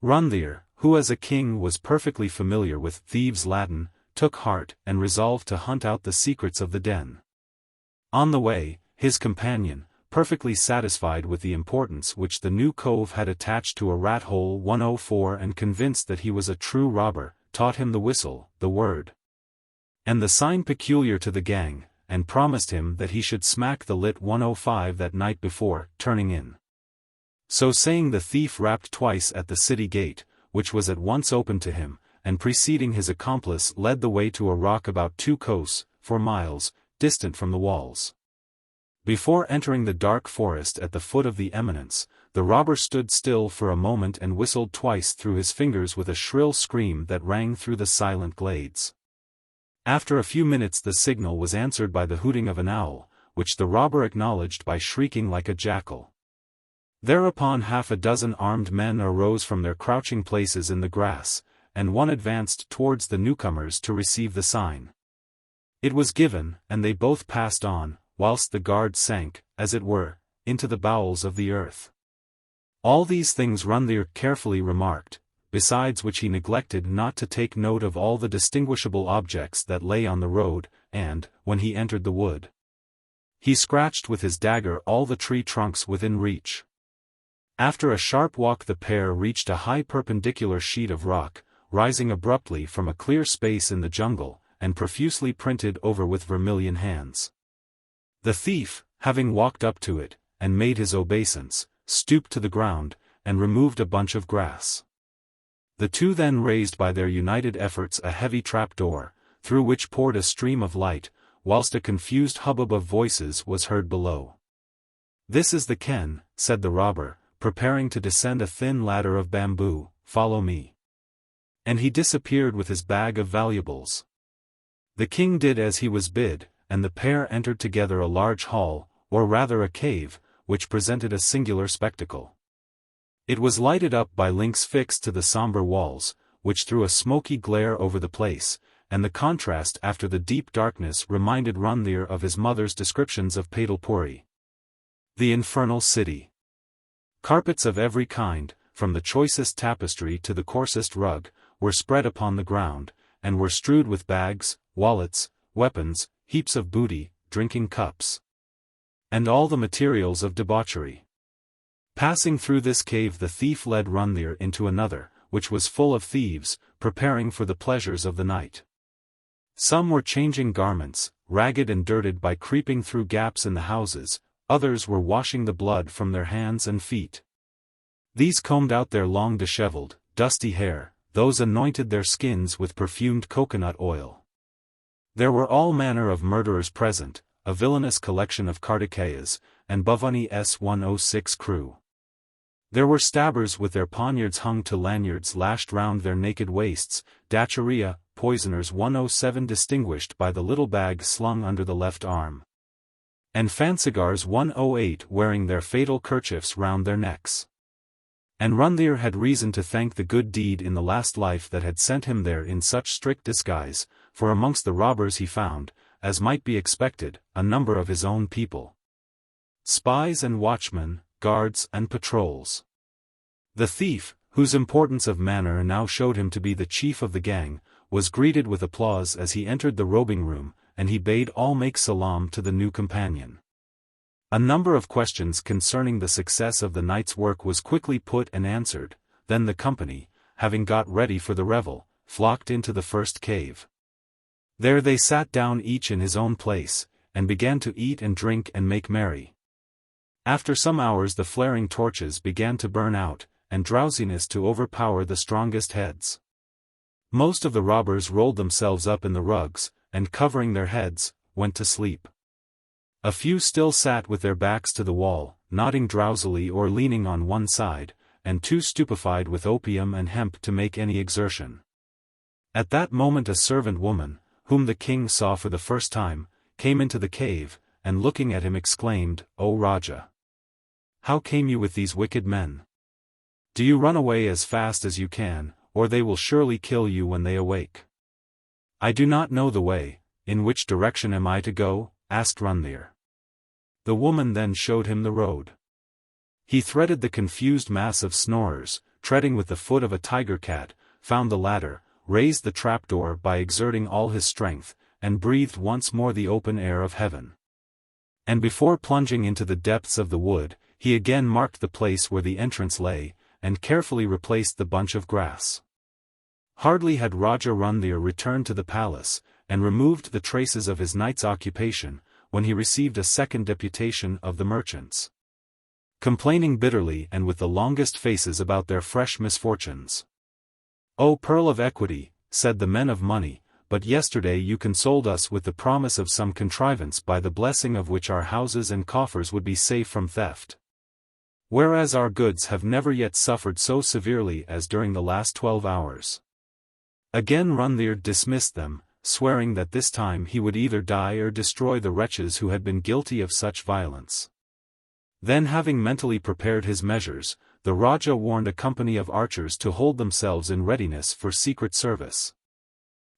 [SPEAKER 1] Randhir, who as a king was perfectly familiar with thieves' Latin, took heart and resolved to hunt out the secrets of the den. On the way, his companion, perfectly satisfied with the importance which the new cove had attached to a rat hole 104 and convinced that he was a true robber, taught him the whistle, the word, and the sign peculiar to the gang, and promised him that he should smack the lit 105 that night before turning in. So saying, the thief rapped twice at the city gate, which was at once opened to him, and preceding his accomplice led the way to a rock about 2 kos, 4 miles, distant from the walls. Before entering the dark forest at the foot of the eminence, the robber stood still for a moment and whistled twice through his fingers with a shrill scream that rang through the silent glades. After a few minutes the signal was answered by the hooting of an owl, which the robber acknowledged by shrieking like a jackal. Thereupon 6 armed men arose from their crouching places in the grass, and one advanced towards the newcomers to receive the sign. It was given, and they both passed on, whilst the guard sank, as it were, into the bowels of the earth. All these things Rundhir carefully remarked, besides which he neglected not to take note of all the distinguishable objects that lay on the road, and, when he entered the wood, he scratched with his dagger all the tree trunks within reach. After a sharp walk the pair reached a high perpendicular sheet of rock, rising abruptly from a clear space in the jungle, and profusely printed over with vermilion hands. The thief, having walked up to it, and made his obeisance, stooped to the ground, and removed a bunch of grass. The two then raised by their united efforts a heavy trapdoor, through which poured a stream of light, whilst a confused hubbub of voices was heard below. "This is the ken," said the robber, preparing to descend a thin ladder of bamboo, "follow me." And he disappeared with his bag of valuables. The king did as he was bid, and the pair entered together a large hall, or rather a cave, which presented a singular spectacle. It was lighted up by links fixed to the sombre walls, which threw a smoky glare over the place, and the contrast after the deep darkness reminded Rundhir of his mother's descriptions of Betal. The infernal city. Carpets of every kind, from the choicest tapestry to the coarsest rug, were spread upon the ground, and were strewed with bags, wallets, weapons, heaps of booty, drinking cups, and all the materials of debauchery. Passing through this cave the thief led Rundhir into another, which was full of thieves, preparing for the pleasures of the night. Some were changing garments, ragged and dirted by creeping through gaps in the houses, others were washing the blood from their hands and feet. These combed out their long dishevelled, dusty hair, those anointed their skins with perfumed coconut oil. There were all manner of murderers present, a villainous collection of Kartikayas, and Bhavani S-106 crew. There were stabbers with their poniards hung to lanyards lashed round their naked waists, Dacharya, poisoners 107 distinguished by the little bag slung under the left arm, and fancigars 108 wearing their fatal kerchiefs round their necks. And Rundhir had reason to thank the good deed in the last life that had sent him there in such strict disguise, for amongst the robbers he found, as might be expected, a number of his own people. Spies and watchmen, guards and patrols. The thief, whose importance of manner now showed him to be the chief of the gang, was greeted with applause as he entered the robing room, and he bade all make salam to the new companion. A number of questions concerning the success of the night's work was quickly put and answered, then the company, having got ready for the revel, flocked into the first cave. There they sat down each in his own place, and began to eat and drink and make merry. After some hours the flaring torches began to burn out, and drowsiness to overpower the strongest heads. Most of the robbers rolled themselves up in the rugs, and covering their heads, went to sleep. A few still sat with their backs to the wall, nodding drowsily or leaning on one side, and too stupefied with opium and hemp to make any exertion. At that moment a servant woman, whom the king saw for the first time, came into the cave, and looking at him exclaimed, "O Raja! How came you with these wicked men? Do you run away as fast as you can, or they will surely kill you when they awake?" "I do not know the way. In which direction am I to go?" asked Rundhir. The woman then showed him the road. He threaded the confused mass of snorers, treading with the foot of a tiger cat, found the ladder, raised the trapdoor by exerting all his strength, and breathed once more the open air of heaven. And before plunging into the depths of the wood, he again marked the place where the entrance lay, and carefully replaced the bunch of grass. Hardly had Raja Rundhir returned to the palace, and removed the traces of his night's occupation, when he received a second deputation of the merchants, complaining bitterly and with the longest faces about their fresh misfortunes. "O pearl of equity," said the men of money, "but yesterday you consoled us with the promise of some contrivance by the blessing of which our houses and coffers would be safe from theft. Whereas our goods have never yet suffered so severely as during the last 12 hours. Again Rundhir dismissed them, swearing that this time he would either die or destroy the wretches who had been guilty of such violence. Then having mentally prepared his measures, the Raja warned a company of archers to hold themselves in readiness for secret service.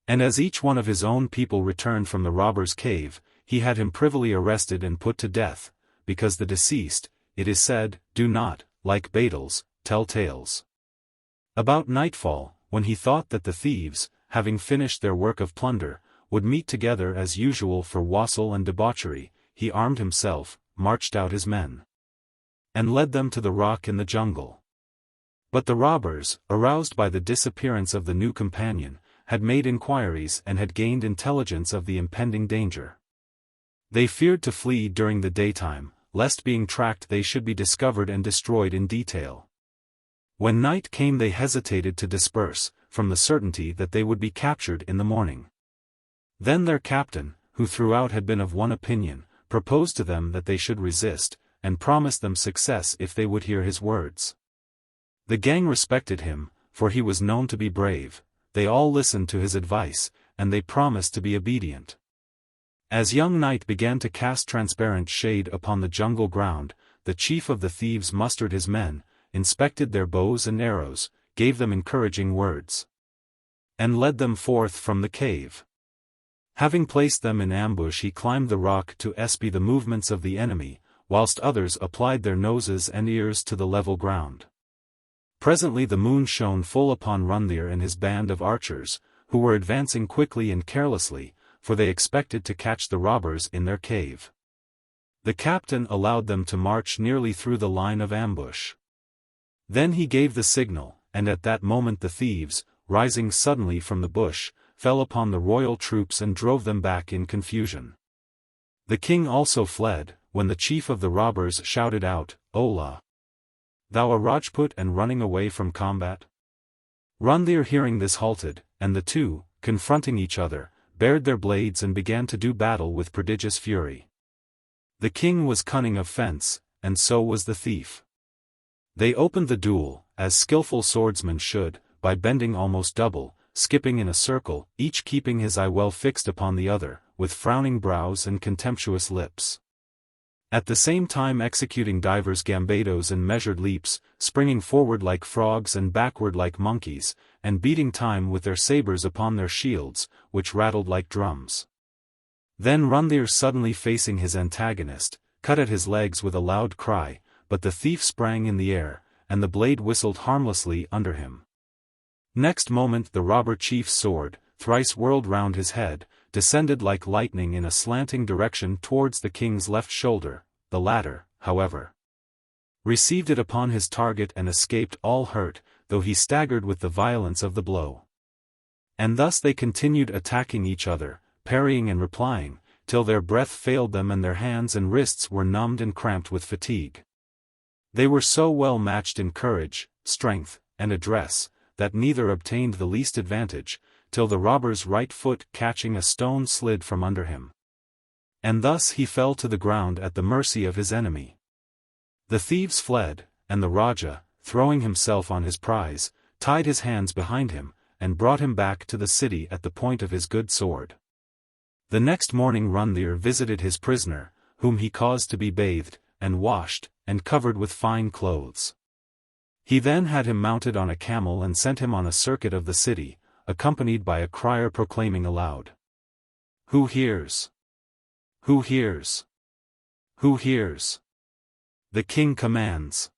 [SPEAKER 1] And as each one of his own people returned from the robber's cave, he had him privily arrested and put to death, because the deceased, it is said, do not, like Baitals, tell tales. About nightfall, when he thought that the thieves, having finished their work of plunder, would meet together as usual for wassail and debauchery, he armed himself, marched out his men, and led them to the rock in the jungle. But the robbers, aroused by the disappearance of the new companion, had made inquiries and had gained intelligence of the impending danger. They feared to flee during the daytime, lest being tracked they should be discovered and destroyed in detail. When night came they hesitated to disperse, from the certainty that they would be captured in the morning. Then their captain, who throughout had been of one opinion, proposed to them that they should resist, and promised them success if they would hear his words. The gang respected him, for he was known to be brave. They all listened to his advice, and they promised to be obedient. As young night began to cast transparent shade upon the jungle ground, the chief of the thieves mustered his men, inspected their bows and arrows, gave them encouraging words, and led them forth from the cave. Having placed them in ambush he climbed the rock to espy the movements of the enemy, whilst others applied their noses and ears to the level ground. Presently the moon shone full upon Rundir and his band of archers, who were advancing quickly and carelessly, for they expected to catch the robbers in their cave. The captain allowed them to march nearly through the line of ambush. Then he gave the signal, and at that moment the thieves, rising suddenly from the bush, fell upon the royal troops and drove them back in confusion. The king also fled, when the chief of the robbers shouted out, "Ola! Thou a Rajput and running away from combat?" Rundir hearing this halted, and the two, confronting each other, bared their blades and began to do battle with prodigious fury. The king was cunning of fence, and so was the thief. They opened the duel, as skillful swordsmen should, by bending almost double, skipping in a circle, each keeping his eye well fixed upon the other, with frowning brows and contemptuous lips. At the same time executing divers gambados and measured leaps, springing forward like frogs and backward like monkeys, and beating time with their sabers upon their shields, which rattled like drums. Then Rundir, suddenly facing his antagonist, cut at his legs with a loud cry, but the thief sprang in the air, and the blade whistled harmlessly under him. Next moment the robber chief's sword, thrice whirled round his head, descended like lightning in a slanting direction towards the king's left shoulder. The latter, however, received it upon his target and escaped all hurt, though he staggered with the violence of the blow. And thus they continued attacking each other, parrying and replying, till their breath failed them and their hands and wrists were numbed and cramped with fatigue. They were so well matched in courage, strength, and address, that neither obtained the least advantage, till the robber's right foot catching a stone slid from under him. And thus he fell to the ground at the mercy of his enemy. The thieves fled, and the Raja, throwing himself on his prize, tied his hands behind him, and brought him back to the city at the point of his good sword. The next morning Rundir visited his prisoner, whom he caused to be bathed, and washed, and covered with fine clothes. He then had him mounted on a camel and sent him on a circuit of the city, accompanied by a crier proclaiming aloud, "Who hears? Who hears? Who hears? The king commands.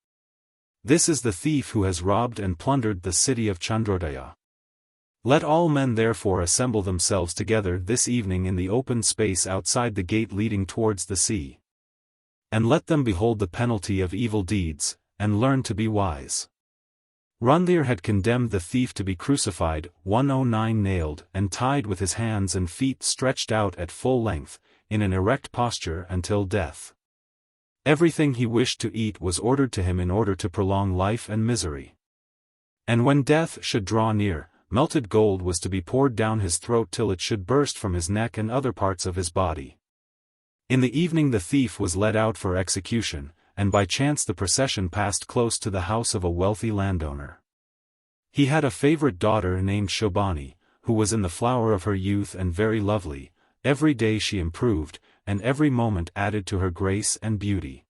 [SPEAKER 1] This is the thief who has robbed and plundered the city of Chandrodaya. Let all men therefore assemble themselves together this evening in the open space outside the gate leading towards the sea. And let them behold the penalty of evil deeds, and learn to be wise." Rundir had condemned the thief to be crucified, 109 nailed and tied with his hands and feet stretched out at full length, in an erect posture until death. Everything he wished to eat was ordered to him in order to prolong life and misery. And when death should draw near, melted gold was to be poured down his throat till it should burst from his neck and other parts of his body. In the evening the thief was led out for execution, and by chance the procession passed close to the house of a wealthy landowner. He had a favorite daughter named Shobani, who was in the flower of her youth and very lovely. Every day she improved, and every moment added to her grace and beauty.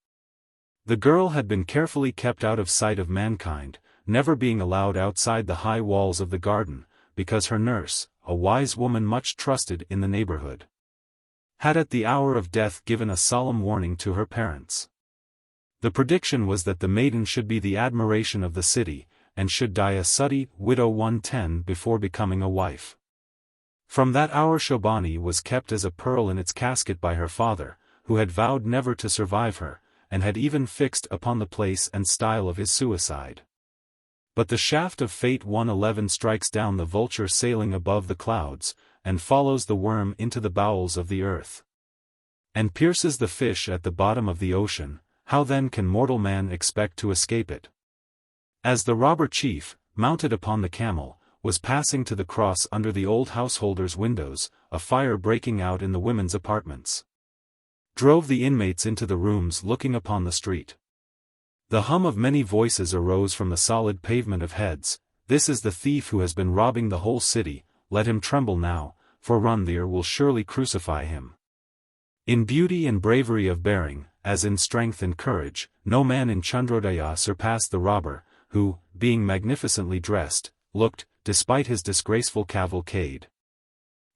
[SPEAKER 1] The girl had been carefully kept out of sight of mankind, never being allowed outside the high walls of the garden, because her nurse, a wise woman much trusted in the neighborhood, had at the hour of death given a solemn warning to her parents. The prediction was that the maiden should be the admiration of the city, and should die a sooty widow 110 before becoming a wife. From that hour Shobani was kept as a pearl in its casket by her father, who had vowed never to survive her, and had even fixed upon the place and style of his suicide. But the shaft of fate 111 strikes down the vulture sailing above the clouds, and follows the worm into the bowels of the earth, and pierces the fish at the bottom of the ocean. How then can mortal man expect to escape it? As the robber chief, mounted upon the camel, was passing to the cross under the old householder's windows, a fire breaking out in the women's apartments drove the inmates into the rooms looking upon the street. The hum of many voices arose from the solid pavement of heads. This is the thief who has been robbing the whole city, let him tremble now, for Randhir will surely crucify him. In beauty and bravery of bearing, as in strength and courage, no man in Chandrodaya surpassed the robber, who, being magnificently dressed, looked, despite his disgraceful cavalcade,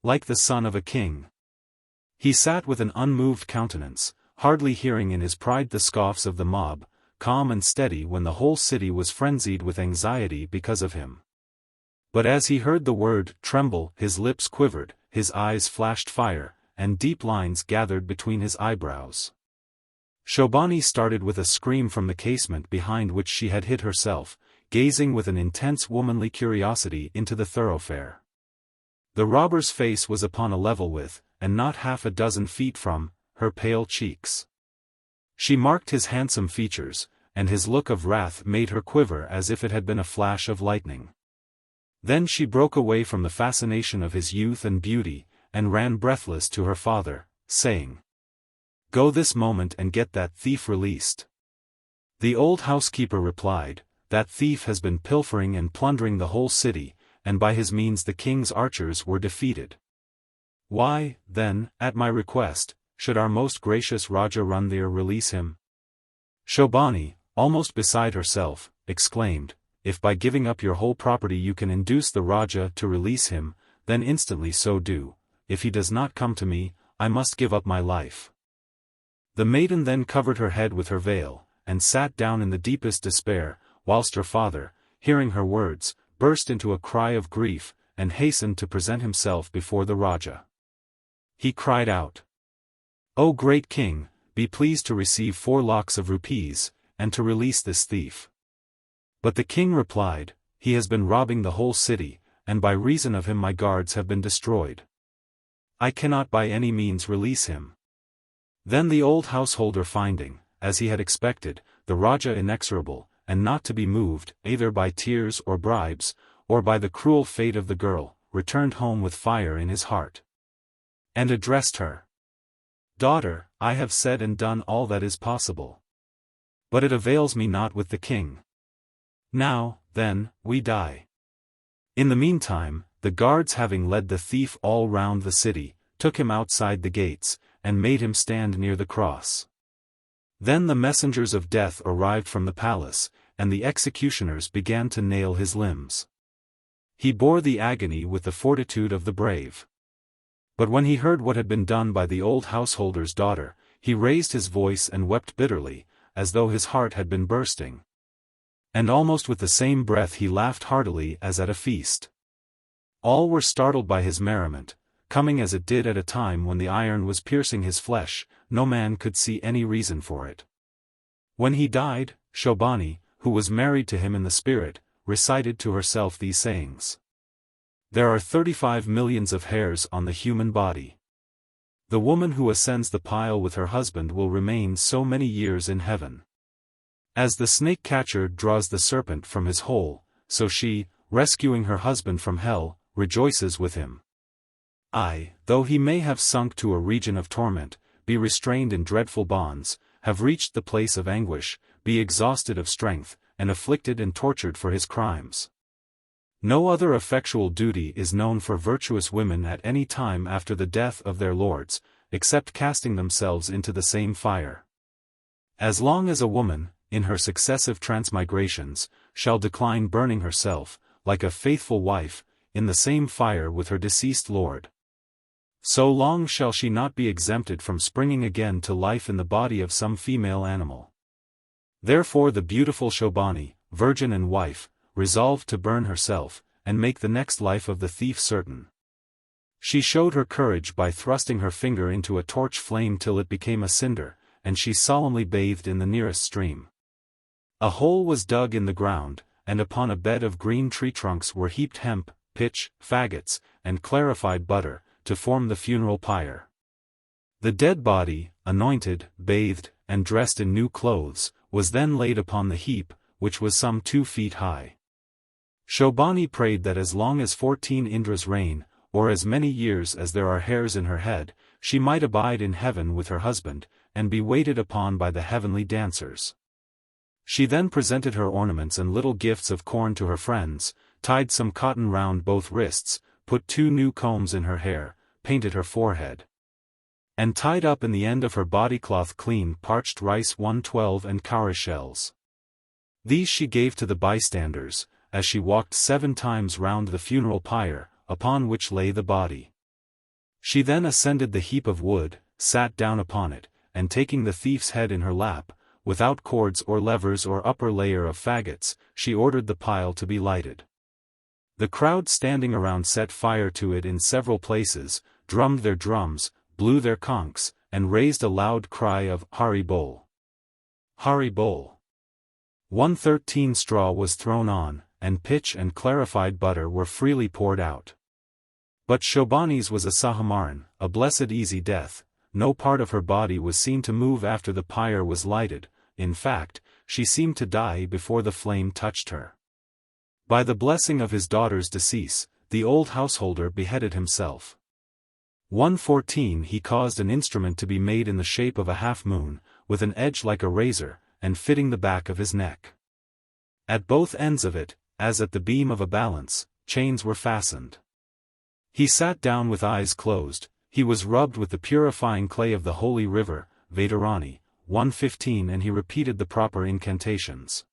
[SPEAKER 1] like the son of a king. He sat with an unmoved countenance, hardly hearing in his pride the scoffs of the mob, calm and steady when the whole city was frenzied with anxiety because of him. But as he heard the word tremble, his lips quivered, his eyes flashed fire, and deep lines gathered between his eyebrows. Shobani started with a scream from the casement behind which she had hid herself, gazing with an intense womanly curiosity into the thoroughfare. The robber's face was upon a level with, and not half a dozen feet from, her pale cheeks. She marked his handsome features, and his look of wrath made her quiver as if it had been a flash of lightning. Then she broke away from the fascination of his youth and beauty, and ran breathless to her father, saying, "Go this moment and get that thief released." The old housekeeper replied, "That thief has been pilfering and plundering the whole city, and by his means the king's archers were defeated. Why, then, at my request, should our most gracious Raja Randhir release him?" Shobani, almost beside herself, exclaimed, "If by giving up your whole property you can induce the Raja to release him, then instantly so do. If he does not come to me, I must give up my life." The maiden then covered her head with her veil, and sat down in the deepest despair, whilst her father, hearing her words, burst into a cry of grief, and hastened to present himself before the Raja. He cried out, "O great king, be pleased to receive 4 lakhs of rupees, and to release this thief." But the king replied, "He has been robbing the whole city, and by reason of him my guards have been destroyed. I cannot by any means release him." Then the old householder, finding, as he had expected, the Raja inexorable, and not to be moved, either by tears or bribes, or by the cruel fate of the girl, returned home with fire in his heart, and addressed her, "Daughter, I have said and done all that is possible. But it avails me not with the king. Now, then, we die." In the meantime, the guards, having led the thief all round the city, took him outside the gates, and made him stand near the cross. Then the messengers of death arrived from the palace, and the executioners began to nail his limbs. He bore the agony with the fortitude of the brave. But when he heard what had been done by the old householder's daughter, he raised his voice and wept bitterly, as though his heart had been bursting. And almost with the same breath he laughed heartily as at a feast. All were startled by his merriment, coming as it did at a time when the iron was piercing his flesh. No man could see any reason for it. When he died, Shobani, who was married to him in the spirit, recited to herself these sayings. There are 35 millions of hairs on the human body. The woman who ascends the pile with her husband will remain so many years in heaven. As the snake-catcher draws the serpent from his hole, so she, rescuing her husband from hell, rejoices with him. I, though he may have sunk to a region of torment, be restrained in dreadful bonds, have reached the place of anguish, be exhausted of strength, and afflicted and tortured for his crimes. No other effectual duty is known for virtuous women at any time after the death of their lords, except casting themselves into the same fire. As long as a woman, in her successive transmigrations, shall decline burning herself, like a faithful wife, in the same fire with her deceased lord. So long shall she not be exempted from springing again to life in the body of some female animal. Therefore the beautiful Shobani, virgin and wife, resolved to burn herself, and make the next life of the thief certain. She showed her courage by thrusting her finger into a torch flame till it became a cinder, and she solemnly bathed in the nearest stream. A hole was dug in the ground, and upon a bed of green tree trunks were heaped hemp, pitch, faggots, and clarified butter, to form the funeral pyre. The dead body, anointed, bathed, and dressed in new clothes, was then laid upon the heap, which was some 2 feet high. Shobani prayed that as long as 14 Indras reign, or as many years as there are hairs in her head, she might abide in heaven with her husband, and be waited upon by the heavenly dancers. She then presented her ornaments and little gifts of corn to her friends, tied some cotton round both wrists, put 2 new combs in her hair, painted her forehead, and tied up in the end of her body cloth clean parched rice 112 and cowrie shells. These she gave to the bystanders, as she walked 7 times round the funeral pyre, upon which lay the body. She then ascended the heap of wood, sat down upon it, and taking the thief's head in her lap, without cords or levers or upper layer of faggots, she ordered the pile to be lighted. The crowd standing around set fire to it in several places, drummed their drums, blew their conchs, and raised a loud cry of Hari Bol. Hari Bol. 113 straw was thrown on, and pitch and clarified butter were freely poured out. But Shobani's was a Sahamaran, a blessed easy death. No part of her body was seen to move after the pyre was lighted. In fact, she seemed to die before the flame touched her. By the blessing of his daughter's decease, the old householder beheaded himself. 114 He caused an instrument to be made in the shape of a half-moon, with an edge like a razor, and fitting the back of his neck. At both ends of it, as at the beam of a balance, chains were fastened. He sat down with eyes closed. He was rubbed with the purifying clay of the holy river, Vedarani, 115, and he repeated the proper incantations.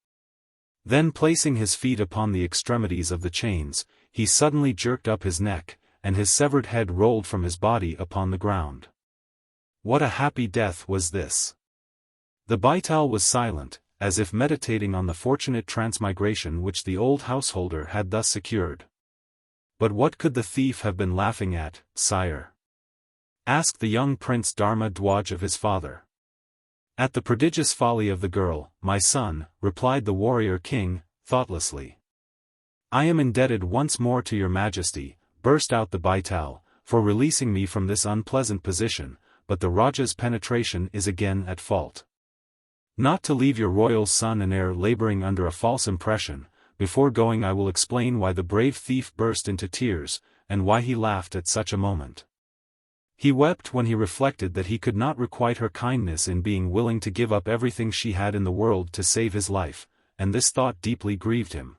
[SPEAKER 1] Then placing his feet upon the extremities of the chains, he suddenly jerked up his neck, and his severed head rolled from his body upon the ground. What a happy death was this! The Baital was silent, as if meditating on the fortunate transmigration which the old householder had thus secured. But what could the thief have been laughing at, sire? Asked the young Prince Dharma Dwaj of his father. At the prodigious folly of the girl, my son, replied the warrior king, thoughtlessly. I am indebted once more to your majesty, burst out the Baital, for releasing me from this unpleasant position, but the Raja's penetration is again at fault. Not to leave your royal son and heir laboring under a false impression, before going I will explain why the brave thief burst into tears, and why he laughed at such a moment. He wept when he reflected that he could not requite her kindness in being willing to give up everything she had in the world to save his life, and this thought deeply grieved him.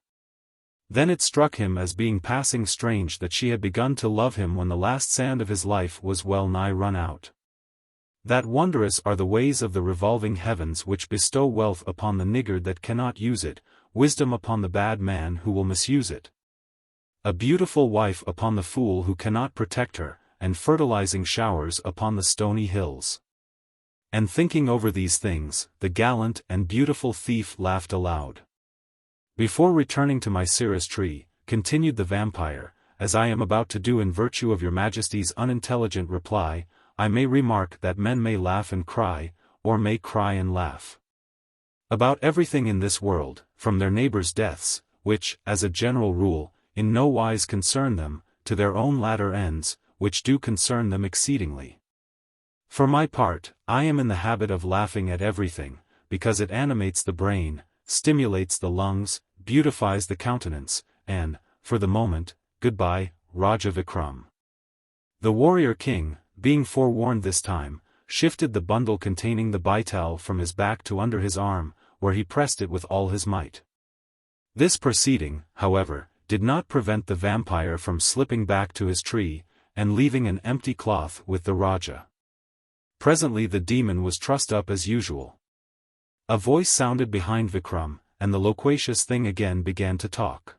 [SPEAKER 1] Then it struck him as being passing strange that she had begun to love him when the last sand of his life was well nigh run out. That wondrous are the ways of the revolving heavens which bestow wealth upon the niggard that cannot use it, wisdom upon the bad man who will misuse it. A beautiful wife upon the fool who cannot protect her, and fertilizing showers upon the stony hills. And thinking over these things, the gallant and beautiful thief laughed aloud. Before returning to my cirrus tree, continued the vampire, as I am about to do in virtue of your majesty's unintelligent reply, I may remark that men may laugh and cry, or may cry and laugh. About everything in this world, from their neighbors' deaths, which, as a general rule, in no wise concern them, to their own latter ends, which do concern them exceedingly. For my part, I am in the habit of laughing at everything, because it animates the brain, stimulates the lungs, beautifies the countenance, and, for the moment, goodbye, Raja Vikram. The warrior king, being forewarned this time, shifted the bundle containing the Baital from his back to under his arm, where he pressed it with all his might. This proceeding, however, did not prevent the vampire from slipping back to his tree, and leaving an empty cloth with the Raja. Presently the demon was trussed up as usual. A voice sounded behind Vikram, and the loquacious thing again began to talk.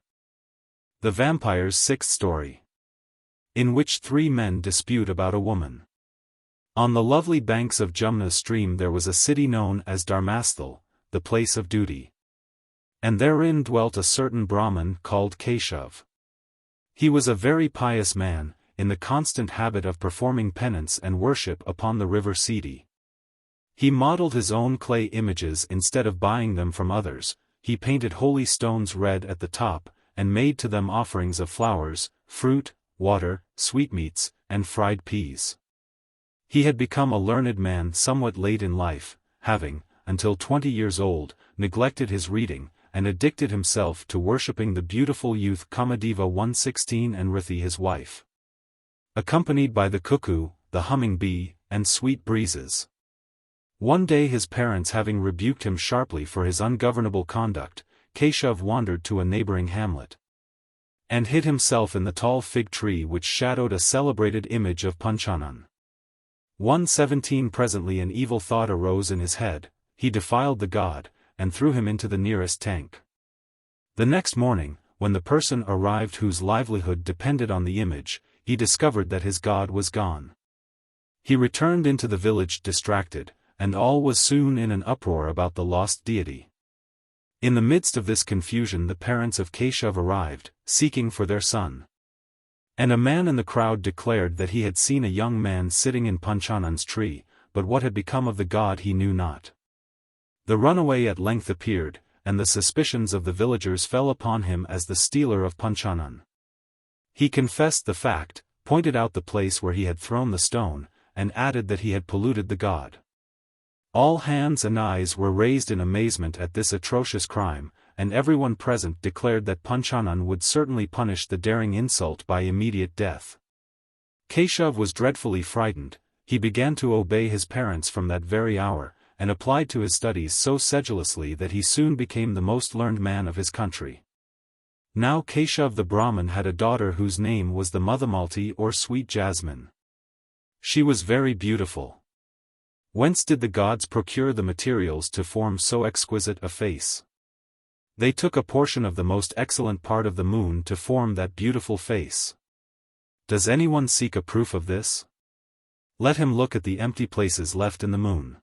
[SPEAKER 1] The Vampire's Sixth Story. in which three men dispute about a woman. On the lovely banks of Jumna's stream there was a city known as Dharmasthal, the place of duty. And therein dwelt a certain Brahmin called Keshav. He was a very pious man, in the constant habit of performing penance and worship upon the river Sidi. He modeled his own clay images instead of buying them from others. He painted holy stones red at the top, and made to them offerings of flowers, fruit, water, sweetmeats, and fried peas. He had become a learned man somewhat late in life, having, until 20 years old, neglected his reading, and addicted himself to worshipping the beautiful youth Kamadeva 116 and Rithi his wife. Accompanied by the cuckoo, the humming bee, and sweet breezes. One day his parents having rebuked him sharply for his ungovernable conduct, Keshav wandered to a neighboring hamlet, and hid himself in the tall fig tree which shadowed a celebrated image of Panchanan. 117 Presently an evil thought arose in his head. He defiled the god, and threw him into the nearest tank. The next morning, when the person arrived whose livelihood depended on the image, he discovered that his god was gone. He returned into the village distracted, and all was soon in an uproar about the lost deity. In the midst of this confusion the parents of Keshav arrived, seeking for their son. And a man in the crowd declared that he had seen a young man sitting in Panchanan's tree, but what had become of the god he knew not. The runaway at length appeared, and the suspicions of the villagers fell upon him as the stealer of Panchanan. He confessed the fact, pointed out the place where he had thrown the stone, and added that he had polluted the god. All hands and eyes were raised in amazement at this atrocious crime, and everyone present declared that Panchanan would certainly punish the daring insult by immediate death. Keshav was dreadfully frightened. He began to obey his parents from that very hour, and applied to his studies so sedulously that he soon became the most learned man of his country. Now Keshav the Brahmin had a daughter whose name was the Madhumalti or sweet jasmine. She was very beautiful. Whence did the gods procure the materials to form so exquisite a face? They took a portion of the most excellent part of the moon to form that beautiful face. Does anyone seek a proof of this? Let him look at the empty places left in the moon.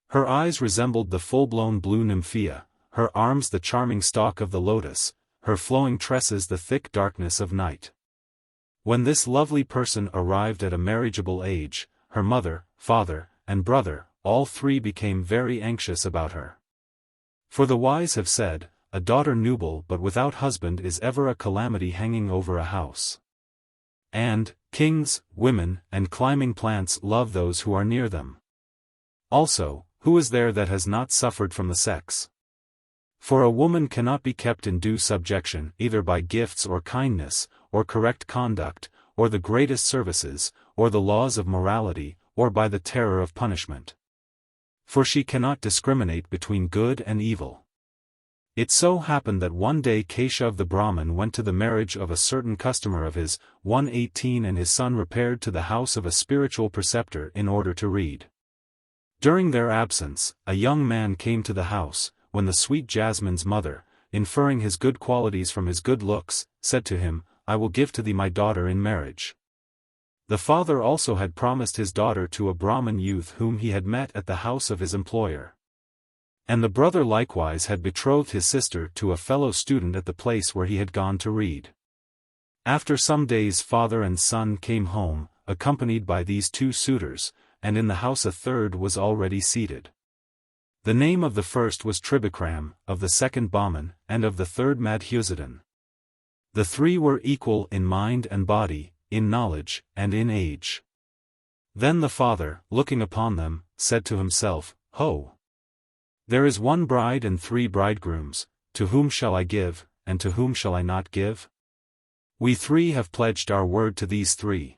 [SPEAKER 1] Her eyes resembled the full-blown blue nymphea, her arms the charming stalk of the lotus, her flowing tresses the thick darkness of night. When this lovely person arrived at a marriageable age, her mother, father, and brother, all three became very anxious about her. For the wise have said, a daughter nubile but without husband is ever a calamity hanging over a house. And, kings, women, and climbing plants love those who are near them. Also, who is there that has not suffered from the sex? For a woman cannot be kept in due subjection either by gifts or kindness, or correct conduct, or the greatest services, or the laws of morality, or by the terror of punishment. For she cannot discriminate between good and evil. It so happened that one day Keshav the Brahmin went to the marriage of a certain customer of his, 118, and his son repaired to the house of a spiritual preceptor in order to read. During their absence, a young man came to the house, when the sweet Jasmine's mother, inferring his good qualities from his good looks, said to him, I will give to thee my daughter in marriage. The father also had promised his daughter to a Brahmin youth whom he had met at the house of his employer. And the brother likewise had betrothed his sister to a fellow student at the place where he had gone to read. After some days father and son came home, accompanied by these two suitors, and in the house a third was already seated. The name of the first was Tribikram, of the second Baman, and of the third Madhusudan. The three were equal in mind and body, in knowledge, and in age. Then the father, looking upon them, said to himself, Ho! There is one bride and three bridegrooms, to whom shall I give, and to whom shall I not give? We three have pledged our word to these three.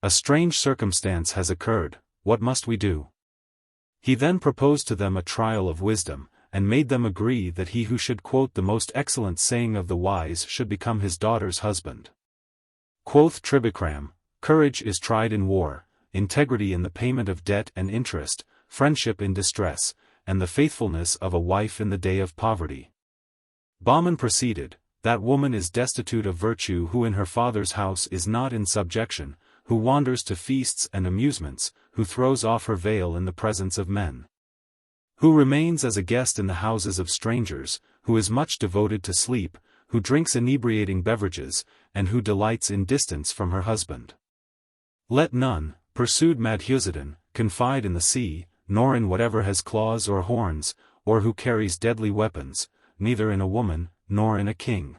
[SPEAKER 1] A strange circumstance has occurred, what must we do? He then proposed to them a trial of wisdom, and made them agree that he who should quote the most excellent saying of the wise should become his daughter's husband. Quoth Tribikram, courage is tried in war, integrity in the payment of debt and interest, friendship in distress, and the faithfulness of a wife in the day of poverty. Baman proceeded, that woman is destitute of virtue who in her father's house is not in subjection, who wanders to feasts and amusements, who throws off her veil in the presence of men, who remains as a guest in the houses of strangers, who is much devoted to sleep, who drinks inebriating beverages, and who delights in distance from her husband. Let none, pursued Madhusudan, confide in the sea, nor in whatever has claws or horns, or who carries deadly weapons, neither in a woman, nor in a king.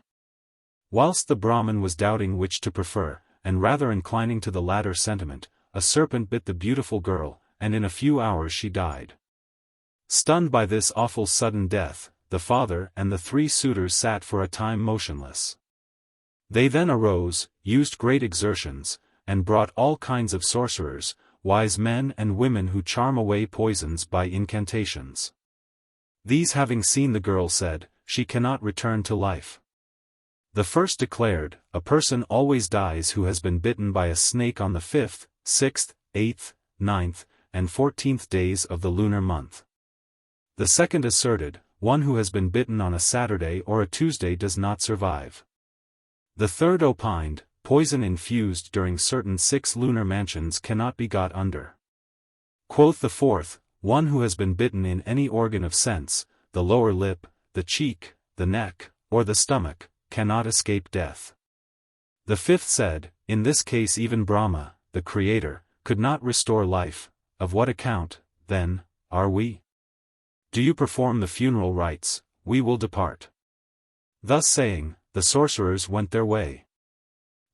[SPEAKER 1] Whilst the Brahmin was doubting which to prefer, and rather inclining to the latter sentiment, a serpent bit the beautiful girl, and in a few hours she died. Stunned by this awful sudden death, the father and the 3 suitors sat for a time motionless. They then arose, used great exertions, and brought all kinds of sorcerers, wise men and women who charm away poisons by incantations. These having seen the girl said, "She cannot return to life." The first declared, "A person always dies who has been bitten by a snake on the 5th, 6th, 8th, 9th, and 14th days of the lunar month." The second asserted, "One who has been bitten on a Saturday or a Tuesday does not survive." The third opined, "Poison infused during certain 6 lunar mansions cannot be got under." Quoth the fourth, "One who has been bitten in any organ of sense, the lower lip, the cheek, the neck, or the stomach, cannot escape death." The fifth said, "In this case even Brahma, the Creator, could not restore life. Of what account, then, are we? Do you perform the funeral rites, we will depart." Thus saying, the sorcerers went their way.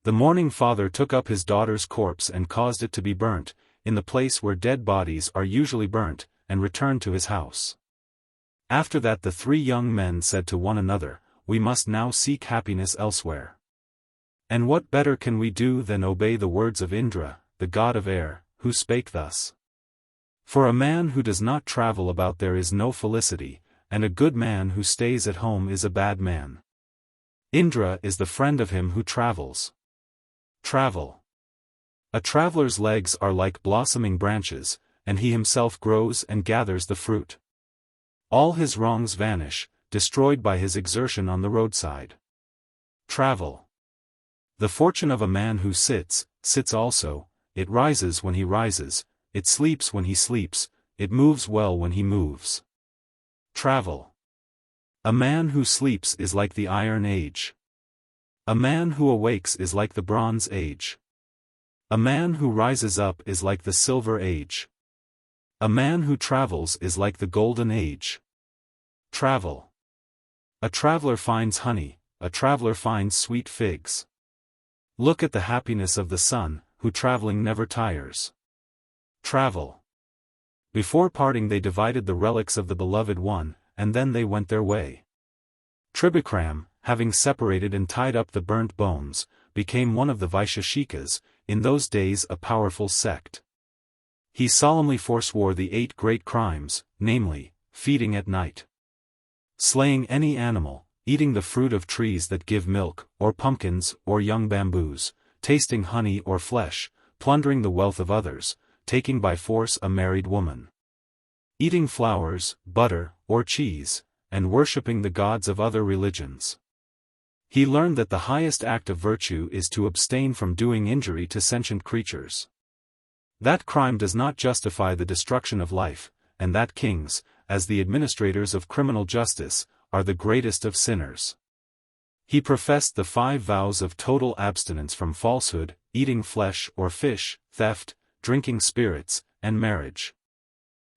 [SPEAKER 1] The mourning father took up his daughter's corpse and caused it to be burnt, in the place where dead bodies are usually burnt, and returned to his house. After that the 3 young men said to one another, "We must now seek happiness elsewhere. And what better can we do than obey the words of Indra, the god of air, who spake thus? For a man who does not travel about there is no felicity, and a good man who stays at home is a bad man. Indra is the friend of him who travels. Travel. A traveler's legs are like blossoming branches, and he himself grows and gathers the fruit. All his wrongs vanish, destroyed by his exertion on the roadside. Travel. The fortune of a man who sits, sits also, it rises when he rises, it sleeps when he sleeps, it moves well when he moves. Travel. A man who sleeps is like the Iron Age. A man who awakes is like the Bronze Age. A man who rises up is like the Silver Age. A man who travels is like the Golden Age. Travel. A traveler finds honey, a traveler finds sweet figs. Look at the happiness of the son, who traveling never tires. Travel. Before parting they divided the relics of the beloved one, and then they went their way. Tribikram, having separated and tied up the burnt bones, became one of the Vaisheshikas, in those days a powerful sect. He solemnly forswore the 8 great crimes, namely, feeding at night, slaying any animal, eating the fruit of trees that give milk, or pumpkins, or young bamboos, tasting honey or flesh, plundering the wealth of others, taking by force a married woman, eating flowers, butter, or cheese, and worshipping the gods of other religions. He learned that the highest act of virtue is to abstain from doing injury to sentient creatures. That crime does not justify the destruction of life, and that kings, as the administrators of criminal justice, are the greatest of sinners. He professed the 5 vows of total abstinence from falsehood, eating flesh or fish, theft, drinking spirits, and marriage.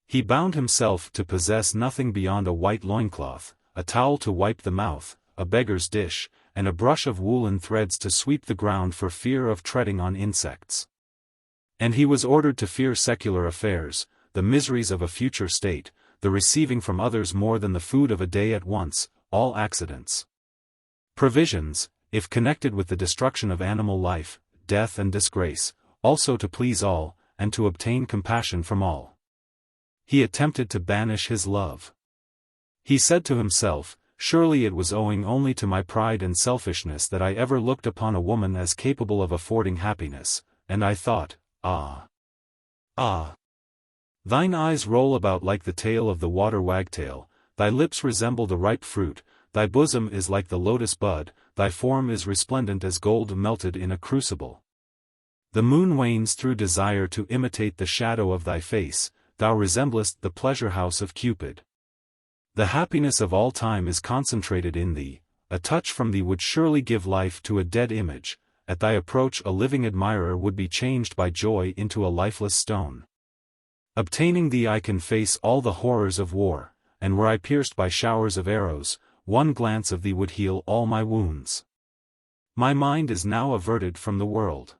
[SPEAKER 1] He bound himself to possess nothing beyond a white loincloth, a towel to wipe the mouth, a beggar's dish, and a brush of woolen threads to sweep the ground for fear of treading on insects. And he was ordered to fear secular affairs, the miseries of a future state, the receiving from others more than the food of a day at once, all accidents. Provisions, if connected with the destruction of animal life, death and disgrace, also to please all, and to obtain compassion from all. He attempted to banish his love. He said to himself, "Surely it was owing only to my pride and selfishness that I ever looked upon a woman as capable of affording happiness," and I thought, "Ah! Ah! Thine eyes roll about like the tail of the water wagtail, thy lips resemble the ripe fruit, thy bosom is like the lotus bud, thy form is resplendent as gold melted in a crucible. The moon wanes through desire to imitate the shadow of thy face, thou resemblest the pleasure house of Cupid. The happiness of all time is concentrated in thee, a touch from thee would surely give life to a dead image, at thy approach a living admirer would be changed by joy into a lifeless stone. Obtaining thee I can face all the horrors of war, and were I pierced by showers of arrows, one glance of thee would heal all my wounds. My mind is now averted from the world.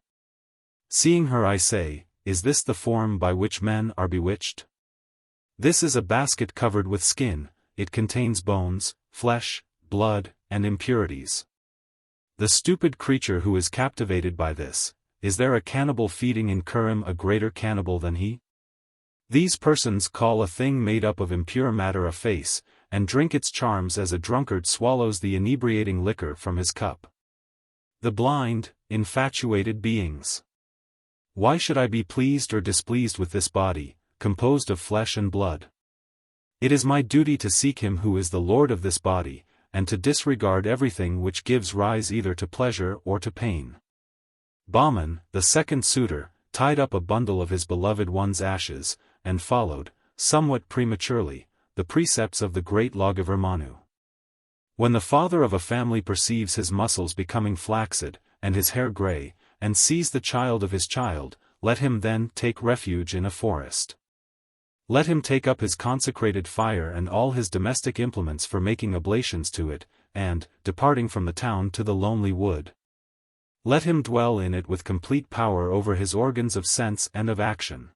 [SPEAKER 1] Seeing her I say, is this the form by which men are bewitched? This is a basket covered with skin, it contains bones, flesh, blood, and impurities. The stupid creature who is captivated by this, is there a cannibal feeding in Kurim a greater cannibal than he? These persons call a thing made up of impure matter a face, and drink its charms as a drunkard swallows the inebriating liquor from his cup. The blind, infatuated beings. Why should I be pleased or displeased with this body, composed of flesh and blood? It is my duty to seek him who is the Lord of this body, and to disregard everything which gives rise either to pleasure or to pain. Bahman, the second suitor, tied up a bundle of his beloved one's ashes, and followed, somewhat prematurely, the precepts of the great lawgiver Manu. When the father of a family perceives his muscles becoming flaccid, and his hair grey, and sees the child of his child, let him then take refuge in a forest. Let him take up his consecrated fire and all his domestic implements for making oblations to it, and, departing from the town to the lonely wood, let him dwell in it with complete power over his organs of sense and of action.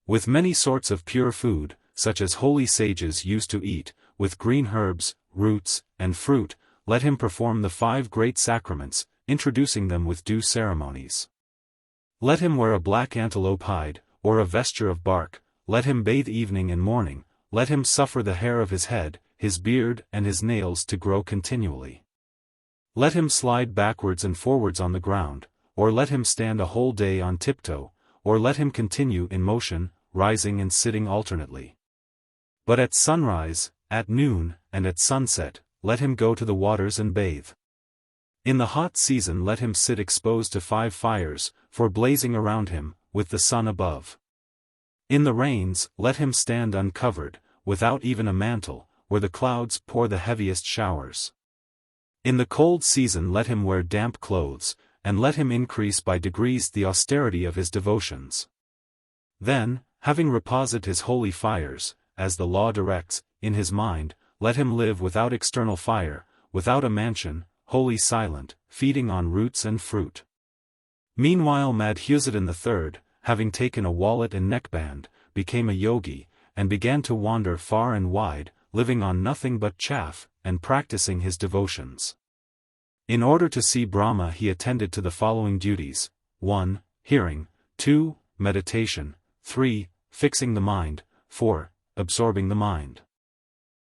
[SPEAKER 1] With many sorts of pure food, such as holy sages used to eat, with green herbs, roots, and fruit, let him perform the 5 great sacraments, introducing them with due ceremonies. Let him wear a black antelope hide, or a vesture of bark, let him bathe evening and morning, let him suffer the hair of his head, his beard and his nails to grow continually. Let him slide backwards and forwards on the ground, or let him stand a whole day on tiptoe, or let him continue in motion, rising and sitting alternately. But at sunrise, at noon, and at sunset, let him go to the waters and bathe. In the hot season let him sit exposed to 5 fires, for blazing around him, with the sun above. In the rains, let him stand uncovered, without even a mantle, where the clouds pour the heaviest showers. In the cold season let him wear damp clothes, and let him increase by degrees the austerity of his devotions. Then, having reposed his holy fires, as the law directs, in his mind, let him live without external fire, without a mansion, wholly silent, feeding on roots and fruit. Meanwhile Madhusudan III, having taken a wallet and neckband, became a yogi, and began to wander far and wide, living on nothing but chaff, and practicing his devotions. In order to see Brahma he attended to the following duties: 1. Hearing, 2. Meditation, 3. Fixing the mind, 4. Absorbing the mind.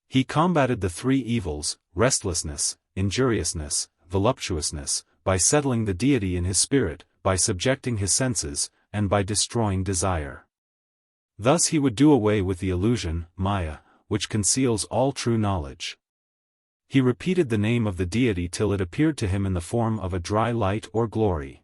[SPEAKER 1] He combated the 3 evils, restlessness, injuriousness, voluptuousness, by settling the deity in his spirit, by subjecting his senses, and by destroying desire. Thus he would do away with the illusion, Maya, which conceals all true knowledge. He repeated the name of the deity till it appeared to him in the form of a dry light or glory.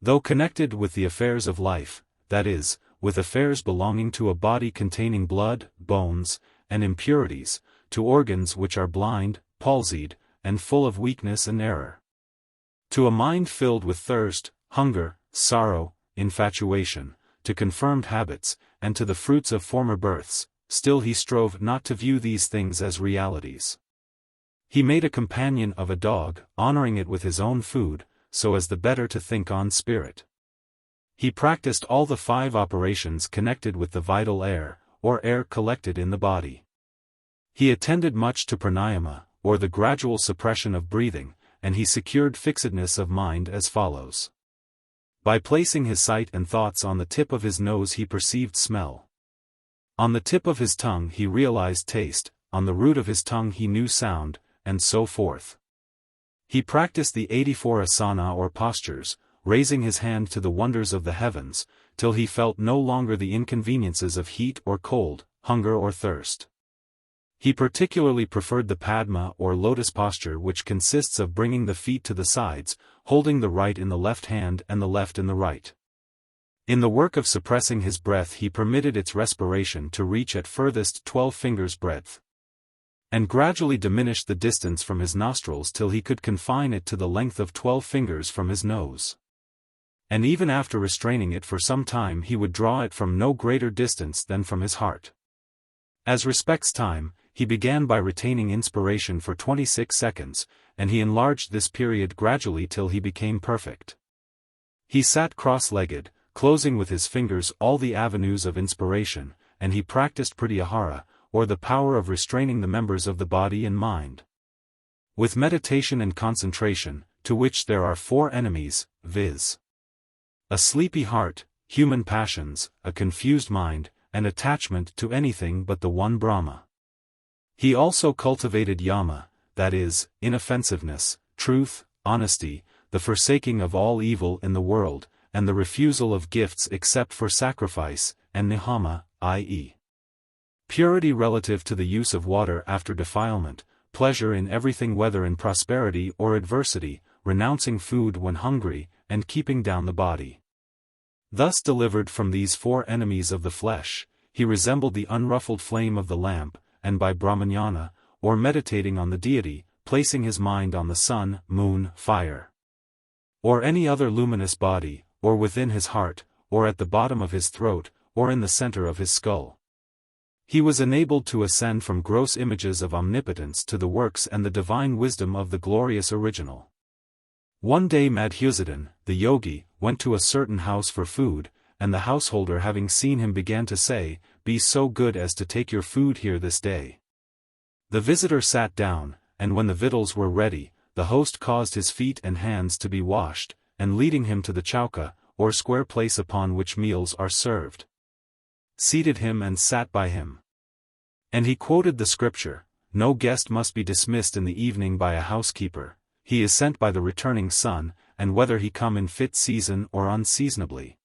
[SPEAKER 1] Though connected with the affairs of life, that is, with affairs belonging to a body containing blood, bones, and impurities, to organs which are blind, palsied, and full of weakness and error, to a mind filled with thirst, hunger, sorrow, infatuation, to confirmed habits, and to the fruits of former births, still he strove not to view these things as realities. He made a companion of a dog, honoring it with his own food, so as the better to think on spirit. He practiced all the 5 operations connected with the vital air, or air collected in the body. He attended much to pranayama, or the gradual suppression of breathing, and he secured fixedness of mind as follows. By placing his sight and thoughts on the tip of his nose he perceived smell. On the tip of his tongue he realized taste, on the root of his tongue he knew sound, and so forth. He practiced the 84 asana or postures, raising his hand to the wonders of the heavens, till he felt no longer the inconveniences of heat or cold, hunger or thirst. He particularly preferred the Padma or lotus posture, which consists of bringing the feet to the sides, holding the right in the left hand and the left in the right. In the work of suppressing his breath he permitted its respiration to reach at furthest 12 fingers' breadth, and gradually diminished the distance from his nostrils till he could confine it to the length of 12 fingers from his nose. And even after restraining it for some time he would draw it from no greater distance than from his heart. As respects time, he began by retaining inspiration for 26 seconds, and he enlarged this period gradually till he became perfect. He sat cross-legged, closing with his fingers all the avenues of inspiration, and he practiced pratyahara, or the power of restraining the members of the body and mind. With meditation and concentration, to which there are 4 enemies, viz. a sleepy heart, human passions, a confused mind, and attachment to anything but the one Brahma. He also cultivated yama, that is, inoffensiveness, truth, honesty, the forsaking of all evil in the world, and the refusal of gifts except for sacrifice, and nihama, i.e. purity relative to the use of water after defilement, pleasure in everything whether in prosperity or adversity, renouncing food when hungry, and keeping down the body. Thus delivered from these 4 enemies of the flesh, he resembled the unruffled flame of the lamp, and by Brahmanyana, or meditating on the deity, placing his mind on the sun, moon, fire, or any other luminous body, or within his heart, or at the bottom of his throat, or in the center of his skull, he was enabled to ascend from gross images of omnipotence to the works and the divine wisdom of the glorious original. One day Madhusudan, the yogi, went to a certain house for food, and the householder having seen him began to say, "Be so good as to take your food here this day." The visitor sat down, and when the victuals were ready, the host caused his feet and hands to be washed, and leading him to the chauka, or square place upon which meals are served, seated him and sat by him. And he quoted the scripture, "No guest must be dismissed in the evening by a housekeeper, he is sent by the returning sun, and whether he come in fit season or unseasonably,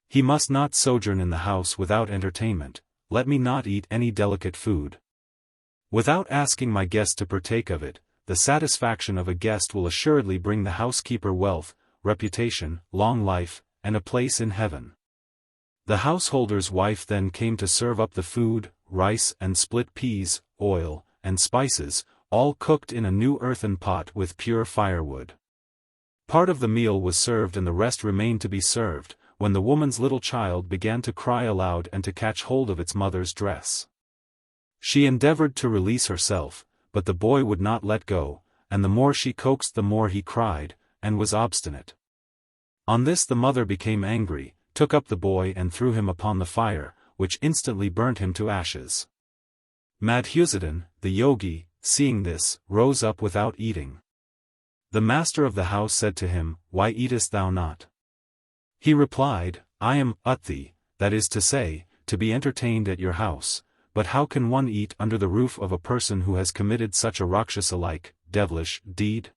[SPEAKER 1] he must not sojourn in the house without entertainment. Let me not eat any delicate food without asking my guest to partake of it. The satisfaction of a guest will assuredly bring the housekeeper wealth, reputation, long life, and a place in heaven." The householder's wife then came to serve up the food, rice and split peas, oil, and spices, all cooked in a new earthen pot with pure firewood. Part of the meal was served and the rest remained to be served, when the woman's little child began to cry aloud and to catch hold of its mother's dress. She endeavored to release herself, but the boy would not let go, and the more she coaxed the more he cried, and was obstinate. On this the mother became angry, took up the boy and threw him upon the fire, which instantly burnt him to ashes. Madhusudan, the yogi, seeing this, rose up without eating. The master of the house said to him, "Why eatest thou not?" He replied, "I am utti, that is to say, to be entertained at your house, but how can one eat under the roof of a person who has committed such a rakshasa-like, devilish, deed?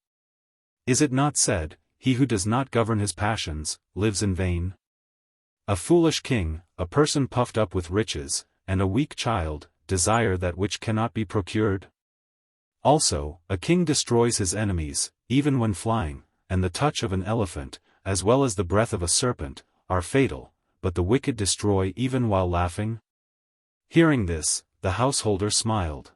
[SPEAKER 1] Is it not said, he who does not govern his passions, lives in vain? A foolish king, a person puffed up with riches, and a weak child, desire that which cannot be procured. Also, a king destroys his enemies, even when flying, and the touch of an elephant, as well as the breath of a serpent, are fatal, but the wicked destroy even while laughing." Hearing this, the householder smiled.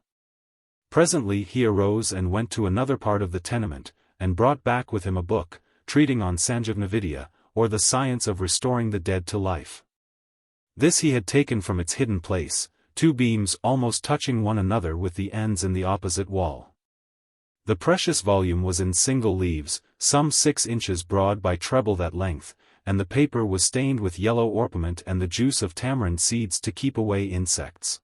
[SPEAKER 1] Presently he arose and went to another part of the tenement, and brought back with him a book, treating on Sanjivnavidya, or the science of restoring the dead to life. This he had taken from its hidden place, 2 beams almost touching one another with the ends in the opposite wall. The precious volume was in single leaves, some 6 inches broad by treble that length, and the paper was stained with yellow orpiment and the juice of tamarind seeds to keep away insects.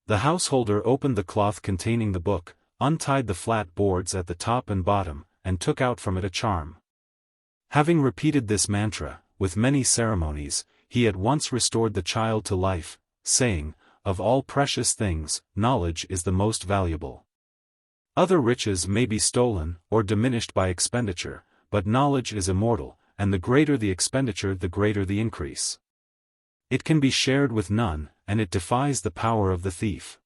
[SPEAKER 1] The householder opened the cloth containing the book, untied the flat boards at the top and bottom, and took out from it a charm. Having repeated this mantra, with many ceremonies, he at once restored the child to life, saying, "Of all precious things, knowledge is the most valuable. Other riches may be stolen or diminished by expenditure, but knowledge is immortal, and the greater the expenditure the greater the increase. It can be shared with none, and it defies the power of the thief."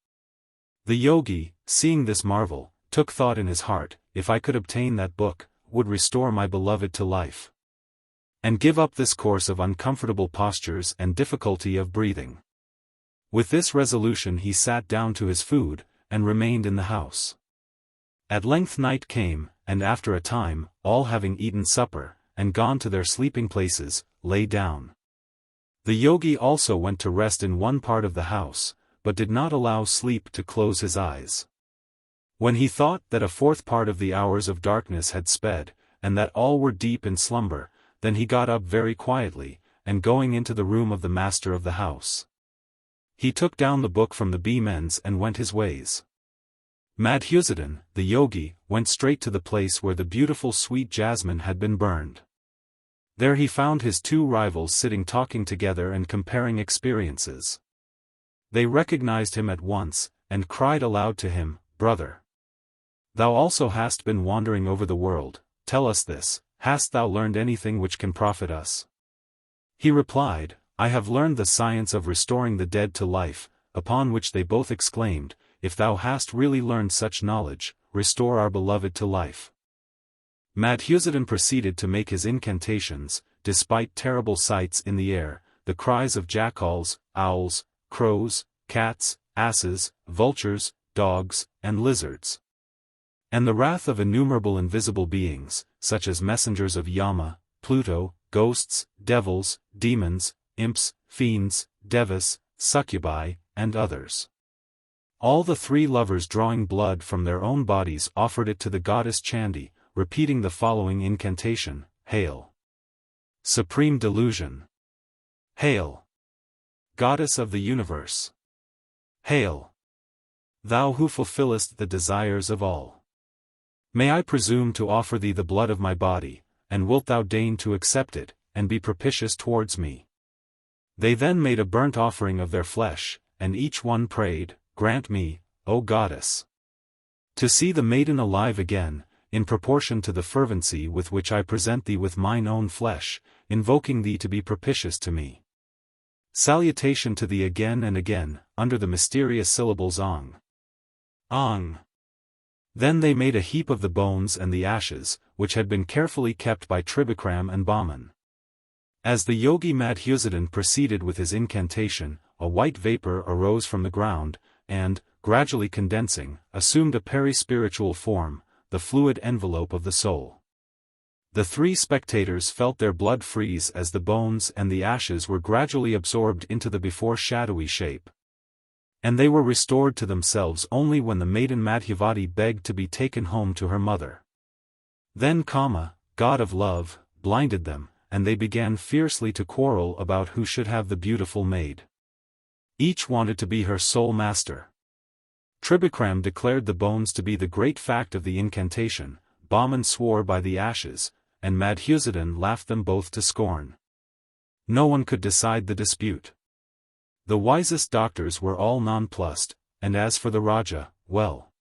[SPEAKER 1] The yogi, seeing this marvel, took thought in his heart, if I could obtain that book, would restore my beloved to life. And give up this course of uncomfortable postures and difficulty of breathing. With this resolution he sat down to his food, and remained in the house. At length night came, and after a time, all having eaten supper, and gone to their sleeping places, lay down. The yogi also went to rest in one part of the house, but did not allow sleep to close his eyes. When he thought that a fourth part of the hours of darkness had sped, and that all were deep in slumber, then he got up very quietly, and going into the room of the master of the house, he took down the book from the beam-ends and went his ways. Madhusudan, the yogi, went straight to the place where the beautiful sweet jasmine had been burned. There he found his two rivals sitting talking together and comparing experiences. They recognized him at once, and cried aloud to him, "Brother! Thou also hast been wandering over the world, tell us this, hast thou learned anything which can profit us?" He replied, "I have learned the science of restoring the dead to life," upon which they both exclaimed, "If thou hast really learned such knowledge, restore our beloved to life." Madhusudan proceeded to make his incantations, despite terrible sights in the air, the cries of jackals, owls, crows, cats, asses, vultures, dogs, and lizards. And the wrath of innumerable invisible beings, such as messengers of Yama, Pluto, ghosts, devils, demons, imps, fiends, devas, succubi, and others. All the three lovers drawing blood from their own bodies offered it to the goddess Chandi, repeating the following incantation, "Hail! Supreme Delusion! Hail! Goddess of the universe! Hail! Thou who fulfillest the desires of all! May I presume to offer thee the blood of my body, and wilt thou deign to accept it, and be propitious towards me?" They then made a burnt offering of their flesh, and each one prayed, "Grant me, O goddess, to see the maiden alive again, in proportion to the fervency with which I present thee with mine own flesh, invoking thee to be propitious to me. Salutation to thee again and again, under the mysterious syllables Ong. Ong." Then they made a heap of the bones and the ashes, which had been carefully kept by Tribikram and Baman. As the yogi Madhusudan proceeded with his incantation, a white vapor arose from the ground, and, gradually condensing, assumed a peri-spiritual form, the fluid envelope of the soul. The three spectators felt their blood freeze as the bones and the ashes were gradually absorbed into the before shadowy shape. And they were restored to themselves only when the maiden Madhyavati begged to be taken home to her mother. Then Kama, god of love, blinded them, and they began fiercely to quarrel about who should have the beautiful maid. Each wanted to be her sole master. Tribikram declared the bones to be the great fact of the incantation, Baman swore by the ashes, and Madhusudan laughed them both to scorn. No one could decide the dispute. The wisest doctors were all nonplussed, and as for the Raja, well,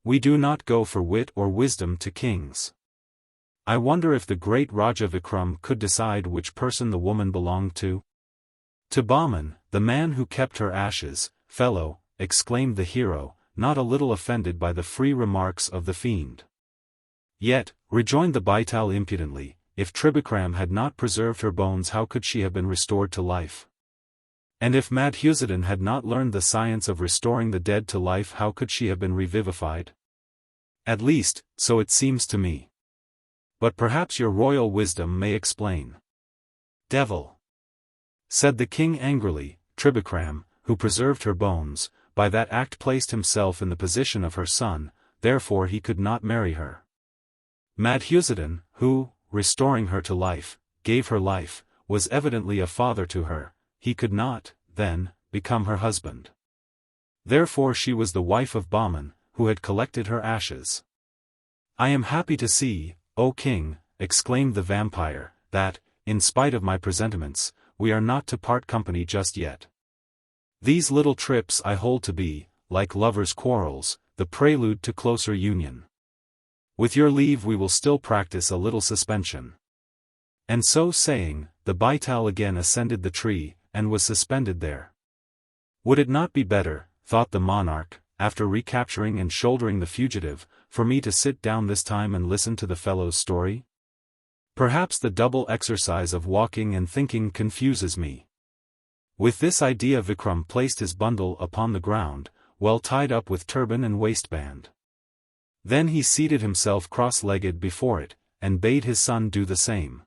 [SPEAKER 1] we do not go for wit or wisdom to kings. I wonder if the great Raja Vikram could decide which person the woman belonged to? To Baman, the man who kept her ashes, fellow, exclaimed the hero, not a little offended by the free remarks of the fiend. Yet, rejoined the Baital impudently, if Tribikram had not preserved her bones how could she have been restored to life? And if Madhusudan had not learned the science of restoring the dead to life how could she have been revivified? At least, so it seems to me. But perhaps your royal wisdom may explain. Devil! Said the king angrily, Tribikram, who preserved her bones, by that act placed himself in the position of her son, therefore he could not marry her. Madhusudan, who, restoring her to life, gave her life, was evidently a father to her, he could not, then, become her husband. Therefore she was the wife of Baman, who had collected her ashes. I am happy to see, O king, exclaimed the vampire, that, in spite of my presentiments, we are not to part company just yet. These little trips I hold to be, like lovers' quarrels, the prelude to closer union. With your leave we will still practice a little suspension. And so saying, the Baital again ascended the tree, and was suspended there. Would it not be better, thought the monarch, after recapturing and shouldering the fugitive, for me to sit down this time and listen to the fellow's story? Perhaps the double exercise of walking and thinking confuses me. With this idea Vikram placed his bundle upon the ground, well tied up with turban and waistband. Then he seated himself cross-legged before it, and bade his son do the same.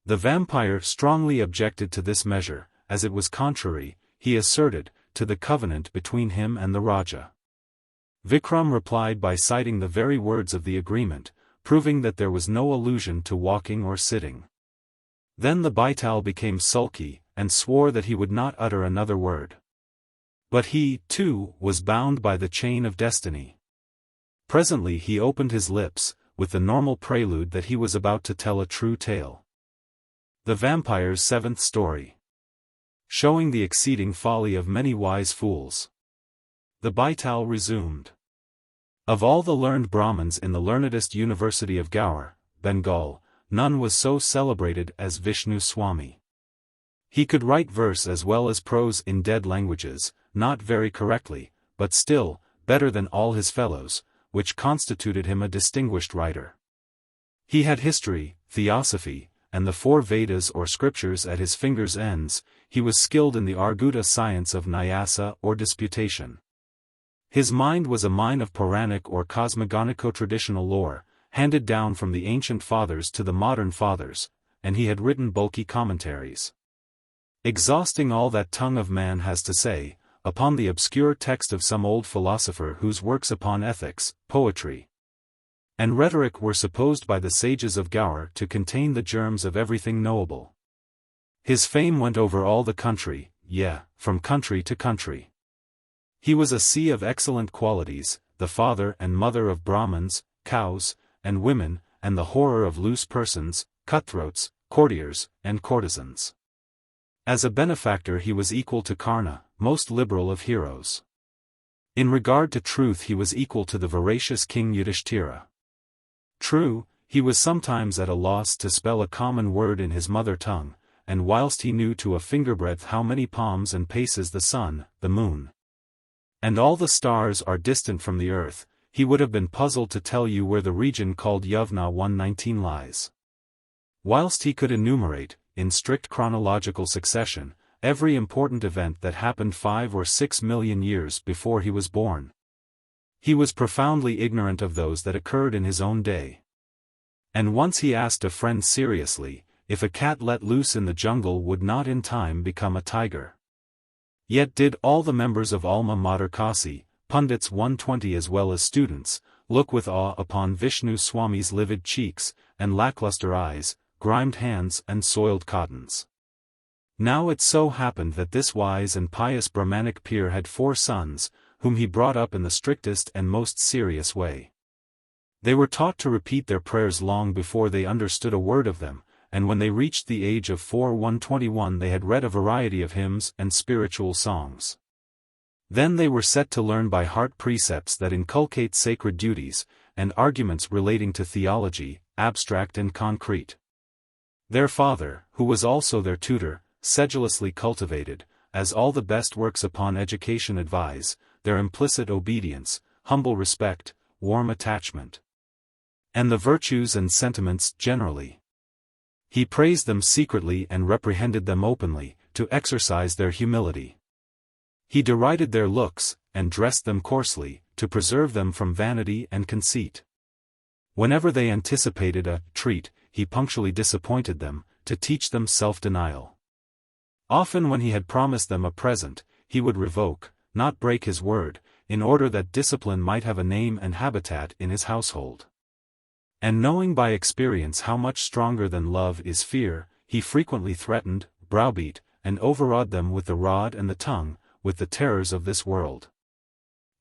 [SPEAKER 1] The vampire strongly objected to this measure, as it was contrary, he asserted, to the covenant between him and the Raja. Vikram replied by citing the very words of the agreement, proving that there was no allusion to walking or sitting. Then the Baital became sulky, and swore that he would not utter another word. But he, too, was bound by the chain of destiny. Presently he opened his lips, with the normal prelude that he was about to tell a true tale. The Vampire's Seventh Story. Showing the exceeding folly of many wise fools. The Baital resumed. Of all the learned Brahmins in the learnedest university of Gaur, Bengal, none was so celebrated as Vishnu Swami. He could write verse as well as prose in dead languages, not very correctly, but still, better than all his fellows, which constituted him a distinguished writer. He had history, theosophy, and the 4 Vedas or scriptures at his fingers' ends. He was skilled in the Arguta science of Nyasa or disputation. His mind was a mine of Puranic or cosmogonico-traditional lore, handed down from the ancient fathers to the modern fathers, and he had written bulky commentaries. Exhausting all that tongue of man has to say, upon the obscure text of some old philosopher whose works upon ethics, poetry, and rhetoric were supposed by the sages of Gaur to contain the germs of everything knowable. His fame went over all the country, from country to country. He was a sea of excellent qualities, the father and mother of Brahmins, cows, and women, and the horror of loose persons, cutthroats, courtiers, and courtesans. As a benefactor he was equal to Karna, most liberal of heroes. In regard to truth he was equal to the veracious King Yudhishthira. True, he was sometimes at a loss to spell a common word in his mother tongue, and whilst he knew to a fingerbreadth how many palms and paces the sun, the moon, and all the stars are distant from the earth, he would have been puzzled to tell you where the region called Yavna 119 lies. Whilst he could enumerate, in strict chronological succession, every important event that happened 5 or 6 million years before he was born, he was profoundly ignorant of those that occurred in his own day. And once he asked a friend seriously, if a cat let loose in the jungle would not in time become a tiger. Yet did all the members of Alma Mater Kasi, pundits 120 as well as students, look with awe upon Vishnu Swami's livid cheeks, and lackluster eyes, grimed hands and soiled cottons. Now it so happened that this wise and pious Brahmanic peer had 4 sons, whom he brought up in the strictest and most serious way. They were taught to repeat their prayers long before they understood a word of them, and when they reached the age of 121 they had read a variety of hymns and spiritual songs. Then they were set to learn by heart precepts that inculcate sacred duties, and arguments relating to theology, abstract and concrete. Their father, who was also their tutor, sedulously cultivated, as all the best works upon education advise, their implicit obedience, humble respect, warm attachment, and the virtues and sentiments generally. He praised them secretly and reprehended them openly, to exercise their humility. He derided their looks, and dressed them coarsely, to preserve them from vanity and conceit. Whenever they anticipated a treat, he punctually disappointed them, to teach them self-denial. Often when he had promised them a present, he would revoke, not break his word, in order that discipline might have a name and habitat in his household. And knowing by experience how much stronger than love is fear, he frequently threatened, browbeat, and overawed them with the rod and the tongue, with the terrors of this world,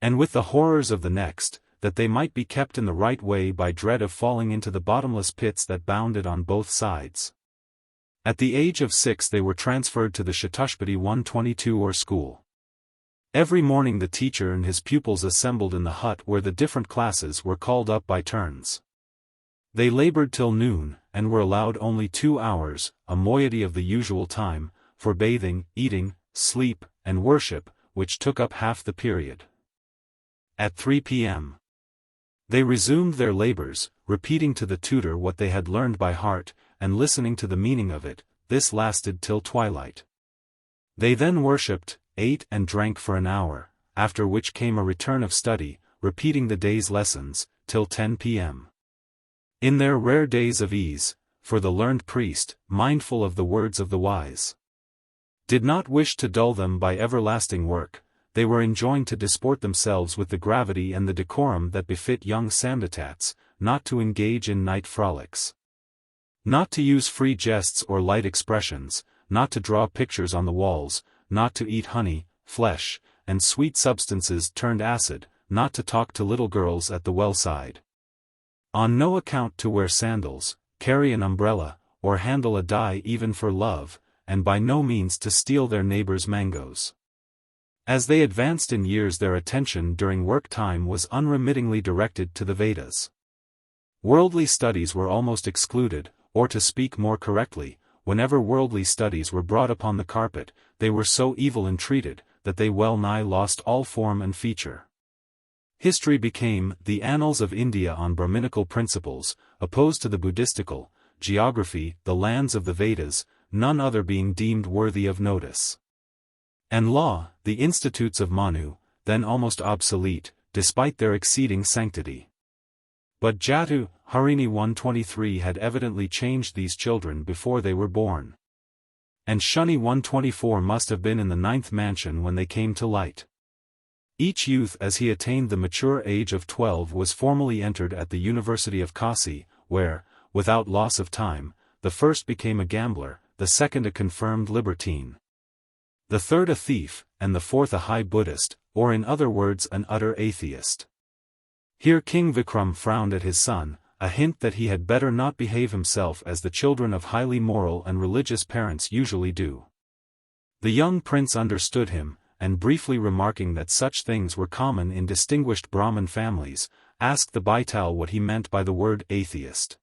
[SPEAKER 1] and with the horrors of the next, that they might be kept in the right way by dread of falling into the bottomless pits that bounded on both sides. At the age of 6 they were transferred to the Chatushpati 122 or school. Every morning the teacher and his pupils assembled in the hut where the different classes were called up by turns. They labored till noon, and were allowed only 2 hours, a moiety of the usual time, for bathing, eating, sleep, and worship, which took up half the period. At 3 p.m. they resumed their labors, repeating to the tutor what they had learned by heart, and listening to the meaning of it. This lasted till twilight. They then worshipped, ate and drank for an hour, after which came a return of study, repeating the day's lessons, till 10 p.m. In their rare days of ease, for the learned priest, mindful of the words of the wise, did not wish to dull them by everlasting work, they were enjoined to disport themselves with the gravity and the decorum that befit young Samditats, not to engage in night frolics, not to use free jests or light expressions, not to draw pictures on the walls, not to eat honey, flesh, and sweet substances turned acid, not to talk to little girls at the well side, on no account to wear sandals, carry an umbrella, or handle a die even for love, and by no means to steal their neighbors' mangoes. As they advanced in years, their attention during work time was unremittingly directed to the Vedas. Worldly studies were almost excluded, or to speak more correctly, whenever worldly studies were brought upon the carpet, they were so evil entreated, that they well nigh lost all form and feature. History became the annals of India on Brahminical principles, opposed to the Buddhistical, geography, the lands of the Vedas, none other being deemed worthy of notice. And law, the institutes of Manu, then almost obsolete, despite their exceeding sanctity. But Jatu, Harini 123 had evidently changed these children before they were born. And Shuni 124 must have been in the 9th mansion when they came to light. Each youth as he attained the mature age of 12 was formally entered at the University of Kasi, where, without loss of time, the first became a gambler, the second a confirmed libertine, the third a thief, and the fourth a high Buddhist, or in other words an utter atheist. Here King Vikram frowned at his son, a hint that he had better not behave himself as the children of highly moral and religious parents usually do. The young prince understood him, and briefly remarking that such things were common in distinguished Brahmin families, asked the Baital what he meant by the word atheist.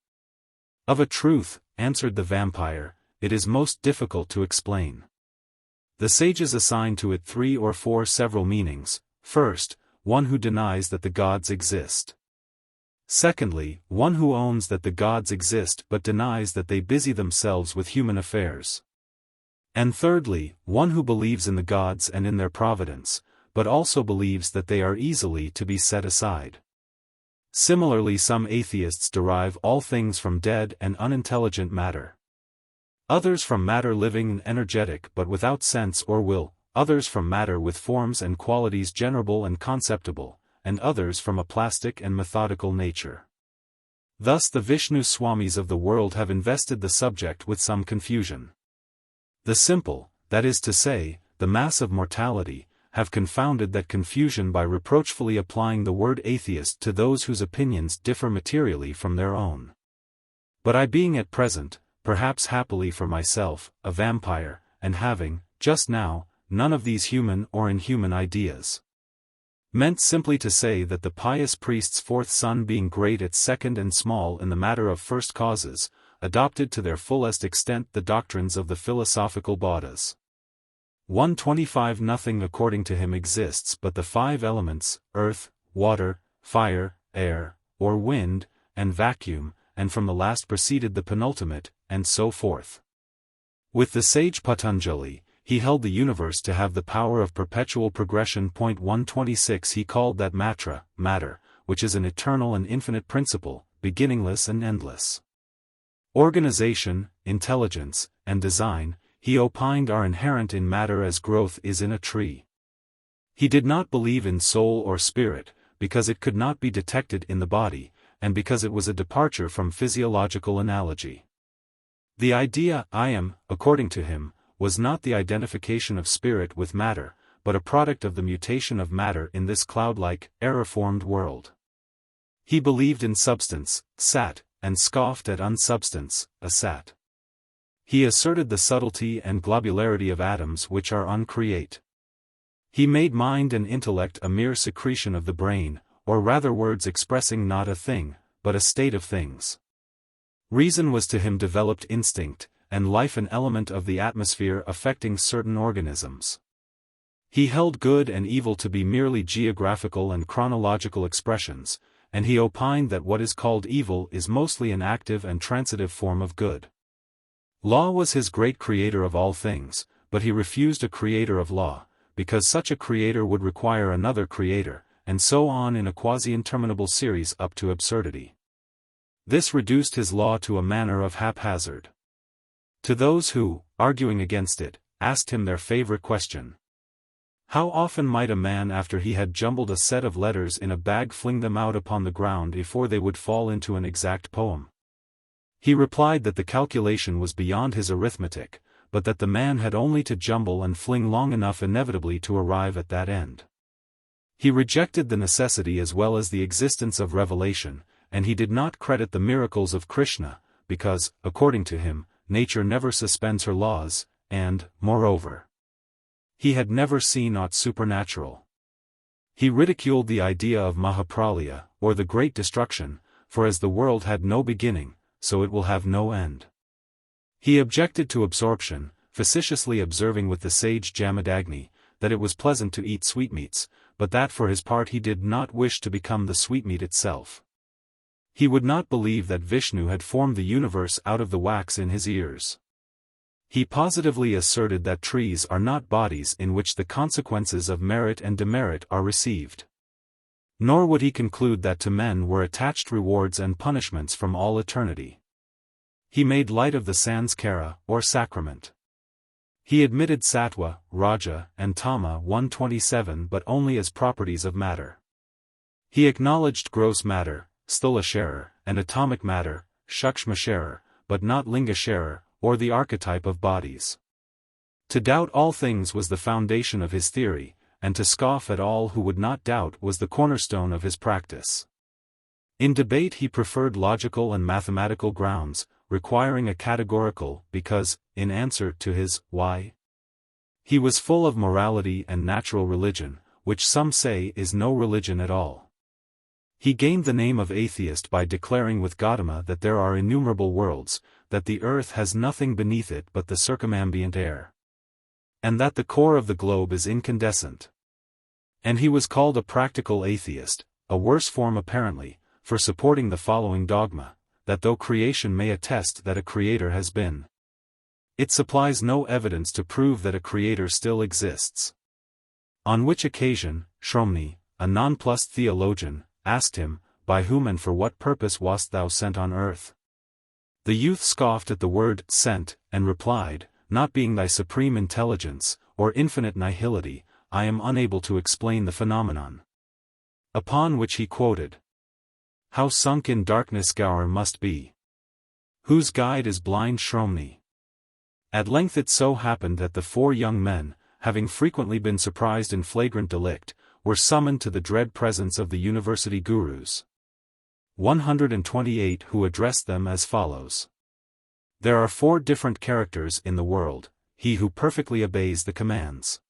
[SPEAKER 1] Of a truth, answered the vampire, it is most difficult to explain. The sages assign to it 3 or 4 several meanings. First, one who denies that the gods exist. Secondly, one who owns that the gods exist but denies that they busy themselves with human affairs. And thirdly, one who believes in the gods and in their providence, but also believes that they are easily to be set aside. Similarly, some atheists derive all things from dead and unintelligent matter. Others from matter living and energetic but without sense or will, others from matter with forms and qualities generable and conceptible, and others from a plastic and methodical nature. Thus the Vishnu Swamis of the world have invested the subject with some confusion. The simple, that is to say, the mass of mortality, have confounded that confusion by reproachfully applying the word atheist to those whose opinions differ materially from their own. But I being at present, perhaps happily for myself, a vampire, and having, just now, none of these human or inhuman ideas, meant simply to say that the pious priest's 4th son being great at second and small in the matter of first causes, adopted to their fullest extent the doctrines of the philosophical Baudas. 125 Nothing according to him exists but the 5 elements, earth, water, fire, air, or wind, and vacuum, and from the last proceeded the penultimate, and so forth. With the sage Patanjali, he held the universe to have the power of perpetual progression. 126 He called that matra, matter, which is an eternal and infinite principle, beginningless and endless. Organization, intelligence, and design, he opined, are inherent in matter as growth is in a tree. He did not believe in soul or spirit, because it could not be detected in the body, and because it was a departure from physiological analogy. The idea, I am, according to him, was not the identification of spirit with matter, but a product of the mutation of matter in this cloud-like, error-formed world. He believed in substance, sat, and scoffed at unsubstance, asat. He asserted the subtlety and globularity of atoms which are uncreate. He made mind and intellect a mere secretion of the brain, or rather words expressing not a thing, but a state of things. Reason was to him developed instinct, and life an element of the atmosphere affecting certain organisms. He held good and evil to be merely geographical and chronological expressions, and he opined that what is called evil is mostly an active and transitive form of good. Law was his great creator of all things, but he refused a creator of law, because such a creator would require another creator, and so on in a quasi-interminable series up to absurdity. This reduced his law to a manner of haphazard. To those who, arguing against it, asked him their favorite question: how often might a man after he had jumbled a set of letters in a bag fling them out upon the ground before they would fall into an exact poem? He replied that the calculation was beyond his arithmetic, but that the man had only to jumble and fling long enough inevitably to arrive at that end. He rejected the necessity as well as the existence of revelation, and he did not credit the miracles of Krishna, because, according to him, nature never suspends her laws, and, moreover, he had never seen aught supernatural. He ridiculed the idea of Mahapralaya, or the Great Destruction, for as the world had no beginning, so it will have no end. He objected to absorption, facetiously observing with the sage Jamadagni, that it was pleasant to eat sweetmeats, but that for his part he did not wish to become the sweetmeat itself. He would not believe that Vishnu had formed the universe out of the wax in his ears. He positively asserted that trees are not bodies in which the consequences of merit and demerit are received. Nor would he conclude that to men were attached rewards and punishments from all eternity. He made light of the sanskara, or sacrament. He admitted sattva, raja, and tama 127 but only as properties of matter. He acknowledged gross matter, stula-sharer, and atomic matter, shukshma-sharer, but not linga-sharer, or the archetype of bodies. To doubt all things was the foundation of his theory, and to scoff at all who would not doubt was the cornerstone of his practice. In debate he preferred logical and mathematical grounds, requiring a categorical, because, in answer to his why, he was full of morality and natural religion, which some say is no religion at all. He gained the name of atheist by declaring with Gautama that there are innumerable worlds, that the earth has nothing beneath it but the circumambient air, and that the core of the globe is incandescent. And he was called a practical atheist, a worse form apparently, for supporting the following dogma, that though creation may attest that a creator has been, it supplies no evidence to prove that a creator still exists. On which occasion, Shromni, a nonplussed theologian, asked him, by whom and for what purpose wast thou sent on earth? The youth scoffed at the word sent, and replied, not being thy supreme intelligence, or infinite nihility, I am unable to explain the phenomenon. Upon which he quoted, how sunk in darkness Gaur must be, whose guide is blind Shromni. At length it so happened that the four young men, having frequently been surprised in flagrant delict, were summoned to the dread presence of the university gurus. 128 who addressed them as follows. There are four different characters in the world: he who perfectly obeys the commands,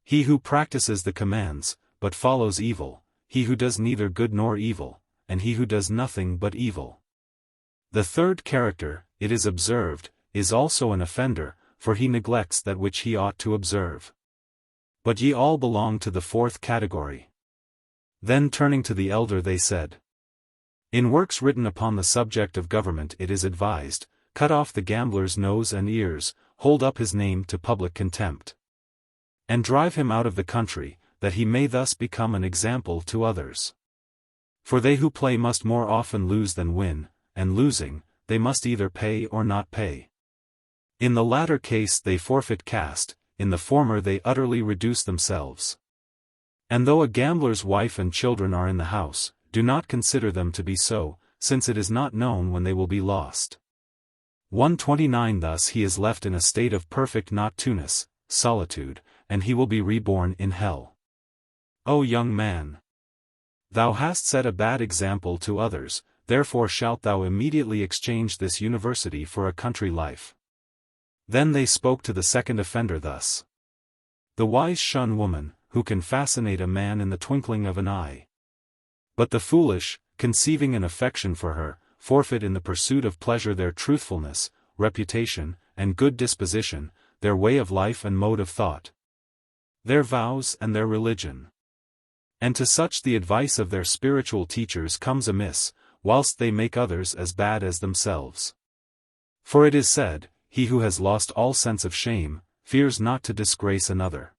[SPEAKER 1] he who practices the commands, but follows evil, he who does neither good nor evil, and he who does nothing but evil. The third character, it is observed, is also an offender, for he neglects that which he ought to observe. But ye all belong to the fourth category. Then turning to the elder they said, in works written upon the subject of government it is advised, cut off the gambler's nose and ears, hold up his name to public contempt, and drive him out of the country, that he may thus become an example to others. For they who play must more often lose than win, and losing, they must either pay or not pay. In the latter case they forfeit caste, in the former they utterly reduce themselves. And though a gambler's wife and children are in the house, do not consider them to be so, since it is not known when they will be lost. 129 Thus he is left in a state of perfect not-to-ness, solitude, and he will be reborn in hell. O young man! Thou hast set a bad example to others, therefore shalt thou immediately exchange this university for a country life. Then they spoke to the second offender thus. The wise shun woman, who can fascinate a man in the twinkling of an eye. But the foolish, conceiving an affection for her, forfeit in the pursuit of pleasure their truthfulness, reputation, and good disposition, their way of life and mode of thought. their vows and their religion. And to such the advice of their spiritual teachers comes amiss, whilst they make others as bad as themselves. For it is said, he who has lost all sense of shame, fears not to disgrace another.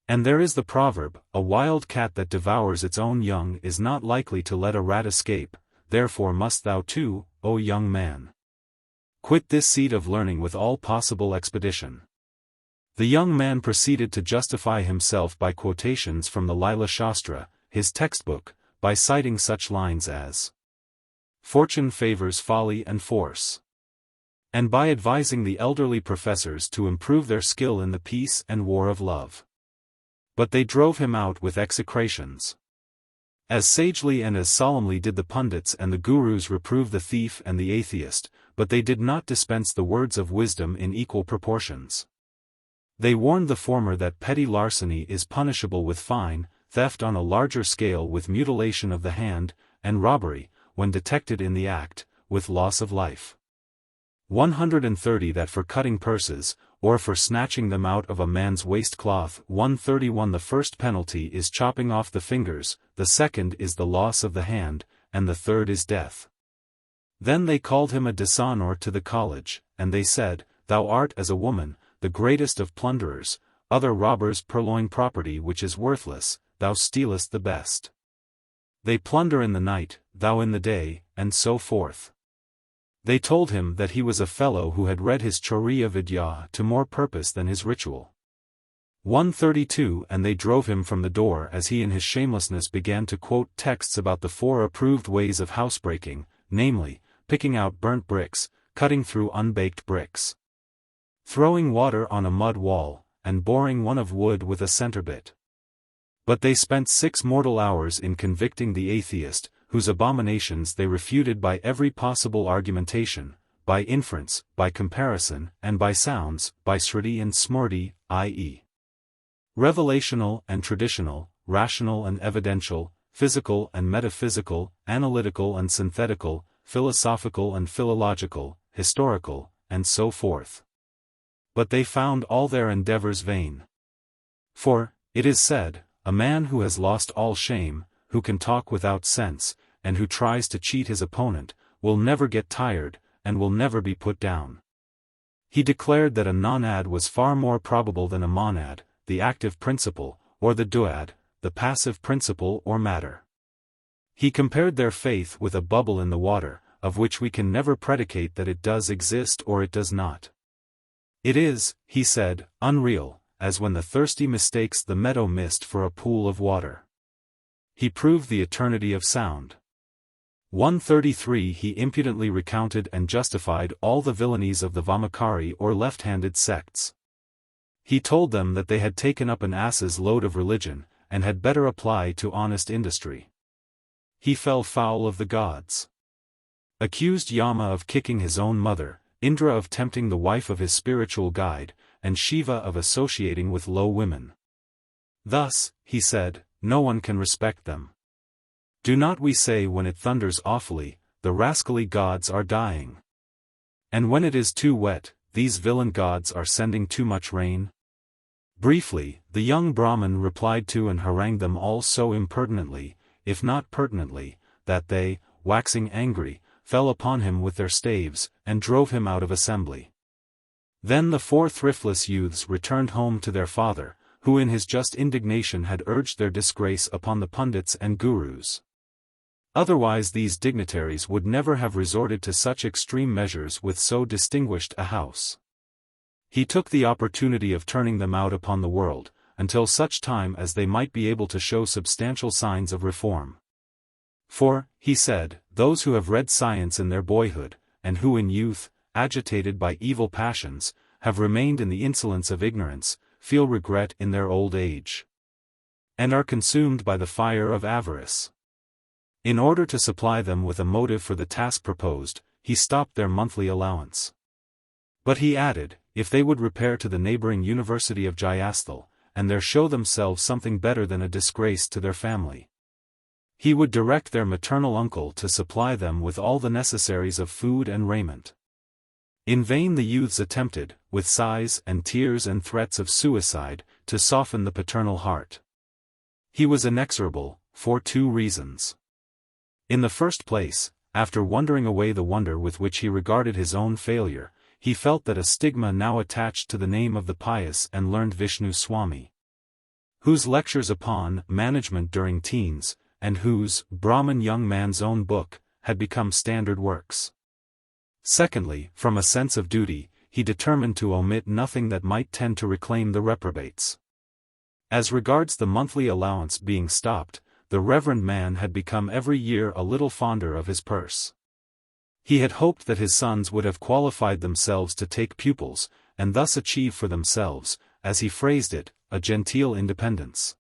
[SPEAKER 1] And there is the proverb, a wild cat that devours its own young is not likely to let a rat escape, therefore must thou too, O young man, quit this seat of learning with all possible expedition. The young man proceeded to justify himself by quotations from the Lila Shastra, his textbook, by citing such lines as, "Fortune favors folly and force," and by advising the elderly professors to improve their skill in the peace and war of love. But they drove him out with execrations. As sagely and as solemnly did the pundits and the gurus reprove the thief and the atheist, but they did not dispense the words of wisdom in equal proportions. They warned the former that petty larceny is punishable with fine, theft on a larger scale with mutilation of the hand, and robbery, when detected in the act, with loss of life. 130 that for cutting purses, or for snatching them out of a man's waistcloth. 131 the first penalty is chopping off the fingers, the second is the loss of the hand, and the third is death. Then they called him a dishonor to the college, and they said, Thou art as a woman, the greatest of plunderers, other robbers purloin property which is worthless, thou stealest the best. They plunder in the night, thou in the day, and so forth. They told him that he was a fellow who had read his Choriya Vidya to more purpose than his ritual. 132 and they drove him from the door as he in his shamelessness began to quote texts about the 4 approved ways of housebreaking, namely, picking out burnt bricks, cutting through unbaked bricks, throwing water on a mud wall, and boring one of wood with a centerbit. But they spent 6 mortal hours in convicting the atheist, whose abominations they refuted by every possible argumentation, by inference, by comparison, and by sounds, by sruti and smrti, i.e. revelational and traditional, rational and evidential, physical and metaphysical, analytical and synthetical, philosophical and philological, historical, and so forth. But they found all their endeavors vain. For, it is said, a man who has lost all shame, who can talk without sense, and who tries to cheat his opponent, will never get tired, and will never be put down. He declared that a nonad was far more probable than a monad, the active principle, or the duad, the passive principle or matter. He compared their faith with a bubble in the water, of which we can never predicate that it does exist or it does not. It is, he said, unreal, as when the thirsty mistakes the meadow mist for a pool of water. He proved the eternity of sound. 133 he impudently recounted and justified all the villainies of the Vamakari or left-handed sects. He told them that they had taken up an ass's load of religion, and had better apply to honest industry. He fell foul of the gods. Accused Yama of kicking his own mother, Indra of tempting the wife of his spiritual guide, and Shiva of associating with low women. Thus, he said, no one can respect them. Do not we say when it thunders awfully, the rascally gods are dying? And when it is too wet, these villain gods are sending too much rain? Briefly, the young Brahmin replied to and harangued them all so impertinently, if not pertinently, that they, waxing angry, fell upon him with their staves, and drove him out of assembly. Then the 4 thriftless youths returned home to their father, who in his just indignation had urged their disgrace upon the pundits and gurus. Otherwise these dignitaries would never have resorted to such extreme measures with so distinguished a house. He took the opportunity of turning them out upon the world, until such time as they might be able to show substantial signs of reform. For, he said, those who have read science in their boyhood, and who in youth, agitated by evil passions, have remained in the insolence of ignorance, feel regret in their old age, and are consumed by the fire of avarice. In order to supply them with a motive for the task proposed, he stopped their monthly allowance. But he added, if they would repair to the neighboring University of Jayasthal, and there show themselves something better than a disgrace to their family, he would direct their maternal uncle to supply them with all the necessaries of food and raiment. In vain the youths attempted, with sighs and tears and threats of suicide, to soften the paternal heart. He was inexorable, for two reasons. In the first place, after wondering away the wonder with which he regarded his own failure, he felt that a stigma now attached to the name of the pious and learned Vishnu Swami, whose lectures upon management during teens, and whose Brahman young man's own book, had become standard works. Secondly, from a sense of duty, he determined to omit nothing that might tend to reclaim the reprobates. As regards the monthly allowance being stopped, the reverend man had become every year a little fonder of his purse. He had hoped that his sons would have qualified themselves to take pupils, and thus achieve for themselves, as he phrased it, a genteel independence.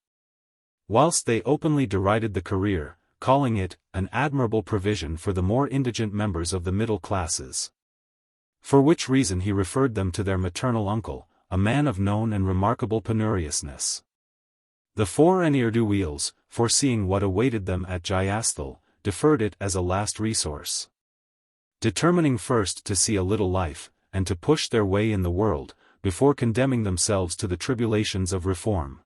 [SPEAKER 1] Whilst they openly derided the career, calling it an admirable provision for the more indigent members of the middle classes. For which reason he referred them to their maternal uncle, a man of known and remarkable penuriousness. The four ne'er-do-wells, foreseeing what awaited them at Jayasthal, deferred it as a last resource. Determining first to see a little life, and to push their way in the world, before condemning themselves to the tribulations of reform.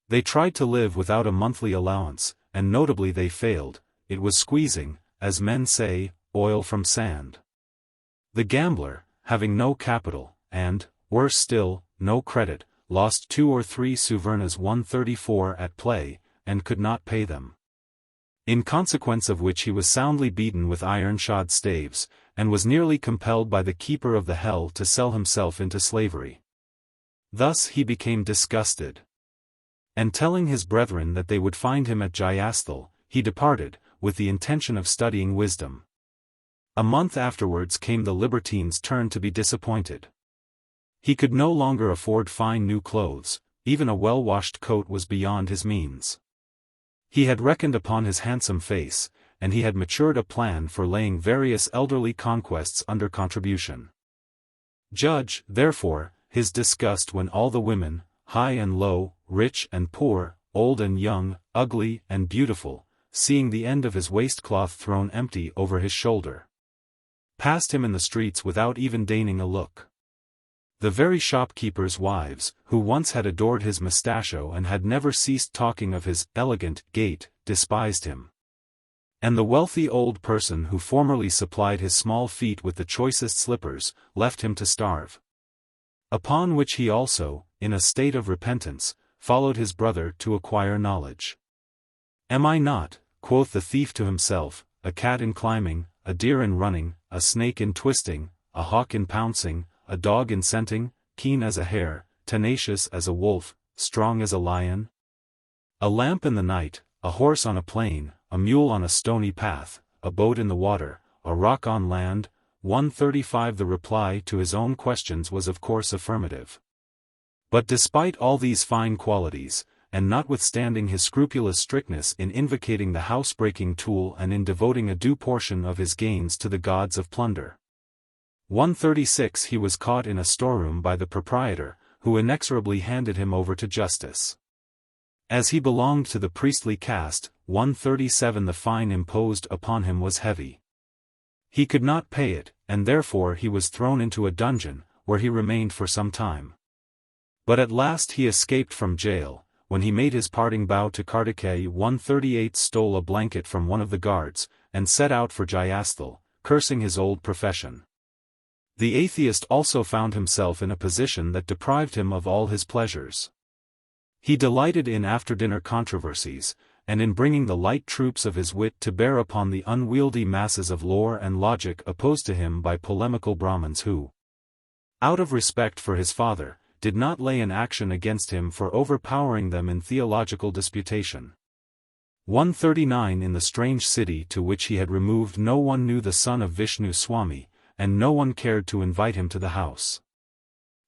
[SPEAKER 1] They tried to live without a monthly allowance, and notably they failed. It was squeezing, as men say, oil from sand. The gambler, having no capital, and, worse still, no credit, lost 2 or 3 suvarnas 134 at play, and could not pay them. In consequence of which he was soundly beaten with iron-shod staves, and was nearly compelled by the keeper of the hell to sell himself into slavery. Thus he became disgusted. And telling his brethren that they would find him at Jayasthal, he departed, with the intention of studying wisdom. A month afterwards came the libertine's turn to be disappointed. He could no longer afford fine new clothes, even a well-washed coat was beyond his means. He had reckoned upon his handsome face, and he had matured a plan for laying various elderly conquests under contribution. Judge, therefore, his disgust when all the women, high and low, rich and poor, old and young, ugly and beautiful, seeing the end of his waistcloth thrown empty over his shoulder, passed him in the streets without even deigning a look. The very shopkeepers' wives, who once had adored his mustachio and had never ceased talking of his elegant gait, despised him. And the wealthy old person who formerly supplied his small feet with the choicest slippers, left him to starve. Upon which he also, in a state of repentance, followed his brother to acquire knowledge. Am I not, quoth the thief to himself, a cat in climbing, a deer in running, a snake in twisting, a hawk in pouncing, a dog in scenting, keen as a hare, tenacious as a wolf, strong as a lion? A lamp in the night, a horse on a plain, a mule on a stony path, a boat in the water, a rock on land. 135 The reply to his own questions was of course affirmative. But despite all these fine qualities, and notwithstanding his scrupulous strictness in invocating the housebreaking tool and in devoting a due portion of his gains to the gods of plunder, 136 he was caught in a storeroom by the proprietor, who inexorably handed him over to justice. As he belonged to the priestly caste, 137 the fine imposed upon him was heavy. He could not pay it, and therefore he was thrown into a dungeon, where he remained for some time. But at last he escaped from jail. When he made his parting bow to Kartikeya, 138 stole a blanket from one of the guards, and set out for Jayasthal, cursing his old profession. The atheist also found himself in a position that deprived him of all his pleasures. He delighted in after-dinner controversies, and in bringing the light troops of his wit to bear upon the unwieldy masses of lore and logic opposed to him by polemical Brahmins who, out of respect for his father, did not lay an action against him for overpowering them in theological disputation. 139 In the strange city to which he had removed no one knew the son of Vishnu Swami, and no one cared to invite him to the house.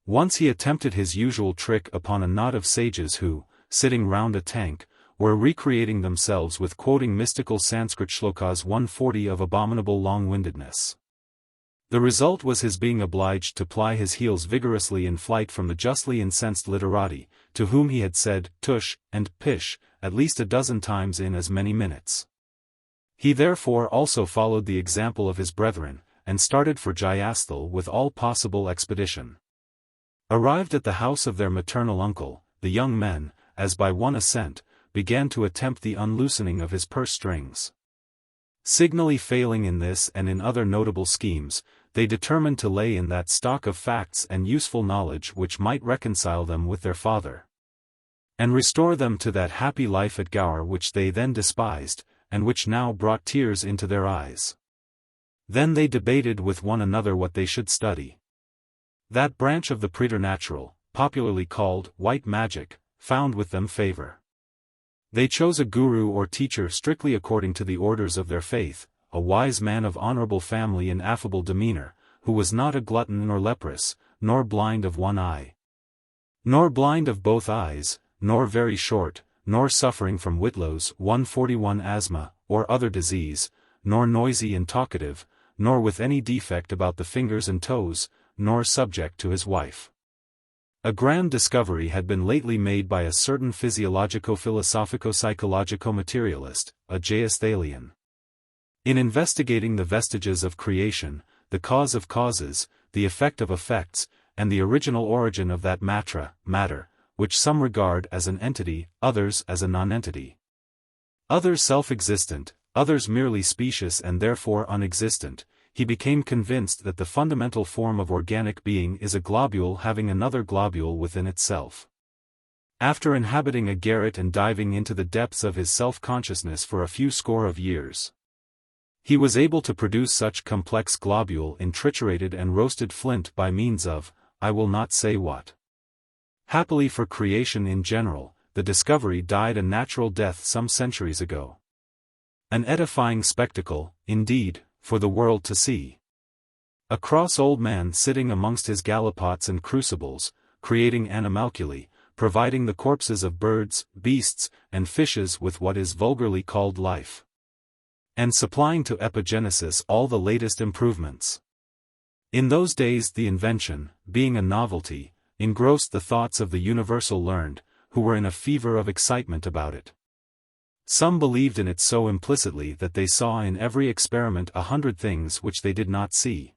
[SPEAKER 1] Once he attempted his usual trick upon a knot of sages who, sitting round a tank, were recreating themselves with quoting mystical Sanskrit shlokas 140 of abominable long-windedness. The result was his being obliged to ply his heels vigorously in flight from the justly incensed literati, to whom he had said tush and pish at least a dozen times in as many minutes. He therefore also followed the example of his brethren, and started for Jayasthal with all possible expedition. Arrived at the house of their maternal uncle, the young men, as by one assent, began to attempt the unloosening of his purse strings. Signally failing in this and in other notable schemes, they determined to lay in that stock of facts and useful knowledge which might reconcile them with their father, and restore them to that happy life at Gaur which they then despised, and which now brought tears into their eyes. Then they debated with one another what they should study. That branch of the preternatural, popularly called white magic, found with them favor. They chose a guru or teacher strictly according to the orders of their faith, a wise man of honorable family and affable demeanor, who was not a glutton nor leprous, nor blind of one eye, nor blind of both eyes, nor very short, nor suffering from Whitlow's 141 asthma, or other disease, nor noisy and talkative, nor with any defect about the fingers and toes, nor subject to his wife. A grand discovery had been lately made by a certain physiologico-philosophico-psychological materialist, a Jayasthalian. In investigating the vestiges of creation, the cause of causes, the effect of effects, and the original origin of that matter, which some regard as an entity, others as a non-entity, others self-existent, others merely specious and therefore unexistent, he became convinced that the fundamental form of organic being is a globule having another globule within itself. After inhabiting a garret and diving into the depths of his self-consciousness for a few score of years, he was able to produce such complex globule in triturated and roasted flint by means of, I will not say what. Happily for creation in general, the discovery died a natural death some centuries ago. An edifying spectacle, indeed, for the world to see. A cross old man sitting amongst his gallipots and crucibles, creating animalculae, providing the corpses of birds, beasts, and fishes with what is vulgarly called life, and supplying to epigenesis all the latest improvements. In those days the invention, being a novelty, engrossed the thoughts of the universal learned, who were in a fever of excitement about it. Some believed in it so implicitly that they saw in every experiment 100 things which they did not see.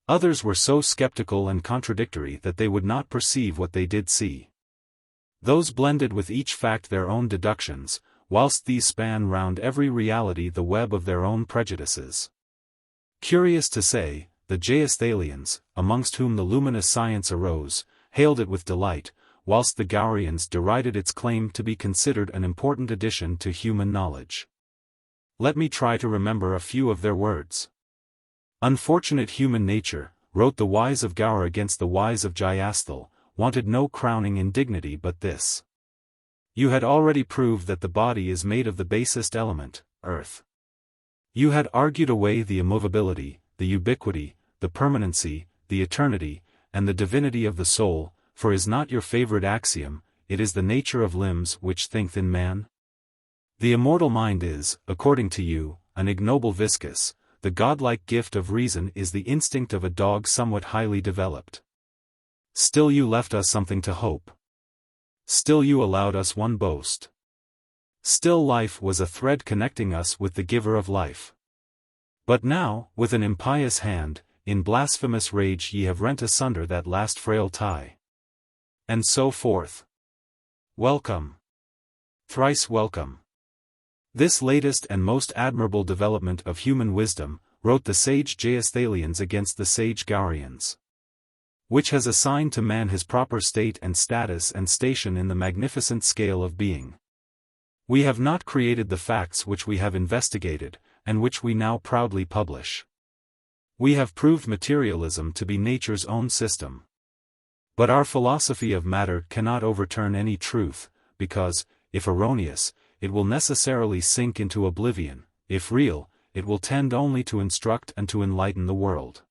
[SPEAKER 1] Others were so skeptical and contradictory that they would not perceive what they did see. Those blended with each fact their own deductions, whilst these span round every reality the web of their own prejudices. Curious to say, the Jayasthalians, amongst whom the luminous science arose, hailed it with delight, whilst the Gaurians derided its claim to be considered an important addition to human knowledge. Let me try to remember a few of their words. Unfortunate human nature, wrote the wise of Gaur against the wise of Jayasthal, wanted no crowning indignity but this. You had already proved that the body is made of the basest element, earth. You had argued away the immovability, the ubiquity, the permanency, the eternity, and the divinity of the soul, for is not your favorite axiom, it is the nature of limbs which think in man? The immortal mind is, according to you, an ignoble viscous, the godlike gift of reason is the instinct of a dog somewhat highly developed. Still you left us something to hope. Still you allowed us one boast. Still life was a thread connecting us with the giver of life. But now, with an impious hand, in blasphemous rage ye have rent asunder that last frail tie. And so forth. Welcome. Thrice welcome. This latest and most admirable development of human wisdom, wrote the sage Jayasthalians against the sage Gaurians, which has assigned to man his proper state and status and station in the magnificent scale of being. We have not created the facts which we have investigated, and which we now proudly publish. We have proved materialism to be nature's own system. But our philosophy of matter cannot overturn any truth, because, if erroneous, it will necessarily sink into oblivion; if real, it will tend only to instruct and to enlighten the world.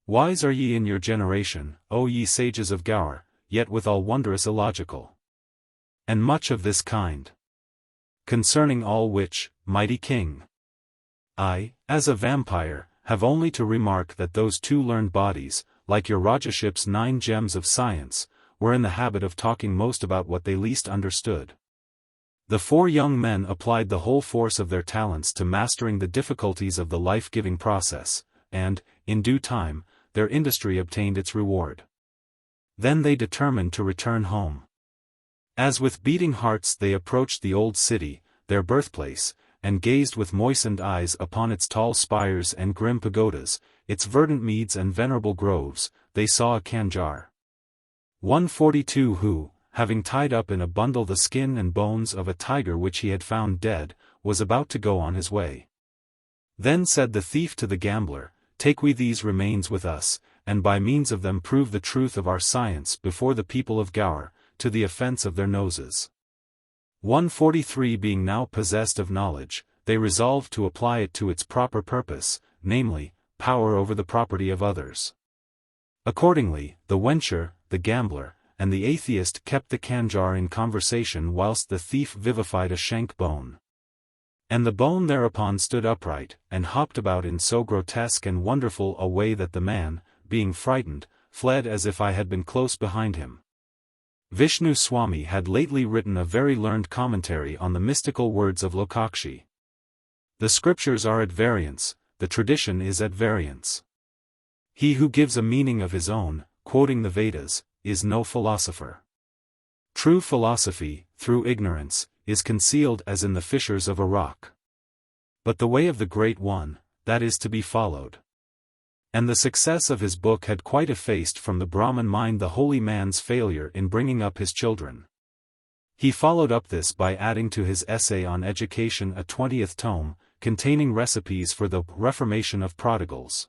[SPEAKER 1] Wise are ye in your generation, O ye sages of Gaur, yet withal wondrous illogical. And much of this kind. Concerning all which, mighty king, I, as a vampire, have only to remark that those two learned bodies, like your Rajaship's 9 gems of science, were in the habit of talking most about what they least understood. The 4 young men applied the whole force of their talents to mastering the difficulties of the life-giving process, and, in due time, their industry obtained its reward. Then they determined to return home. As with beating hearts they approached the old city, their birthplace, and gazed with moistened eyes upon its tall spires and grim pagodas, its verdant meads and venerable groves, they saw a Kanjar. 142 who, having tied up in a bundle the skin and bones of a tiger which he had found dead, was about to go on his way. Then said the thief to the gambler, "Take we these remains with us, and by means of them prove the truth of our science before the people of Gaur, to the offense of their noses." 143 being now possessed of knowledge, they resolved to apply it to its proper purpose, namely, power over the property of others. Accordingly, the wencher, the gambler, and the atheist kept the Kanjar in conversation whilst the thief vivified a shank bone. And the bone thereupon stood upright, and hopped about in so grotesque and wonderful a way that the man, being frightened, fled as if I had been close behind him. Vishnu Swami had lately written a very learned commentary on the mystical words of Lokakshi. The scriptures are at variance, the tradition is at variance. He who gives a meaning of his own, quoting the Vedas, is no philosopher. True philosophy, through ignorance, is concealed as in the fissures of a rock. But the way of the Great One, that is to be followed. And the success of his book had quite effaced from the Brahman mind the holy man's failure in bringing up his children. He followed up this by adding to his essay on education a 20th tome, containing recipes for the reformation of prodigals.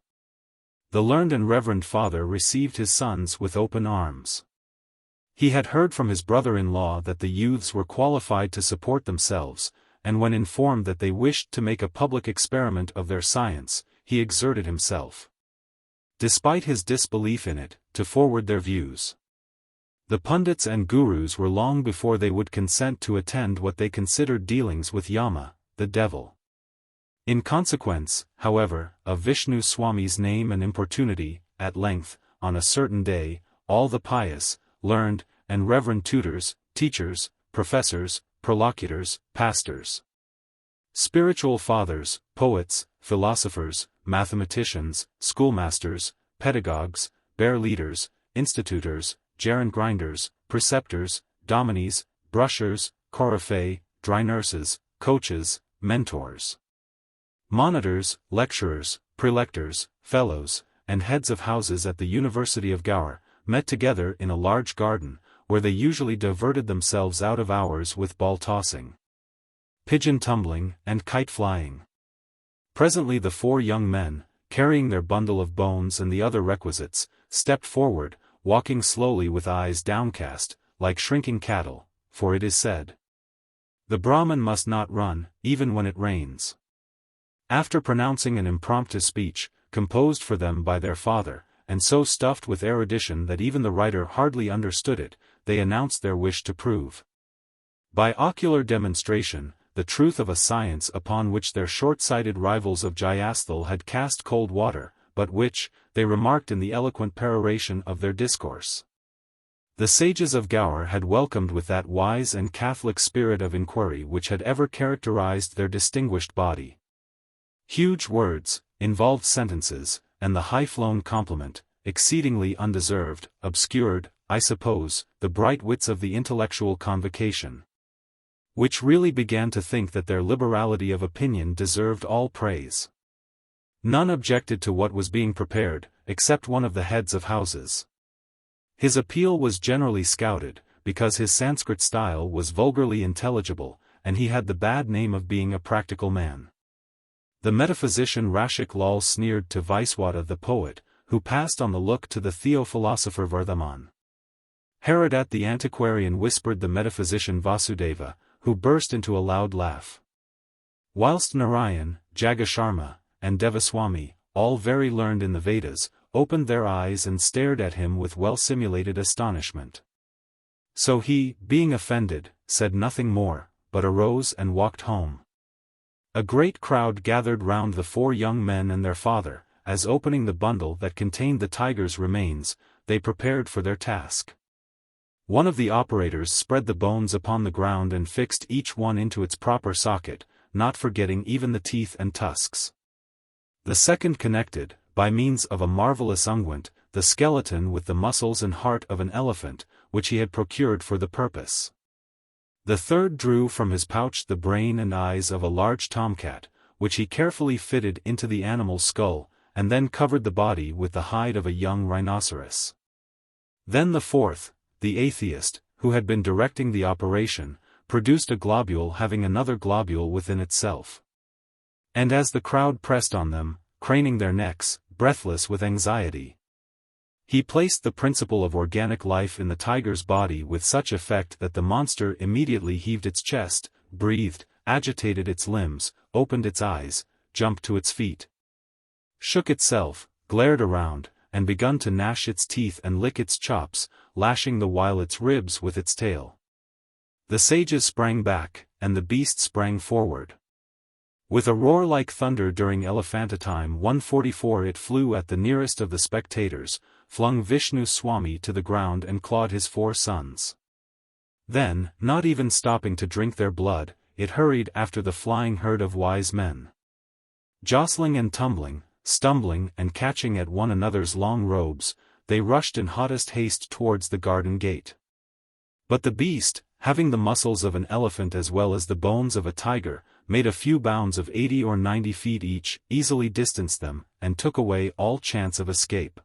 [SPEAKER 1] The learned and reverend father received his sons with open arms. He had heard from his brother-in-law that the youths were qualified to support themselves, and when informed that they wished to make a public experiment of their science, he exerted himself, despite his disbelief in it, to forward their views. The pundits and gurus were long before they would consent to attend what they considered dealings with Yama, the devil. In consequence, however, of Vishnu Swami's name and importunity, at length, on a certain day, all the pious, learned, and reverend tutors, teachers, professors, prolocutors, pastors, spiritual fathers, poets, philosophers, mathematicians, schoolmasters, pedagogues, bear leaders, institutors, gerund grinders, preceptors, dominies, brushers, coryphée, dry nurses, coaches, mentors, monitors, lecturers, prelectors, fellows, and heads of houses at the University of Gaur, met together in a large garden, where they usually diverted themselves out of hours with ball tossing, pigeon tumbling, and kite flying. Presently the 4 young men, carrying their bundle of bones and the other requisites, stepped forward, walking slowly with eyes downcast, like shrinking cattle, for it is said, "The Brahman must not run, even when it rains." After pronouncing an impromptu speech, composed for them by their father, and so stuffed with erudition that even the writer hardly understood it, they announced their wish to prove, by ocular demonstration, the truth of a science upon which their short-sighted rivals of Jayasthal had cast cold water, but which, they remarked in the eloquent peroration of their discourse, the sages of Gaur had welcomed with that wise and catholic spirit of inquiry which had ever characterized their distinguished body. Huge words, involved sentences, and the high-flown compliment, exceedingly undeserved, obscured, I suppose, the bright wits of the intellectual convocation, which really began to think that their liberality of opinion deserved all praise. None objected to what was being prepared, except one of the heads of houses. His appeal was generally scouted, because his Sanskrit style was vulgarly intelligible, and he had the bad name of being a practical man. The metaphysician Rashik Lal sneered to Vaiswada the poet, who passed on the look to the theo-philosopher Vardhaman. Haridat the antiquarian whispered the metaphysician Vasudeva, who burst into a loud laugh. Whilst Narayan, Jagasharma, and Devaswami, all very learned in the Vedas, opened their eyes and stared at him with well-simulated astonishment. So he, being offended, said nothing more, but arose and walked home. A great crowd gathered round the 4 young men and their father, as opening the bundle that contained the tiger's remains, they prepared for their task. One of the operators spread the bones upon the ground and fixed each one into its proper socket, not forgetting even the teeth and tusks. The second connected, by means of a marvelous unguent, the skeleton with the muscles and heart of an elephant, which he had procured for the purpose. The third drew from his pouch the brain and eyes of a large tomcat, which he carefully fitted into the animal's skull, and then covered the body with the hide of a young rhinoceros. Then the fourth, the atheist, who had been directing the operation, produced a globule having another globule within itself. And as the crowd pressed on them, craning their necks, breathless with anxiety, he placed the principle of organic life in the tiger's body with such effect that the monster immediately heaved its chest, breathed, agitated its limbs, opened its eyes, jumped to its feet, shook itself, glared around, and begun to gnash its teeth and lick its chops, lashing the while its ribs with its tail. The sages sprang back, and the beast sprang forward. With a roar like thunder during Elephantine 144 it flew at the nearest of the spectators, flung Vishnu Swami to the ground and clawed his 4 sons. Then, not even stopping to drink their blood, it hurried after the flying herd of wise men. Jostling and tumbling, stumbling and catching at one another's long robes, they rushed in hottest haste towards the garden gate. But the beast, having the muscles of an elephant as well as the bones of a tiger, made a few bounds of 80 or 90 feet each, easily distanced them, and took away all chance of escape.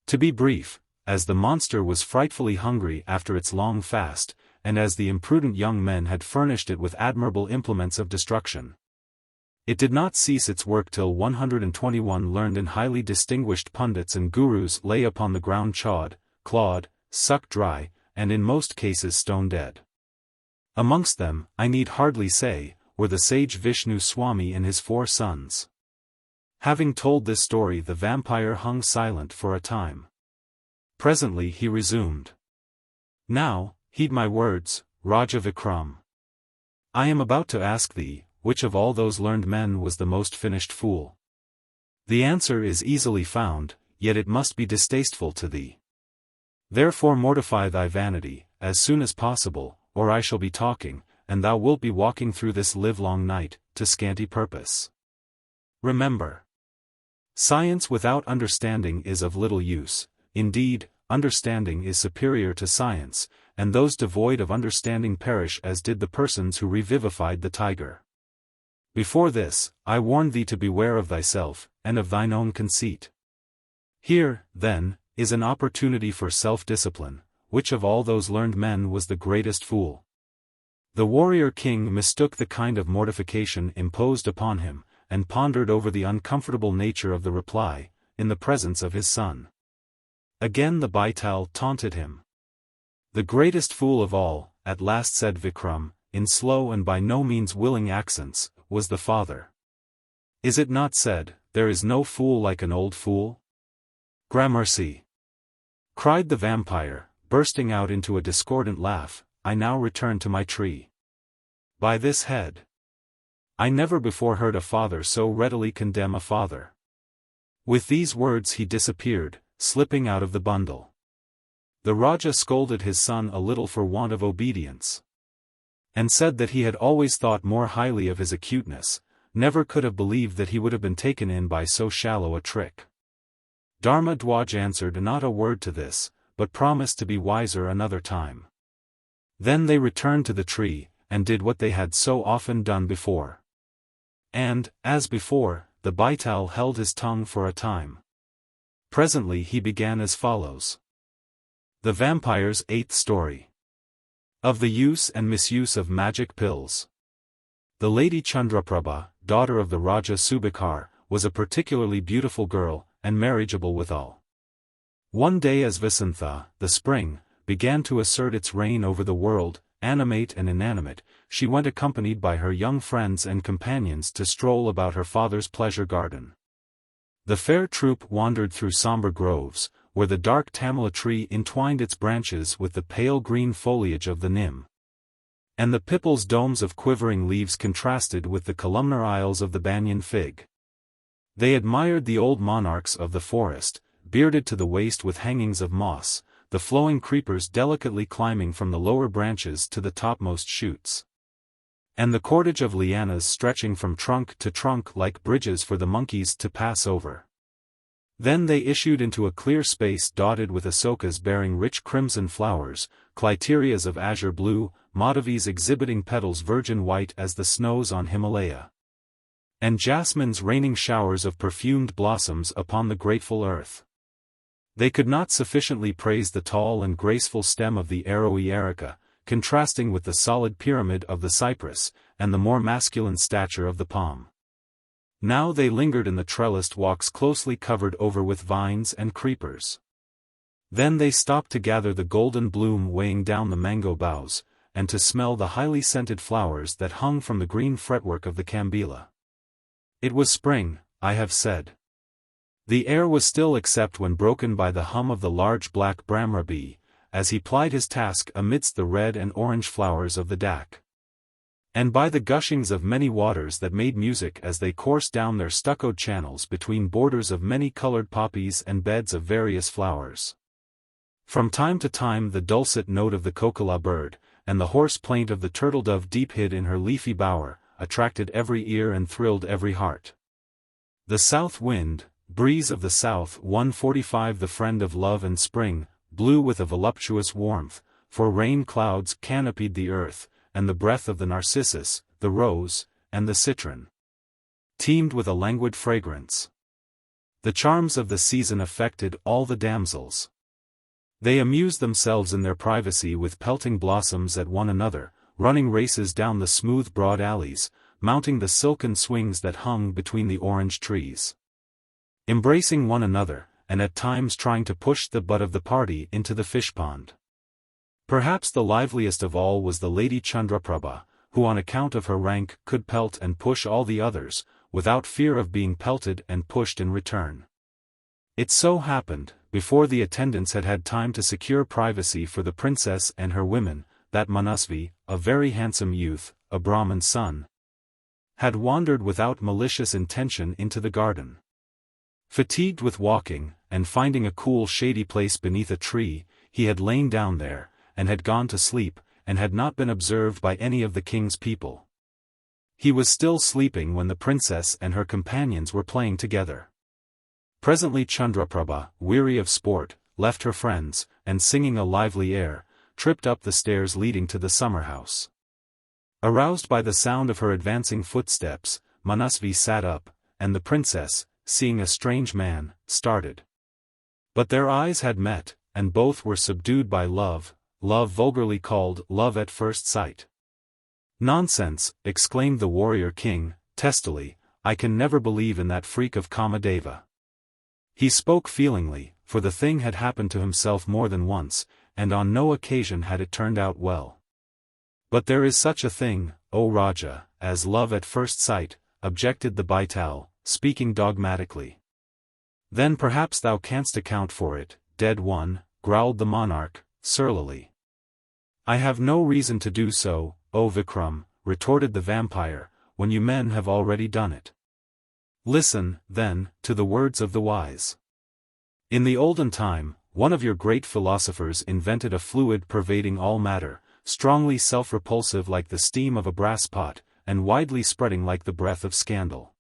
[SPEAKER 1] To be brief, as the monster was frightfully hungry after its long fast, and as the imprudent young men had furnished it with admirable implements of destruction, it did not cease its work till 121 learned and highly distinguished pundits and gurus lay upon the ground chawed, clawed, sucked dry, and in most cases stone dead. Amongst them, I need hardly say, were the sage Vishnu Swami and his 4 sons. Having told this story, the vampire hung silent for a time. Presently he resumed. Now, heed my words, Raja Vikram. I am about to ask thee, which of all those learned men was the most finished fool? The answer is easily found, yet it must be distasteful to thee. Therefore mortify thy vanity, as soon as possible, or I shall be talking, and thou wilt be walking through this livelong night, to scanty purpose. Remember, science without understanding is of little use. Indeed, understanding is superior to science, and those devoid of understanding perish as did the persons who revivified the tiger. Before this, I warn thee to beware of thyself, and of thine own conceit. Here, then, is an opportunity for self-discipline. Which of all those learned men was the greatest fool? The warrior king mistook the kind of mortification imposed upon him, and pondered over the uncomfortable nature of the reply, in the presence of his son. Again the Baital taunted him. The greatest fool of all, at last said Vikram, in slow and by no means willing accents, was the father. Is it not said, there is no fool like an old fool? Gramercy! Cried the vampire, bursting out into a discordant laugh, I now return to my tree. By this head! I never before heard a father so readily condemn a father. With these words he disappeared, slipping out of the bundle. The Raja scolded his son a little for want of obedience, and said that he had always thought more highly of his acuteness, never could have believed that he would have been taken in by so shallow a trick. Dharma Dwaj answered not a word to this, but promised to be wiser another time. Then they returned to the tree, and did what they had so often done before. And, as before, the Baital held his tongue for a time. Presently he began as follows. The Vampire's 8th Story. Of the use and misuse of magic pills. The Lady Chandraprabha, daughter of the Raja Subakar, was a particularly beautiful girl, and marriageable withal. One day as Vasantha, the spring, began to assert its reign over the world, animate and inanimate, she went accompanied by her young friends and companions to stroll about her father's pleasure garden. The fair troop wandered through somber groves, where the dark tamala tree entwined its branches with the pale green foliage of the nim, and the pippal's domes of quivering leaves contrasted with the columnar aisles of the banyan fig. They admired the old monarchs of the forest, bearded to the waist with hangings of moss, the flowing creepers delicately climbing from the lower branches to the topmost shoots, and the cordage of lianas stretching from trunk to trunk like bridges for the monkeys to pass over. Then they issued into a clear space dotted with asokas bearing rich crimson flowers, cliterias of azure blue, madhavis exhibiting petals virgin white as the snows on Himalaya, and jasmines raining showers of perfumed blossoms upon the grateful earth. They could not sufficiently praise the tall and graceful stem of the arrowy erica, contrasting with the solid pyramid of the cypress, and the more masculine stature of the palm. Now they lingered in the trellised walks closely covered over with vines and creepers. Then they stopped to gather the golden bloom weighing down the mango boughs, and to smell the highly scented flowers that hung from the green fretwork of the kambila. It was spring, I have said. The air was still except when broken by the hum of the large black bramra bee, as he plied his task amidst the red and orange flowers of the dak, and by the gushings of many waters that made music as they coursed down their stuccoed channels between borders of many-colored poppies and beds of various flowers. From time to time the dulcet note of the kokila bird, and the hoarse plaint of the turtle-dove deep hid in her leafy bower, attracted every ear and thrilled every heart. The south wind, breeze of the south 145 the friend of love and spring, blew with a voluptuous warmth, for rain clouds canopied the earth, and the breath of the narcissus, the rose, and the citron teemed with a languid fragrance. The charms of the season affected all the damsels. They amused themselves in their privacy with pelting blossoms at one another, running races down the smooth broad alleys, mounting the silken swings that hung between the orange trees, embracing one another, and at times trying to push the butt of the party into the fish pond. Perhaps the liveliest of all was the Lady Chandraprabha, who on account of her rank could pelt and push all the others, without fear of being pelted and pushed in return. It so happened, before the attendants had had time to secure privacy for the princess and her women, that Manasvi, a very handsome youth, a Brahman's son, had wandered without malicious intention into the garden. Fatigued with walking, and finding a cool shady place beneath a tree, he had lain down there, and had gone to sleep, and had not been observed by any of the king's people. He was still sleeping when the princess and her companions were playing together. Presently Chandraprabha, weary of sport, left her friends, and singing a lively air, tripped up the stairs leading to the summer house. Aroused by the sound of her advancing footsteps, Manasvi sat up, and the princess, seeing a strange man, started. But their eyes had met, and both were subdued by love vulgarly called love at first sight. "Nonsense," exclaimed the warrior king, testily, "I can never believe in that freak of Kamadeva." He spoke feelingly, for the thing had happened to himself more than once, and on no occasion had it turned out well. "But there is such a thing, O Raja, as love at first sight," objected the Baital, speaking dogmatically. "Then perhaps thou canst account for it, dead one," growled the monarch, surlily. "I have no reason to do so, O Vikram," retorted the vampire, "when you men have already done it. Listen, then, to the words of the wise. In the olden time, one of your great philosophers invented a fluid pervading all matter, strongly self-repulsive like the steam of a brass pot, and widely spreading like the breath of scandal.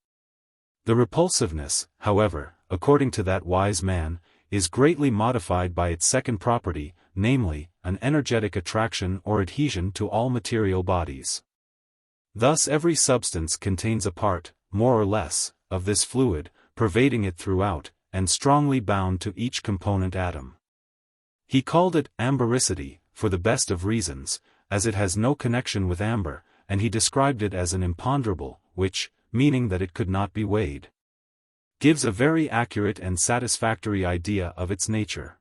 [SPEAKER 1] The repulsiveness, however, according to that wise man, is greatly modified by its second property, namely, an energetic attraction or adhesion to all material bodies. Thus every substance contains a part, more or less, of this fluid, pervading it throughout, and strongly bound to each component atom. He called it ambericity, for the best of reasons, as it has no connection with amber, and he described it as an imponderable, which, meaning that it could not be weighed, gives a very accurate and satisfactory idea of its nature.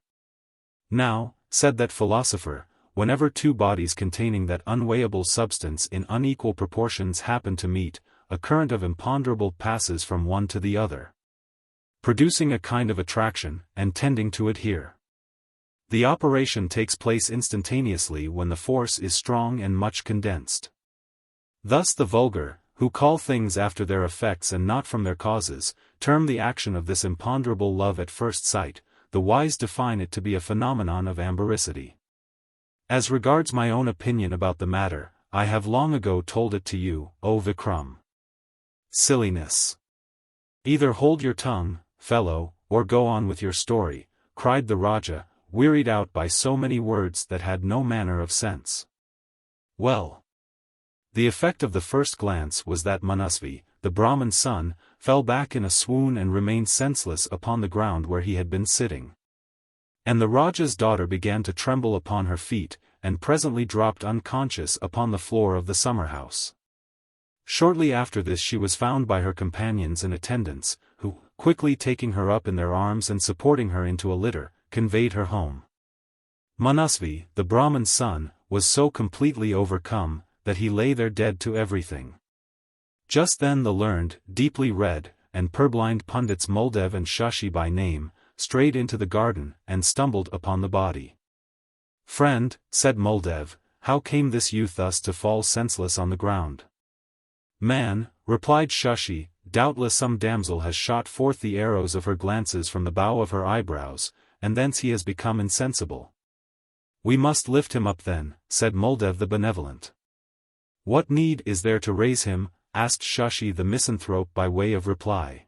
[SPEAKER 1] Now, said that philosopher, whenever two bodies containing that unweighable substance in unequal proportions happen to meet, a current of imponderable passes from one to the other, producing a kind of attraction, and tending to adhere. The operation takes place instantaneously when the force is strong and much condensed. Thus the vulgar, who call things after their effects and not from their causes, term the action of this imponderable love at first sight, the wise define it to be a phenomenon of ambericity. As regards my own opinion about the matter, I have long ago told it to you, O Vikram. Silliness. Either hold your tongue, fellow, or go on with your story," cried the Raja, wearied out by so many words that had no manner of sense. Well. The effect of the first glance was that Manasvi, the Brahman's son, fell back in a swoon and remained senseless upon the ground where he had been sitting. And the Raja's daughter began to tremble upon her feet, and presently dropped unconscious upon the floor of the summer-house. Shortly after this she was found by her companions and attendants, who, quickly taking her up in their arms and supporting her into a litter, conveyed her home. Manasvi, the Brahman's son, was so completely overcome, that he lay there dead to everything. Just then the learned, deeply read, and purblind pundits Muldev and Shashi by name, strayed into the garden and stumbled upon the body. "Friend," said Muldev, "how came this youth thus to fall senseless on the ground?" "Man," replied Shashi, "doubtless some damsel has shot forth the arrows of her glances from the bow of her eyebrows, and thence he has become insensible." "We must lift him up then," said Muldev the benevolent. "What need is there to raise him?" asked Shashi the misanthrope by way of reply.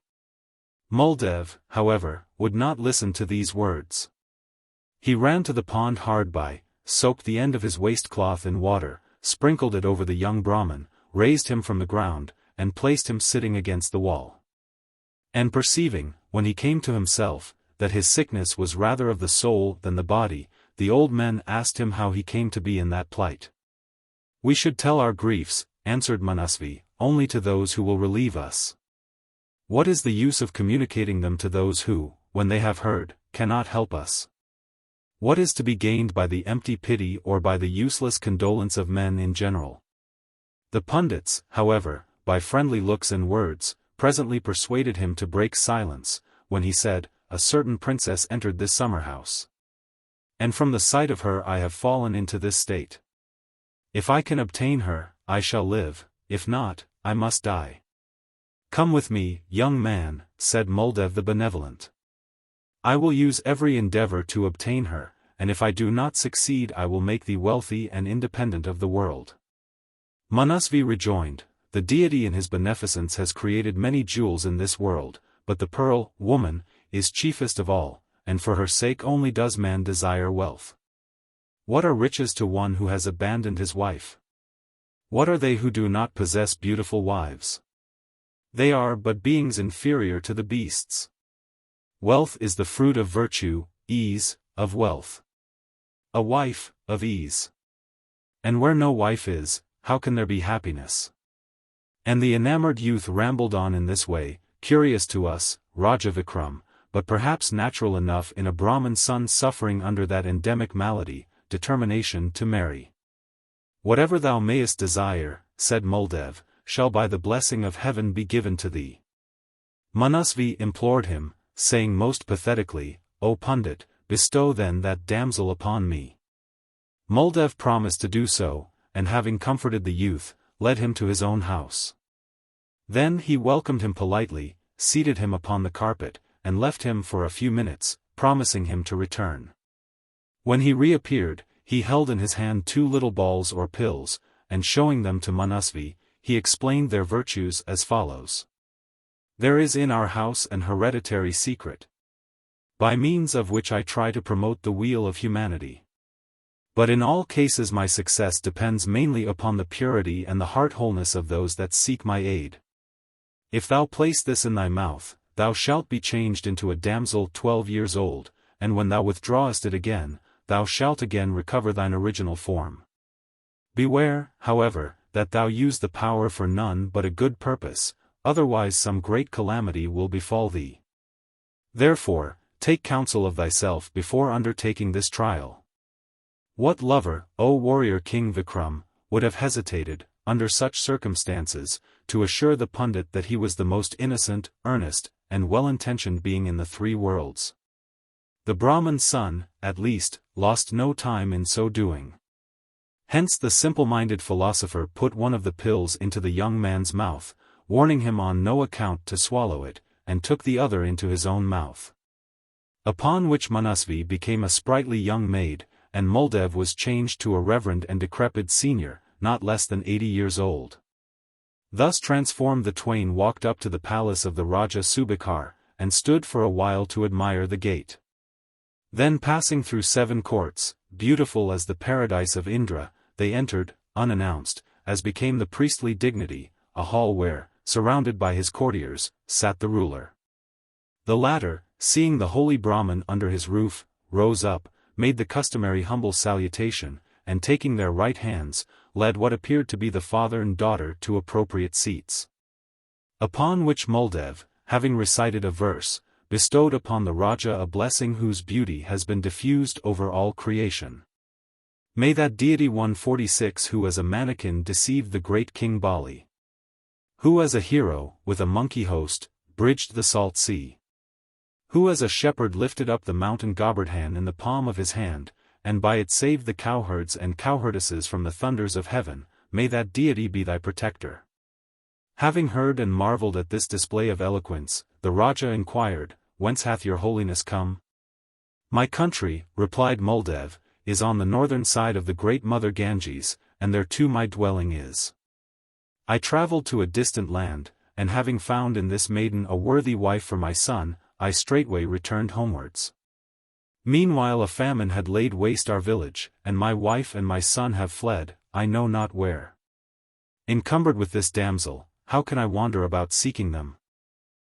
[SPEAKER 1] Muldev, however, would not listen to these words. He ran to the pond hard by, soaked the end of his waistcloth in water, sprinkled it over the young Brahman, raised him from the ground, and placed him sitting against the wall. And perceiving, when he came to himself, that his sickness was rather of the soul than the body, the old men asked him how he came to be in that plight. "We should tell our griefs," answered Manasvi, "only to those who will relieve us. What is the use of communicating them to those who, when they have heard, cannot help us? What is to be gained by the empty pity or by the useless condolence of men in general?" The pundits, however, by friendly looks and words, presently persuaded him to break silence, when he said, "A certain princess entered this summer-house. And from the sight of her I have fallen into this state. If I can obtain her, I shall live, if not, I must die." "Come with me, young man," said Muldev the benevolent. "I will use every endeavor to obtain her, and if I do not succeed I will make thee wealthy and independent of the world." Manasvi rejoined, "The deity in his beneficence has created many jewels in this world, but the pearl, woman, is chiefest of all, and for her sake only does man desire wealth. What are riches to one who has abandoned his wife? What are they who do not possess beautiful wives? They are but beings inferior to the beasts. Wealth is the fruit of virtue, ease, of wealth. A wife, of ease. And where no wife is, how can there be happiness?" And the enamored youth rambled on in this way, curious to us, Raja Vikram, but perhaps natural enough in a Brahman's son suffering under that endemic malady, determination to marry. "Whatever thou mayest desire," said Muldev, "shall by the blessing of heaven be given to thee." Manasvi implored him, saying most pathetically, "O Pundit, bestow then that damsel upon me." Muldev promised to do so, and having comforted the youth, led him to his own house. Then he welcomed him politely, seated him upon the carpet, and left him for a few minutes, promising him to return. When he reappeared, he held in his hand 2 little balls or pills, and showing them to Manasvi, he explained their virtues as follows. "There is in our house an hereditary secret, by means of which I try to promote the weal of humanity. But in all cases my success depends mainly upon the purity and the heart-wholeness of those that seek my aid. If thou place this in thy mouth, thou shalt be changed into a damsel 12 years old, and when thou withdrawest it again, thou shalt again recover thine original form. Beware, however, that thou use the power for none but a good purpose, otherwise some great calamity will befall thee. Therefore, take counsel of thyself before undertaking this trial." What lover, O warrior King Vikram, would have hesitated, under such circumstances, to assure the pundit that he was the most innocent, earnest, and well-intentioned being in the 3 worlds? The Brahman's son, at least, lost no time in so doing. Hence the simple-minded philosopher put one of the pills into the young man's mouth, warning him on no account to swallow it, and took the other into his own mouth. Upon which Manasvi became a sprightly young maid, and Muldev was changed to a reverend and decrepit senior, not less than 80 years old. Thus transformed the twain walked up to the palace of the Raja Subakar, and stood for a while to admire the gate. Then passing through 7 courts, beautiful as the paradise of Indra, they entered, unannounced, as became the priestly dignity, a hall where, surrounded by his courtiers, sat the ruler. The latter, seeing the holy Brahmin under his roof, rose up, made the customary humble salutation, and taking their right hands, led what appeared to be the father and daughter to appropriate seats. Upon which Muldev, having recited a verse, bestowed upon the Raja a blessing whose beauty has been diffused over all creation. May that deity 146 who as a mannequin deceived the great King Bali. Who as a hero, with a monkey host, bridged the salt sea. Who as a shepherd lifted up the mountain Govardhan in the palm of his hand, and by it saved the cowherds and cowherdesses from the thunders of heaven, may that deity be thy protector. Having heard and marveled at this display of eloquence, the Raja inquired, Whence hath your holiness come? My country, replied Muldev, is on the northern side of the great mother Ganges, and there too my dwelling is. I travelled to a distant land, and having found in this maiden a worthy wife for my son, I straightway returned homewards. Meanwhile a famine had laid waste our village, and my wife and my son have fled, I know not where. Encumbered with this damsel, how can I wander about seeking them?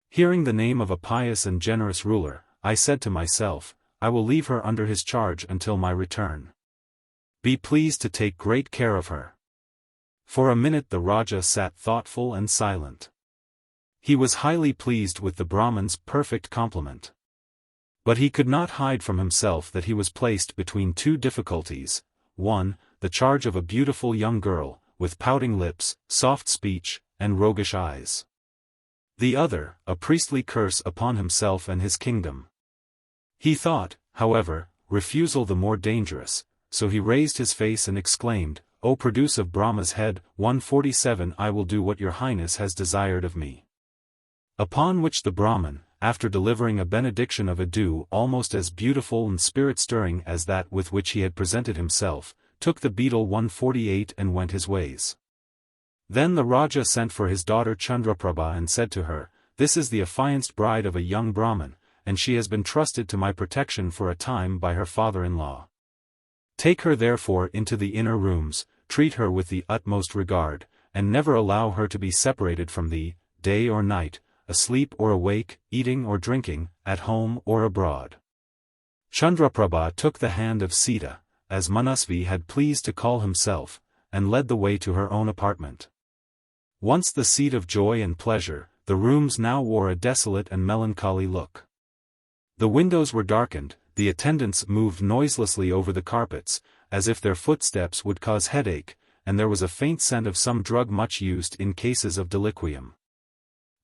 [SPEAKER 1] Hearing the name of a pious and generous ruler, I said to myself, I will leave her under his charge until my return. Be pleased to take great care of her. For a minute the Raja sat thoughtful and silent. He was highly pleased with the Brahman's perfect compliment. But he could not hide from himself that he was placed between 2 difficulties, 1, the charge of a beautiful young girl, with pouting lips, soft speech, and roguish eyes. The other, a priestly curse upon himself and his kingdom. He thought, however, refusal the more dangerous, so he raised his face and exclaimed, O produce of Brahma's head, 147 I will do what your highness has desired of me. Upon which the Brahmin, after delivering a benediction of adieu almost as beautiful and spirit-stirring as that with which he had presented himself, took the beetle 148 and went his ways. Then the Raja sent for his daughter Chandraprabha and said to her, This is the affianced bride of a young Brahmin, and she has been trusted to my protection for a time by her father-in-law. Take her therefore into the inner rooms, treat her with the utmost regard, and never allow her to be separated from thee, day or night, asleep or awake, eating or drinking, at home or abroad. Chandraprabha took the hand of Sita, as Manasvi had pleased to call himself, and led the way to her own apartment. Once the seat of joy and pleasure, the rooms now wore a desolate and melancholy look. The windows were darkened, the attendants moved noiselessly over the carpets, as if their footsteps would cause headache, and there was a faint scent of some drug much used in cases of delirium.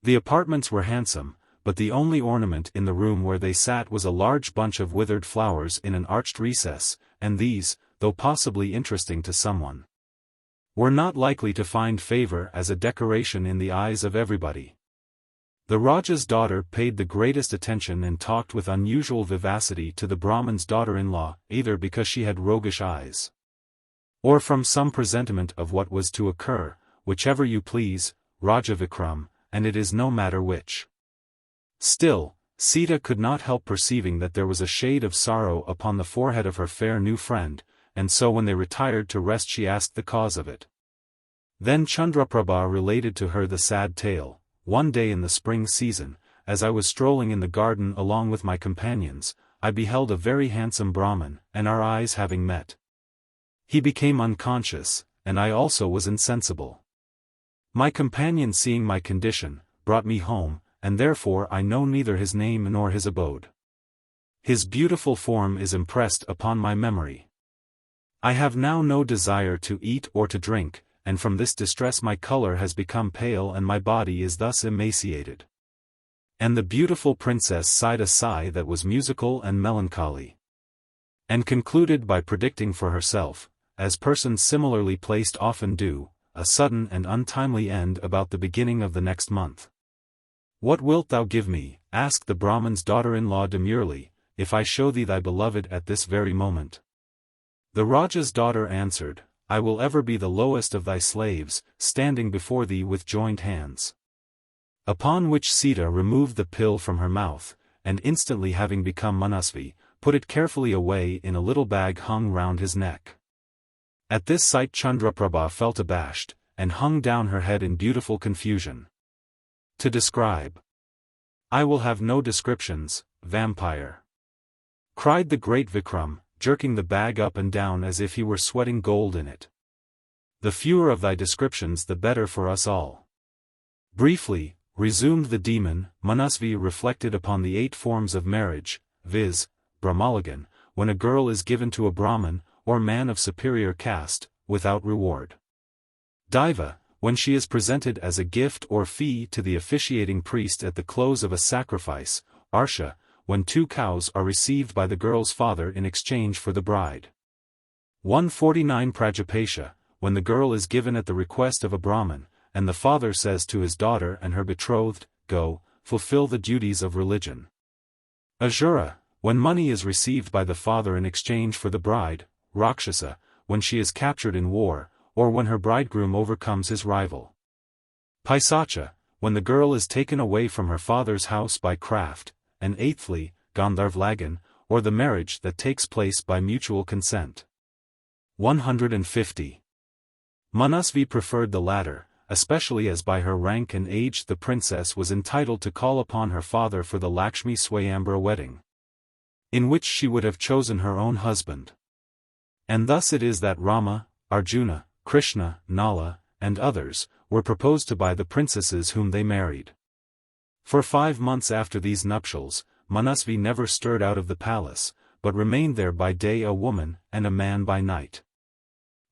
[SPEAKER 1] The apartments were handsome, but the only ornament in the room where they sat was a large bunch of withered flowers in an arched recess, and these, though possibly interesting to someone, were not likely to find favor as a decoration in the eyes of everybody. The Raja's daughter paid the greatest attention and talked with unusual vivacity to the Brahman's daughter-in-law, either because she had roguish eyes, or from some presentiment of what was to occur, whichever you please, Raja Vikram, and it is no matter which. Still, Sita could not help perceiving that there was a shade of sorrow upon the forehead of her fair new friend, and so when they retired to rest she asked the cause of it. Then Chandraprabha related to her the sad tale. One day in the spring season, as I was strolling in the garden along with my companions, I beheld a very handsome Brahmin, and our eyes having met, he became unconscious, and I also was insensible. My companion seeing my condition, brought me home, and therefore I know neither his name nor his abode. His beautiful form is impressed upon my memory. I have now no desire to eat or to drink, and from this distress my color has become pale and my body is thus emaciated. And the beautiful princess sighed a sigh that was musical and melancholy, and concluded by predicting for herself, as persons similarly placed often do, a sudden and untimely end about the beginning of the next month. What wilt thou give me, asked the Brahman's daughter-in-law demurely, if I show thee thy beloved at this very moment? The Raja's daughter answered, I will ever be the lowest of thy slaves, standing before thee with joined hands. Upon which Sita removed the pill from her mouth, and instantly having become Manasvi, put it carefully away in a little bag hung round his neck. At this sight Chandraprabha felt abashed, and hung down her head in beautiful confusion. To describe. I will have no descriptions, vampire, cried the great Vikram, jerking the bag up and down as if he were sweating gold in it. The fewer of thy descriptions the better for us all. Briefly, resumed the demon, Manasvi reflected upon the 8 forms of marriage, viz., Brahmalagan, when a girl is given to a Brahmin, or man of superior caste, without reward. Diva, when she is presented as a gift or fee to the officiating priest at the close of a sacrifice. Arsha, when 2 cows are received by the girl's father in exchange for the bride. 149 Prajapasya, when the girl is given at the request of a Brahmin, and the father says to his daughter and her betrothed, "Go, fulfill the duties of religion." Ajura, when money is received by the father in exchange for the bride. Rakshasa, when she is captured in war, or when her bridegroom overcomes his rival. Paisacha, when the girl is taken away from her father's house by craft, and eighthly, Gandharvlagan, or the marriage that takes place by mutual consent. 150. Manasvi preferred the latter, especially as by her rank and age the princess was entitled to call upon her father for the Lakshmi Swayambara wedding, in which she would have chosen her own husband. And thus it is that Rama, Arjuna, Krishna, Nala, and others, were proposed to by the princesses whom they married. For 5 months after these nuptials, Manasvi never stirred out of the palace, but remained there by day a woman, and a man by night.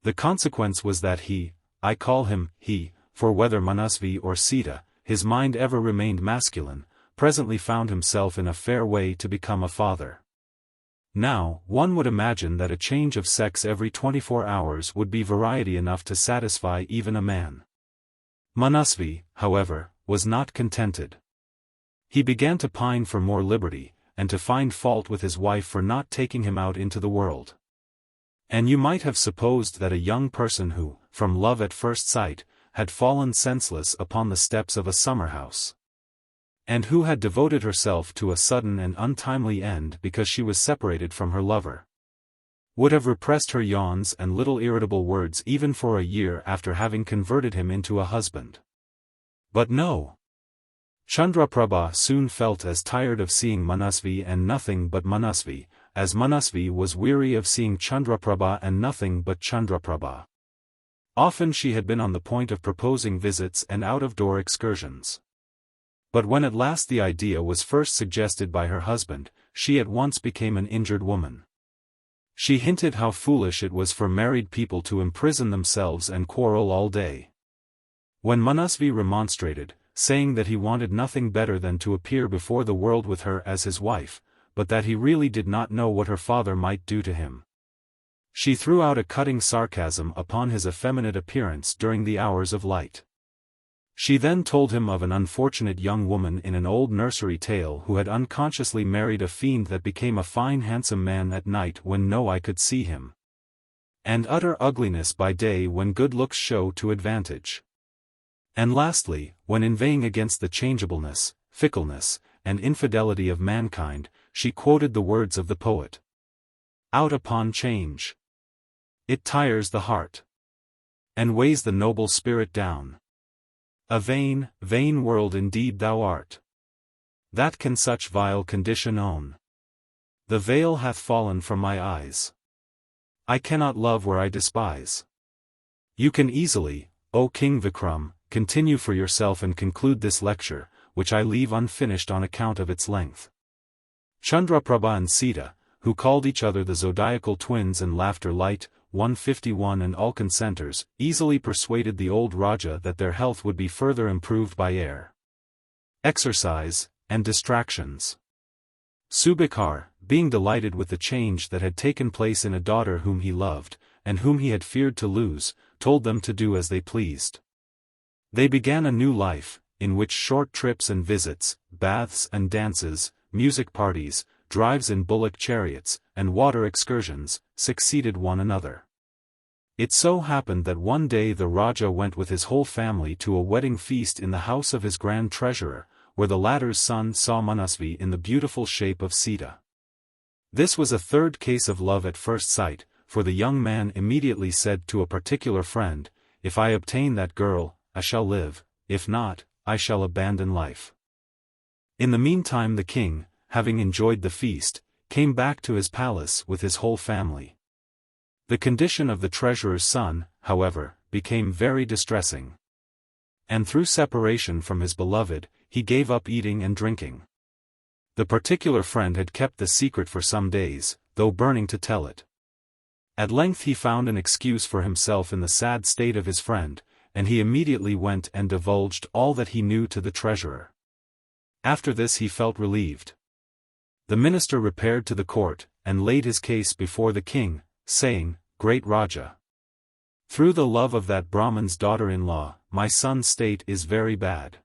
[SPEAKER 1] The consequence was that he, I call him he, for whether Manasvi or Sita, his mind ever remained masculine, presently found himself in a fair way to become a father. Now, one would imagine that a change of sex every 24 hours would be variety enough to satisfy even a man. Manasvi, however, was not contented. He began to pine for more liberty, and to find fault with his wife for not taking him out into the world. And you might have supposed that a young person who, from love at first sight, had fallen senseless upon the steps of a summer house, and who had devoted herself to a sudden and untimely end because she was separated from her lover, would have repressed her yawns and little irritable words even for a year after having converted him into a husband. But no. Chandraprabha soon felt as tired of seeing Manasvi and nothing but Manasvi, as Manasvi was weary of seeing Chandraprabha and nothing but Chandraprabha. Often she had been on the point of proposing visits and out-of-door excursions. But when at last the idea was first suggested by her husband, she at once became an injured woman. She hinted how foolish it was for married people to imprison themselves and quarrel all day. When Manasvi remonstrated, saying that he wanted nothing better than to appear before the world with her as his wife, but that he really did not know what her father might do to him, she threw out a cutting sarcasm upon his effeminate appearance during the hours of light. She then told him of an unfortunate young woman in an old nursery tale who had unconsciously married a fiend that became a fine handsome man at night when no eye could see him, and utter ugliness by day when good looks show to advantage. And lastly, when inveighing against the changeableness, fickleness, and infidelity of mankind, she quoted the words of the poet. Out upon change. It tires the heart, and weighs the noble spirit down. A vain, vain world indeed thou art, that can such vile condition own. The veil hath fallen from my eyes. I cannot love where I despise. You can easily, O King Vikram, continue for yourself and conclude this lecture, which I leave unfinished on account of its length. Chandraprabha and Sita, who called each other the zodiacal twins and laughter light, 151 and all consenters, easily persuaded the old Raja that their health would be further improved by air, exercise, and distractions. Subikar, being delighted with the change that had taken place in a daughter whom he loved, and whom he had feared to lose, told them to do as they pleased. They began a new life, in which short trips and visits, baths and dances, music parties, drives in bullock chariots, and water excursions, succeeded one another. It so happened that one day the Raja went with his whole family to a wedding feast in the house of his grand treasurer, where the latter's son saw Manasvi in the beautiful shape of Sita. This was a third case of love at first sight, for the young man immediately said to a particular friend, "If I obtain that girl, I shall live, if not, I shall abandon life." In the meantime the king, having enjoyed the feast, came back to his palace with his whole family. The condition of the treasurer's son, however, became very distressing. And through separation from his beloved, he gave up eating and drinking. The particular friend had kept the secret for some days, though burning to tell it. At length he found an excuse for himself in the sad state of his friend, and he immediately went and divulged all that he knew to the treasurer. After this he felt relieved. The minister repaired to the court, and laid his case before the king, saying, "Great Raja, through the love of that Brahman's daughter-in-law, my son's state is very bad.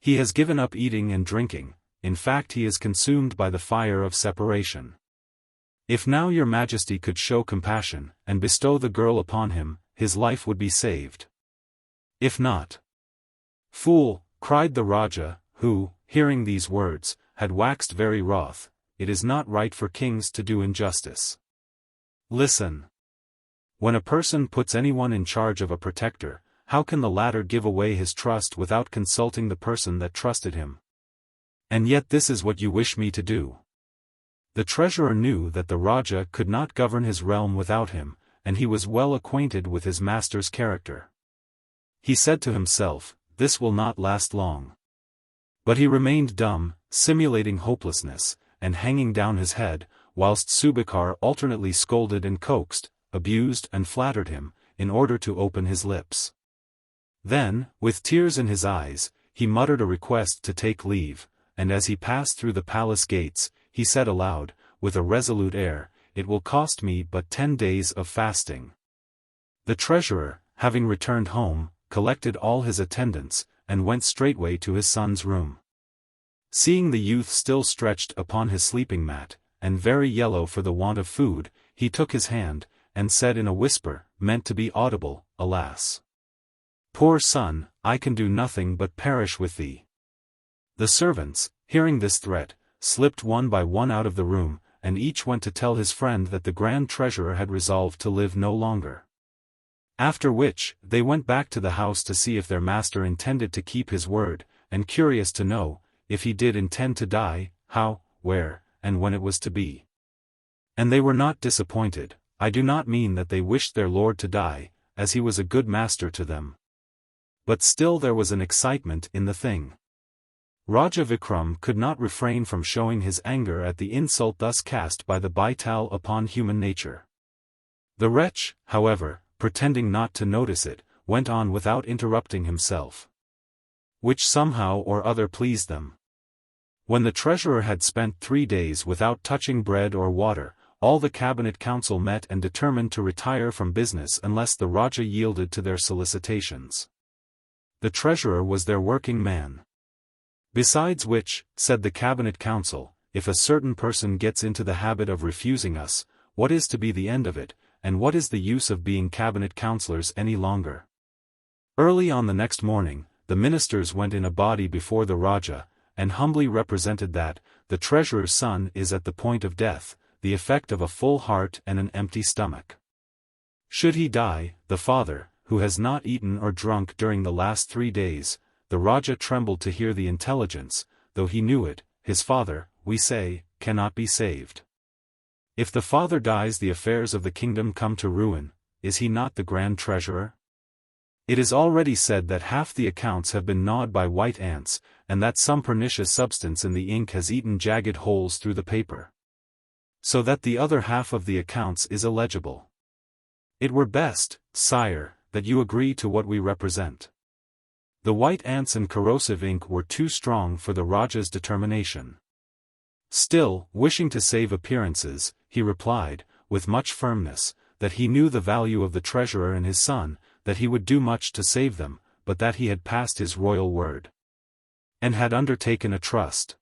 [SPEAKER 1] He has given up eating and drinking, in fact he is consumed by the fire of separation. If now your majesty could show compassion, and bestow the girl upon him, his life would be saved. If not—" "Fool," cried the Raja, who, hearing these words, had waxed very wroth, "it is not right for kings to do injustice. Listen. When a person puts anyone in charge of a protector, how can the latter give away his trust without consulting the person that trusted him? And yet this is what you wish me to do." The treasurer knew that the Raja could not govern his realm without him, and he was well acquainted with his master's character. He said to himself, "This will not last long." But he remained dumb, simulating hopelessness, and hanging down his head, whilst Subakar alternately scolded and coaxed, abused and flattered him, in order to open his lips. Then, with tears in his eyes, he muttered a request to take leave, and as he passed through the palace gates, he said aloud, with a resolute air, "It will cost me but 10 days of fasting." The treasurer, having returned home, collected all his attendants, and went straightway to his son's room. Seeing the youth still stretched upon his sleeping mat, and very yellow for the want of food, he took his hand, and said in a whisper, meant to be audible, "Alas! Poor son, I can do nothing but perish with thee." The servants, hearing this threat, slipped one by one out of the room, and each went to tell his friend that the grand treasurer had resolved to live no longer. After which, they went back to the house to see if their master intended to keep his word, and curious to know, if he did intend to die, how, where, and when it was to be. And they were not disappointed. I do not mean that they wished their lord to die, as he was a good master to them. But still there was an excitement in the thing. Raja Vikram could not refrain from showing his anger at the insult thus cast by the Baital upon human nature. The wretch, however, pretending not to notice it, went on without interrupting himself. Which somehow or other pleased them. When the treasurer had spent 3 days without touching bread or water, all the cabinet council met and determined to retire from business unless the Raja yielded to their solicitations. The treasurer was their working man. Besides which, said the cabinet council, if a certain person gets into the habit of refusing us, what is to be the end of it, and what is the use of being cabinet councillors any longer? Early on the next morning, the ministers went in a body before the Raja, and humbly represented that, the treasurer's son is at the point of death, the effect of a full heart and an empty stomach. Should he die, the father, who has not eaten or drunk during the last 3 days, the Raja trembled to hear the intelligence, though he knew it, his father, we say, cannot be saved. If the father dies, the affairs of the kingdom come to ruin. Is he not the grand treasurer? It is already said that half the accounts have been gnawed by white ants, and that some pernicious substance in the ink has eaten jagged holes through the paper, so that the other half of the accounts is illegible. It were best, sire, that you agree to what we represent. The white ants and corrosive ink were too strong for the Raja's determination. Still, wishing to save appearances, he replied, with much firmness, that he knew the value of the treasurer and his son, that he would do much to save them, but that he had passed his royal word, and had undertaken a trust.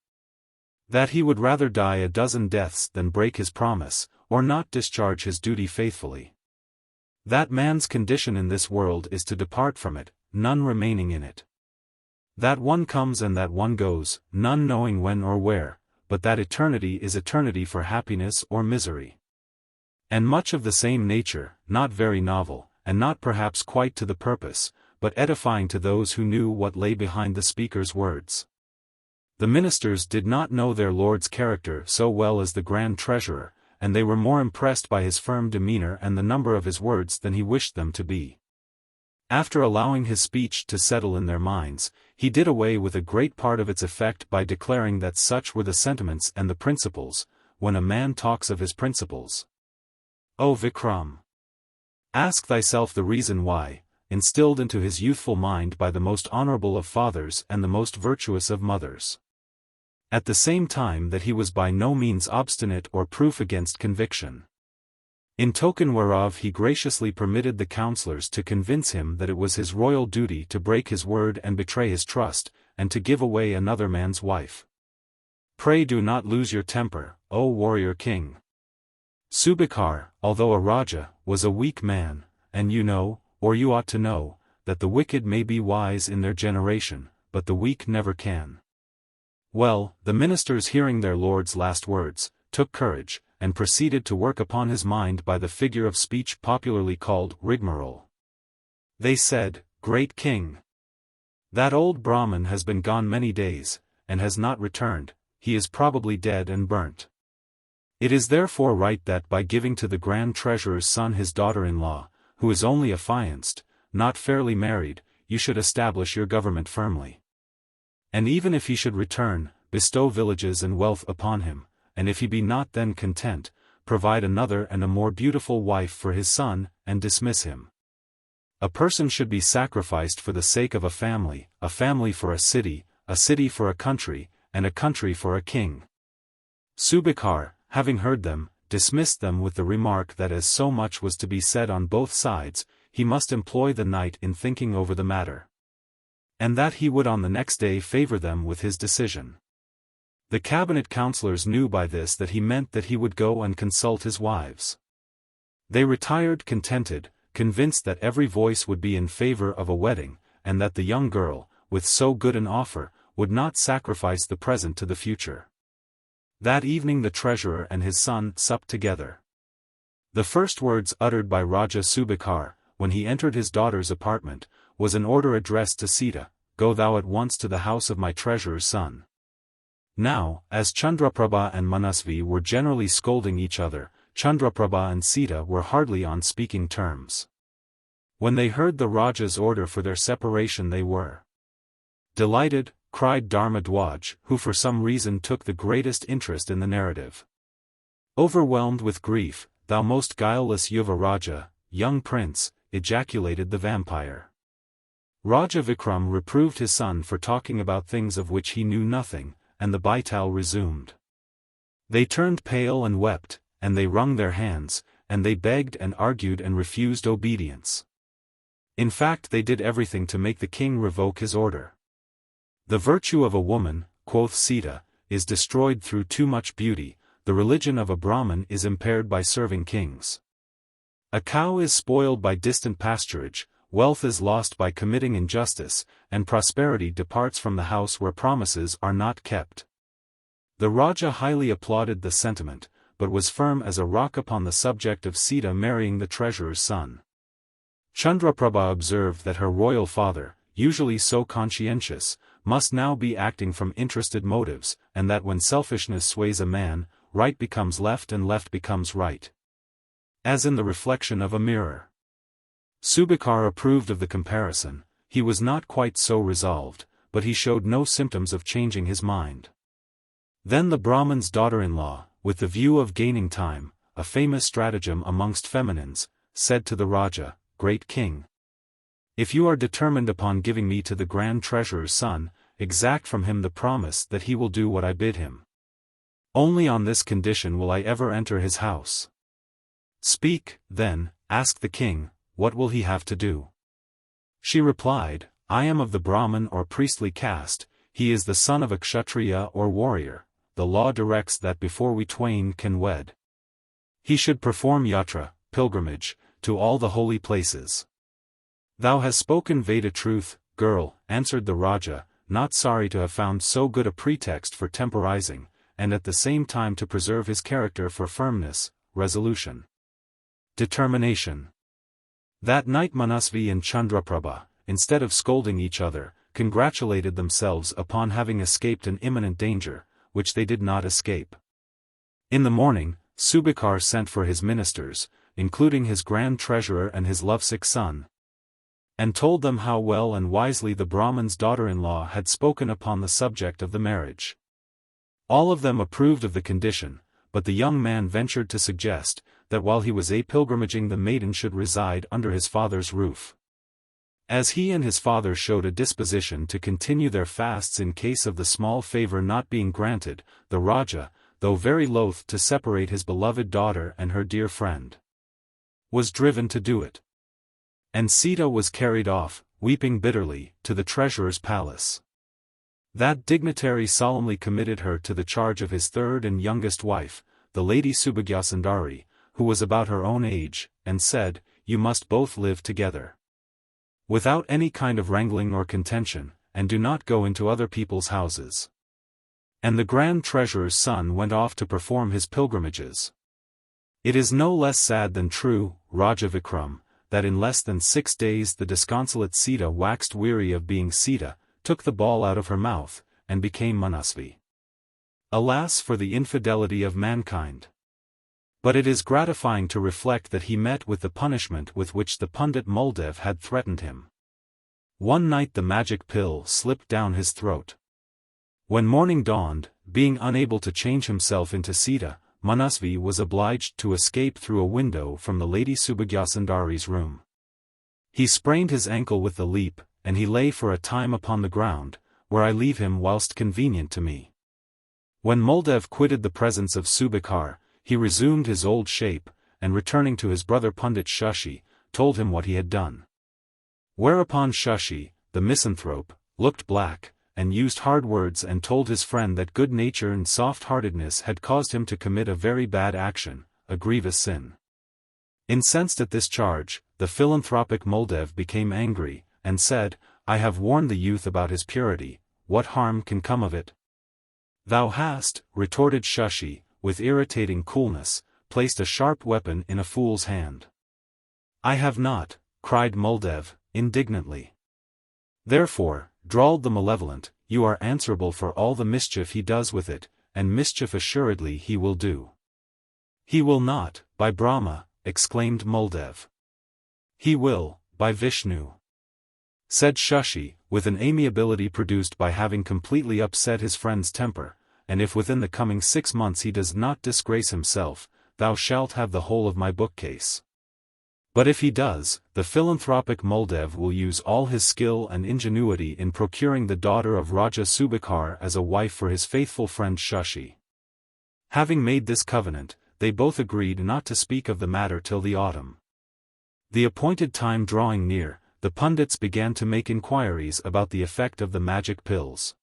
[SPEAKER 1] That he would rather die a dozen deaths than break his promise, or not discharge his duty faithfully. That man's condition in this world is to depart from it, none remaining in it. That one comes and that one goes, none knowing when or where, but that eternity is eternity for happiness or misery. And much of the same nature, not very novel, and not perhaps quite to the purpose, but edifying to those who knew what lay behind the speaker's words. The ministers did not know their lord's character so well as the Grand Treasurer, and they were more impressed by his firm demeanor and the number of his words than he wished them to be. After allowing his speech to settle in their minds, he did away with a great part of its effect by declaring that such were the sentiments and the principles, when a man talks of his principles. O Vikram! Ask thyself the reason why, instilled into his youthful mind by the most honorable of fathers and the most virtuous of mothers. At the same time that he was by no means obstinate or proof against conviction. In token whereof he graciously permitted the counsellors to convince him that it was his royal duty to break his word and betray his trust, and to give away another man's wife. Pray do not lose your temper, O warrior king. Subakar, although a Raja, was a weak man, and you know, or you ought to know, that the wicked may be wise in their generation, but the weak never can. Well, the ministers hearing their lord's last words, took courage, and proceeded to work upon his mind by the figure of speech popularly called rigmarole. They said, Great King! That old Brahmin has been gone many days, and has not returned, he is probably dead and burnt. It is therefore right that by giving to the Grand Treasurer's son his daughter-in-law, who is only affianced, not fairly married, you should establish your government firmly. And even if he should return, bestow villages and wealth upon him, and if he be not then content, provide another and a more beautiful wife for his son, and dismiss him. A person should be sacrificed for the sake of a family for a city for a country, and a country for a king. Subakar, having heard them, dismissed them with the remark that as so much was to be said on both sides, he must employ the night in thinking over the matter. And that he would on the next day favor them with his decision. The cabinet councillors knew by this that he meant that he would go and consult his wives. They retired contented, convinced that every voice would be in favor of a wedding, and that the young girl, with so good an offer, would not sacrifice the present to the future. That evening the treasurer and his son supped together. The first words uttered by Raja Subakar, when he entered his daughter's apartment, was an order addressed to Sita, Go thou at once to the house of my treasurer's son. Now, as Chandraprabha and Manasvi were generally scolding each other, Chandraprabha and Sita were hardly on speaking terms. When they heard the Raja's order for their separation they were delighted, cried Dharmadwaj, who for some reason took the greatest interest in the narrative. Overwhelmed with grief, thou most guileless Yuva Raja, young prince, ejaculated the vampire. Raja Vikram reproved his son for talking about things of which he knew nothing, and the Baital resumed. They turned pale and wept, and they wrung their hands, and they begged and argued and refused obedience. In fact they did everything to make the king revoke his order. The virtue of a woman, quoth Sita, is destroyed through too much beauty, the religion of a Brahmin is impaired by serving kings. A cow is spoiled by distant pasturage, wealth is lost by committing injustice, and prosperity departs from the house where promises are not kept. The Raja highly applauded the sentiment, but was firm as a rock upon the subject of Sita marrying the treasurer's son. Chandraprabha observed that her royal father, usually so conscientious, must now be acting from interested motives, and that when selfishness sways a man, right becomes left and left becomes right. As in the reflection of a mirror. Subakar approved of the comparison. He was not quite so resolved, but he showed no symptoms of changing his mind. Then the Brahman's daughter-in-law, with the view of gaining time, a famous stratagem amongst feminines, said to the Raja, Great King! If you are determined upon giving me to the Grand Treasurer's son, exact from him the promise that he will do what I bid him. Only on this condition will I ever enter his house. Speak, then, asked the king, what will he have to do? She replied, I am of the Brahmin or priestly caste, he is the son of a Kshatriya or warrior, the law directs that before we twain can wed, he should perform yatra, pilgrimage, to all the holy places. Thou hast spoken Veda truth, girl, answered the Raja, not sorry to have found so good a pretext for temporizing, and at the same time to preserve his character for firmness, resolution, determination. That night Manasvi and Chandraprabha, instead of scolding each other, congratulated themselves upon having escaped an imminent danger, which they did not escape. In the morning, Subakar sent for his ministers, including his grand treasurer and his lovesick son, and told them how well and wisely the Brahman's daughter-in-law had spoken upon the subject of the marriage. All of them approved of the condition, but the young man ventured to suggest that while he was pilgrimaging the maiden should reside under his father's roof. As he and his father showed a disposition to continue their fasts in case of the small favor not being granted, the Raja, though very loath to separate his beloved daughter and her dear friend, was driven to do it. And Sita was carried off, weeping bitterly, to the treasurer's palace. That dignitary solemnly committed her to the charge of his third and youngest wife, the lady Subhagyasundari, who was about her own age, and said, "You must both live together, without any kind of wrangling or contention, and do not go into other people's houses." And the grand treasurer's son went off to perform his pilgrimages. It is no less sad than true, Raja Vikram, that in less than 6 days the disconsolate Sita waxed weary of being Sita, took the ball out of her mouth, and became Manasvi. Alas for the infidelity of mankind! But it is gratifying to reflect that he met with the punishment with which the Pundit Muldev had threatened him. One night the magic pill slipped down his throat. When morning dawned, being unable to change himself into Sita, Manasvi was obliged to escape through a window from the lady Subhagyasundari's room. He sprained his ankle with the leap, and he lay for a time upon the ground, where I leave him whilst convenient to me. When Muldev quitted the presence of Subakar, he resumed his old shape, and returning to his brother Pundit Shashi, told him what he had done. Whereupon Shashi, the misanthrope, looked black, and used hard words and told his friend that good nature and soft-heartedness had caused him to commit a very bad action, a grievous sin. Incensed at this charge, the philanthropic Muldev became angry, and said, "I have warned the youth about his purity, what harm can come of it?" "Thou hast," retorted Shashi, with irritating coolness, "placed a sharp weapon in a fool's hand." "I have not," cried Muldev, indignantly. "Therefore," drawled the malevolent, "you are answerable for all the mischief he does with it, and mischief assuredly he will do." "He will not, by Brahma," exclaimed Muldev. "He will, by Vishnu," said Shashi, with an amiability produced by having completely upset his friend's temper, "and if within the coming 6 months he does not disgrace himself, thou shalt have the whole of my bookcase. But if he does, the philanthropic Muldev will use all his skill and ingenuity in procuring the daughter of Raja Subakar as a wife for his faithful friend Shashi." Having made this covenant, they both agreed not to speak of the matter till the autumn. The appointed time drawing near, the pundits began to make inquiries about the effect of the magic pills.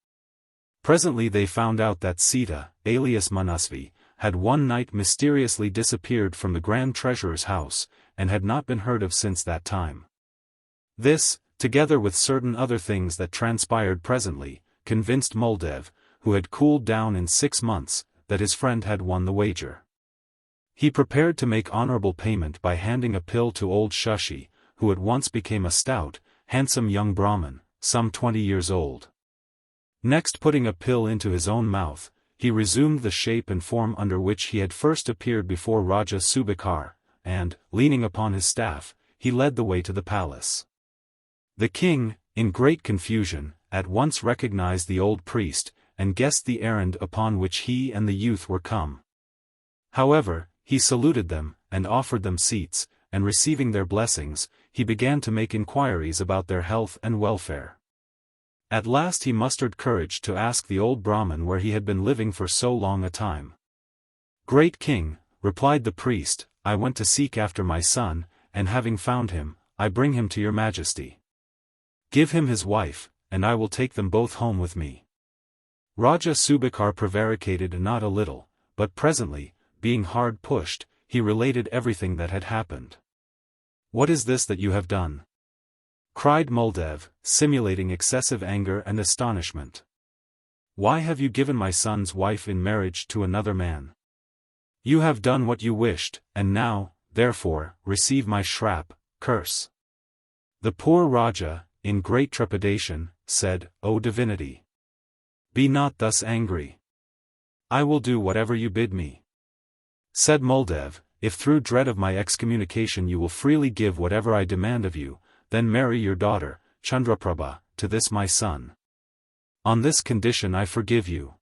[SPEAKER 1] Presently they found out that Sita, alias Manasvi, had one night mysteriously disappeared from the Grand Treasurer's house, and had not been heard of since that time. This, together with certain other things that transpired presently, convinced Muldev, who had cooled down in 6 months, that his friend had won the wager. He prepared to make honorable payment by handing a pill to old Shashi, who at once became a stout, handsome young Brahmin, some 20 years old. Next, putting a pill into his own mouth, he resumed the shape and form under which he had first appeared before Raja Subakar, and, leaning upon his staff, he led the way to the palace. The king, in great confusion, at once recognized the old priest, and guessed the errand upon which he and the youth were come. However, he saluted them, and offered them seats, and receiving their blessings, he began to make inquiries about their health and welfare. At last he mustered courage to ask the old Brahmin where he had been living for so long a time. "Great king," replied the priest, "I went to seek after my son, and having found him, I bring him to your majesty. Give him his wife, and I will take them both home with me." Raja Subakar prevaricated not a little, but presently, being hard pushed, he related everything that had happened. What is this that you have done? Cried Muldev, simulating excessive anger and astonishment. Why have you given my son's wife in marriage to another man? You have done what you wished, and now, therefore, receive my shrap, curse. The poor Raja, in great trepidation, said, O divinity! Be not thus angry. I will do whatever you bid me. Said Muldev, if through dread of my excommunication you will freely give whatever I demand of you, then marry your daughter, Chandraprabha, to this my son. On this condition I forgive you.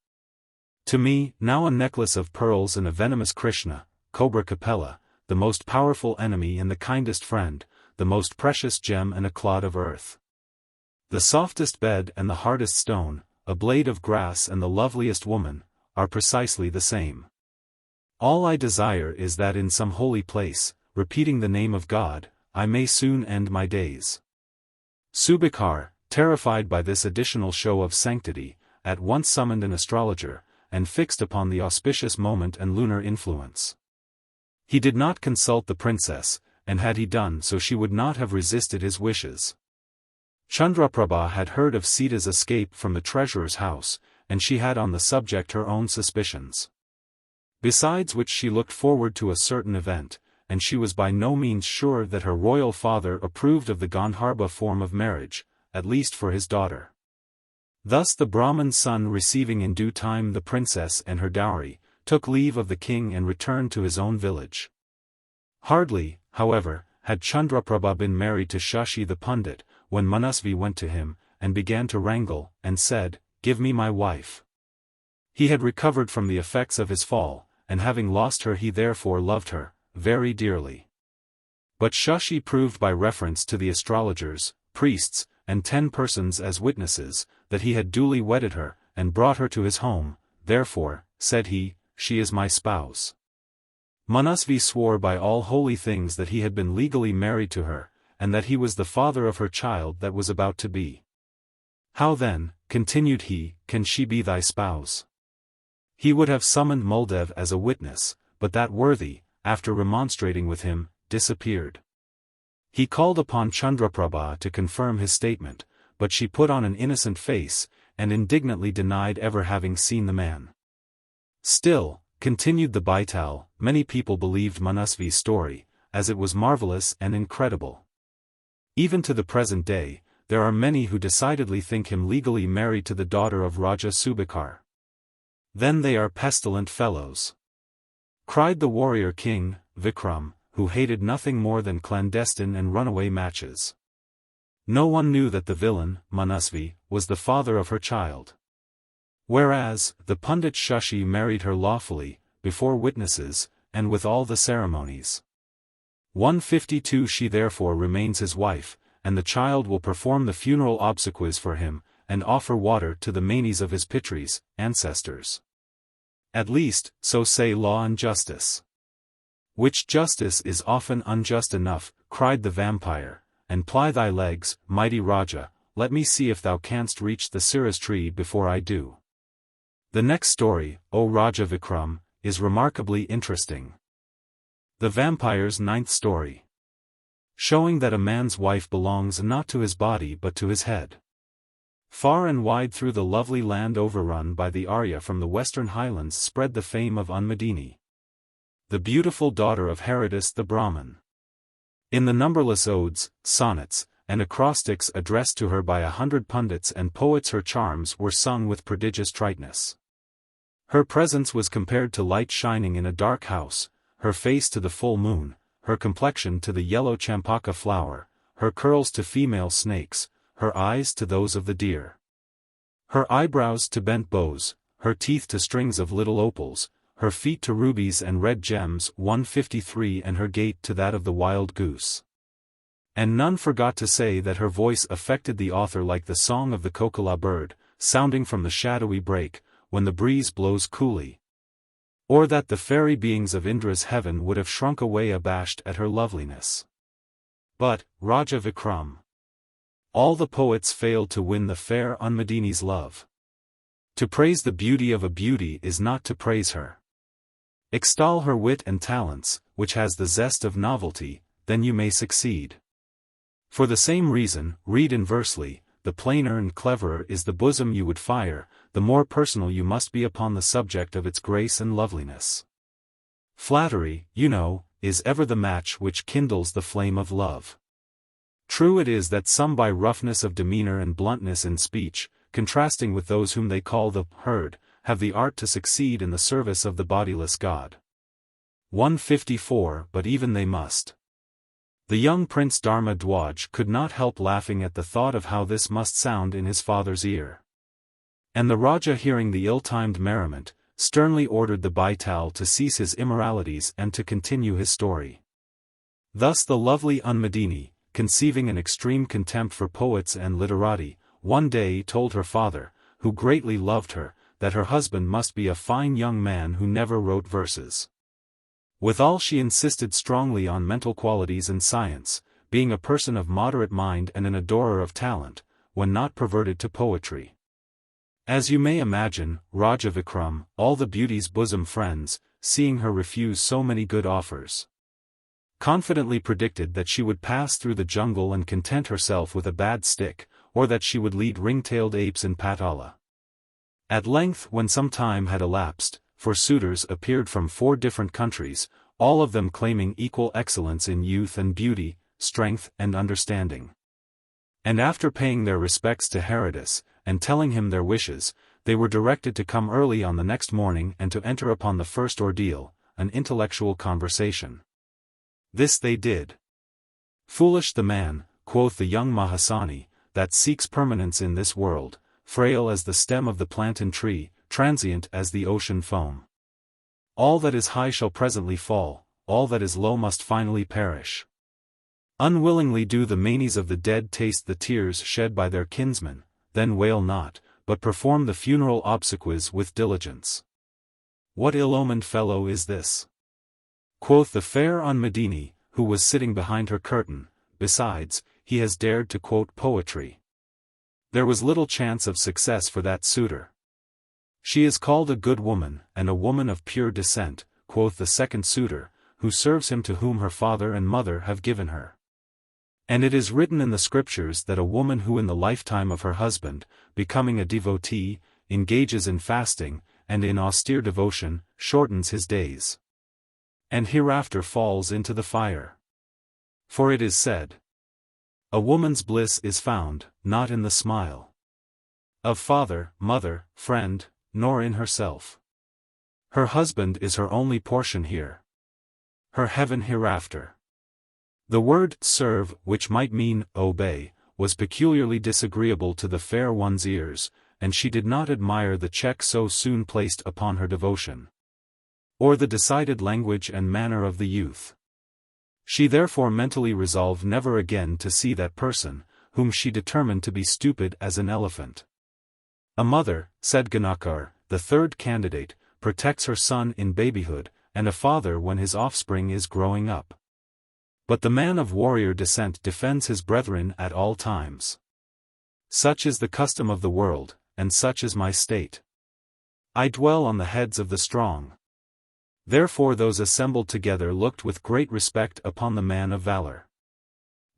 [SPEAKER 1] To me, now a necklace of pearls and a venomous Krishna, Cobra Capella, the most powerful enemy and the kindest friend, the most precious gem and a clod of earth. The softest bed and the hardest stone, a blade of grass and the loveliest woman, are precisely the same. All I desire is that in some holy place, repeating the name of God, I may soon end my days. Subikar, terrified by this additional show of sanctity, at once summoned an astrologer, and fixed upon the auspicious moment and lunar influence. He did not consult the princess, and had he done so she would not have resisted his wishes. Chandraprabha had heard of Sita's escape from the treasurer's house, and she had on the subject her own suspicions. Besides which she looked forward to a certain event, and she was by no means sure that her royal father approved of the Gandharva form of marriage, at least for his daughter. Thus the Brahman's son, receiving in due time the princess and her dowry, took leave of the king and returned to his own village. Hardly, however, had Chandraprabha been married to Shashi the Pundit, when Manasvi went to him, and began to wrangle, and said, Give me my wife. He had recovered from the effects of his fall, and having lost her he therefore loved her, very dearly. But Shashi proved by reference to the astrologers, priests, and 10 persons as witnesses, that he had duly wedded her, and brought her to his home, therefore, said he, she is my spouse. Manasvi swore by all holy things that he had been legally married to her, and that he was the father of her child that was about to be. How then, continued he, can she be thy spouse? He would have summoned Muldev as a witness, but that worthy, after remonstrating with him, disappeared. He called upon Chandraprabha to confirm his statement, but she put on an innocent face, and indignantly denied ever having seen the man. Still, continued the Baital, many people believed Manasvi's story, as it was marvelous and incredible. Even to the present day, there are many who decidedly think him legally married to the daughter of Raja Subikar. Then they are pestilent fellows. Cried the warrior king, Vikram, who hated nothing more than clandestine and runaway matches. No one knew that the villain, Manasvi, was the father of her child. Whereas, the Pundit Shashi married her lawfully, before witnesses, and with all the ceremonies. 152 She therefore remains his wife, and the child will perform the funeral obsequies for him, and offer water to the manes of his pitris, ancestors. At least, so say law and justice. Which justice is often unjust enough, cried the vampire, and ply thy legs, mighty Raja, let me see if thou canst reach the Siras tree before I do. The next story, O Raja Vikram, is remarkably interesting. The vampire's 9th story. Showing that a man's wife belongs not to his body but to his head. Far and wide through the lovely land overrun by the Arya from the western highlands spread the fame of Unmadini, the beautiful daughter of Herodis the Brahmin. In the numberless odes, sonnets, and acrostics addressed to her by 100 pundits and poets her charms were sung with prodigious triteness. Her presence was compared to light shining in a dark house, her face to the full moon, her complexion to the yellow champaka flower, her curls to female snakes, her eyes to those of the deer. Her eyebrows to bent bows, her teeth to strings of little opals, her feet to rubies and red gems 153 and her gait to that of the wild goose. And none forgot to say that her voice affected the author like the song of the kokila bird, sounding from the shadowy brake, when the breeze blows coolly. Or that the fairy beings of Indra's heaven would have shrunk away abashed at her loveliness. But, Raja Vikram, all the poets failed to win the fair Unmadini's love. To praise the beauty of a beauty is not to praise her. Extol her wit and talents, which has the zest of novelty, then you may succeed. For the same reason, read inversely, the plainer and cleverer is the bosom you would fire, the more personal you must be upon the subject of its grace and loveliness. Flattery, you know, is ever the match which kindles the flame of love. True it is that some by roughness of demeanor and bluntness in speech, contrasting with those whom they call the herd, have the art to succeed in the service of the bodiless God. 154 But even they must. The young Prince Dharma Dwaj could not help laughing at the thought of how this must sound in his father's ear. And the Raja, hearing the ill-timed merriment, sternly ordered the Baital to cease his immoralities and to continue his story. Thus the lovely Unmadini, conceiving an extreme contempt for poets and literati, one day told her father, who greatly loved her, that her husband must be a fine young man who never wrote verses. Withal she insisted strongly on mental qualities and science, being a person of moderate mind and an adorer of talent, when not perverted to poetry. As you may imagine, Raja Vikram, all the beauty's bosom friends, seeing her refuse so many good offers, confidently predicted that she would pass through the jungle and content herself with a bad stick, or that she would lead ring-tailed apes in Patala. At length, when some time had elapsed, 4 suitors appeared from 4 different countries, all of them claiming equal excellence in youth and beauty, strength and understanding. And after paying their respects to Herodas, and telling him their wishes, they were directed to come early on the next morning and to enter upon the first ordeal, an intellectual conversation. This they did. Foolish the man, quoth the young Mahasani, that seeks permanence in this world, frail as the stem of the plantain tree, transient as the ocean foam. All that is high shall presently fall, all that is low must finally perish. Unwillingly do the manes of the dead taste the tears shed by their kinsmen, then wail not, but perform the funeral obsequies with diligence. What ill-omened fellow is this? Quoth the fair Unmadini, who was sitting behind her curtain. Besides, he has dared to quote poetry. There was little chance of success for that suitor. She is called a good woman, and a woman of pure descent, quoth the second suitor, who serves him to whom her father and mother have given her. And it is written in the scriptures that a woman who in the lifetime of her husband, becoming a devotee, engages in fasting, and in austere devotion, shortens his days, and hereafter falls into the fire. For it is said, a woman's bliss is found, not in the smile of father, mother, friend, nor in herself. Her husband is her only portion here, her heaven hereafter. The word serve, which might mean obey, was peculiarly disagreeable to the fair one's ears, and she did not admire the check so soon placed upon her devotion, or the decided language and manner of the youth. She therefore mentally resolved never again to see that person, whom she determined to be stupid as an elephant. A mother, said Ganakar, the third candidate, protects her son in babyhood, and a father when his offspring is growing up. But the man of warrior descent defends his brethren at all times. Such is the custom of the world, and such is my state. I dwell on the heads of the strong. Therefore those assembled together looked with great respect upon the man of valor.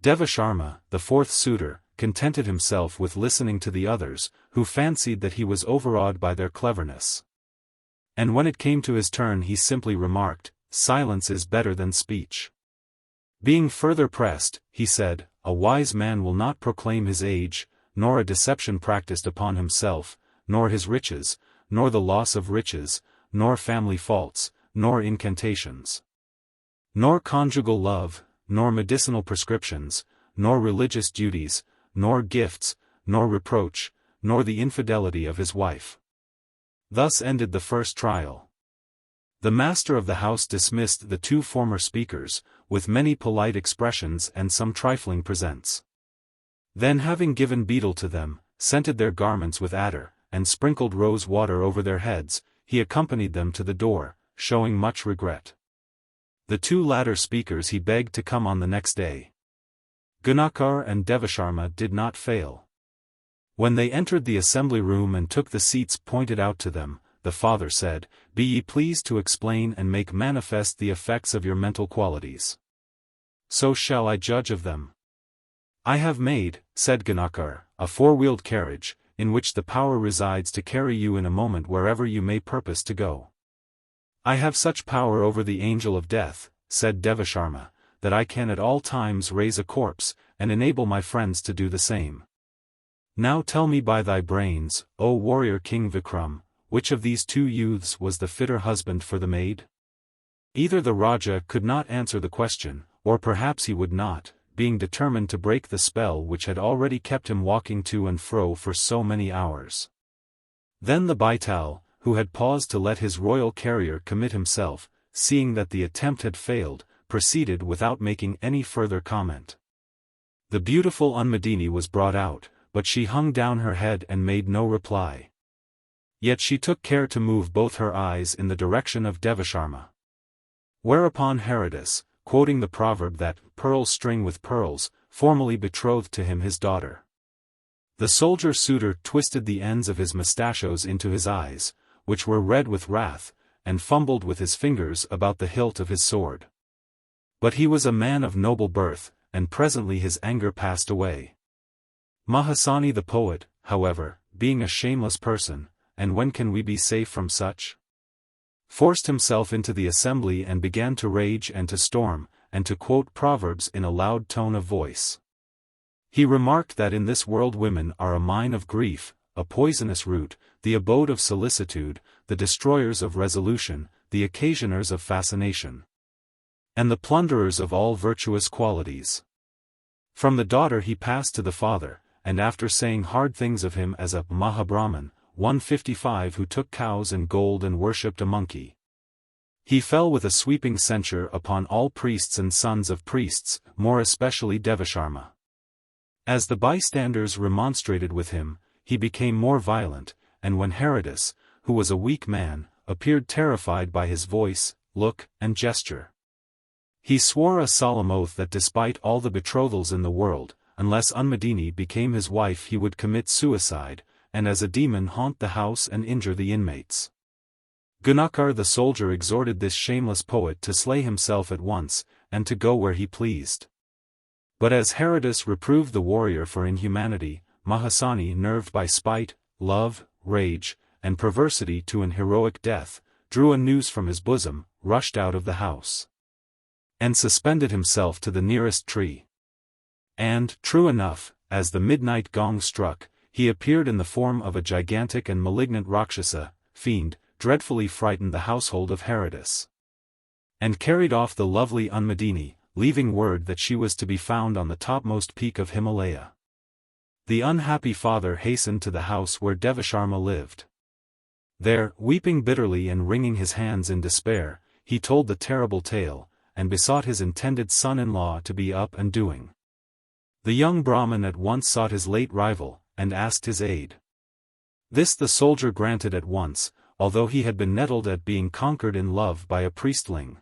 [SPEAKER 1] Devasharma, the fourth suitor, contented himself with listening to the others, who fancied that he was overawed by their cleverness. And when it came to his turn he simply remarked, silence is better than speech. Being further pressed, he said, a wise man will not proclaim his age, nor a deception practiced upon himself, nor his riches, nor the loss of riches, nor family faults, nor incantations, nor conjugal love, nor medicinal prescriptions, nor religious duties, nor gifts, nor reproach, nor the infidelity of his wife. Thus ended the first trial. The master of the house dismissed the 2 former speakers, with many polite expressions and some trifling presents. Then having given betel to them, scented their garments with attar, and sprinkled rose water over their heads, he accompanied them to the door, showing much regret. The 2 latter speakers he begged to come on the next day. Ganakar and Devasharma did not fail. When they entered the assembly room and took the seats pointed out to them, the father said, be ye pleased to explain and make manifest the effects of your mental qualities. so shall I judge of them. I have made, said Ganakar, a four-wheeled carriage, in which the power resides to carry you in a moment wherever you may purpose to go. I have such power over the angel of death, said Devasharma, that I can at all times raise a corpse, and enable my friends to do the same. Now tell me by thy brains, O warrior King Vikram, which of these two youths was the fitter husband for the maid? Either the Raja could not answer the question, or perhaps he would not, being determined to break the spell which had already kept him walking to and fro for so many hours. Then the Baital, who had paused to let his royal carrier commit himself, seeing that the attempt had failed, proceeded without making any further comment. The beautiful Unmadini was brought out, but she hung down her head and made no reply. Yet she took care to move both her eyes in the direction of Devasharma. Whereupon Herodis, quoting the proverb that pearls string with pearls, formally betrothed to him his daughter. The soldier-suitor twisted the ends of his mustachios into his eyes, which were red with wrath, and fumbled with his fingers about the hilt of his sword. But he was a man of noble birth, and presently his anger passed away. Mahasani the poet, however, being a shameless person, and when can we be safe from such? Forced himself into the assembly and began to rage and to storm, and to quote proverbs in a loud tone of voice. He remarked that in this world women are a mine of grief, a poisonous root, the abode of solicitude, the destroyers of resolution, the occasioners of fascination, and the plunderers of all virtuous qualities. From the daughter he passed to the father, and after saying hard things of him as a Mahabrahman, 155 who took cows and gold and worshipped a monkey, he fell with a sweeping censure upon all priests and sons of priests, more especially Devasharma. As the bystanders remonstrated with him, he became more violent, and when Herodis, who was a weak man, appeared terrified by his voice, look, and gesture, he swore a solemn oath that despite all the betrothals in the world, unless Unmadini became his wife he would commit suicide, and as a demon haunt the house and injure the inmates. Ganakar the soldier exhorted this shameless poet to slay himself at once, and to go where he pleased. But as Herodis reproved the warrior for inhumanity, Mahasani, nerved by spite, love, rage, and perversity to an heroic death, drew a noose from his bosom, rushed out of the house, and suspended himself to the nearest tree. And, true enough, as the midnight gong struck, he appeared in the form of a gigantic and malignant Rakshasa, fiend, dreadfully frightened the household of Herodis, and carried off the lovely Unmadini, leaving word that she was to be found on the topmost peak of Himalaya. The unhappy father hastened to the house where Devasharma lived. There, weeping bitterly and wringing his hands in despair, he told the terrible tale, and besought his intended son-in-law to be up and doing. The young Brahmin at once sought his late rival, and asked his aid. This the soldier granted at once, although he had been nettled at being conquered in love by a priestling.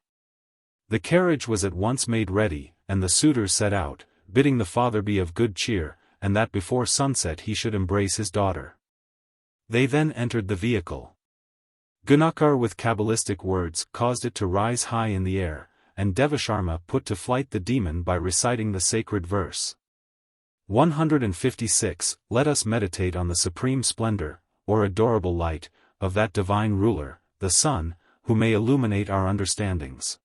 [SPEAKER 1] The carriage was at once made ready, and the suitor set out, bidding the father be of good cheer, and that before sunset he should embrace his daughter. They then entered the vehicle. Ganakar with Kabbalistic words caused it to rise high in the air, and Devasharma put to flight the demon by reciting the sacred verse. 156. Let us meditate on the supreme splendor, or adorable light, of that divine ruler, the sun, who may illuminate our understandings.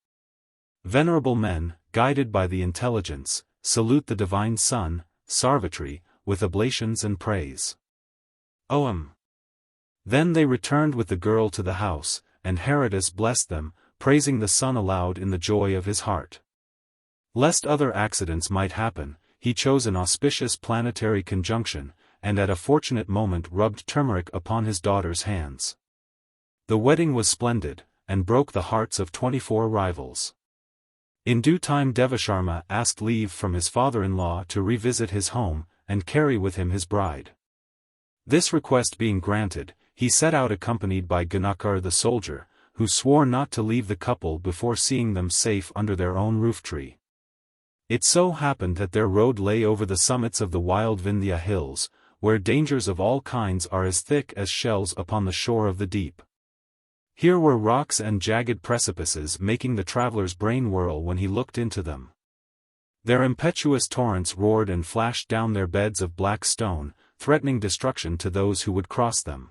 [SPEAKER 1] Venerable men, guided by the intelligence, salute the divine sun, Sarvatri, with oblations and praise. Om. Then they returned with the girl to the house, and Herodis blessed them, praising the sun aloud in the joy of his heart. Lest other accidents might happen, he chose an auspicious planetary conjunction, and at a fortunate moment rubbed turmeric upon his daughter's hands. The wedding was splendid, and broke the hearts of 24 rivals. In due time Devasharma asked leave from his father-in-law to revisit his home, and carry with him his bride. This request being granted, he set out accompanied by Ganakar the soldier, who swore not to leave the couple before seeing them safe under their own roof-tree. It so happened that their road lay over the summits of the wild Vindhya hills, where dangers of all kinds are as thick as shells upon the shore of the deep. Here were rocks and jagged precipices making the traveler's brain whirl when he looked into them. Their impetuous torrents roared and flashed down their beds of black stone, threatening destruction to those who would cross them.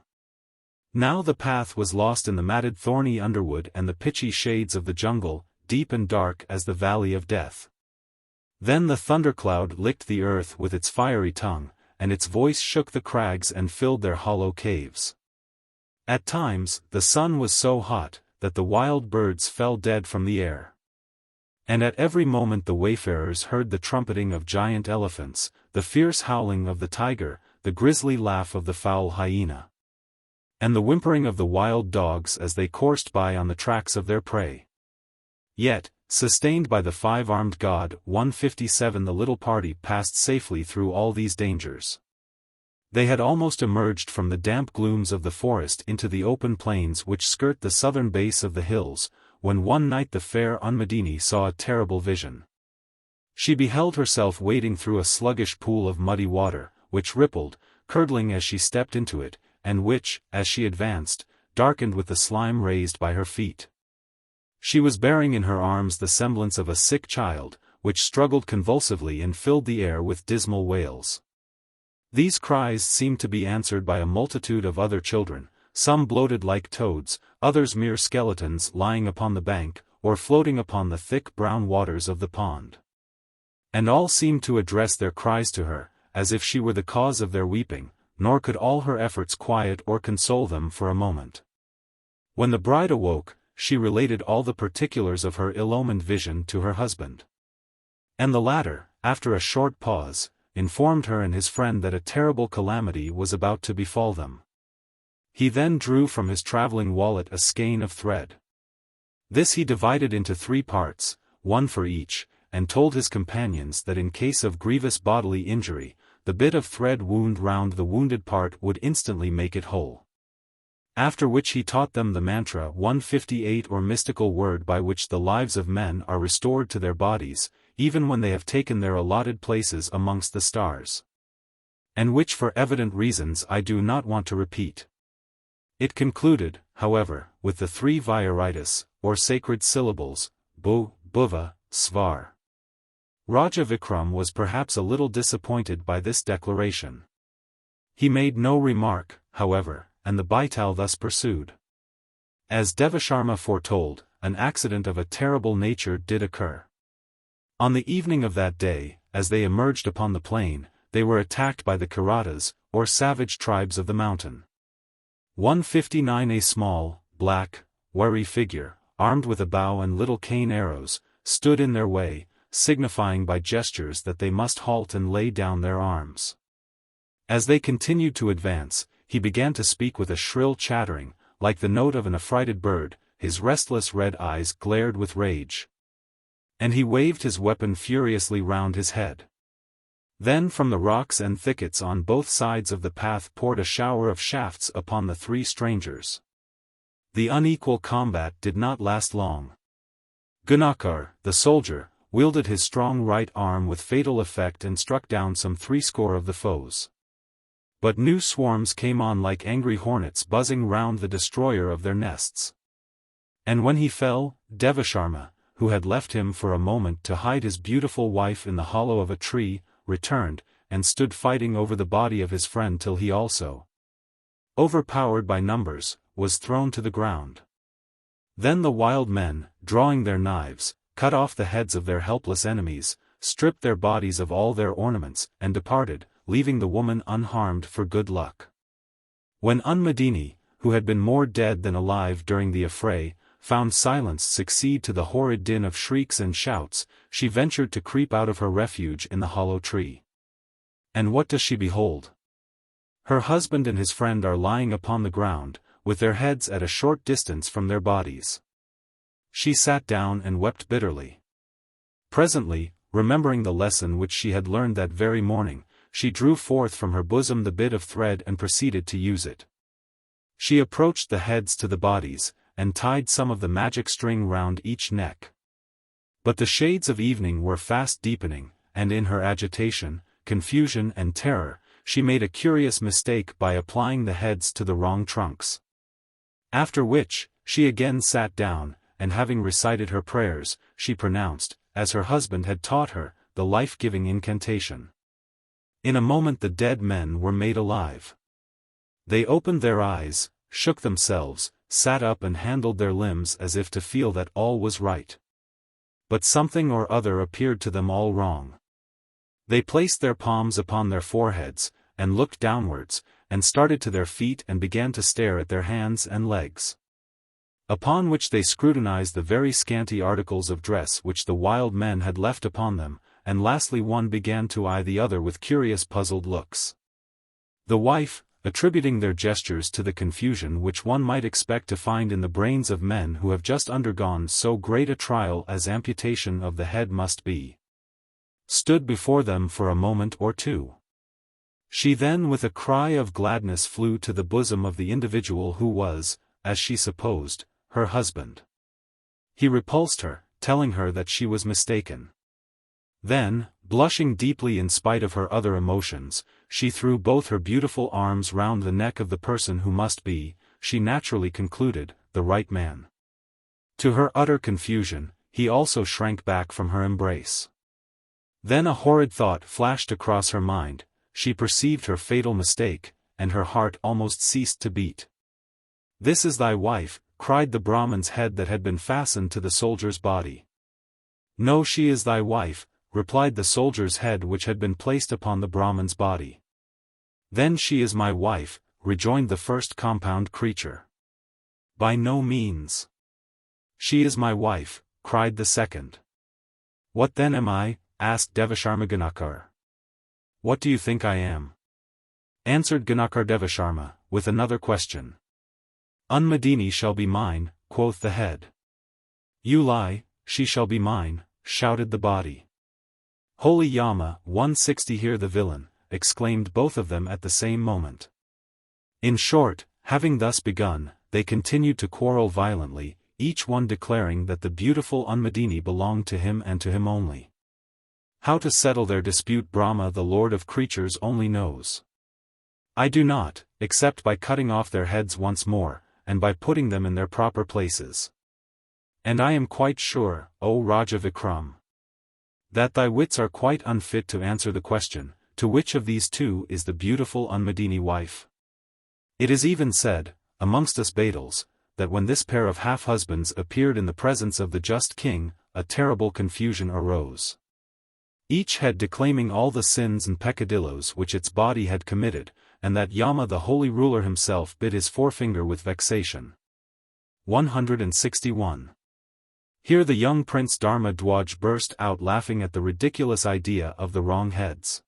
[SPEAKER 1] Now the path was lost in the matted thorny underwood and the pitchy shades of the jungle, deep and dark as the valley of death. Then the thundercloud licked the earth with its fiery tongue, and its voice shook the crags and filled their hollow caves. At times, the sun was so hot that the wild birds fell dead from the air. And at every moment the wayfarers heard the trumpeting of giant elephants, the fierce howling of the tiger, the grisly laugh of the foul hyena, and the whimpering of the wild dogs as they coursed by on the tracks of their prey. Yet, sustained by the five-armed god, 157, the little party passed safely through all these dangers. They had almost emerged from the damp glooms of the forest into the open plains which skirt the southern base of the hills, when one night the fair Unmadini saw a terrible vision. She beheld herself wading through a sluggish pool of muddy water, which rippled, curdling as she stepped into it, and which, as she advanced, darkened with the slime raised by her feet. She was bearing in her arms the semblance of a sick child, which struggled convulsively and filled the air with dismal wails. These cries seemed to be answered by a multitude of other children, some bloated like toads, others mere skeletons lying upon the bank, or floating upon the thick brown waters of the pond. And all seemed to address their cries to her, as if she were the cause of their weeping, nor could all her efforts quiet or console them for a moment. When the bride awoke, she related all the particulars of her ill-omened vision to her husband. And the latter, after a short pause, informed her and his friend that a terrible calamity was about to befall them. He then drew from his traveling wallet a skein of thread. This he divided into 3 parts, one for each, and told his companions that in case of grievous bodily injury, the bit of thread wound round the wounded part would instantly make it whole. After which he taught them the mantra 158, or mystical word by which the lives of men are restored to their bodies, even when they have taken their allotted places amongst the stars. And which for evident reasons I do not want to repeat. It concluded, however, with the 3 Vyaritas, or sacred syllables, Bu, Bhuva, Svar. Raja Vikram was perhaps a little disappointed by this declaration. He made no remark, however, and the Baital thus pursued. As Devasharma foretold, an accident of a terrible nature did occur. On the evening of that day, as they emerged upon the plain, they were attacked by the Kiratas, or savage tribes of the mountain. 159, a small, black, wary figure, armed with a bow and little cane arrows, stood in their way, signifying by gestures that they must halt and lay down their arms. As they continued to advance, he began to speak with a shrill chattering, like the note of an affrighted bird, his restless red eyes glared with rage. And he waved his weapon furiously round his head. Then from the rocks and thickets on both sides of the path poured a shower of shafts upon the 3 strangers. The unequal combat did not last long. Gunakar, the soldier, wielded his strong right arm with fatal effect and struck down some 70 of the foes. But new swarms came on like angry hornets buzzing round the destroyer of their nests. And when he fell, Devasharma, who had left him for a moment to hide his beautiful wife in the hollow of a tree, returned, and stood fighting over the body of his friend till he also, overpowered by numbers, was thrown to the ground. Then the wild men, drawing their knives, cut off the heads of their helpless enemies, stripped their bodies of all their ornaments, and departed, leaving the woman unharmed for good luck. When Unmadini, who had been more dead than alive during the affray, found silence succeed to the horrid din of shrieks and shouts, she ventured to creep out of her refuge in the hollow tree. And what does she behold? Her husband and his friend are lying upon the ground, with their heads at a short distance from their bodies. She sat down and wept bitterly. Presently, remembering the lesson which she had learned that very morning, she drew forth from her bosom the bit of thread and proceeded to use it. She approached the heads to the bodies, and tied some of the magic string round each neck. But the shades of evening were fast deepening, and in her agitation, confusion and terror, she made a curious mistake by applying the heads to the wrong trunks. After which, she again sat down, and having recited her prayers, she pronounced, as her husband had taught her, the life-giving incantation. In a moment the dead men were made alive. They opened their eyes, shook themselves, sat up and handled their limbs as if to feel that all was right. But something or other appeared to them all wrong. They placed their palms upon their foreheads, and looked downwards, and started to their feet and began to stare at their hands and legs. Upon which they scrutinized the very scanty articles of dress which the wild men had left upon them, and lastly one began to eye the other with curious puzzled looks. The wife, attributing their gestures to the confusion which one might expect to find in the brains of men who have just undergone so great a trial as amputation of the head must be, stood before them for a moment or two. She then with a cry of gladness flew to the bosom of the individual who was, as she supposed, her husband. He repulsed her, telling her that she was mistaken. Then, blushing deeply in spite of her other emotions, she threw both her beautiful arms round the neck of the person who must be, she naturally concluded, the right man. To her utter confusion, he also shrank back from her embrace. Then a horrid thought flashed across her mind, she perceived her fatal mistake, and her heart almost ceased to beat. "This is thy wife," cried the Brahman's head that had been fastened to the soldier's body. "No, she is thy wife," replied the soldier's head which had been placed upon the Brahman's body. "Then she is my wife," rejoined the first compound creature. "By no means. She is my wife," cried the second. "What then am I?" asked Devasharma Ganakar. "What do you think I am?" answered Ganakar Devasharma, with another question. "Unmadini shall be mine," quoth the head. "You lie, she shall be mine," shouted the body. "Holy Yama, 160 hear the villain," exclaimed both of them at the same moment. In short, having thus begun, they continued to quarrel violently, each one declaring that the beautiful Unmadini belonged to him and to him only. How to settle their dispute Brahma the Lord of creatures only knows. I do not, except by cutting off their heads once more, and by putting them in their proper places. And I am quite sure, O Raja Vikram, that thy wits are quite unfit to answer the question, to which of these two is the beautiful Unmadini wife? It is even said, amongst us Baitals, that when this pair of half-husbands appeared in the presence of the just king, a terrible confusion arose. Each head declaiming all the sins and peccadilloes which its body had committed, and that Yama the holy ruler himself bit his forefinger with vexation. 161. Here the young Prince Dharma Dwaj burst out laughing at the ridiculous idea of the wrong heads.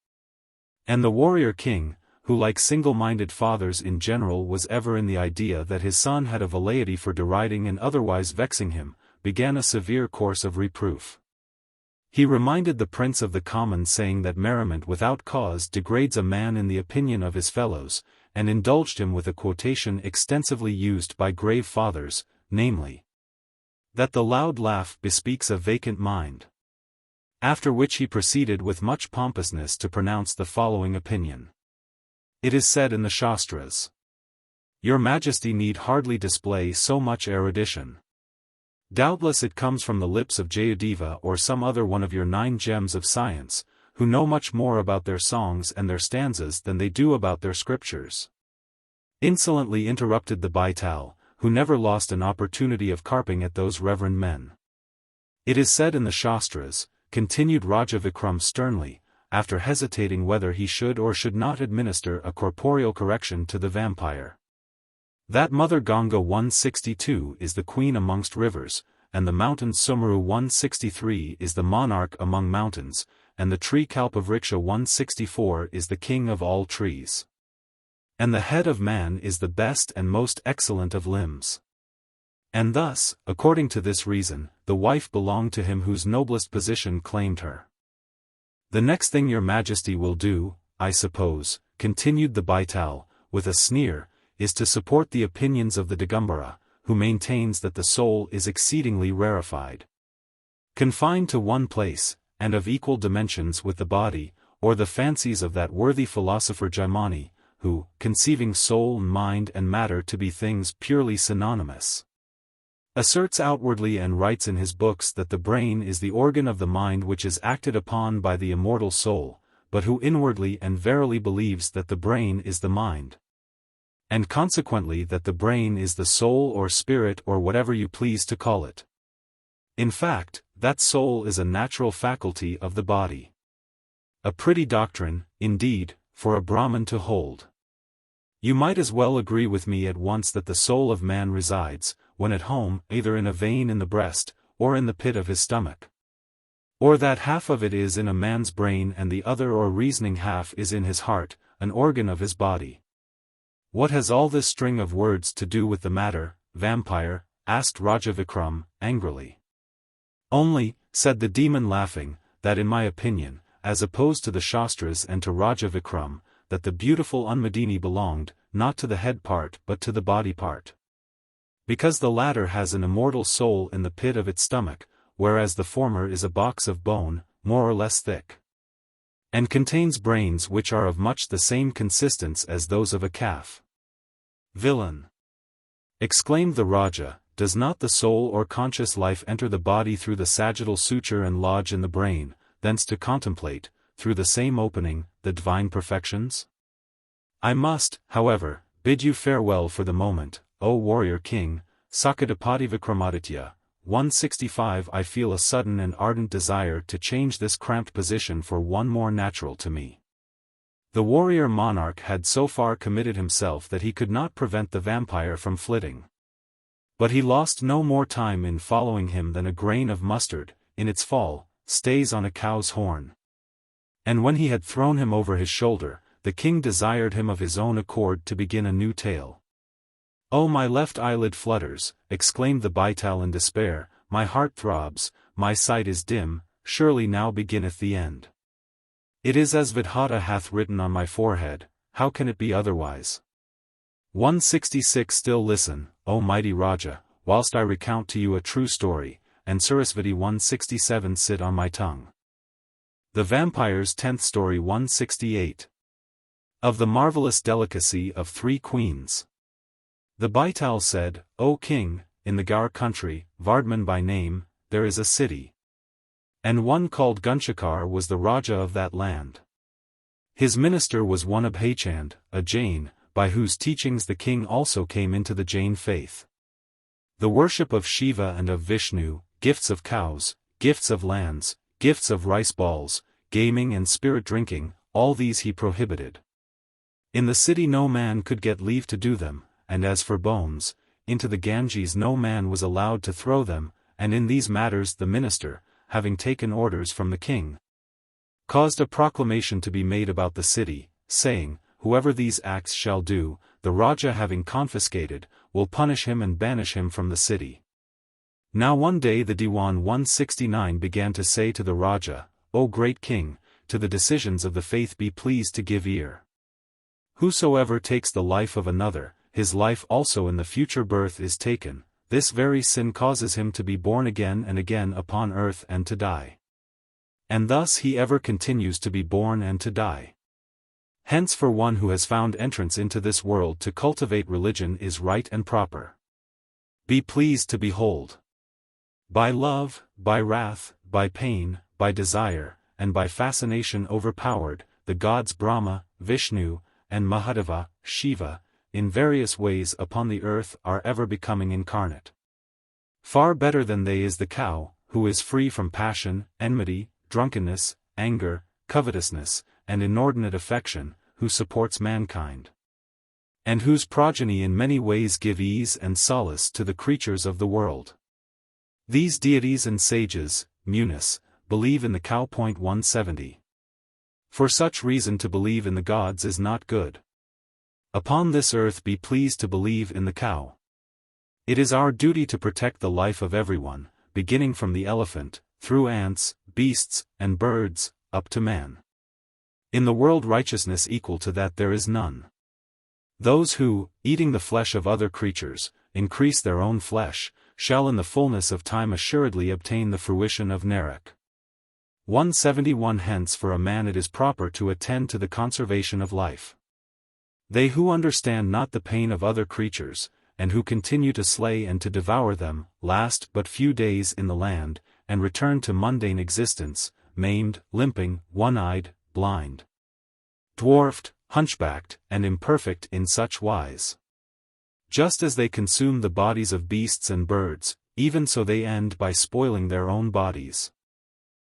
[SPEAKER 1] And the warrior king, who like single-minded fathers in general was ever in the idea that his son had a velleity for deriding and otherwise vexing him, began a severe course of reproof. He reminded the prince of the common saying that merriment without cause degrades a man in the opinion of his fellows, and indulged him with a quotation extensively used by grave fathers, namely, that the loud laugh bespeaks a vacant mind. After which he proceeded with much pompousness to pronounce the following opinion. It is said in the Shastras, "Your Majesty need hardly display so much erudition. Doubtless it comes from the lips of Jayadeva or some other one of your 9 gems of science, who know much more about their songs and their stanzas than they do about their scriptures." Insolently interrupted the Baital, who never lost an opportunity of carping at those reverend men. "It is said in the Shastras," continued Raja Vikram sternly, after hesitating whether he should or should not administer a corporeal correction to the vampire, that Mother Ganga 162 is the queen amongst rivers, and the mountain Sumeru 163 is the monarch among mountains, and the tree Kalpavriksha 164 is the king of all trees. And the head of man is the best and most excellent of limbs. And thus, according to this reason, the wife belonged to him whose noblest position claimed her. "The next thing your Majesty will do, I suppose," continued the Baital, with a sneer, "is to support the opinions of the Digambara, who maintains that the soul is exceedingly rarefied, confined to one place, and of equal dimensions with the body, or the fancies of that worthy philosopher Jaimani, who, conceiving soul and mind and matter to be things purely synonymous, asserts outwardly and writes in his books that the brain is the organ of the mind which is acted upon by the immortal soul, but who inwardly and verily believes that the brain is the mind, and consequently that the brain is the soul or spirit or whatever you please to call it. In fact, that soul is a natural faculty of the body. A pretty doctrine, indeed, for a Brahmin to hold. You might as well agree with me at once that the soul of man resides, when at home, either in a vein in the breast, or in the pit of his stomach. Or that half of it is in a man's brain and the other or reasoning half is in his heart, an organ of his body. What has all this string of words to do with the matter, vampire? Asked Raja Vikram, angrily. Only, said the demon laughing, that in my opinion, as opposed to the Shastras and to Raja Vikram, that the beautiful Unmadini belonged, not to the head part but to the body part. Because the latter has an immortal soul in the pit of its stomach, whereas the former is a box of bone, more or less thick, and contains brains which are of much the same consistence as those of a calf. Villain! Exclaimed the Raja, does not the soul or conscious life enter the body through the sagittal suture and lodge in the brain, thence to contemplate, through the same opening, the divine perfections? I must, however, bid you farewell for the moment, O warrior king, Sakadapati Vikramāditya. 165 I feel a sudden and ardent desire to change this cramped position for one more natural to me. The warrior monarch had so far committed himself that he could not prevent the vampire from flitting. But he lost no more time in following him than a grain of mustard, in its fall, stays on a cow's horn. And when he had thrown him over his shoulder, the king desired him of his own accord to begin a new tale. Oh, my left eyelid flutters, exclaimed the Baital in despair, my heart throbs, my sight is dim, surely now beginneth the end. It is as Vedhata hath written on my forehead, how can it be otherwise? 166 Still listen, O mighty Raja, whilst I recount to you a true story, and Sarasvati 167 sit on my tongue. The Vampire's 10th story 168. Of the marvelous delicacy of 3 queens. The Baital said, O king, in the Gaur country, Vardman by name, there is a city. And one called Gunshakar was the Raja of that land. His minister was one Abhaychand, a Jain, by whose teachings the king also came into the Jain faith. The worship of Shiva and of Vishnu, gifts of cows, gifts of lands, gifts of rice balls, gaming and spirit drinking, all these he prohibited. In the city no man could get leave to do them, and as for bones, into the Ganges no man was allowed to throw them, and in these matters the minister, having taken orders from the king, caused a proclamation to be made about the city, saying, whoever these acts shall do, the Raja having confiscated, will punish him and banish him from the city. Now one day the Diwan 169 began to say to the Raja, O great king, to the decisions of the faith be pleased to give ear. Whosoever takes the life of another, his life also in the future birth is taken, this very sin causes him to be born again and again upon earth and to die. And thus he ever continues to be born and to die. Hence for one who has found entrance into this world to cultivate religion is right and proper. Be pleased to behold. By love, by wrath, by pain, by desire, and by fascination overpowered, the gods Brahma, Vishnu, and Mahadeva, Shiva, in various ways upon the earth are ever becoming incarnate. Far better than they is the cow, who is free from passion, enmity, drunkenness, anger, covetousness, and inordinate affection, who supports mankind, and whose progeny in many ways give ease and solace to the creatures of the world. These deities and sages, Munis, believe in the cow. 170. For such reason to believe in the gods is not good. Upon this earth be pleased to believe in the cow. It is our duty to protect the life of everyone, beginning from the elephant, through ants, beasts, and birds, up to man. In the world righteousness equal to that there is none. Those who, eating the flesh of other creatures, increase their own flesh, shall in the fullness of time assuredly obtain the fruition of Narak. 171 Hence for a man it is proper to attend to the conservation of life. They who understand not the pain of other creatures, and who continue to slay and to devour them, last but few days in the land, and return to mundane existence, maimed, limping, one-eyed, blind, dwarfed, hunchbacked, and imperfect in such wise. Just as they consume the bodies of beasts and birds, even so they end by spoiling their own bodies.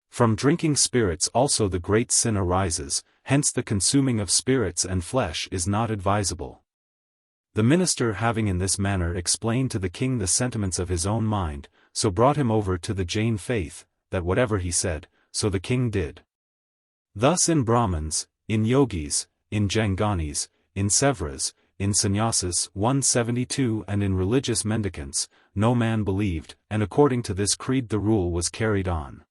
[SPEAKER 1] From drinking spirits also the great sin arises, hence the consuming of spirits and flesh is not advisable. The minister having in this manner explained to the king the sentiments of his own mind, so brought him over to the Jain faith, that whatever he said, so the king did. Thus in Brahmins, in Yogis, in Janganis, in Sevras, in Sannyasis 172 and in religious mendicants, no man believed, and according to this creed the rule was carried on.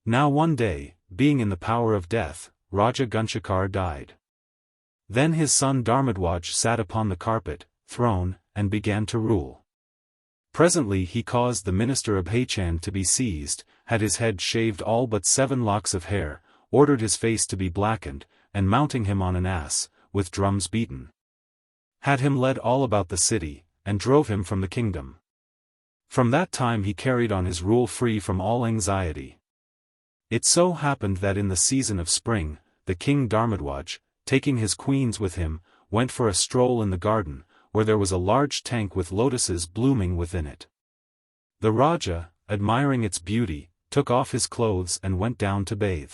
[SPEAKER 1] Now one day, being in the power of death, Raja Gunshakar died. Then his son Dharmadwaj sat upon the carpet, throne, and began to rule. Presently he caused the minister Abhaychand to be seized, had his head shaved all but 7 locks of hair, ordered his face to be blackened, and mounting him on an ass, with drums beaten, had him led all about the city, and drove him from the kingdom. From that time he carried on his rule free from all anxiety. It so happened that in the season of spring, the king Dharmadwaj, taking his queens with him, went for a stroll in the garden, where there was a large tank with lotuses blooming within it. The Raja, admiring its beauty, took off his clothes and went down to bathe.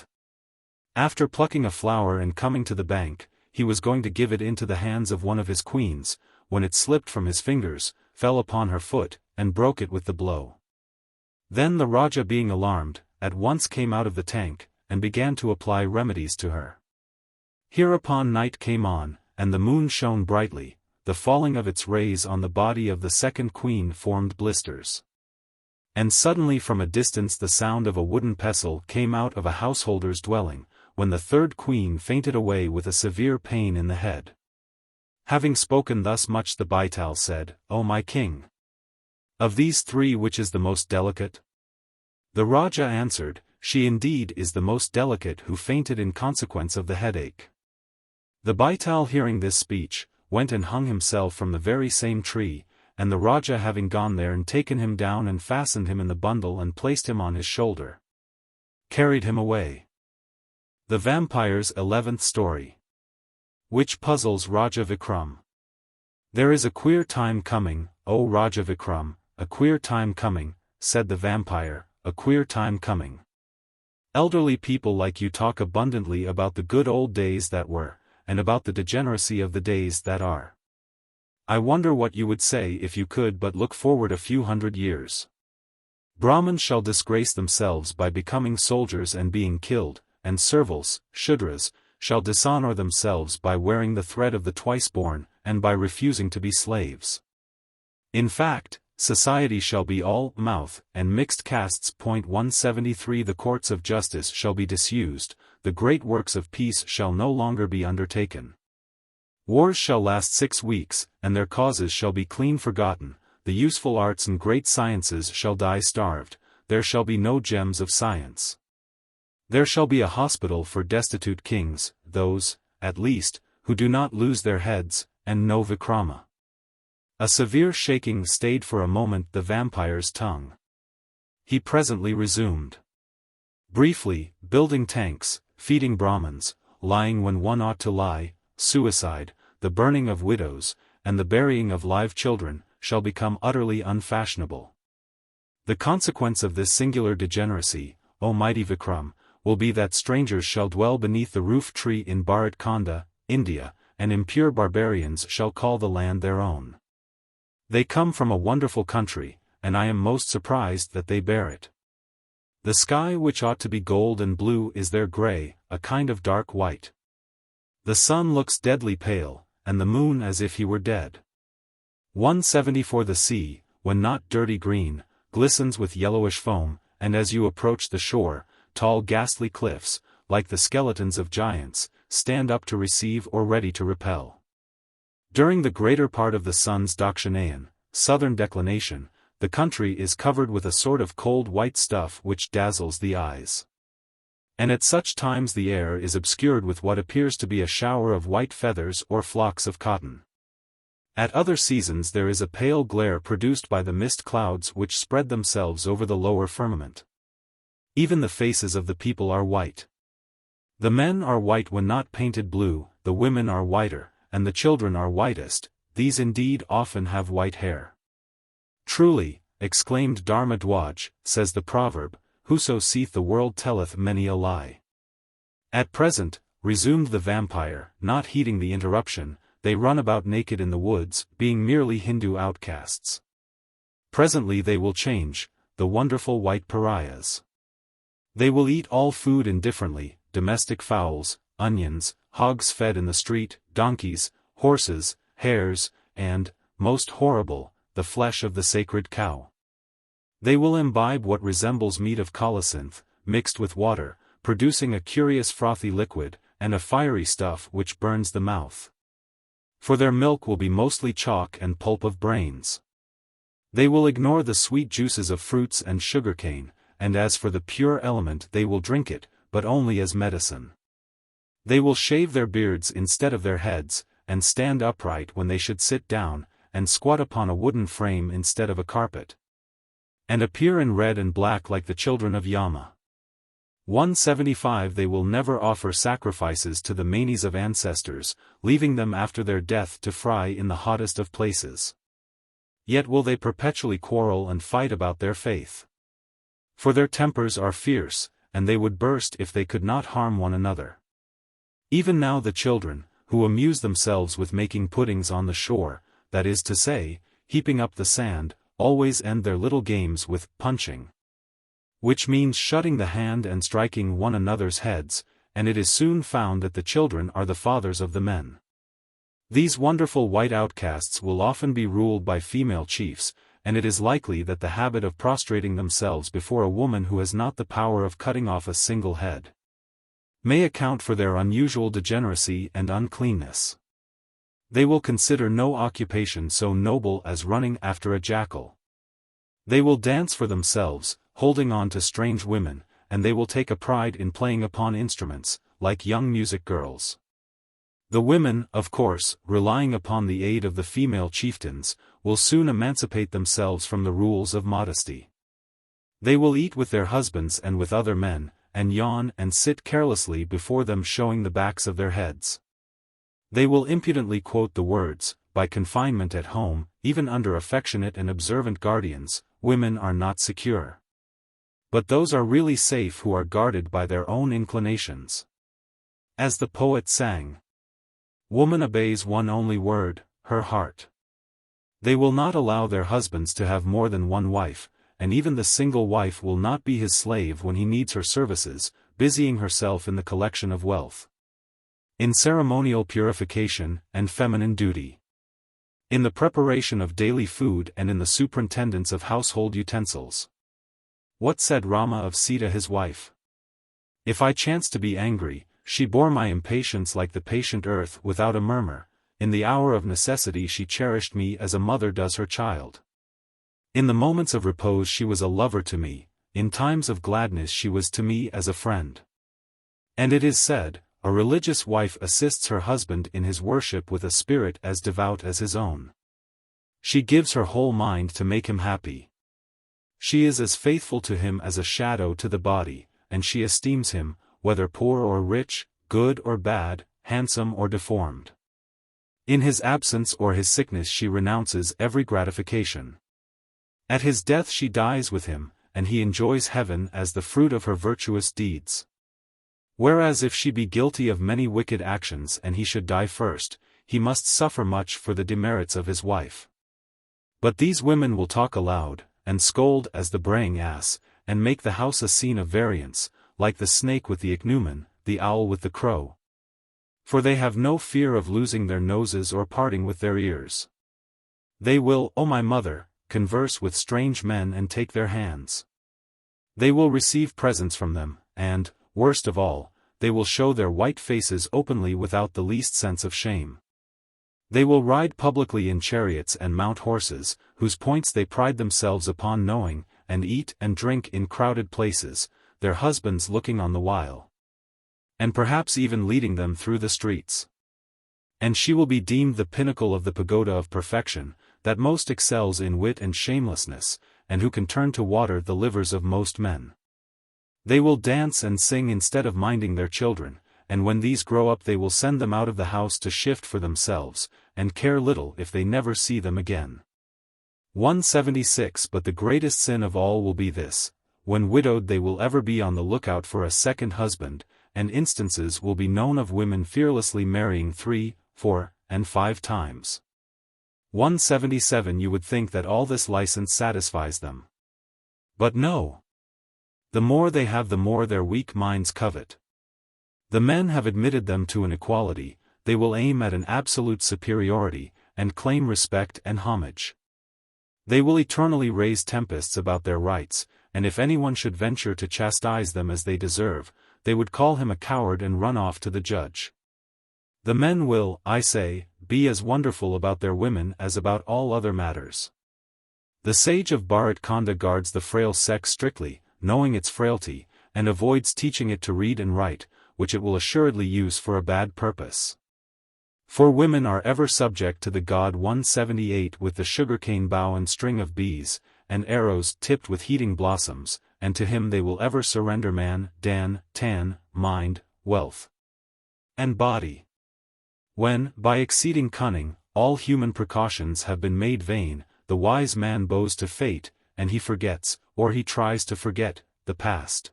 [SPEAKER 1] After plucking a flower and coming to the bank, he was going to give it into the hands of one of his queens, when it slipped from his fingers, fell upon her foot, and broke it with the blow. Then the Raja being alarmed, at once came out of the tank, and began to apply remedies to her. Hereupon night came on, and the moon shone brightly, the falling of its rays on the body of the second queen formed blisters. And suddenly from a distance the sound of a wooden pestle came out of a householder's dwelling, when the third queen fainted away with a severe pain in the head. Having spoken thus much the Baital said, O my king! Of these 3 which is the most delicate? The Raja answered, She indeed is the most delicate who fainted in consequence of the headache. The Baital hearing this speech, went and hung himself from the very same tree, and the Raja having gone there and taken him down and fastened him in the bundle and placed him on his shoulder, carried him away. The Vampire's 11th story. Which puzzles Raja Vikram. There is a queer time coming, O Raja Vikram, a queer time coming, said the vampire, a queer time coming. Elderly people like you talk abundantly about the good old days that were, and about the degeneracy of the days that are. I wonder what you would say if you could but look forward a few hundred years. Brahmins shall disgrace themselves by becoming soldiers and being killed, and serviles, Shudras, shall dishonor themselves by wearing the thread of the twice-born, and by refusing to be slaves. In fact, society shall be all mouth and mixed castes. 173 The courts of justice shall be disused, the great works of peace shall no longer be undertaken. Wars shall last 6 weeks, and their causes shall be clean forgotten, the useful arts and great sciences shall die starved, there shall be no gems of science. There shall be a hospital for destitute kings, those, at least, who do not lose their heads, and no Vikrama. A severe shaking stayed for a moment the vampire's tongue. He presently resumed. Briefly, building tanks, feeding Brahmins, lying when one ought to lie, suicide, the burning of widows, and the burying of live children, shall become utterly unfashionable. The consequence of this singular degeneracy, O mighty Vikram, will be that strangers shall dwell beneath the roof tree in Bharat Khanda, India, and impure barbarians shall call the land their own. They come from a wonderful country, and I am most surprised that they bear it. The sky which ought to be gold and blue is their grey, a kind of dark white. The sun looks deadly pale, and the moon as if he were dead. 174 The sea, when not dirty green, glistens with yellowish foam, and as you approach the shore, tall ghastly cliffs, like the skeletons of giants, stand up to receive or ready to repel. During the greater part of the sun's Dakshinayan, southern declination, the country is covered with a sort of cold white stuff which dazzles the eyes. And at such times the air is obscured with what appears to be a shower of white feathers or flocks of cotton. At other seasons there is a pale glare produced by the mist clouds which spread themselves over the lower firmament. Even the faces of the people are white. The men are white when not painted blue, the women are whiter, and the children are whitest. These indeed often have white hair. Truly, exclaimed Dharmadwaj, says the proverb, whoso seeth the world telleth many a lie. At present, resumed the vampire, not heeding the interruption, they run about naked in the woods, being merely Hindu outcasts. Presently they will change, the wonderful white pariahs. They will eat all food indifferently, domestic fowls, onions, hogs fed in the street, donkeys, horses, hares, and, most horrible, the flesh of the sacred cow. They will imbibe what resembles meat of colocynth, mixed with water, producing a curious frothy liquid, and a fiery stuff which burns the mouth. For their milk will be mostly chalk and pulp of brains. They will ignore the sweet juices of fruits and sugarcane, and as for the pure element they will drink it, but only as medicine. They will shave their beards instead of their heads, and stand upright when they should sit down, and squat upon a wooden frame instead of a carpet. And appear in red and black like the children of Yama. 175 They will never offer sacrifices to the manes of ancestors, leaving them after their death to fry in the hottest of places. Yet will they perpetually quarrel and fight about their faith. For their tempers are fierce, and they would burst if they could not harm one another. Even now the children, who amuse themselves with making puddings on the shore, that is to say, heaping up the sand, always end their little games with punching. Which means shutting the hand and striking one another's heads, and it is soon found that the children are the fathers of the men. These wonderful white outcasts will often be ruled by female chiefs, and it is likely that the habit of prostrating themselves before a woman who has not the power of cutting off a single head may account for their unusual degeneracy and uncleanness. They will consider no occupation so noble as running after a jackal. They will dance for themselves, holding on to strange women, and they will take a pride in playing upon instruments, like young music girls. The women, of course, relying upon the aid of the female chieftains, will soon emancipate themselves from the rules of modesty. They will eat with their husbands and with other men, and yawn and sit carelessly before them showing the backs of their heads. They will impudently quote the words, by confinement at home, even under affectionate and observant guardians, women are not secure. But those are really safe who are guarded by their own inclinations. As the poet sang, woman obeys one only word, her heart. They will not allow their husbands to have more than one wife, and even the single wife will not be his slave when he needs her services, busying herself in the collection of wealth, in ceremonial purification and feminine duty, in the preparation of daily food and in the superintendence of household utensils. What said Rama of Sita his wife? If I chanced to be angry, she bore my impatience like the patient earth without a murmur. In the hour of necessity she cherished me as a mother does her child. In the moments of repose she was a lover to me, in times of gladness she was to me as a friend. And it is said, a religious wife assists her husband in his worship with a spirit as devout as his own. She gives her whole mind to make him happy. She is as faithful to him as a shadow to the body, and she esteems him, whether poor or rich, good or bad, handsome or deformed. In his absence or his sickness she renounces every gratification. At his death she dies with him, and he enjoys heaven as the fruit of her virtuous deeds. Whereas if she be guilty of many wicked actions and he should die first, he must suffer much for the demerits of his wife. But these women will talk aloud, and scold as the braying ass, and make the house a scene of variance, like the snake with the ichneumon, the owl with the crow. For they have no fear of losing their noses or parting with their ears. They will, O my mother, converse with strange men and take their hands. They will receive presents from them, and, worst of all, they will show their white faces openly without the least sense of shame. They will ride publicly in chariots and mount horses, whose points they pride themselves upon knowing, and eat and drink in crowded places, their husbands looking on the while, and perhaps even leading them through the streets. And she will be deemed the pinnacle of the pagoda of perfection, that most excels in wit and shamelessness, and who can turn to water the livers of most men. They will dance and sing instead of minding their children, and when these grow up they will send them out of the house to shift for themselves, and care little if they never see them again. 176 But the greatest sin of all will be this: when widowed they will ever be on the lookout for a second husband, and instances will be known of women fearlessly marrying 3, 4, and 5 times. 177 You would think that all this license satisfies them. But no. The more they have the more their weak minds covet. The men have admitted them to an equality, they will aim at an absolute superiority, and claim respect and homage. They will eternally raise tempests about their rights, and if anyone should venture to chastise them as they deserve, they would call him a coward and run off to the judge. The men will, I say, be as wonderful about their women as about all other matters. The sage of Bharat Khanda guards the frail sex strictly, knowing its frailty, and avoids teaching it to read and write, which it will assuredly use for a bad purpose. For women are ever subject to the god 178 with the sugarcane bough and string of bees, and arrows tipped with heating blossoms, and to him they will ever surrender man, dan, tan, mind, wealth, and body. When, by exceeding cunning, all human precautions have been made vain, the wise man bows to fate, and he forgets, or he tries to forget, the past.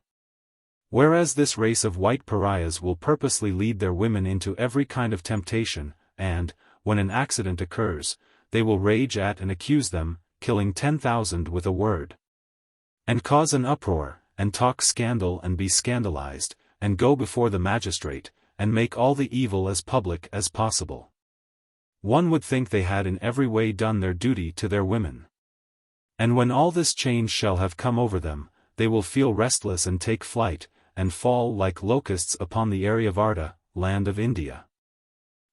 [SPEAKER 1] Whereas this race of white pariahs will purposely lead their women into every kind of temptation, and, when an accident occurs, they will rage at and accuse them, killing 10,000 with a word. And cause an uproar, and talk scandal and be scandalized, and go before the magistrate, and make all the evil as public as possible. One would think they had in every way done their duty to their women. And when all this change shall have come over them, they will feel restless and take flight, and fall like locusts upon the Aryavarta, land of India.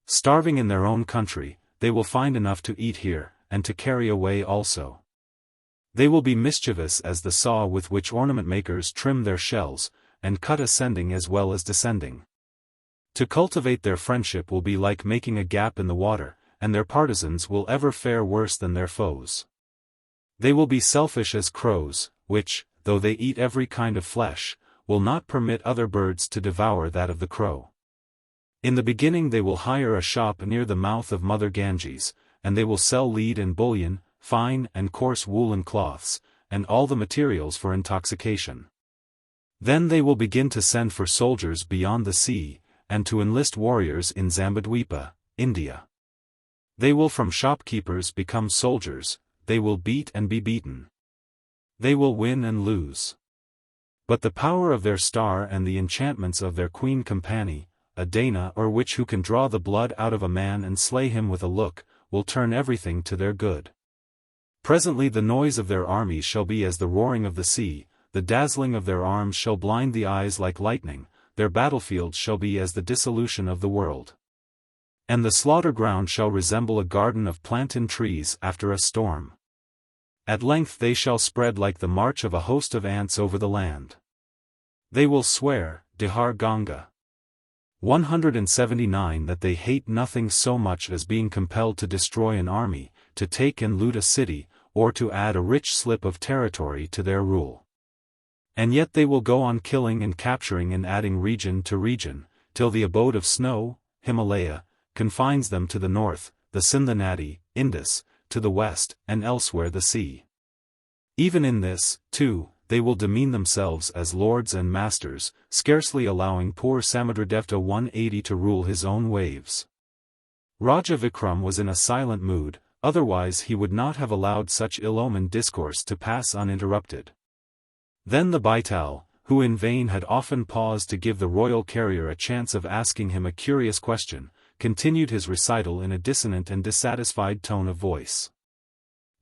[SPEAKER 1] Starving in their own country, they will find enough to eat here, and to carry away also. They will be mischievous as the saw with which ornament makers trim their shells, and cut ascending as well as descending. To cultivate their friendship will be like making a gap in the water, and their partisans will ever fare worse than their foes. They will be selfish as crows, which, though they eat every kind of flesh, will not permit other birds to devour that of the crow. In the beginning they will hire a shop near the mouth of Mother Ganges, and they will sell lead and bullion, fine and coarse woolen cloths, and all the materials for intoxication. Then they will begin to send for soldiers beyond the sea, and to enlist warriors in Zambadweepa, India. They will from shopkeepers become soldiers, they will beat and be beaten. They will win and lose. But the power of their star and the enchantments of their queen company, a Dana or witch who can draw the blood out of a man and slay him with a look, will turn everything to their good. Presently the noise of their armies shall be as the roaring of the sea, the dazzling of their arms shall blind the eyes like lightning, their battlefields shall be as the dissolution of the world. And the slaughter ground shall resemble a garden of plantain trees after a storm. At length they shall spread like the march of a host of ants over the land. They will swear, Dihar Ganga. 179 That they hate nothing so much as being compelled to destroy an army, to take and loot a city, or to add a rich slip of territory to their rule. And yet they will go on killing and capturing and adding region to region, till the abode of snow, Himalaya, confines them to the north, the Sindhu Nadi, Indus, to the west, and elsewhere the sea. Even in this, too, they will demean themselves as lords and masters, scarcely allowing poor Samudradevta 180 to rule his own waves. Raja Vikram was in a silent mood, otherwise he would not have allowed such ill-omened discourse to pass uninterrupted. Then the Baital, who in vain had often paused to give the royal carrier a chance of asking him a curious question, continued his recital in a dissonant and dissatisfied tone of voice.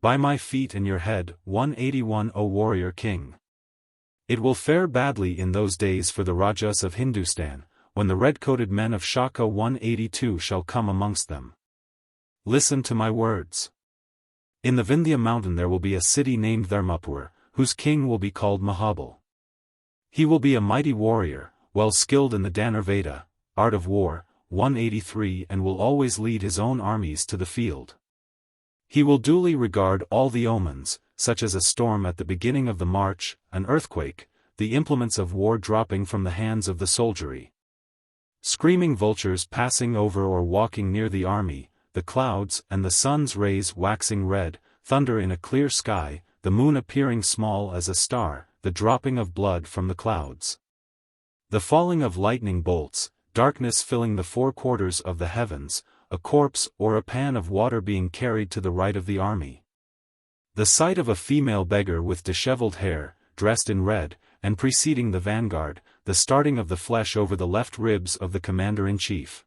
[SPEAKER 1] By my feet and your head, 181 O warrior king. It will fare badly in those days for the Rajas of Hindustan, when the red-coated men of Shaka 182 shall come amongst them. Listen to my words. In the Vindhya mountain there will be a city named Dharmapur, whose king will be called Mahabal. He will be a mighty warrior, well skilled in the Dhanurveda, art of war, 183 and will always lead his own armies to the field. He will duly regard all the omens, such as a storm at the beginning of the march, an earthquake, the implements of war dropping from the hands of the soldiery, screaming vultures passing over or walking near the army, the clouds and the sun's rays waxing red, thunder in a clear sky, the moon appearing small as a star, the dropping of blood from the clouds, the falling of lightning bolts, darkness filling the four quarters of the heavens, a corpse or a pan of water being carried to the right of the army, the sight of a female beggar with disheveled hair, dressed in red, and preceding the vanguard, the starting of the flesh over the left ribs of the commander-in-chief,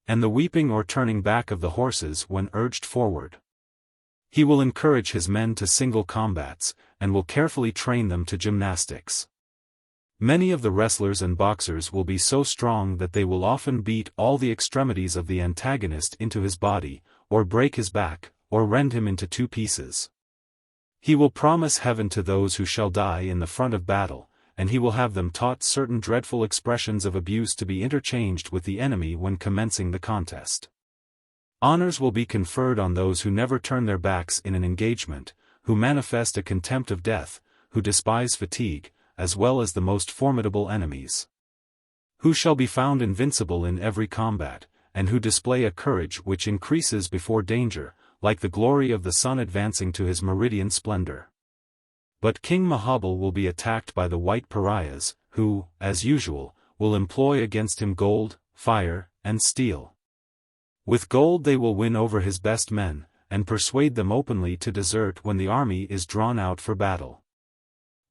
[SPEAKER 1] and the weeping or turning back of the horses when urged forward. He will encourage his men to single combats, and will carefully train them to gymnastics. Many of the wrestlers and boxers will be so strong that they will often beat all the extremities of the antagonist into his body, or break his back, or rend him into two pieces. He will promise heaven to those who shall die in the front of battle, and he will have them taught certain dreadful expressions of abuse to be interchanged with the enemy when commencing the contest. Honors will be conferred on those who never turn their backs in an engagement, who manifest a contempt of death, who despise fatigue, as well as the most formidable enemies, who shall be found invincible in every combat, and who display a courage which increases before danger, like the glory of the sun advancing to his meridian splendor. But King Mahabal will be attacked by the white pariahs, who, as usual, will employ against him gold, fire, and steel. With gold they will win over his best men, and persuade them openly to desert when the army is drawn out for battle.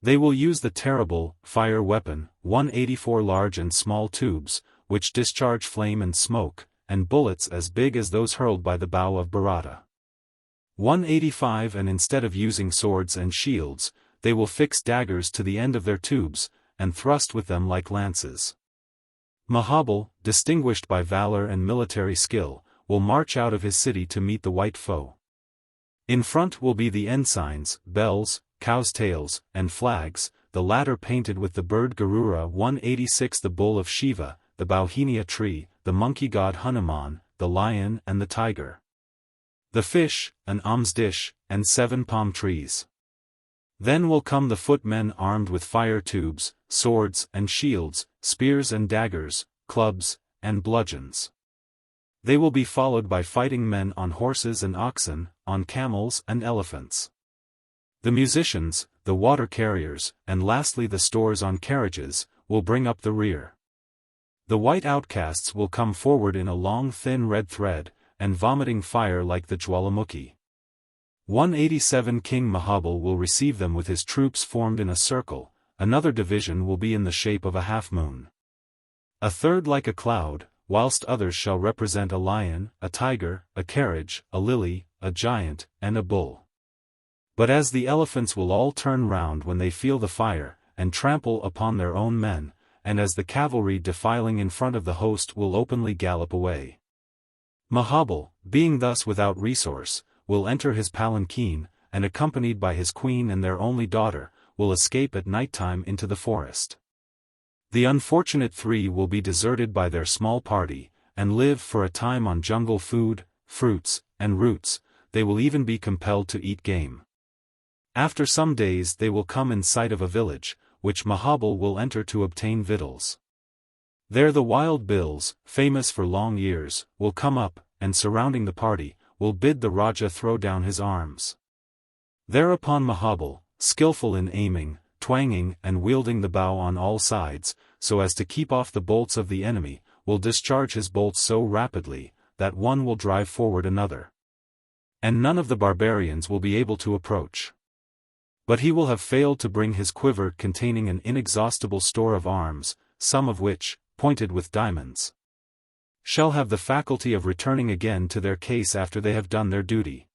[SPEAKER 1] They will use the terrible fire weapon, 184 large and small tubes, which discharge flame and smoke, and bullets as big as those hurled by the bow of Bharata. 185 And instead of using swords and shields, they will fix daggers to the end of their tubes, and thrust with them like lances. Mahabal, distinguished by valor and military skill, will march out of his city to meet the white foe. In front will be the ensigns, bells, cows' tails, and flags, the latter painted with the bird Garura. 186 The bull of Shiva, the bauhinia tree, the monkey god Hanuman, the lion and the tiger, the fish, an alms dish, and 7 palm trees. Then will come the footmen armed with fire tubes, swords and shields, spears and daggers, clubs, and bludgeons. They will be followed by fighting men on horses and oxen, on camels and elephants. The musicians, the water carriers, and lastly the stores on carriages, will bring up the rear. The white outcasts will come forward in a long thin red thread, and vomiting fire like the Jwalamukhi. 187 King Mahabal will receive them with his troops formed in a circle, another division will be in the shape of a half-moon, a third like a cloud, whilst others shall represent a lion, a tiger, a carriage, a lily, a giant, and a bull. But as the elephants will all turn round when they feel the fire, and trample upon their own men, and as the cavalry defiling in front of the host will openly gallop away. Mahabal, being thus without resource, will enter his palanquin, and accompanied by his queen and their only daughter, will escape at night time into the forest. The unfortunate three will be deserted by their small party, and live for a time on jungle food, fruits, and roots. They will even be compelled to eat game. After some days they will come in sight of a village, which Mahabal will enter to obtain victuals. There the wild bills, famous for long ears, will come up, and surrounding the party, will bid the Raja throw down his arms. Thereupon Mahabal, skillful in aiming, twanging and wielding the bow on all sides, so as to keep off the bolts of the enemy, will discharge his bolts so rapidly, that one will drive forward another. And none of the barbarians will be able to approach. But he will have failed to bring his quiver containing an inexhaustible store of arms, some of which, pointed with diamonds, shall have the faculty of returning again to their case after they have done their duty.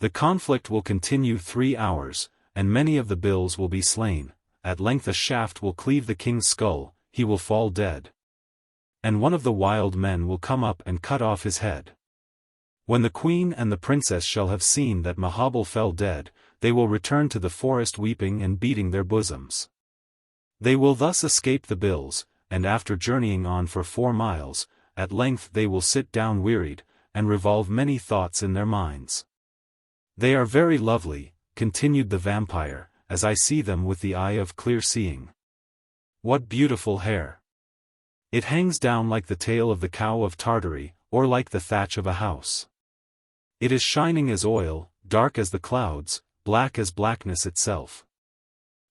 [SPEAKER 1] The conflict will continue 3 hours, and many of the bills will be slain. At length a shaft will cleave the king's skull, he will fall dead. And one of the wild men will come up and cut off his head. When the queen and the princess shall have seen that Mahabal fell dead, they will return to the forest weeping and beating their bosoms. They will thus escape the bills, and after journeying on for 4 miles, at length they will sit down wearied, and revolve many thoughts in their minds. They are very lovely, continued the vampire, as I see them with the eye of clear seeing. What beautiful hair! It hangs down like the tail of the cow of Tartary, or like the thatch of a house. It is shining as oil, dark as the clouds, black as blackness itself.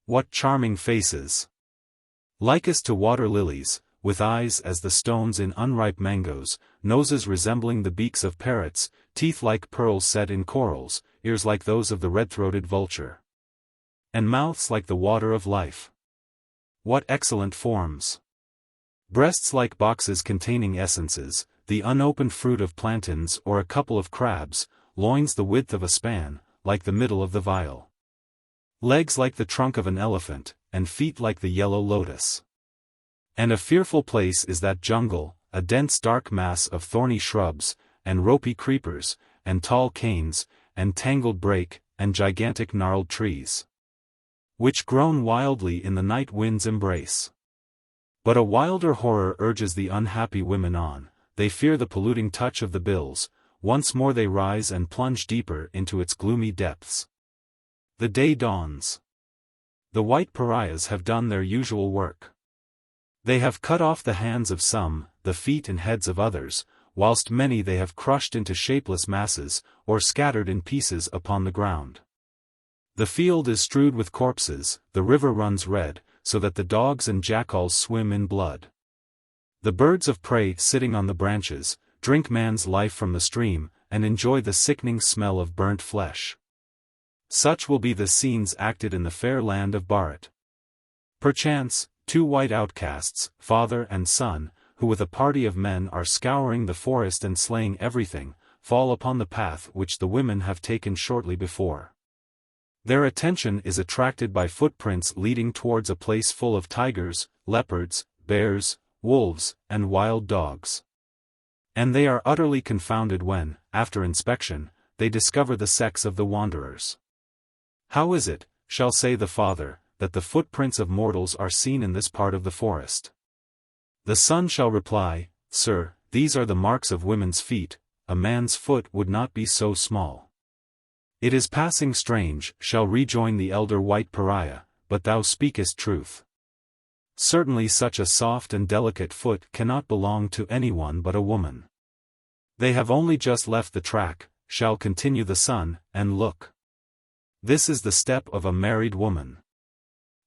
[SPEAKER 1] What charming faces! Likest to water lilies, with eyes as the stones in unripe mangoes, noses resembling the beaks of parrots, teeth like pearls set in corals, ears like those of the red-throated vulture, and mouths like the water of life. What excellent forms! Breasts like boxes containing essences, the unopened fruit of plantains or a couple of crabs, loins the width of a span, like the middle of the vial. Legs like the trunk of an elephant, and feet like the yellow lotus. And a fearful place is that jungle, a dense dark mass of thorny shrubs, and ropey creepers, and tall canes, and tangled brake, and gigantic gnarled trees, which groan wildly in the night wind's embrace. But a wilder horror urges the unhappy women on, they fear the polluting touch of the bills, once more they rise and plunge deeper into its gloomy depths. The day dawns. The white pariahs have done their usual work. They have cut off the hands of some, the feet and heads of others, whilst many they have crushed into shapeless masses, or scattered in pieces upon the ground. The field is strewed with corpses, the river runs red, so that the dogs and jackals swim in blood. The birds of prey sitting on the branches, drink man's life from the stream, and enjoy the sickening smell of burnt flesh. Such will be the scenes acted in the fair land of Bharat. Perchance, two white outcasts, father and son, who with a party of men are scouring the forest and slaying everything, fall upon the path which the women have taken shortly before. Their attention is attracted by footprints leading towards a place full of tigers, leopards, bears, wolves, and wild dogs. And they are utterly confounded when, after inspection, they discover the sex of the wanderers. How is it, shall say the father, that the footprints of mortals are seen in this part of the forest? The son shall reply, Sir, these are the marks of women's feet, a man's foot would not be so small. It is passing strange, shall rejoin the elder white pariah, but thou speakest truth. Certainly such a soft and delicate foot cannot belong to anyone but a woman. They have only just left the track, shall continue the son, and look. This is the step of a married woman.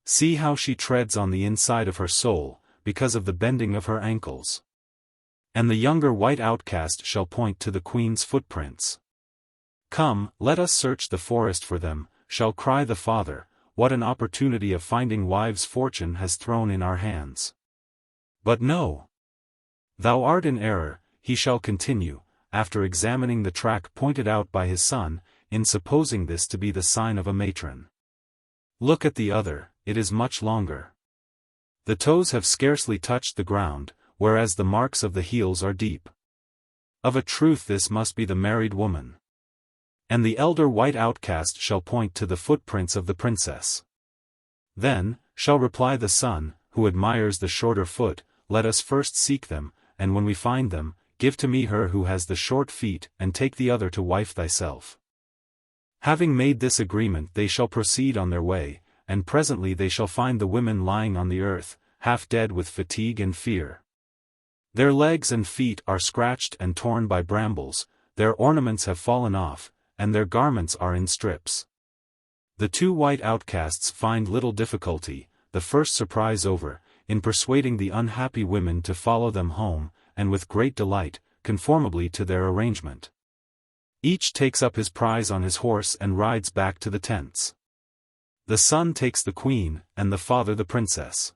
[SPEAKER 1] See how she treads on the inside of her soul, because of the bending of her ankles. And the younger white outcast shall point to the queen's footprints. Come, let us search the forest for them, shall cry the father, what an opportunity of finding wives fortune has thrown in our hands. But no. Thou art in error, he shall continue, after examining the track pointed out by his son, in supposing this to be the sign of a matron. Look at the other, it is much longer. The toes have scarcely touched the ground, whereas the marks of the heels are deep. Of a truth this must be the married woman. And the elder white outcast shall point to the footprints of the princess. Then, shall reply the son, who admires the shorter foot, let us first seek them, and when we find them, give to me her who has the short feet, and take the other to wife thyself. Having made this agreement they shall proceed on their way, and presently they shall find the women lying on the earth, half dead with fatigue and fear. Their legs and feet are scratched and torn by brambles, their ornaments have fallen off, and their garments are in strips. The two white outcasts find little difficulty, the first surprise over, in persuading the unhappy women to follow them home, and with great delight, conformably to their arrangement. Each takes up his prize on his horse and rides back to the tents. The son takes the queen, and the father the princess.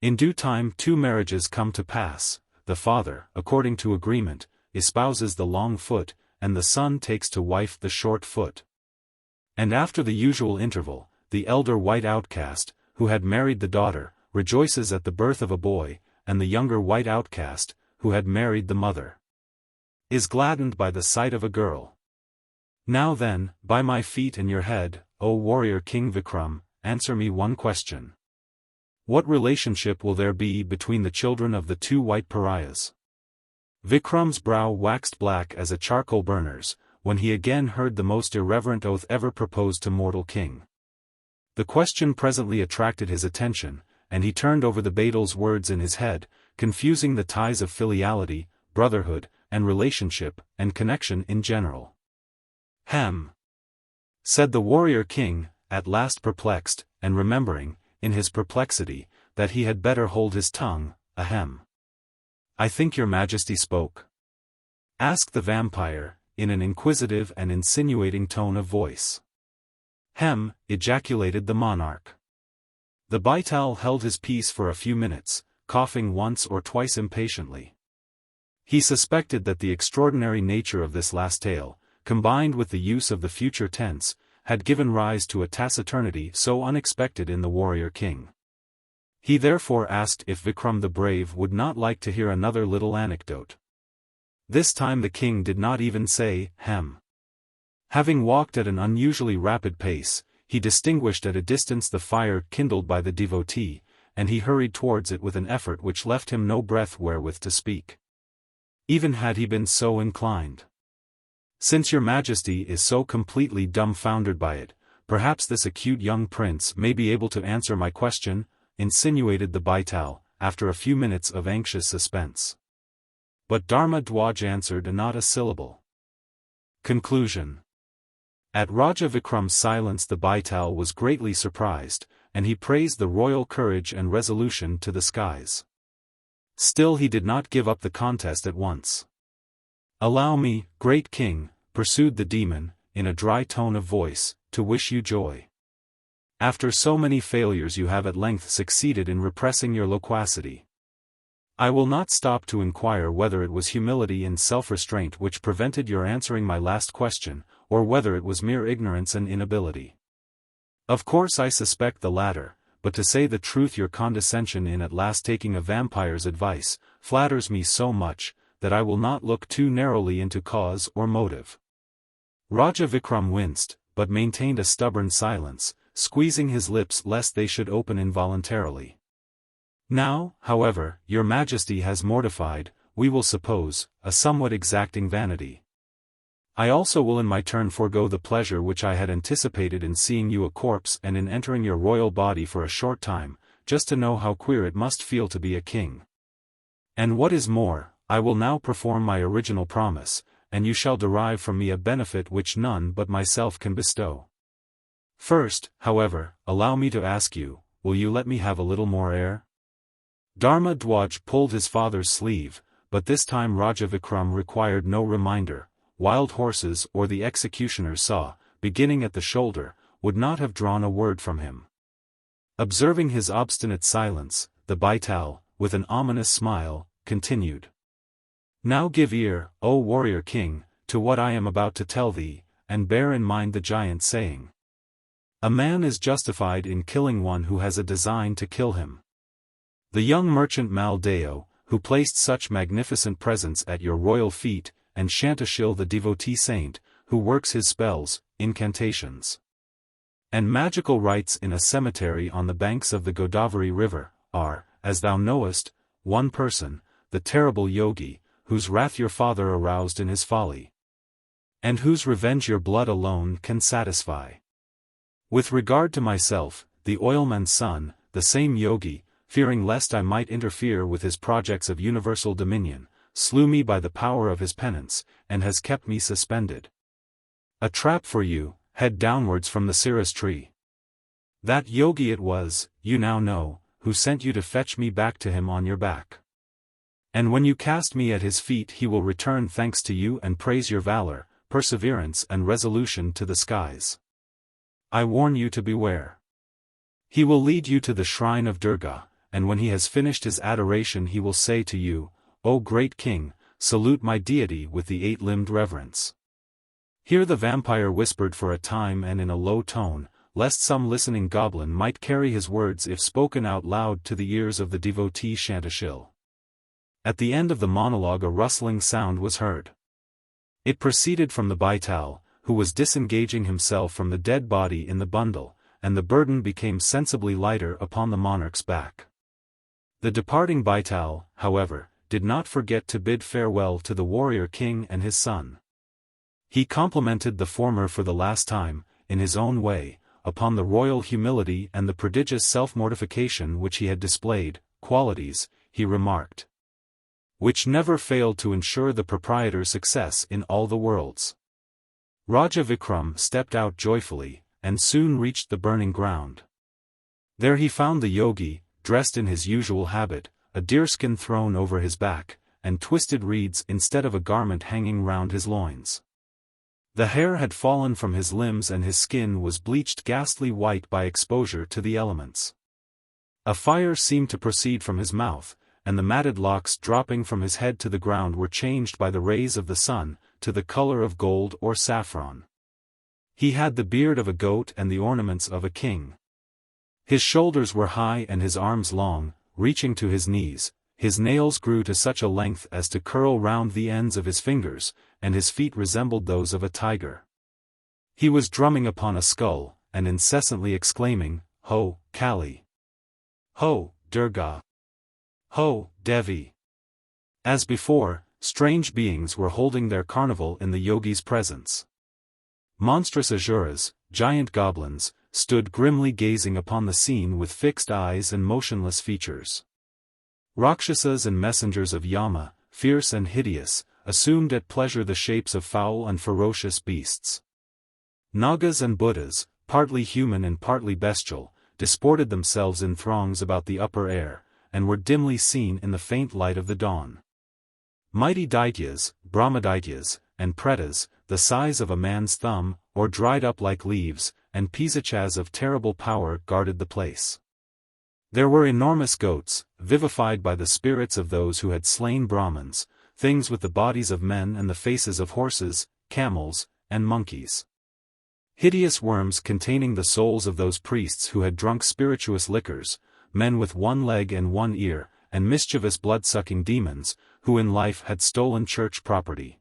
[SPEAKER 1] In due time 2 marriages come to pass, the father, according to agreement, espouses the long foot, and the son takes to wife the short foot. And after the usual interval, the elder white outcast, who had married the daughter, rejoices at the birth of a boy, and the younger white outcast, who had married the mother, is gladdened by the sight of a girl. Now then, by my feet and your head, O warrior King Vikram, answer me one question. What relationship will there be between the children of the 2 white pariahs? Vikram's brow waxed black as a charcoal burner's, when he again heard the most irreverent oath ever proposed to mortal king. The question presently attracted his attention, and he turned over the Baital's words in his head, confusing the ties of filiality, brotherhood, and relationship, and connection in general. "Hem," said the warrior king, at last perplexed, and remembering, in his perplexity, that he had better hold his tongue. "Ahem. I think your majesty spoke?" asked the vampire, in an inquisitive and insinuating tone of voice. "Hem," ejaculated the monarch. The Baital held his peace for a few minutes, coughing once or twice impatiently. He suspected that the extraordinary nature of this last tale, combined with the use of the future tense, had given rise to a taciturnity so unexpected in the warrior king. He therefore asked if Vikram the Brave would not like to hear another little anecdote. This time the king did not even say, "Hem." Having walked at an unusually rapid pace, he distinguished at a distance the fire kindled by the devotee, and he hurried towards it with an effort which left him no breath wherewith to speak. Even had he been so inclined. "Since your majesty is so completely dumbfoundered by it, perhaps this acute young prince may be able to answer my question," insinuated the Baital, after a few minutes of anxious suspense. But Dharma Dwaj answered not a syllable. Conclusion. At Raja Vikram's silence the Baital was greatly surprised, and he praised the royal courage and resolution to the skies. Still he did not give up the contest at once. "Allow me, great king," pursued the demon, in a dry tone of voice, "to wish you joy. After so many failures you have at length succeeded in repressing your loquacity. I will not stop to inquire whether it was humility and self-restraint which prevented your answering my last question, or whether it was mere ignorance and inability. Of course I suspect the latter, but to say the truth your condescension in at last taking a vampire's advice, flatters me so much, that I will not look too narrowly into cause or motive." Raja Vikram winced, but maintained a stubborn silence, squeezing his lips lest they should open involuntarily. "Now, however, your majesty has mortified, we will suppose, a somewhat exacting vanity. I also will in my turn forego the pleasure which I had anticipated in seeing you a corpse and in entering your royal body for a short time, just to know how queer it must feel to be a king. And what is more, I will now perform my original promise, and you shall derive from me a benefit which none but myself can bestow. First, however, allow me to ask you, will you let me have a little more air?" Dharma Dwaj pulled his father's sleeve, but this time Raja Vikram required no reminder. Wild horses or the executioner's saw, beginning at the shoulder, would not have drawn a word from him. Observing his obstinate silence, the Baital, with an ominous smile, continued. "Now give ear, O warrior king, to what I am about to tell thee, and bear in mind the giant saying. A man is justified in killing one who has a design to kill him. The young merchant Maldeo, who placed such magnificent presents at your royal feet, and Shantashil the devotee saint, who works his spells, incantations, and magical rites in a cemetery on the banks of the Godavari river, are, as thou knowest, one person, the terrible yogi, whose wrath your father aroused in his folly, and whose revenge your blood alone can satisfy. With regard to myself, the oilman's son, the same yogi, fearing lest I might interfere with his projects of universal dominion, slew me by the power of his penance, and has kept me suspended. A trap for you, head downwards from the cirrus tree. That yogi it was, you now know, who sent you to fetch me back to him on your back. And when you cast me at his feet he will return thanks to you and praise your valor, perseverance and resolution to the skies. I warn you to beware. He will lead you to the shrine of Durga, and when he has finished his adoration he will say to you, O great king, salute my deity with the eight-limbed reverence." Here the vampire whispered for a time and in a low tone, lest some listening goblin might carry his words if spoken out loud to the ears of the devotee Shantashil. At the end of the monologue a rustling sound was heard. It proceeded from the Baital, who was disengaging himself from the dead body in the bundle, and the burden became sensibly lighter upon the monarch's back. The departing Baital, however, did not forget to bid farewell to the warrior king and his son. He complimented the former for the last time, in his own way, upon the royal humility and the prodigious self-mortification which he had displayed, qualities, he remarked, which never failed to ensure the proprietor's success in all the worlds. Raja Vikram stepped out joyfully, and soon reached the burning ground. There he found the yogi, dressed in his usual habit, a deerskin thrown over his back, and twisted reeds instead of a garment hanging round his loins. The hair had fallen from his limbs and his skin was bleached ghastly white by exposure to the elements. A fire seemed to proceed from his mouth, and the matted locks dropping from his head to the ground were changed by the rays of the sun, to the color of gold or saffron. He had the beard of a goat and the ornaments of a king. His shoulders were high and his arms long, reaching to his knees, his nails grew to such a length as to curl round the ends of his fingers, and his feet resembled those of a tiger. He was drumming upon a skull, and incessantly exclaiming, "Ho, Kali! Ho, Durga! Ho, Devi!" As before, strange beings were holding their carnival in the yogi's presence. Monstrous asuras, giant goblins, stood grimly gazing upon the scene with fixed eyes and motionless features. Rakshasas and messengers of Yama, fierce and hideous, assumed at pleasure the shapes of foul and ferocious beasts. Nagas and Buddhas, partly human and partly bestial, disported themselves in throngs about the upper air, and were dimly seen in the faint light of the dawn. Mighty Daityas, Brahmadaityas, and Pretas, the size of a man's thumb, or dried up like leaves, and Pisachas of terrible power guarded the place. There were enormous goats, vivified by the spirits of those who had slain Brahmins, things with the bodies of men and the faces of horses, camels, and monkeys. Hideous worms containing the souls of those priests who had drunk spirituous liquors, men with one leg and one ear, and mischievous blood-sucking demons, who in life had stolen church property.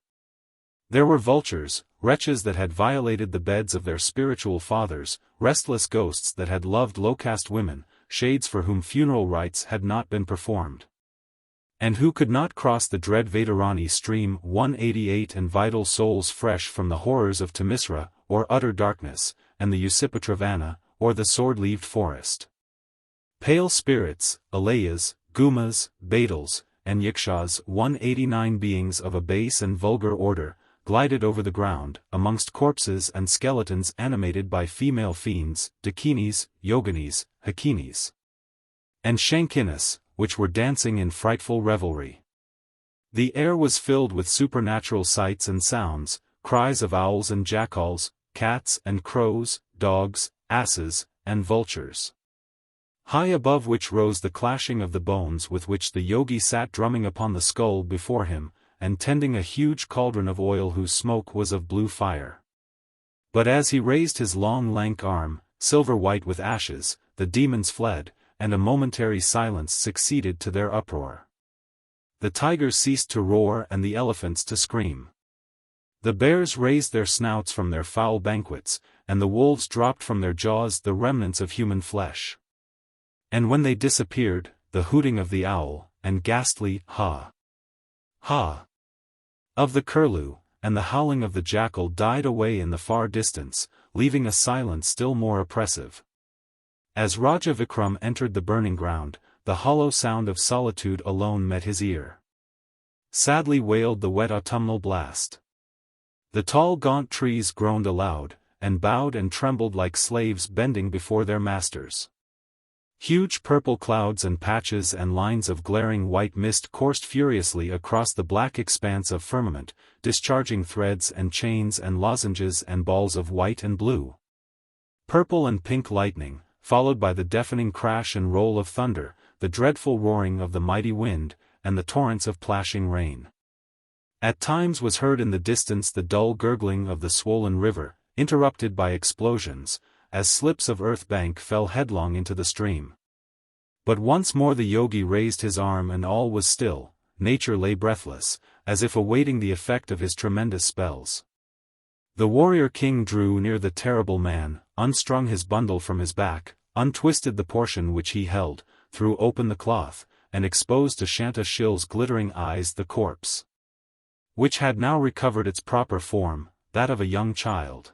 [SPEAKER 1] There were vultures, wretches that had violated the beds of their spiritual fathers, restless ghosts that had loved low-caste women, shades for whom funeral rites had not been performed, and who could not cross the dread Vedarani stream 188, and vital souls fresh from the horrors of Tamisra, or utter darkness, and the Usipatravana, or the sword-leaved forest. Pale spirits, alayas, gumas, Batals, and yakshas, 189 beings of a base and vulgar order, glided over the ground, amongst corpses and skeletons animated by female fiends, dakinis, yoginis, hakinis, and shankinis, which were dancing in frightful revelry. The air was filled with supernatural sights and sounds, cries of owls and jackals, cats and crows, dogs, asses, and vultures. High above which rose the clashing of the bones with which the yogi sat drumming upon the skull before him, and tending a huge cauldron of oil whose smoke was of blue fire. But as he raised his long lank arm, silver-white with ashes, the demons fled, and a momentary silence succeeded to their uproar. The tigers ceased to roar and the elephants to scream. The bears raised their snouts from their foul banquets, and the wolves dropped from their jaws the remnants of human flesh. And when they disappeared, the hooting of the owl, and ghastly ha! Ha! of the curlew, and the howling of the jackal died away in the far distance, leaving a silence still more oppressive. As Raja Vikram entered the burning ground, the hollow sound of solitude alone met his ear. Sadly wailed the wet autumnal blast. The tall gaunt trees groaned aloud, and bowed and trembled like slaves bending before their masters. Huge purple clouds and patches and lines of glaring white mist coursed furiously across the black expanse of firmament, discharging threads and chains and lozenges and balls of white and blue. Purple and pink lightning, followed by the deafening crash and roll of thunder, the dreadful roaring of the mighty wind, and the torrents of plashing rain. At times was heard in the distance the dull gurgling of the swollen river, interrupted by explosions, as slips of earth bank fell headlong into the stream. But once more the yogi raised his arm and all was still, nature lay breathless, as if awaiting the effect of his tremendous spells. The warrior king drew near the terrible man, unstrung his bundle from his back, untwisted the portion which he held, threw open the cloth, and exposed to Shanta Shil's glittering eyes the corpse, which had now recovered its proper form, that of a young child.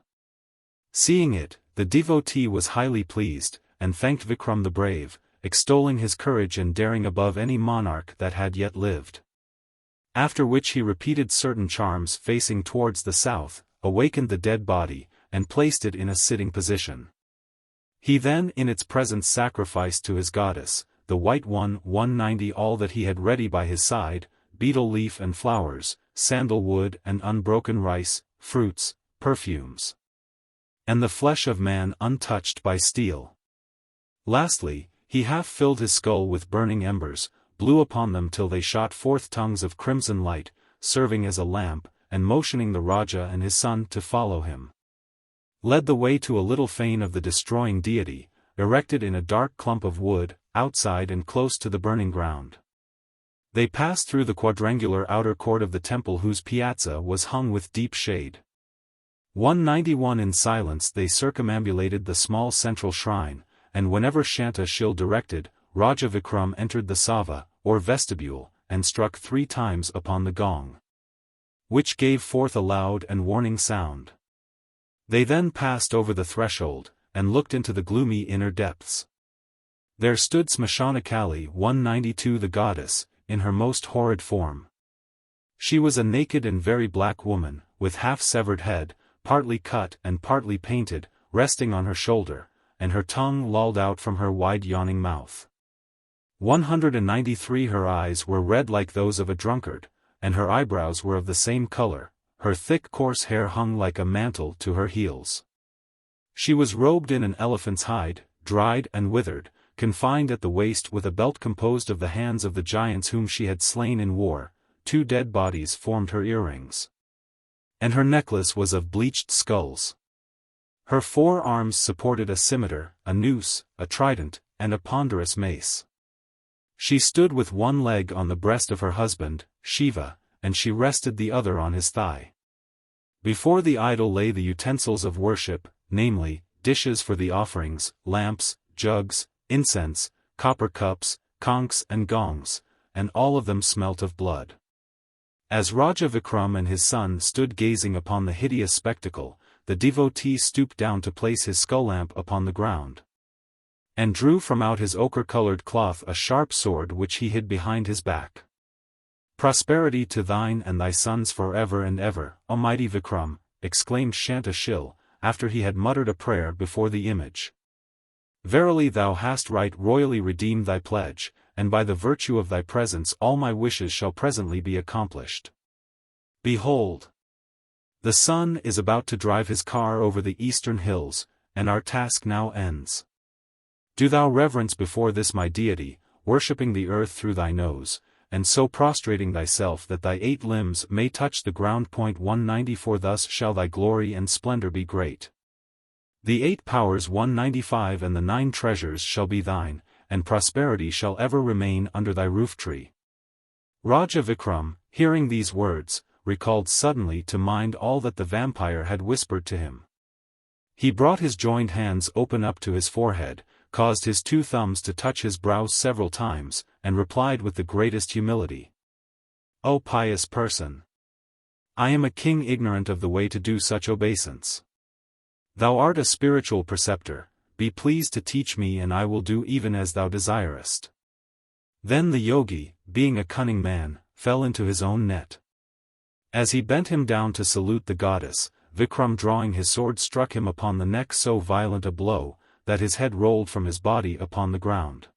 [SPEAKER 1] Seeing it, the devotee was highly pleased, and thanked Vikram the brave, extolling his courage and daring above any monarch that had yet lived. After which he repeated certain charms facing towards the south, awakened the dead body, and placed it in a sitting position. He then in its presence sacrificed to his goddess, the White One 190 all that he had ready by his side, betel leaf and flowers, sandalwood and unbroken rice, fruits, perfumes, and the flesh of man untouched by steel. Lastly, he half filled his skull with burning embers, blew upon them till they shot forth tongues of crimson light, serving as a lamp, and motioning the Raja and his son to follow him, led the way to a little fane of the destroying deity, erected in a dark clump of wood, outside and close to the burning ground. They passed through the quadrangular outer court of the temple whose piazza was hung with deep shade. 191 In silence they circumambulated the small central shrine, and whenever Shanta Shil directed, Raja Vikram entered the sava, or vestibule, and struck 3 times upon the gong, which gave forth a loud and warning sound. They then passed over the threshold, and looked into the gloomy inner depths. There stood Smashanakali 192 the goddess, in her most horrid form. She was a naked and very black woman, with half-severed head, partly cut and partly painted, resting on her shoulder, and her tongue lolled out from her wide yawning mouth. 193 Her eyes were red like those of a drunkard, and her eyebrows were of the same color, her thick coarse hair hung like a mantle to her heels. She was robed in an elephant's hide, dried and withered, confined at the waist with a belt composed of the hands of the giants whom she had slain in war. 2 dead bodies formed her earrings, and her necklace was of bleached skulls. Her 4 arms supported a scimitar, a noose, a trident, and a ponderous mace. She stood with one leg on the breast of her husband, Shiva, and she rested the other on his thigh. Before the idol lay the utensils of worship, namely, dishes for the offerings, lamps, jugs, incense, copper cups, conchs and gongs, and all of them smelt of blood. As Raja Vikram and his son stood gazing upon the hideous spectacle, the devotee stooped down to place his skull lamp upon the ground, and drew from out his ochre-colored cloth a sharp sword which he hid behind his back. "Prosperity to thine and thy sons forever and ever, Almighty Vikram," exclaimed Shanta Shil, after he had muttered a prayer before the image. "Verily thou hast right royally redeemed thy pledge, and by the virtue of thy presence all my wishes shall presently be accomplished. Behold! The sun is about to drive his car over the eastern hills, and our task now ends. Do thou reverence before this my deity, worshipping the earth through thy nose, and so prostrating thyself that thy 8 limbs may touch the ground. 194 Thus shall thy glory and splendor be great. The 8 powers 195 and the 9 treasures shall be thine, and prosperity shall ever remain under thy roof tree." Raja Vikram, hearing these words, recalled suddenly to mind all that the vampire had whispered to him. He brought his joined hands open up to his forehead, caused his 2 thumbs to touch his brows several times, and replied with the greatest humility, "O pious person! I am a king ignorant of the way to do such obeisance. Thou art a spiritual preceptor, be pleased to teach me and I will do even as thou desirest." Then the yogi, being a cunning man, fell into his own net. As he bent him down to salute the goddess, Vikram drawing his sword struck him upon the neck so violent a blow, that his head rolled from his body upon the ground.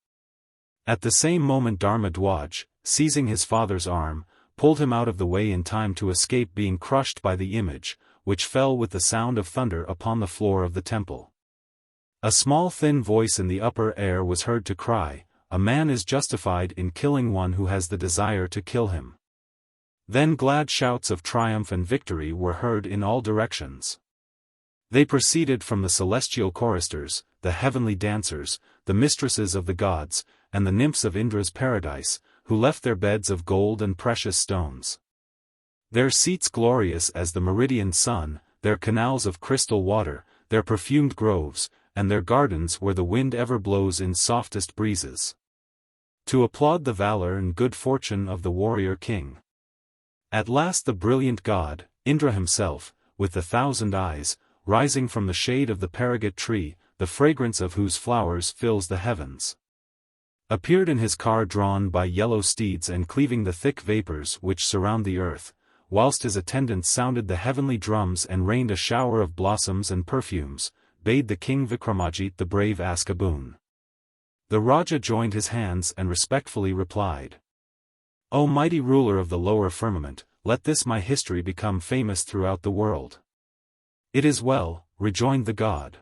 [SPEAKER 1] At the same moment Dharmadwaj, seizing his father's arm, pulled him out of the way in time to escape being crushed by the image, which fell with the sound of thunder upon the floor of the temple. A small thin voice in the upper air was heard to cry, "A man is justified in killing one who has the desire to kill him." Then glad shouts of triumph and victory were heard in all directions. They proceeded from the celestial choristers, the heavenly dancers, the mistresses of the gods, and the nymphs of Indra's paradise, who left their beds of gold and precious stones, their seats glorious as the meridian sun, their canals of crystal water, their perfumed groves, and their gardens where the wind ever blows in softest breezes. to applaud the valor and good fortune of the warrior king. At last the brilliant god, Indra himself, with the 1,000 eyes, rising from the shade of the paragat tree, the fragrance of whose flowers fills the heavens, appeared in his car drawn by yellow steeds and cleaving the thick vapors which surround the earth, whilst his attendants sounded the heavenly drums and rained a shower of blossoms and perfumes, bade the King Vikramāditya the brave ask a boon. The Raja joined his hands and respectfully replied, "O mighty ruler of the lower firmament, let this my history become famous throughout the world." "It is well," rejoined the god.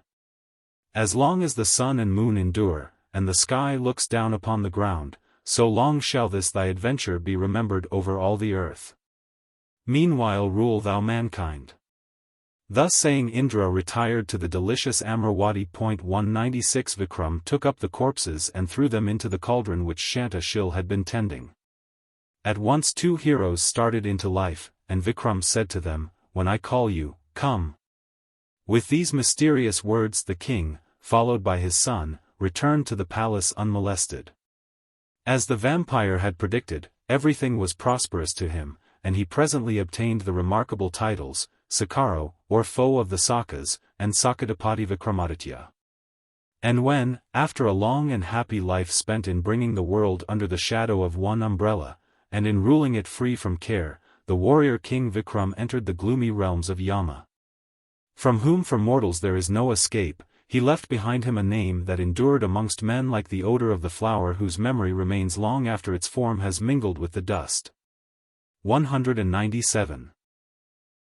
[SPEAKER 1] "As long as the sun and moon endure, and the sky looks down upon the ground, so long shall this thy adventure be remembered over all the earth. Meanwhile rule thou mankind." Thus saying, Indra retired to the delicious Amravati. 196 Vikram took up the corpses and threw them into the cauldron which Shanta Shil had been tending. At once 2 heroes started into life, and Vikram said to them, "When I call you, come." With these mysterious words the king, followed by his son, returned to the palace unmolested. As the vampire had predicted, everything was prosperous to him, and he presently obtained the remarkable titles, Sakaro, or foe of the Sakas, and Sakadapati Vikramāditya. And when, after a long and happy life spent in bringing the world under the shadow of one umbrella, and in ruling it free from care, the warrior King Vikram entered the gloomy realms of Yama, from whom for mortals there is no escape, he left behind him a name that endured amongst men like the odor of the flower whose memory remains long after its form has mingled with the dust. 197.